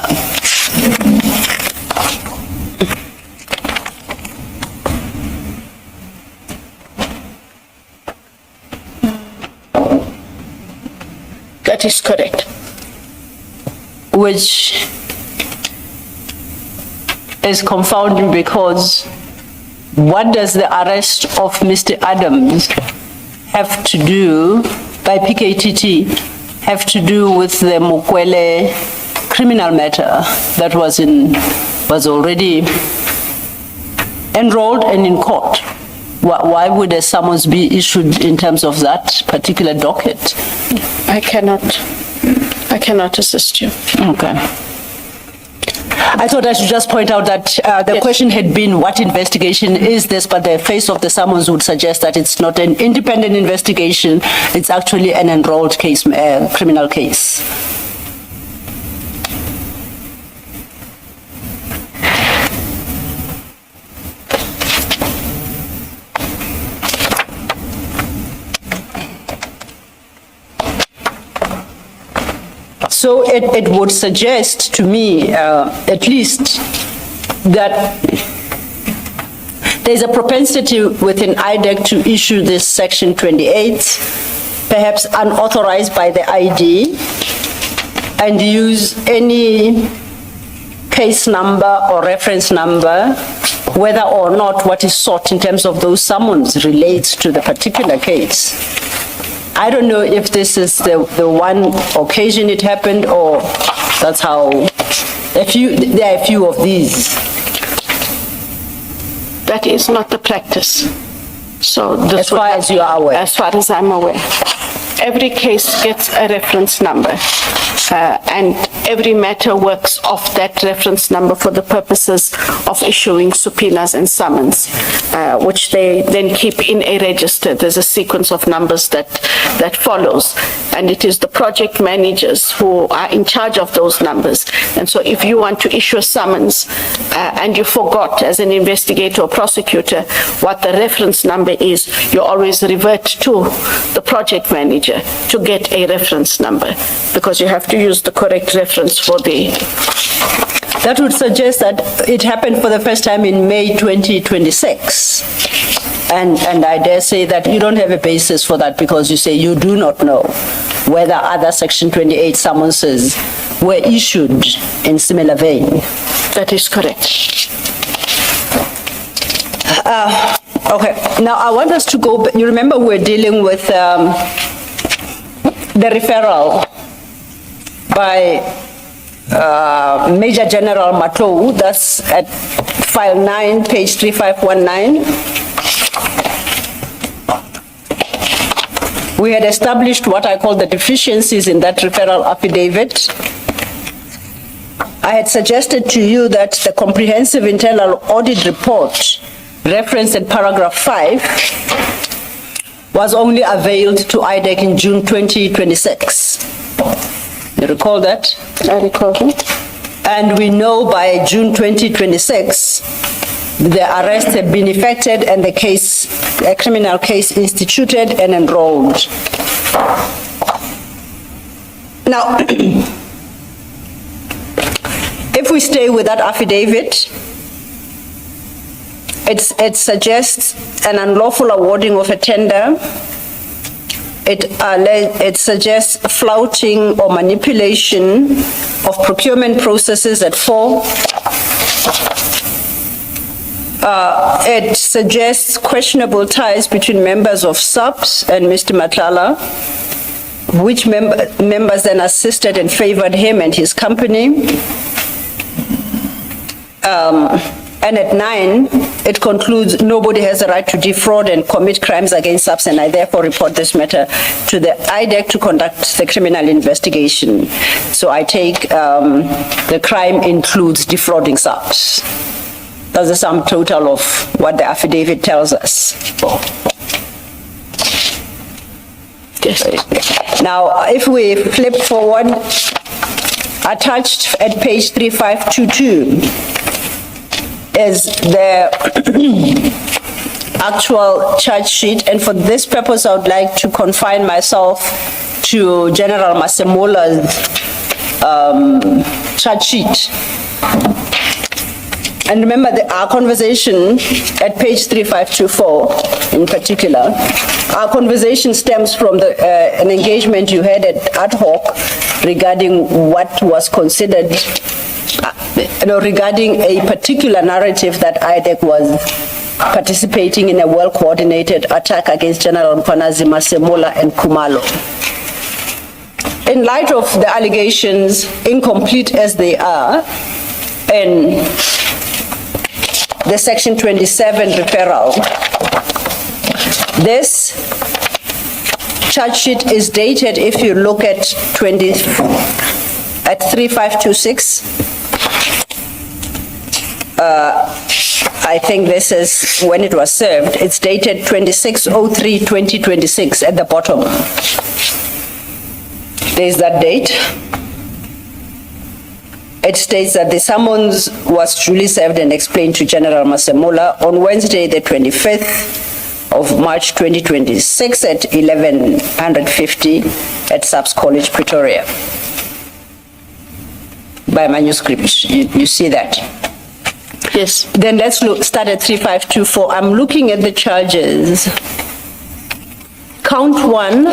That is correct. Which is confounding because what does the arrest of Mr. Adams have to do, by PKTT, have to do with the Mukwele criminal matter that was already enrolled and in court? Why would a summons be issued in terms of that particular docket? I cannot assist you. Okay. I thought I should just point out that the question had been what investigation is this, but the face of the summons would suggest that it's not an independent investigation, it's actually an enrolled case, criminal case. So it would suggest to me, at least, that there's a propensity within IDAC to issue this Section 28, perhaps unauthorized by the ID, and use any case number or reference number, whether or not what is sought in terms of those summons relates to the particular case. I don't know if this is the one occasion it happened, or that's how, there are a few of these. That is not the practice. So this As far as you are aware. As far as I'm aware. Every case gets a reference number, and every matter works off that reference number for the purposes of issuing subpoenas and summons, which they then keep in a register. There's a sequence of numbers that follows, and it is the project managers who are in charge of those numbers. And so if you want to issue a summons and you forgot as an investigator or prosecutor what the reference number is, you always revert to the project manager to get a reference number, because you have to use the correct reference for the... That would suggest that it happened for the first time in May 2026. And I dare say that you don't have a basis for that, because you say you do not know whether other Section 28 summonses were issued in similar vein. That is correct. Okay, now I want us to go, you remember we're dealing with the referral by Major General Matou, that's at file 9, page 3519. We had established what I call the deficiencies in that referral affidavit. I had suggested to you that the comprehensive internal audit report referenced in paragraph 5 was only availed to IDAC in June 2026. You recall that? I recall it. And we know by June 2026, the arrests have been effected and the case, a criminal case instituted and enrolled. Now, if we stay with that affidavit, it suggests an unlawful awarding of a tender. It suggests flouting or manipulation of procurement processes at 4. It suggests questionable ties between members of SAPS and Mr. Matlala, which members then assisted and favored him and his company. And at 9, it concludes nobody has a right to defraud and commit crimes against SAPS, and I therefore report this matter to the IDAC to conduct the criminal investigation. So I take the crime includes defrauding SAPS. That's the sum total of what the affidavit tells us. Yes. Now, if we flip forward, attached at page 3522, is the actual charge sheet, and for this purpose I would like to confine myself to General Masemola's charge sheet. And remember our conversation at page 3524 in particular, our conversation stems from an engagement you had at ad hoc regarding what was considered regarding a particular narrative that IDAC was participating in a well-coordinated attack against General Mpanazi, Masemola, and Khumalo. In light of the allegations, incomplete as they are, and the Section 27 referral, this charge sheet is dated, if you look at 3526, I think this is when it was served. It's dated 26/03/2026 at the bottom. There's that date. It states that the summons was duly served and explained to General Masemola on Wednesday, the 25th of March 2026 at 11:50 at SAPS College, Pretoria. by manuscript. You see that? Yes. Then let's start at 3524. I'm looking at the charges. Count 1,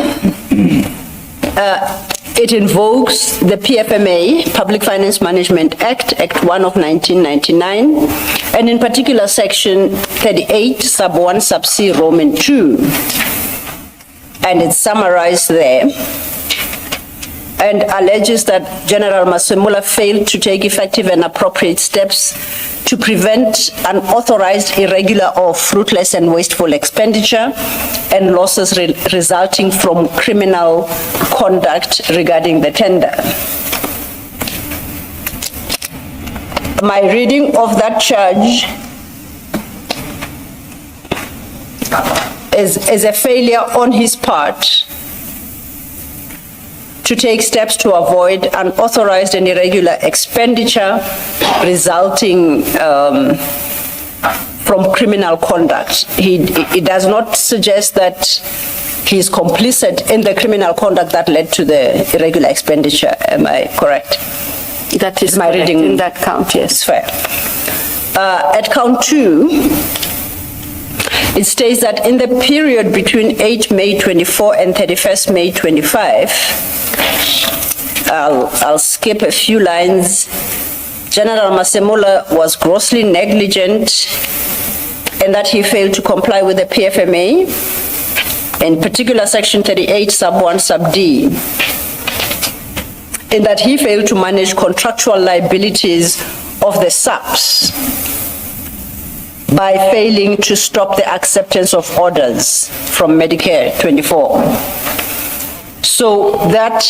it invokes the PFMA, Public Finance Management Act, Act 1 of 1999, and in particular Section 38, Sub 1, Sub C, Roman 2. And it's summarized there, and alleges that General Masemula failed to take effective and appropriate steps to prevent unauthorized, irregular, or fruitless and wasteful expenditure and losses resulting from criminal conduct regarding the tender. My reading of that charge is a failure on his part to take steps to avoid unauthorized and irregular expenditure resulting from criminal conduct. It does not suggest that he is complicit in the criminal conduct that led to the irregular expenditure. Am I correct? That is my correct reading. in that count, yes. It's fair. At count 2, it states that in the period between 8 May 24 and 31st May 25, I'll skip a few lines. General Masemula was grossly negligent in that he failed to comply with the PFMA, in particular Section 38, Sub 1, Sub D, in that he failed to manage contractual liabilities of the SAPs by failing to stop the acceptance of orders from Medicare 24. So that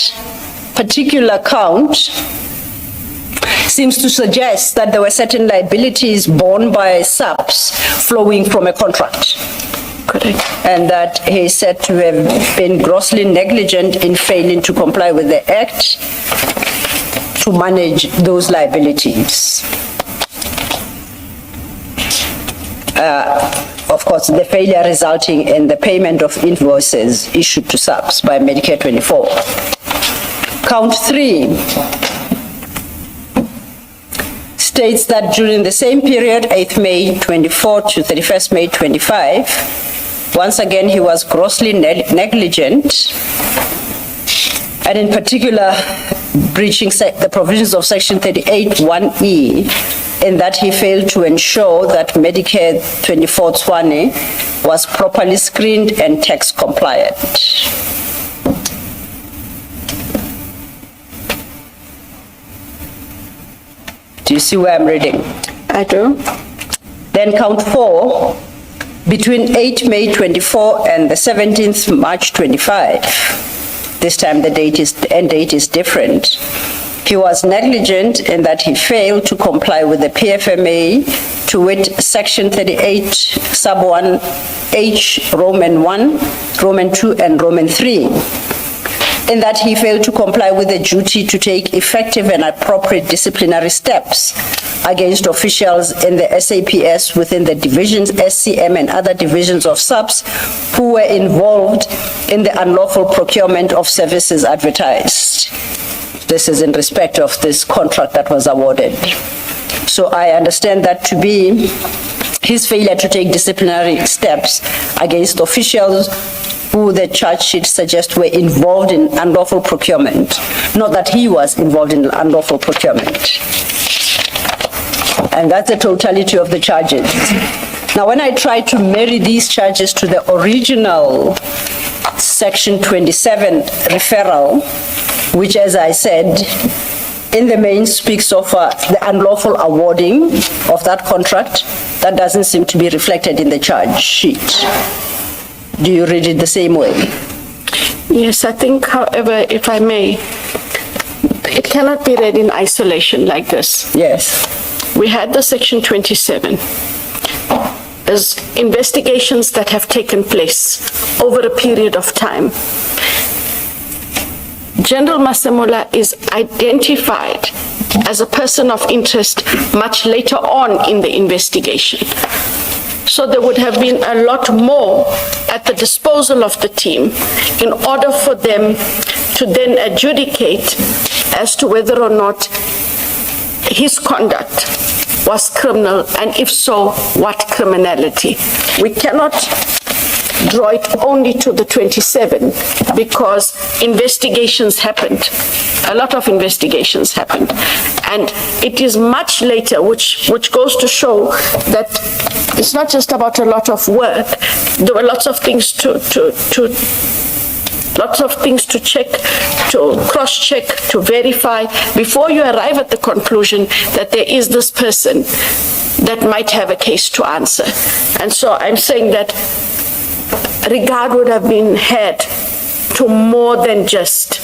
particular count seems to suggest that there were certain liabilities borne by SAPs flowing from a contract. Correct. And that he is said to have been grossly negligent in failing to comply with the Act to manage those liabilities. Of course, the failure resulting in the payment of invoices issued to SAPs by Medicare 24. Count 3 states that during the same period, 8th May 24 to 31st May 25, once again he was grossly negligent, and in particular breaching the provisions of Section 38 1E, in that he failed to ensure that Medicare 24 Tswane was properly screened and tax compliant. Do you see where I'm reading? I do. Then count 4, between 8 May 24 and the 17th March 25. This time the end date is different. He was negligent in that he failed to comply with the PFMA, to wit Section 38, Sub 1H, Roman 1, Roman 2, and Roman 3. In that he failed to comply with the duty to take effective and appropriate disciplinary steps against officials in the SAPS within the divisions, SCM, and other divisions of SAPS who were involved in the unlawful procurement of services advertised. This is in respect of this contract that was awarded. So I understand that to be his failure to take disciplinary steps against officials who the charge sheet suggests were involved in unlawful procurement, not that he was involved in unlawful procurement. And that's the totality of the charges. Now, when I try to marry these charges to the original Section 27 referral, which, as I said, in the main speaks of the unlawful awarding of that contract, that doesn't seem to be reflected in the charge sheet. Do you read it the same way? Yes, I think, however, if I may, it cannot be read in isolation like this. Yes. We had the Section 27. There's investigations that have taken place over a period of time. General Masemula is identified as a person of interest much later on in the investigation. So there would have been a lot more at the disposal of the team in order for them to then adjudicate as to whether or not his conduct was criminal, and if so, what criminality. We cannot draw it only to the 27 because investigations happened. A lot of investigations happened. And it is much later, which goes to show that it's not just about a lot of work. There were lots of things to check, to cross-check, to verify, before you arrive at the conclusion that there is this person that might have a case to answer. And so I'm saying that regard would have been had to more than just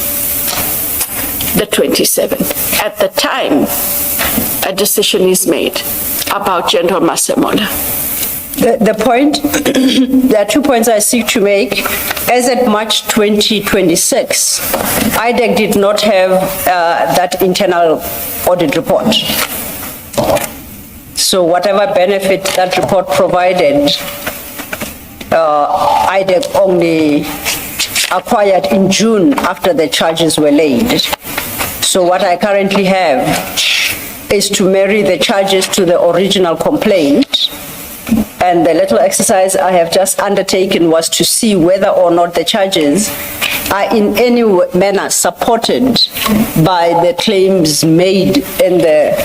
the 27. At the time, a decision is made about General Masemola. The point, there are 2 points I seek to make. As at March 2026, IDAC did not have that internal audit report. So whatever benefit that report provided, IDAC only acquired in June after the charges were laid. So what I currently have is to marry the charges to the original complaint. And the little exercise I have just undertaken was to see whether or not the charges are in any manner supported by the claims made in the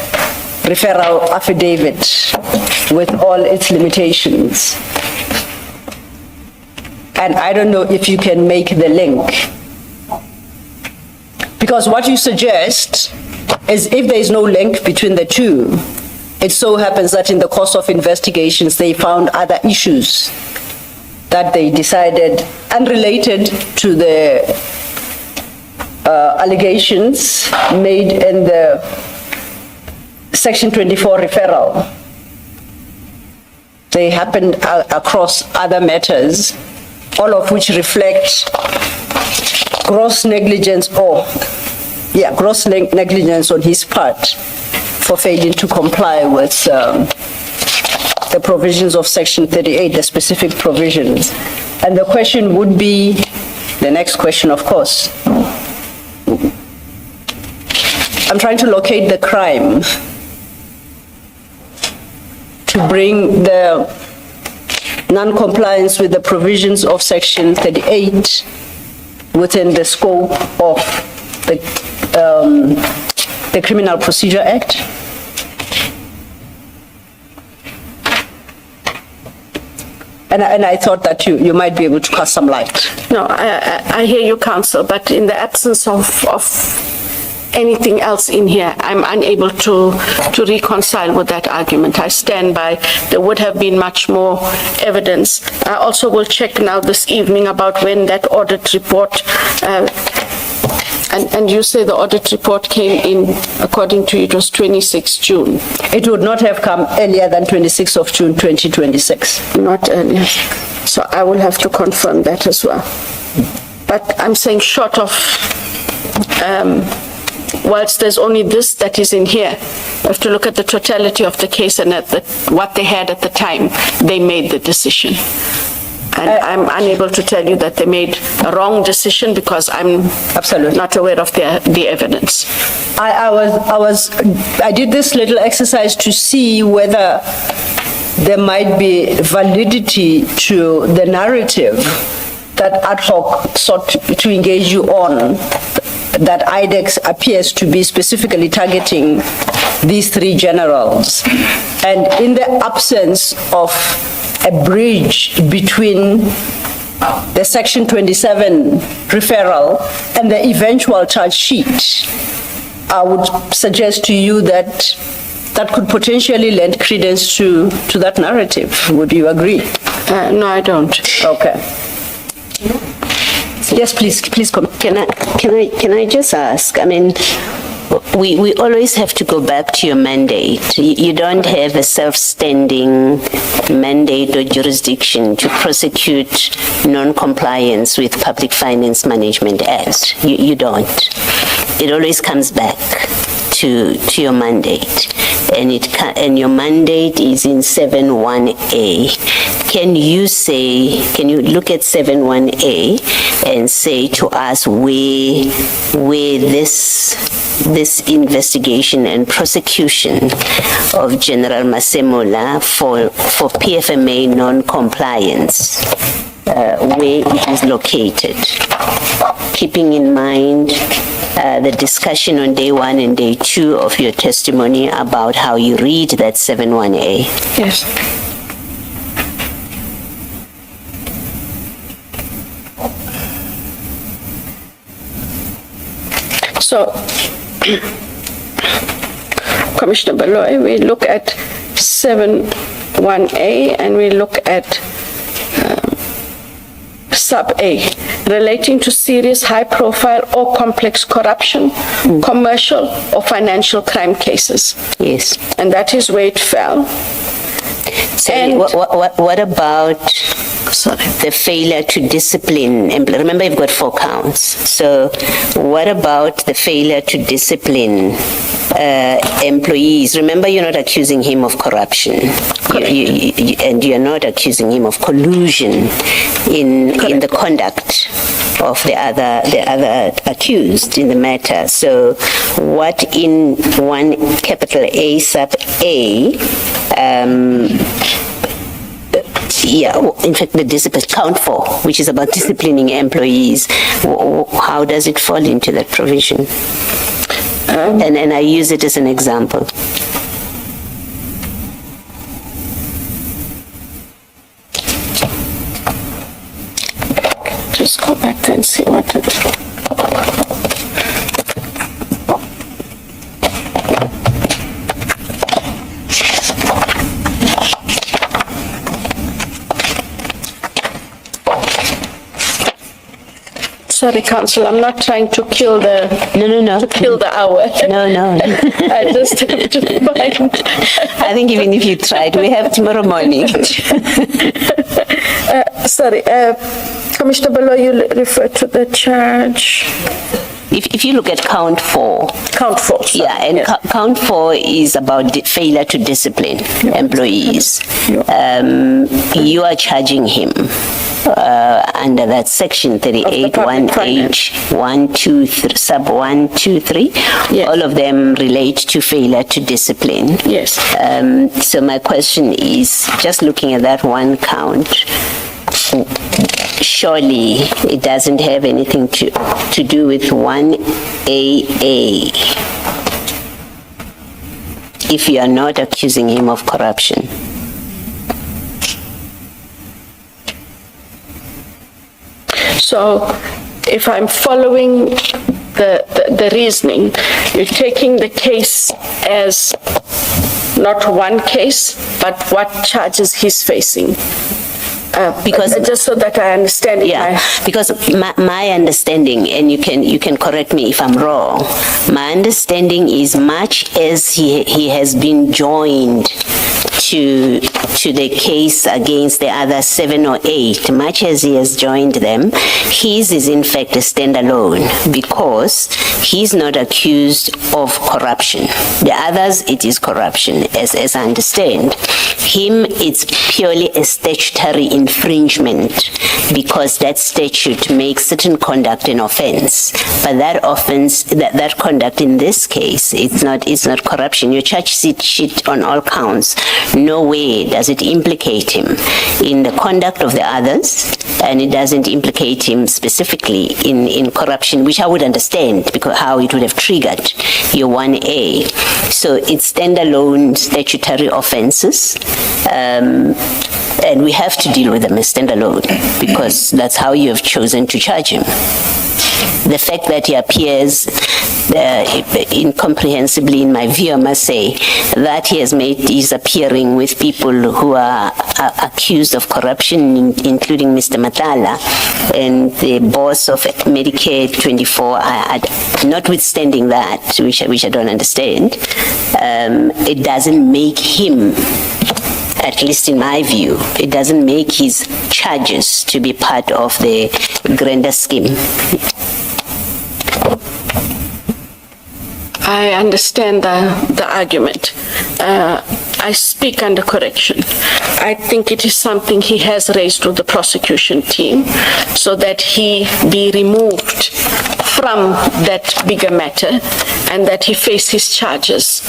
referral affidavit with all its limitations. And I don't know if you can make the link. Because what you suggest is if there is no link between the two, it so happens that in the course of investigations, they found other issues that they decided unrelated to the allegations made in the Section 24 referral. They happened across other matters, all of which reflect gross negligence gross negligence on his part for failing to comply with the provisions of Section 38, the specific provisions. And the question would be, the next question, of course, I'm trying to locate the crime to bring the non-compliance with the provisions of Section 38 within the scope of the Criminal Procedure Act. And I thought that you might be able to cast some light. No, I hear you, counsel, but in the absence of anything else in here, I'm unable to reconcile with that argument. I stand by, there would have been much more evidence. I also will check now this evening about when that audit report, and you say the audit report came in, according to you, it was 26 June. It would not have come earlier than 26th of June, 2026. Not earlier. So I will have to confirm that as well. But I'm saying short of, whilst there's only this that is in here, we have to look at the totality of the case and at what they had at the time they made the decision. And I'm unable to tell you that they made a wrong decision because I'm absolutely not aware of the evidence. I did this little exercise to see whether there might be validity to the narrative that ad hoc sought to engage you on, that IDAC appears to be specifically targeting these three generals. And in the absence of a bridge between the Section 27 referral and the eventual charge sheet, I would suggest to you that that could potentially lend credence to that narrative. Would you agree? No, I don't. Okay. Yes, please come. Can I just ask? I mean, we always have to go back to your mandate. You don't have a self-standing mandate or jurisdiction to prosecute non-compliance with Public Finance Management Act. You don't. It always comes back to your mandate. and your mandate is in 7.1a. Can you look at 7.1a and say to us where this investigation and prosecution of General Masemola for PFMA non-compliance, where it is located, keeping in mind the discussion on day 1 and day 2 of your testimony about how you read that 7.1a. Yes. So, Commissioner Baloy, we look at 7.1a and we look at sub A, relating to serious, high-profile or complex corruption, commercial or financial crime cases. Yes. And that is where it fell. So And- what about the failure to discipline? Remember, you've got 4 counts. So what about the failure to discipline employees? Remember, you're not accusing him of corruption. And you're not accusing him of collusion in the conduct of the other accused in the matter. So what in 1 capital A sub A, in fact, the discipline count 4, which is about disciplining employees, how does it fall into that provision? And I use it as an example. Just go back and see what it is. Sorry, Council, I'm not trying to kill the... No. To kill the hour. No. I just have to find... I think even if you tried, we have tomorrow morning. Sorry, Commissioner Baloy, you referred to the charge. If you look at count 4. Count 4. Sorry. Yeah, and Yes. count 4 is about failure to discipline employees. You are charging him under that section 38(1)H, 1, 2, 3, sub 1, 2, 3. Yes. All of them relate to failure to discipline. Yes. So my question is, just looking at that 1 count, surely it doesn't have anything to do with 1AA if you are not accusing him of corruption. So if I'm following the reasoning, you're taking the case as not 1 case, but what charges he's facing. Because just so that I understand it. yeah, because my understanding, and you can correct me if I'm wrong, my understanding is much as he has been joined to the case against the other 7 or 8, much as he has joined them, his is in fact a standalone because he's not accused of corruption. The others, it is corruption, as I understand. Him, it's purely a statutory infringement because that statute makes certain conduct an offense. But that offense, that conduct in this case, it's not corruption. Your charge sheet on all counts, no way does it implicate him in the conduct of the others, and it doesn't implicate him specifically in corruption, which I would understand because how it would have triggered your 1A. So it's standalone statutory offenses. And we have to deal with them as standalone because that's how you have chosen to charge him. The fact that he appears incomprehensibly, in my view, I must say, that he's appearing with people who are accused of corruption, including Mr. Matala and the boss of Medicare 24, notwithstanding that, which I don't understand, it doesn't make him, at least in my view, it doesn't make his charges to be part of the grander scheme. I understand the argument. I speak under correction. I think it is something he has raised with the prosecution team so that he be removed from that bigger matter and that he face his charges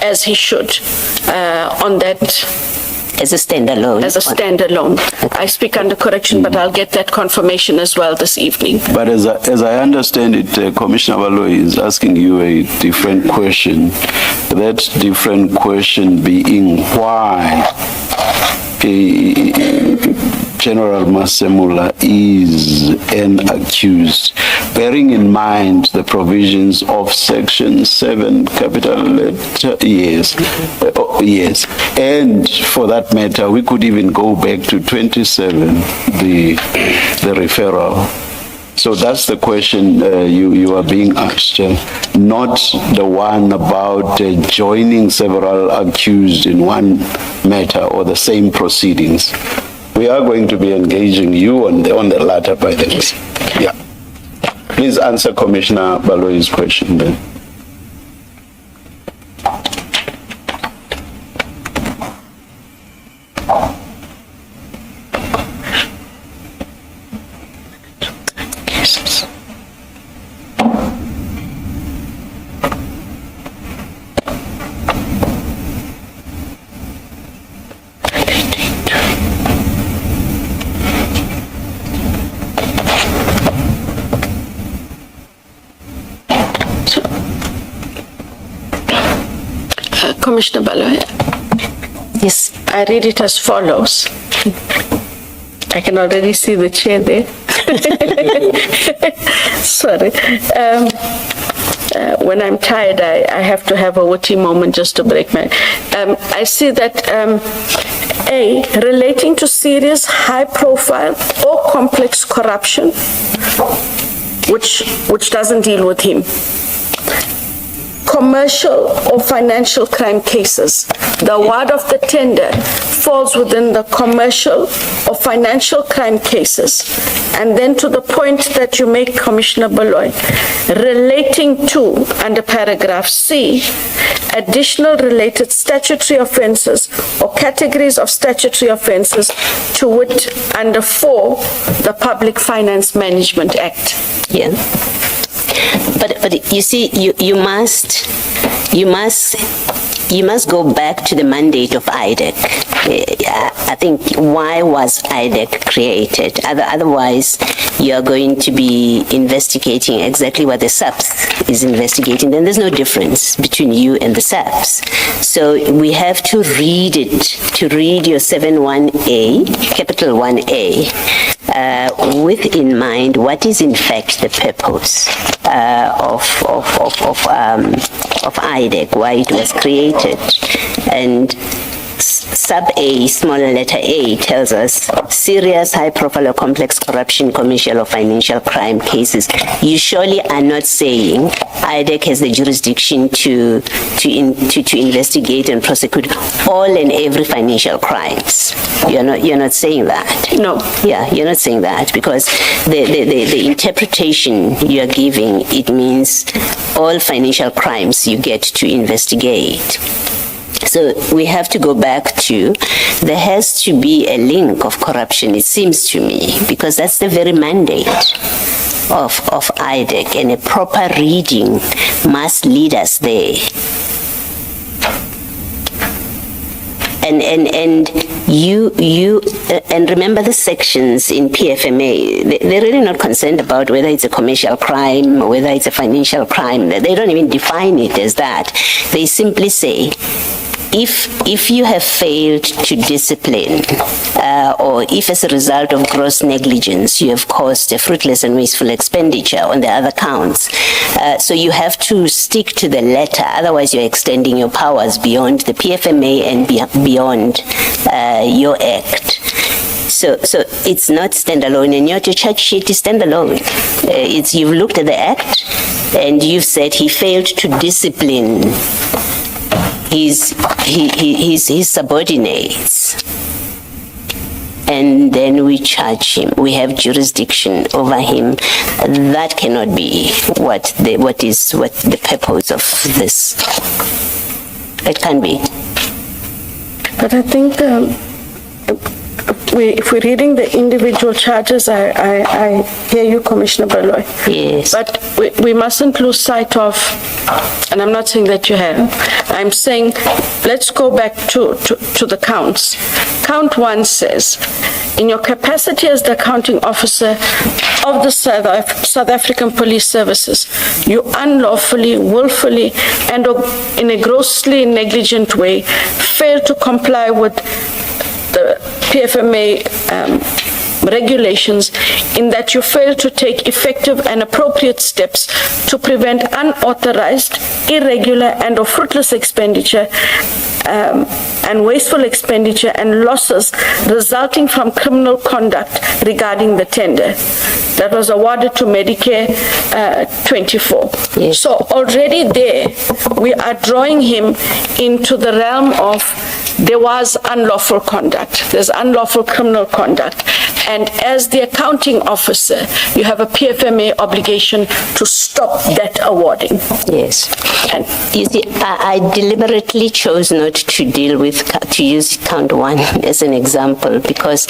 as he should on that. As a standalone. As a standalone. I speak under correction, but I'll get that confirmation as well this evening. But as I understand it, Commissioner Baloyi is asking you a different question. That different question being why General Masemula is an accused, bearing in mind the provisions of Section 7, capital letter, yes, and for that matter, we could even go back to 27, the referral. So that's the question you are being asked, not the one about joining several accused in one matter or the same proceedings. We are going to be engaging you on the latter, by the way. Yeah. Please answer Commissioner Baloyi's question then. Commissioner Baloyi. Yes. I read it as follows. I can already see the chair there. Sorry. When I'm tired, I have to have a witty moment just to break my... I see that A, relating to serious, high-profile or complex corruption, which doesn't deal with him. Commercial or financial crime cases. The award of the tender falls within the commercial or financial crime cases. And then to the point that you make, Commissioner Baloyi, relating to, under paragraph C, additional related statutory offences or categories of statutory offences to wit under 4, the Public Finance Management Act. Yeah. But you see, you must go back to the mandate of IDAC. I think, why was IDAC created? Otherwise, you are going to be investigating exactly what the SAPS is investigating. Then there's no difference between you and the SAPS. So we have to read it, to read your 7.1a, capital 1a, with in mind what is in fact the purpose of IDAC, why it was created. And sub A, small letter A, tells us serious, high-profile or complex corruption, commercial or financial crime cases. You surely are not saying IDAC has the jurisdiction to investigate and prosecute all and every financial crimes. You're not saying that. No. Yeah, you're not saying that, because the interpretation you are giving, it means all financial crimes you get to investigate. So we have to go back to, there has to be a link of corruption, it seems to me, because that's the very mandate of IDAC, and a proper reading must lead us there. And remember the sections in PFMA, they're really not concerned about whether it's a commercial crime or whether it's a financial crime. They don't even define it as that. They simply say, if you have failed to discipline, or if as a result of gross negligence you have caused a fruitless and wasteful expenditure on the other counts, so you have to stick to the letter, otherwise you're extending your powers beyond the PFMA and beyond your act. So it's not standalone, and your charge sheet is standalone. You've looked at the act, and you've said he failed to discipline his subordinates. and then we charge him. We have jurisdiction over him. That cannot be what the purpose of this. It can be. But I think if we're reading the individual charges, I hear you, Commissioner Baloy. Yes. But we mustn't lose sight of, and I'm not saying that you have, I'm saying let's go back to the counts. Count 1 says, in your capacity as the accounting officer of the South African Police Services, you unlawfully, willfully, and in a grossly negligent way fail to comply with the PFMA regulations, in that you fail to take effective and appropriate steps to prevent unauthorized, irregular, and/or fruitless expenditure and wasteful expenditure and losses resulting from criminal conduct regarding the tender that was awarded to Medicare 24. Yes. So already there, we are drawing him into the realm of there was unlawful conduct. There's unlawful criminal conduct. And as the accounting officer, you have a PFMA obligation to stop that awarding. Yes. And you see, I deliberately chose not to use count 1 as an example, because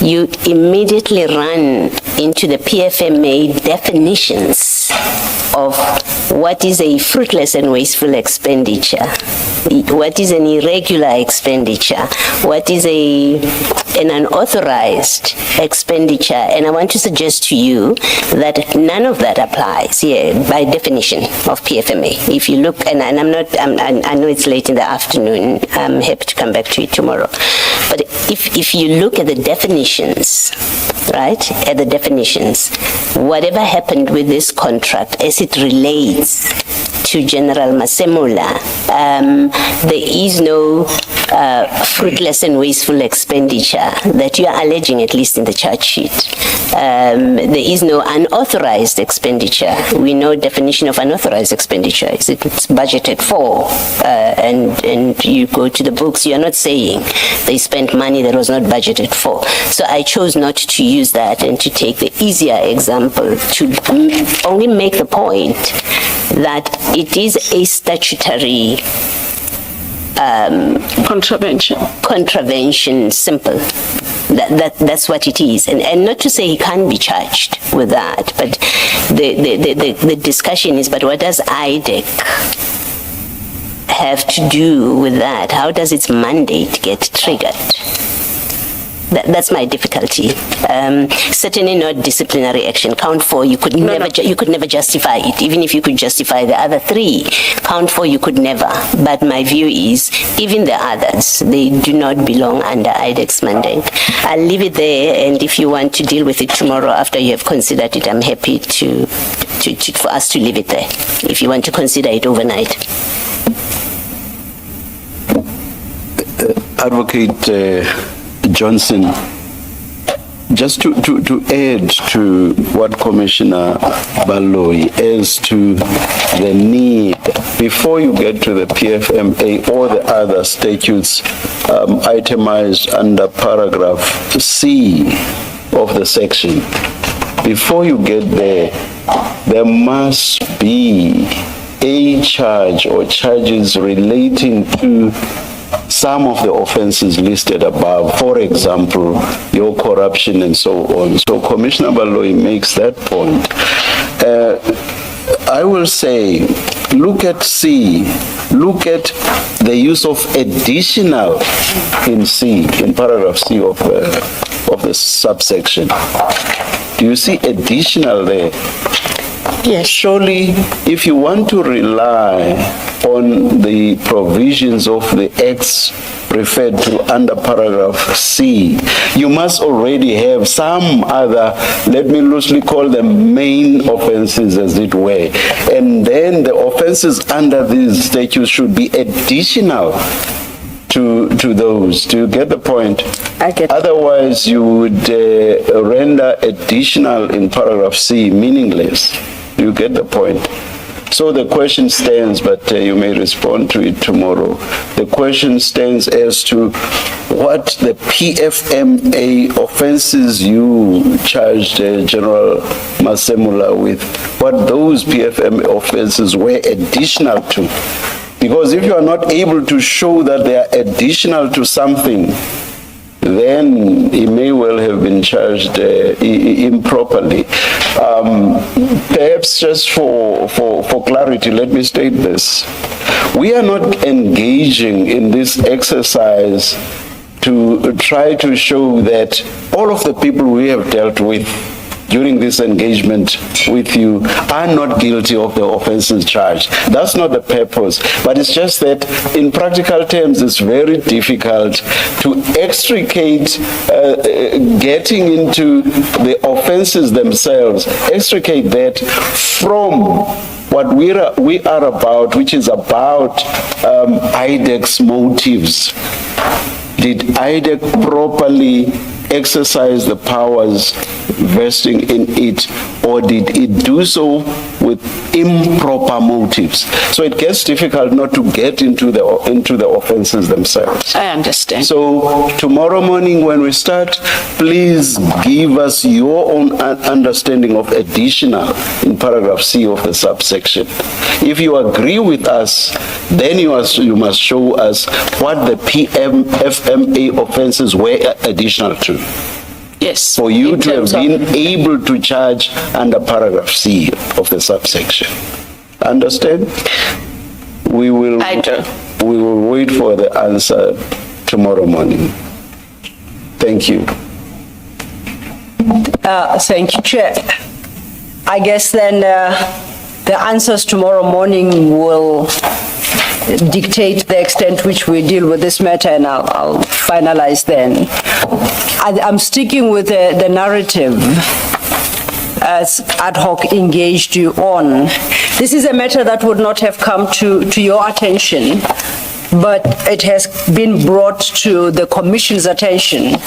you immediately run into the PFMA definitions of what is a fruitless and wasteful expenditure, what is an irregular expenditure, what is an unauthorized expenditure. And I want to suggest to you that none of that applies here by definition of PFMA. If you look, and I know it's late in the afternoon, I'm happy to come back to it tomorrow. But if you look at the definitions, right, at the definitions, whatever happened with this contract as it relates to General Masemula, there is no fruitless and wasteful expenditure that you are alleging, at least in the charge sheet. There is no unauthorized expenditure. We know definition of unauthorized expenditure. It's budgeted for, and you go to the books, you're not saying they spent money that was not budgeted for. So I chose not to use that and to take the easier example to only make the point that it is a statutory contravention, simple. That's what it is, and not to say he can't be charged with that, but the discussion is, but what does IDAC have to do with that? How does its mandate get triggered? That's my difficulty. Certainly not disciplinary action. Count 4, you could never justify it. Even if you could justify the other 3, count 4 you could never. But my view is, even the others, they do not belong under IDAC's mandate. I'll leave it there, and if you want to deal with it tomorrow after you have considered it, I'm happy for us to leave it there. If you want to consider it overnight. Advocate Johnson, just to add to what Commissioner Baloy as to the need, before you get to the PFMA or the other statutes itemized under paragraph C of the section, before you get there, there must be a charge or charges relating to some of the offenses listed above, for example, your corruption and so on. So Commissioner Baloy makes that point. I will say, look at C, look at the use of additional in C, in paragraph C of the subsection. Do you see additional there? yes. Surely, if you want to rely on the provisions of the acts referred to under paragraph C, you must already have some other, let me loosely call them main offenses as it were. And then the offenses under these statutes should be additional to those. Do you get the point? I get it. Otherwise, you would render additional in paragraph C meaningless. Do you get the point? So the question stands, but you may respond to it tomorrow. The question stands as to what the PFMA offenses you charged General Masemula with, what those PFMA offenses were additional to. Because if you are not able to show that they are additional to something, then he may well have been charged improperly. Perhaps just for clarity, let me state this. We are not engaging in this exercise to try to show that all of the people we have dealt with during this engagement with you are not guilty of the offenses charged. That's not the purpose, but it's just that in practical terms, it's very difficult to extricate getting into the offenses themselves, extricate that from what we are about, which is about IDAC's motives. Did IDAC properly exercise the powers vesting in it, or did it do so with improper motives? So it gets difficult not to get into the offenses themselves. I understand. So tomorrow morning when we start, please give us your own understanding of additional in paragraph C of the subsection. If you agree with us, then you must show us what the PFMA offenses were additional to. Yes. For you to have been able to charge under paragraph C of the subsection. Understand? We will. I do. We will wait for the answer tomorrow morning. Thank you. Thank you, Chair. I guess then the answers tomorrow morning will dictate the extent which we deal with this matter, and I'll finalize then. I'm sticking with the narrative as ad hoc engaged you on. This is a matter that would not have come to your attention, but it has been brought to the Commission's attention.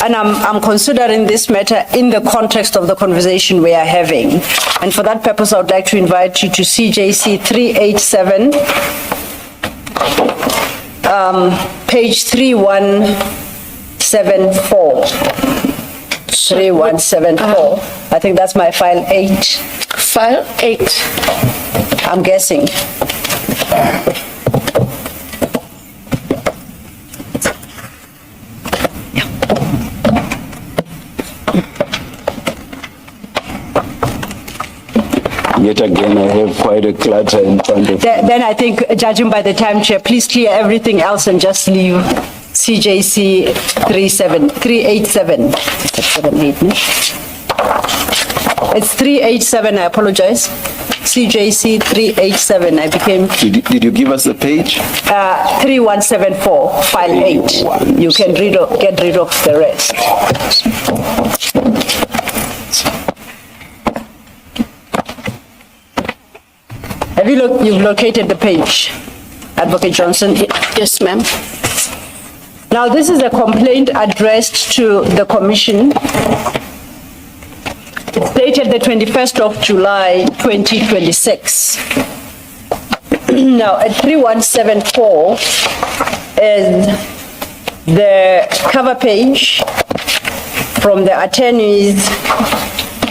And I'm considering this matter in the context of the conversation we are having. And for that purpose, I would like to invite you to CJC 387, page 3174. 3174. I think that's my file 8. File 8. I'm guessing. Yet again, I have quite a clutter in front of me. Then I think, judging by the time, Chair, please clear everything else and just leave CJC 387. It's 387, I apologize. CJC 387, I became... Did you give us the page? 3174, file 8. You can get rid of the rest. Have you've located the page, Advocate Johnson? Yes, ma'am. Now, this is a complaint addressed to the Commission. It's dated the 21st of July, 2026. Now, at 3174 is the cover page from the attorneys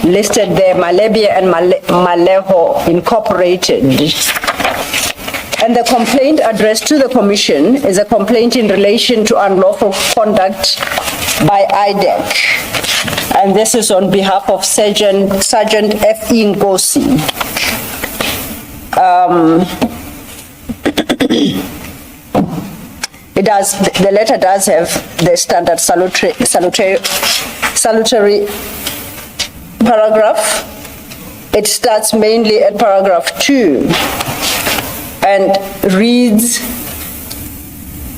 listed there, Malebia and Maleho Incorporated. And the complaint addressed to the Commission is a complaint in relation to unlawful conduct by IDAC. And this is on behalf of Sergeant F.E. Ngosi. The letter does have the standard salutary paragraph. It starts mainly at paragraph 2 and reads,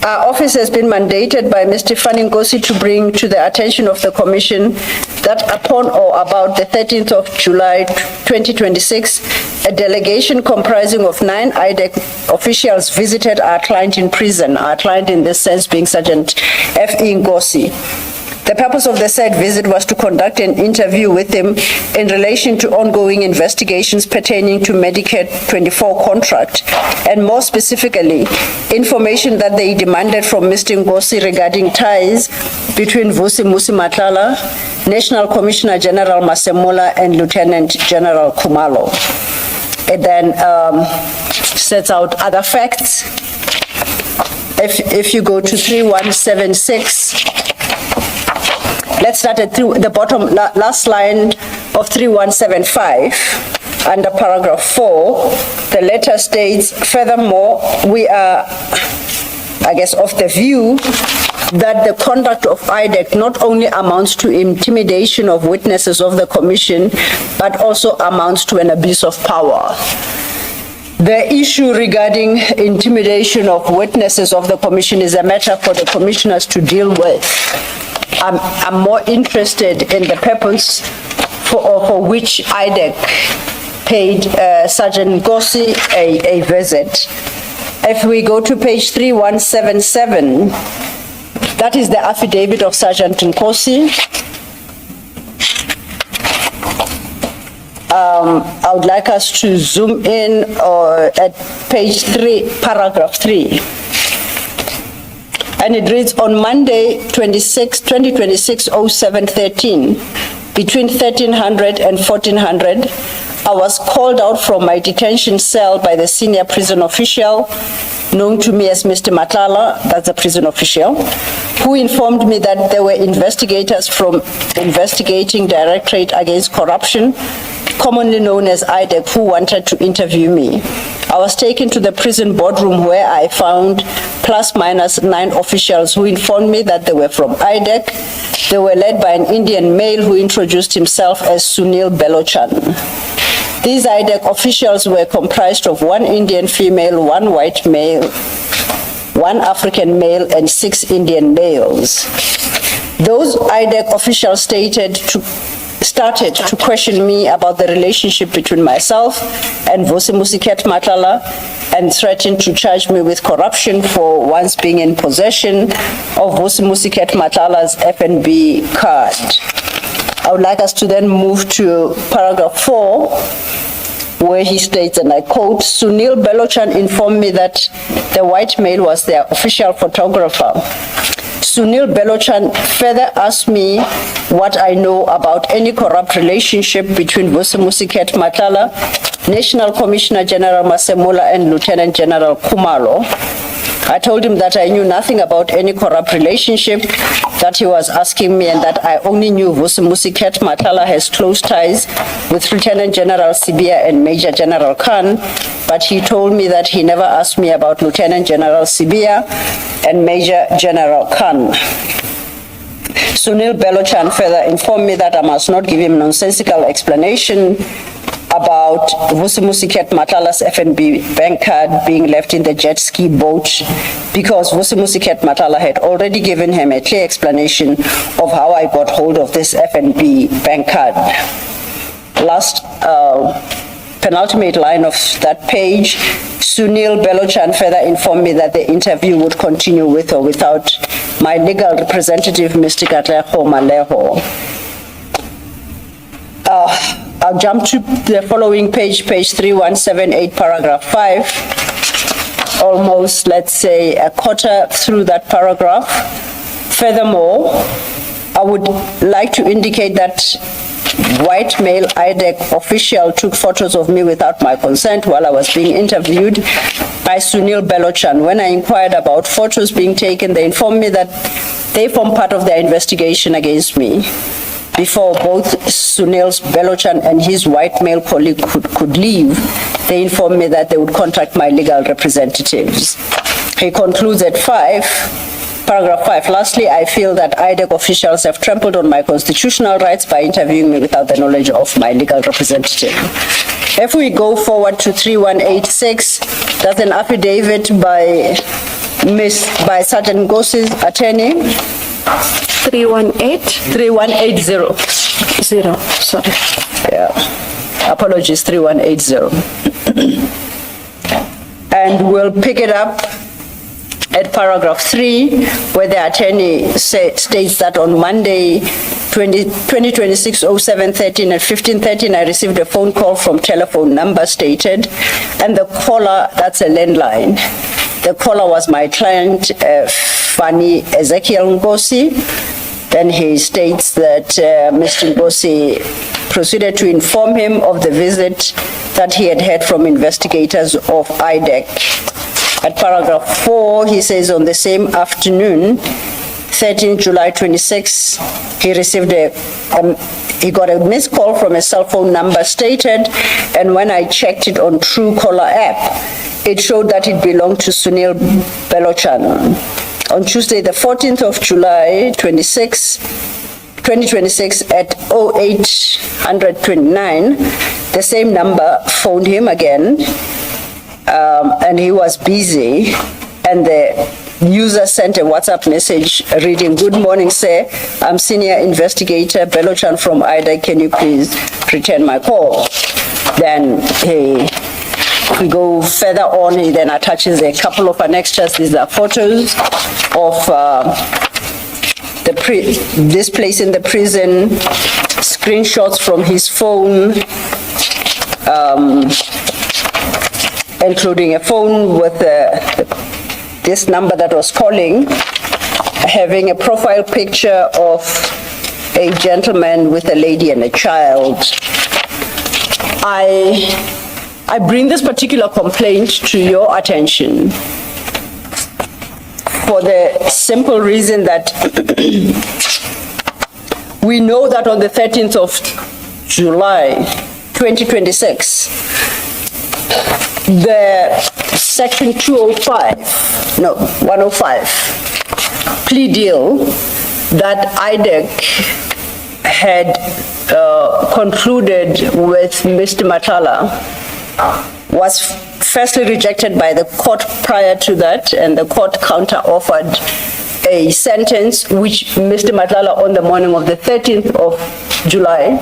our office has been mandated by Ms. Tiffany Ngosi to bring to the attention of the Commission that upon or about the 13th of July 2026, a delegation comprising of 9 IDAC officials visited our client in prison, our client in this sense being Sergeant F.E. Ngosi. The purpose of the said visit was to conduct an interview with him in relation to ongoing investigations pertaining to Medicare 24 contract, and more specifically, information that they demanded from Mr. Ngosi regarding ties between Vusi Musi Matlala, National Commissioner General Masemola, and Lieutenant General Khumalo. It then sets out other facts. If you go to 3176, let's start at the bottom, last line of 3175, under paragraph 4, the letter states, furthermore, we are, I guess, of the view that the conduct of IDAC not only amounts to intimidation of witnesses of the commission, but also amounts to an abuse of power. The issue regarding intimidation of witnesses of the commission is a matter for the commissioners to deal with. I'm more interested in the purpose for which IDAC paid Sergeant Ngosi a visit. If we go to page 3177, that is the affidavit of Sergeant Ngosi. I would like us to zoom in at page 3, paragraph 3. And it reads, on Monday, 2026-07-13, between 1300 and 1400, I was called out from my detention cell by the senior prison official, known to me as Mr. Matlala, that's a prison official, who informed me that there were investigators from investigating Directorate against corruption, commonly known as IDAC, who wanted to interview me. I was taken to the prison boardroom where I found plus minus 9 officials who informed me that they were from IDAC. They were led by an Indian male who introduced himself as Sunil Belochan. These IDAC officials were comprised of 1 Indian female, 1 white male, 1 African male, and 6 Indian males. Those IDAC officials started to question me about the relationship between myself and Vusi Musi Matlala, and threatened to charge me with corruption for once being in possession of Vusi Musi Matlala's FNB card. I would like us to then move to paragraph 4, where he states, and I quote, Sunil Belochan informed me that the white male was their official photographer. Sunil Belochan further asked me what I know about any corrupt relationship between Vusi Musi Matlala, National Commissioner General Masemola, and Lieutenant General Khumalo. I told him that I knew nothing about any corrupt relationship that he was asking me, and that I only knew Vusi Musi Matlala has close ties with Lieutenant General Sibia and Major General Khan, but he told me that he never asked me about Lieutenant General Sibia and Major General Khan. Sunil Belochan further informed me that I must not give him nonsensical explanation about Vusi Musi Matlala's FNB bank card being left in the jet ski boat, because Vusi Musi Matlala had already given him a clear explanation of how I got hold of this FNB bank card. Last penultimate line of that page, Sunil Belochan further informed me that the interview would continue with or without my legal representative, Mr. Katleho Maleho. I'll jump to the following page, page 3178, paragraph 5. Almost, let's say, a quarter through that paragraph. Furthermore, I would like to indicate that white male IDAC official took photos of me without my consent while I was being interviewed by Sunil Belochan. When I inquired about photos being taken, they informed me that they form part of their investigation against me. Before both Sunil Belochan and his white male colleague could leave, they informed me that they would contact my legal representatives. He concludes at paragraph 5, lastly, I feel that IDAC officials have trampled on my constitutional rights by interviewing me without the knowledge of my legal representative. If we go forward to 3186, that's an affidavit by Sergeant Ngosi's attorney. 3180. Sorry. Yeah. Apologies, 3180. And we'll pick it up at paragraph 3, where the attorney states that on Monday, 2026-07-13 at 15:13, I received a phone call from telephone number stated, and the caller, that's a landline. The caller was my client, Fanny Ezekiel Ngosi. Then he states that Mr. Ngosi proceeded to inform him of the visit that he had had from investigators of IDAC. At paragraph 4, he says on the same afternoon, 13 July 26, he received he got a missed call from a cell phone number stated, and when I checked it on Truecaller app, it showed that it belonged to Sunil Belochan. On Tuesday, the 14th of July 2026 at 08:29, the same number phoned him again, and he was busy, and the user sent a WhatsApp message reading, "Good morning, sir. I'm senior investigator Belochan from IDAC. Can you please return my call?" Then we go further on, he then attaches a couple of annexures. These are photos of this place in the prison, screenshots from his phone, including a phone with this number that was calling, having a profile picture of a gentleman with a lady and a child. I bring this particular complaint to your attention for the simple reason that we know that on the 13th of July, 2026, the section 105 plea deal that IDAC had concluded with Mr. Matala was firstly rejected by the court prior to that, and the court counter-offered a sentence which Mr. Matala on the morning of the 13th of July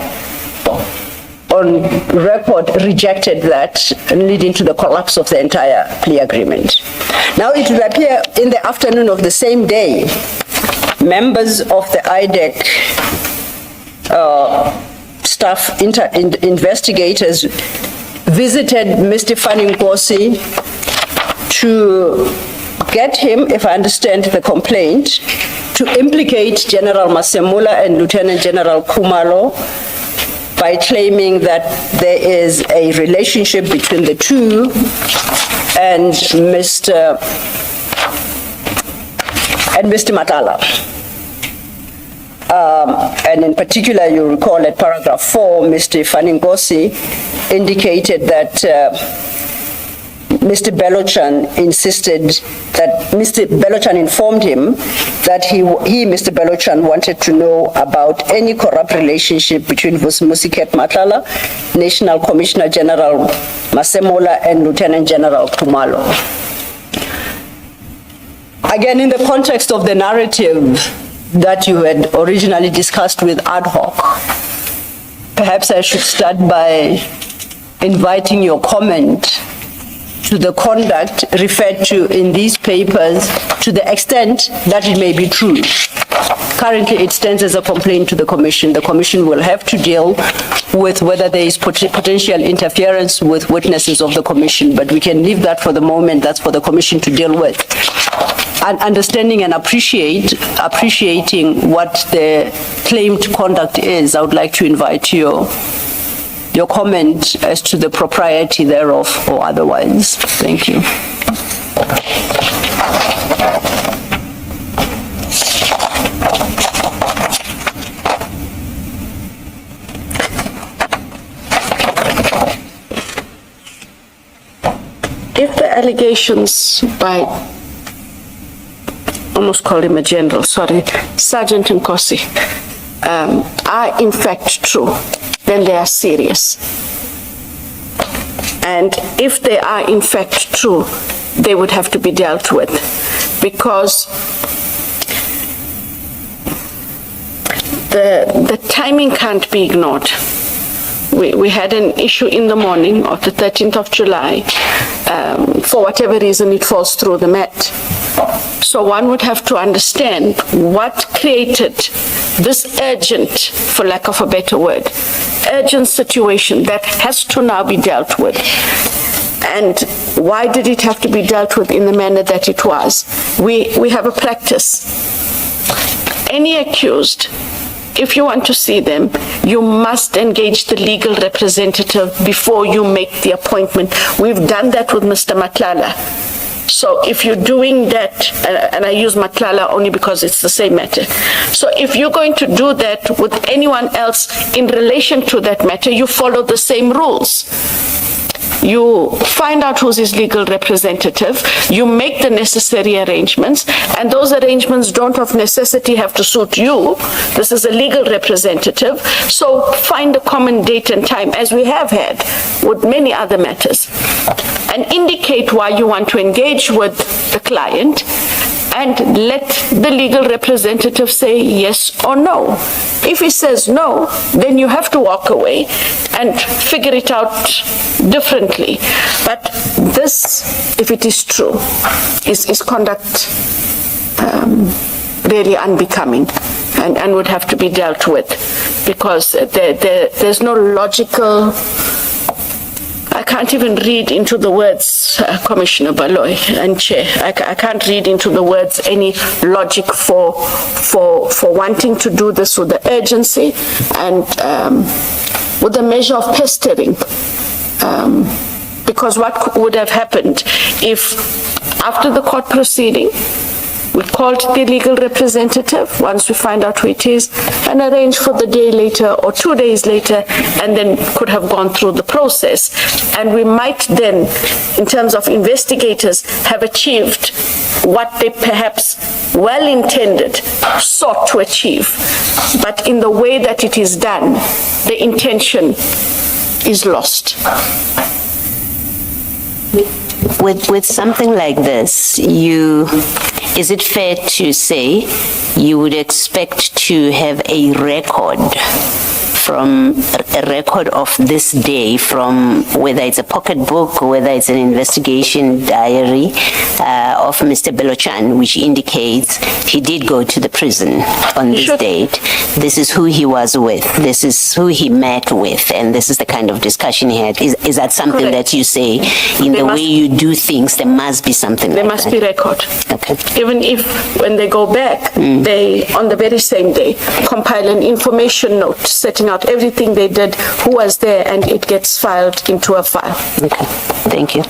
on record rejected that, leading to the collapse of the entire plea agreement. Now it would appear in the afternoon of the same day, members of the IDAC staff investigators visited Mr. Fanny Ngosi to get him, if I understand the complaint, to implicate General Masemula and Lieutenant General Khumalo by claiming that there is a relationship between the two and Mr. Matala. And in particular, you recall at paragraph 4, Mr. Fanny Ngosi indicated that Mr. Belochan insisted that Mr. Belochan informed him that he, Mr. Belochan, wanted to know about any corrupt relationship between Vusimusiket Matala, National Commissioner General Masemola, and Lieutenant General Khumalo. Again, in the context of the narrative that you had originally discussed with ad hoc, perhaps I should start by inviting your comment to the conduct referred to in these papers to the extent that it may be true. Currently, it stands as a complaint to the Commission. The Commission will have to deal with whether there is potential interference with witnesses of the Commission, but we can leave that for the moment. That's for the Commission to deal with. And understanding and appreciating what the claimed conduct is, I would like to invite your comment as to the propriety thereof or otherwise. Thank you. If the allegations by, almost call him a general, sorry, Sergeant Nkosi, are in fact true, then they are serious. And if they are in fact true, they would have to be dealt with, because the timing can't be ignored. We had an issue in the morning of the 13th of July. For whatever reason, it falls through the mat. So one would have to understand what created this urgent, for lack of a better word, urgent situation that has to now be dealt with. And why did it have to be dealt with in the manner that it was? We have a practice. Any accused, if you want to see them, you must engage the legal representative before you make the appointment. We've done that with Mr. Matlala. So if you're doing that, and I use Matlala only because it's the same matter. So if you're going to do that with anyone else in relation to that matter, you follow the same rules. You find out who's his legal representative, you make the necessary arrangements, and those arrangements don't of necessity have to suit you. This is a legal representative, so find a common date and time, as we have had with many other matters, and indicate why you want to engage with the client, and let the legal representative say yes or no. If he says no, then you have to walk away and figure it out differently. But this, if it is true, is conduct really unbecoming and would have to be dealt with, because there's no logical, I can't even read into the words, Commissioner Baloy and Chair, I can't read into the words any logic for wanting to do this with the urgency and with the measure of pestering. Because what would have happened if after the court proceeding, we called the legal representative once we find out who it is and arranged for the day later or 2 days later, and then could have gone through the process. And we might then, in terms of investigators, have achieved what they perhaps well intended sought to achieve. But in the way that it is done, the intention is lost. With something like this, is it fair to say you would expect to have a record of this day, from whether it's a pocketbook or whether it's an investigation diary of Mr. Belochan, which indicates he did go to the prison on this date. This is who he was with. This is who he met with, and this is the kind of discussion he had. Is that something Correct. that you say in the way you do things? There must be something. There like must that. be record. Okay. Even if when they go back, they, on the very same day, compile an information note setting out everything they did, who was there, and it gets filed into a file. Okay. Thank you.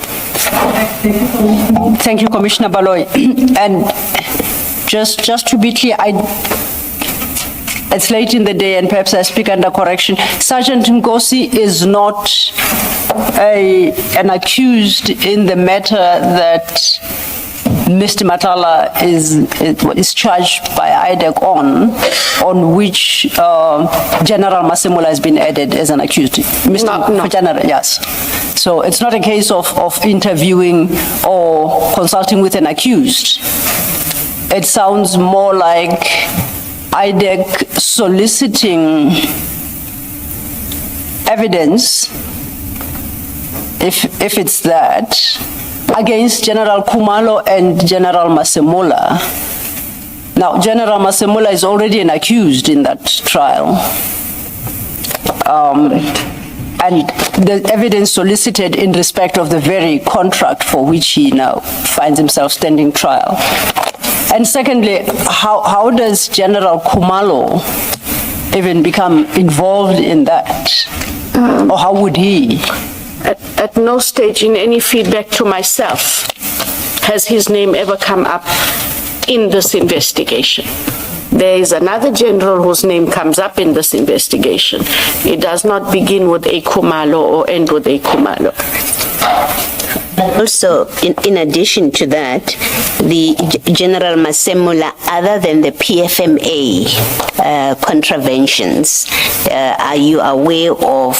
Thank you, Commissioner Baloy. And just to be clear, it's late in the day and perhaps I speak under correction. Sergeant Nkosi is not an accused in the matter that Mr. Matala is charged by IDAC on which General Masemola has been added as an accused. No. General, yes. So it's not a case of interviewing or consulting with an accused. It sounds more like IDAC soliciting evidence, if it's that, against General Khumalo and General Masemola. Now, General Masemola is already an accused in that trial. And the evidence solicited in respect of the very contract for which he now finds himself standing trial. And secondly, how does General Khumalo even become involved in that? Or how would he? At no stage in any feedback to myself has his name ever come up in this investigation. There is another general whose name comes up in this investigation. It does not begin with a Khumalo or end with a Khumalo. Also, in addition to that, the General Masemola, other than the PFMA contraventions, are you aware of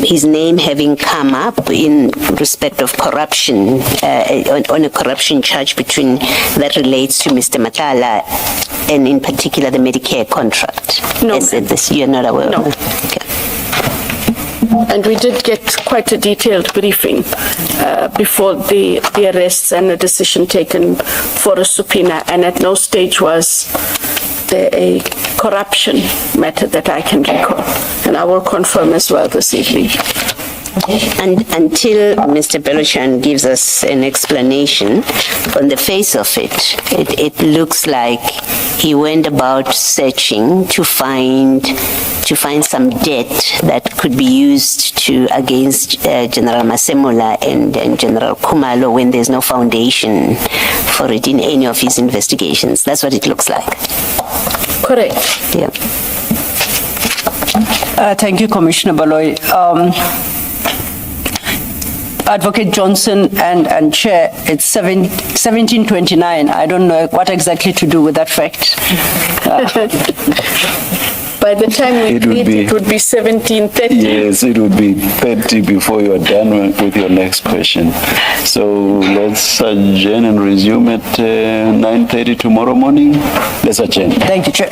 his name having come up in respect of corruption, on a corruption charge that relates to Mr. Matala, and in particular the Medicare contract? No. You're not aware No. of that? Okay. And we did get quite a detailed briefing before the arrests and a decision taken for a subpoena, and at no stage was there a corruption matter that I can recall. And I will confirm as well this evening. And until Mr. Belochan gives us an explanation, on the face of it, it looks like he went about searching to find some debt that could be used against General Masemola and General Khumalo when there's no foundation for it in any of his investigations. That's what it looks like. Correct. Yeah. Thank you, Commissioner Baloy. Advocate Johnson and Chair, it's 1729. I don't know what exactly to do with that fact. By the time we meet, it would be 1730. Yes, it would be 30 before you are done with your next question. So let's adjourn and resume at 9:30 tomorrow morning. Let's adjourn. Thank you, Chair.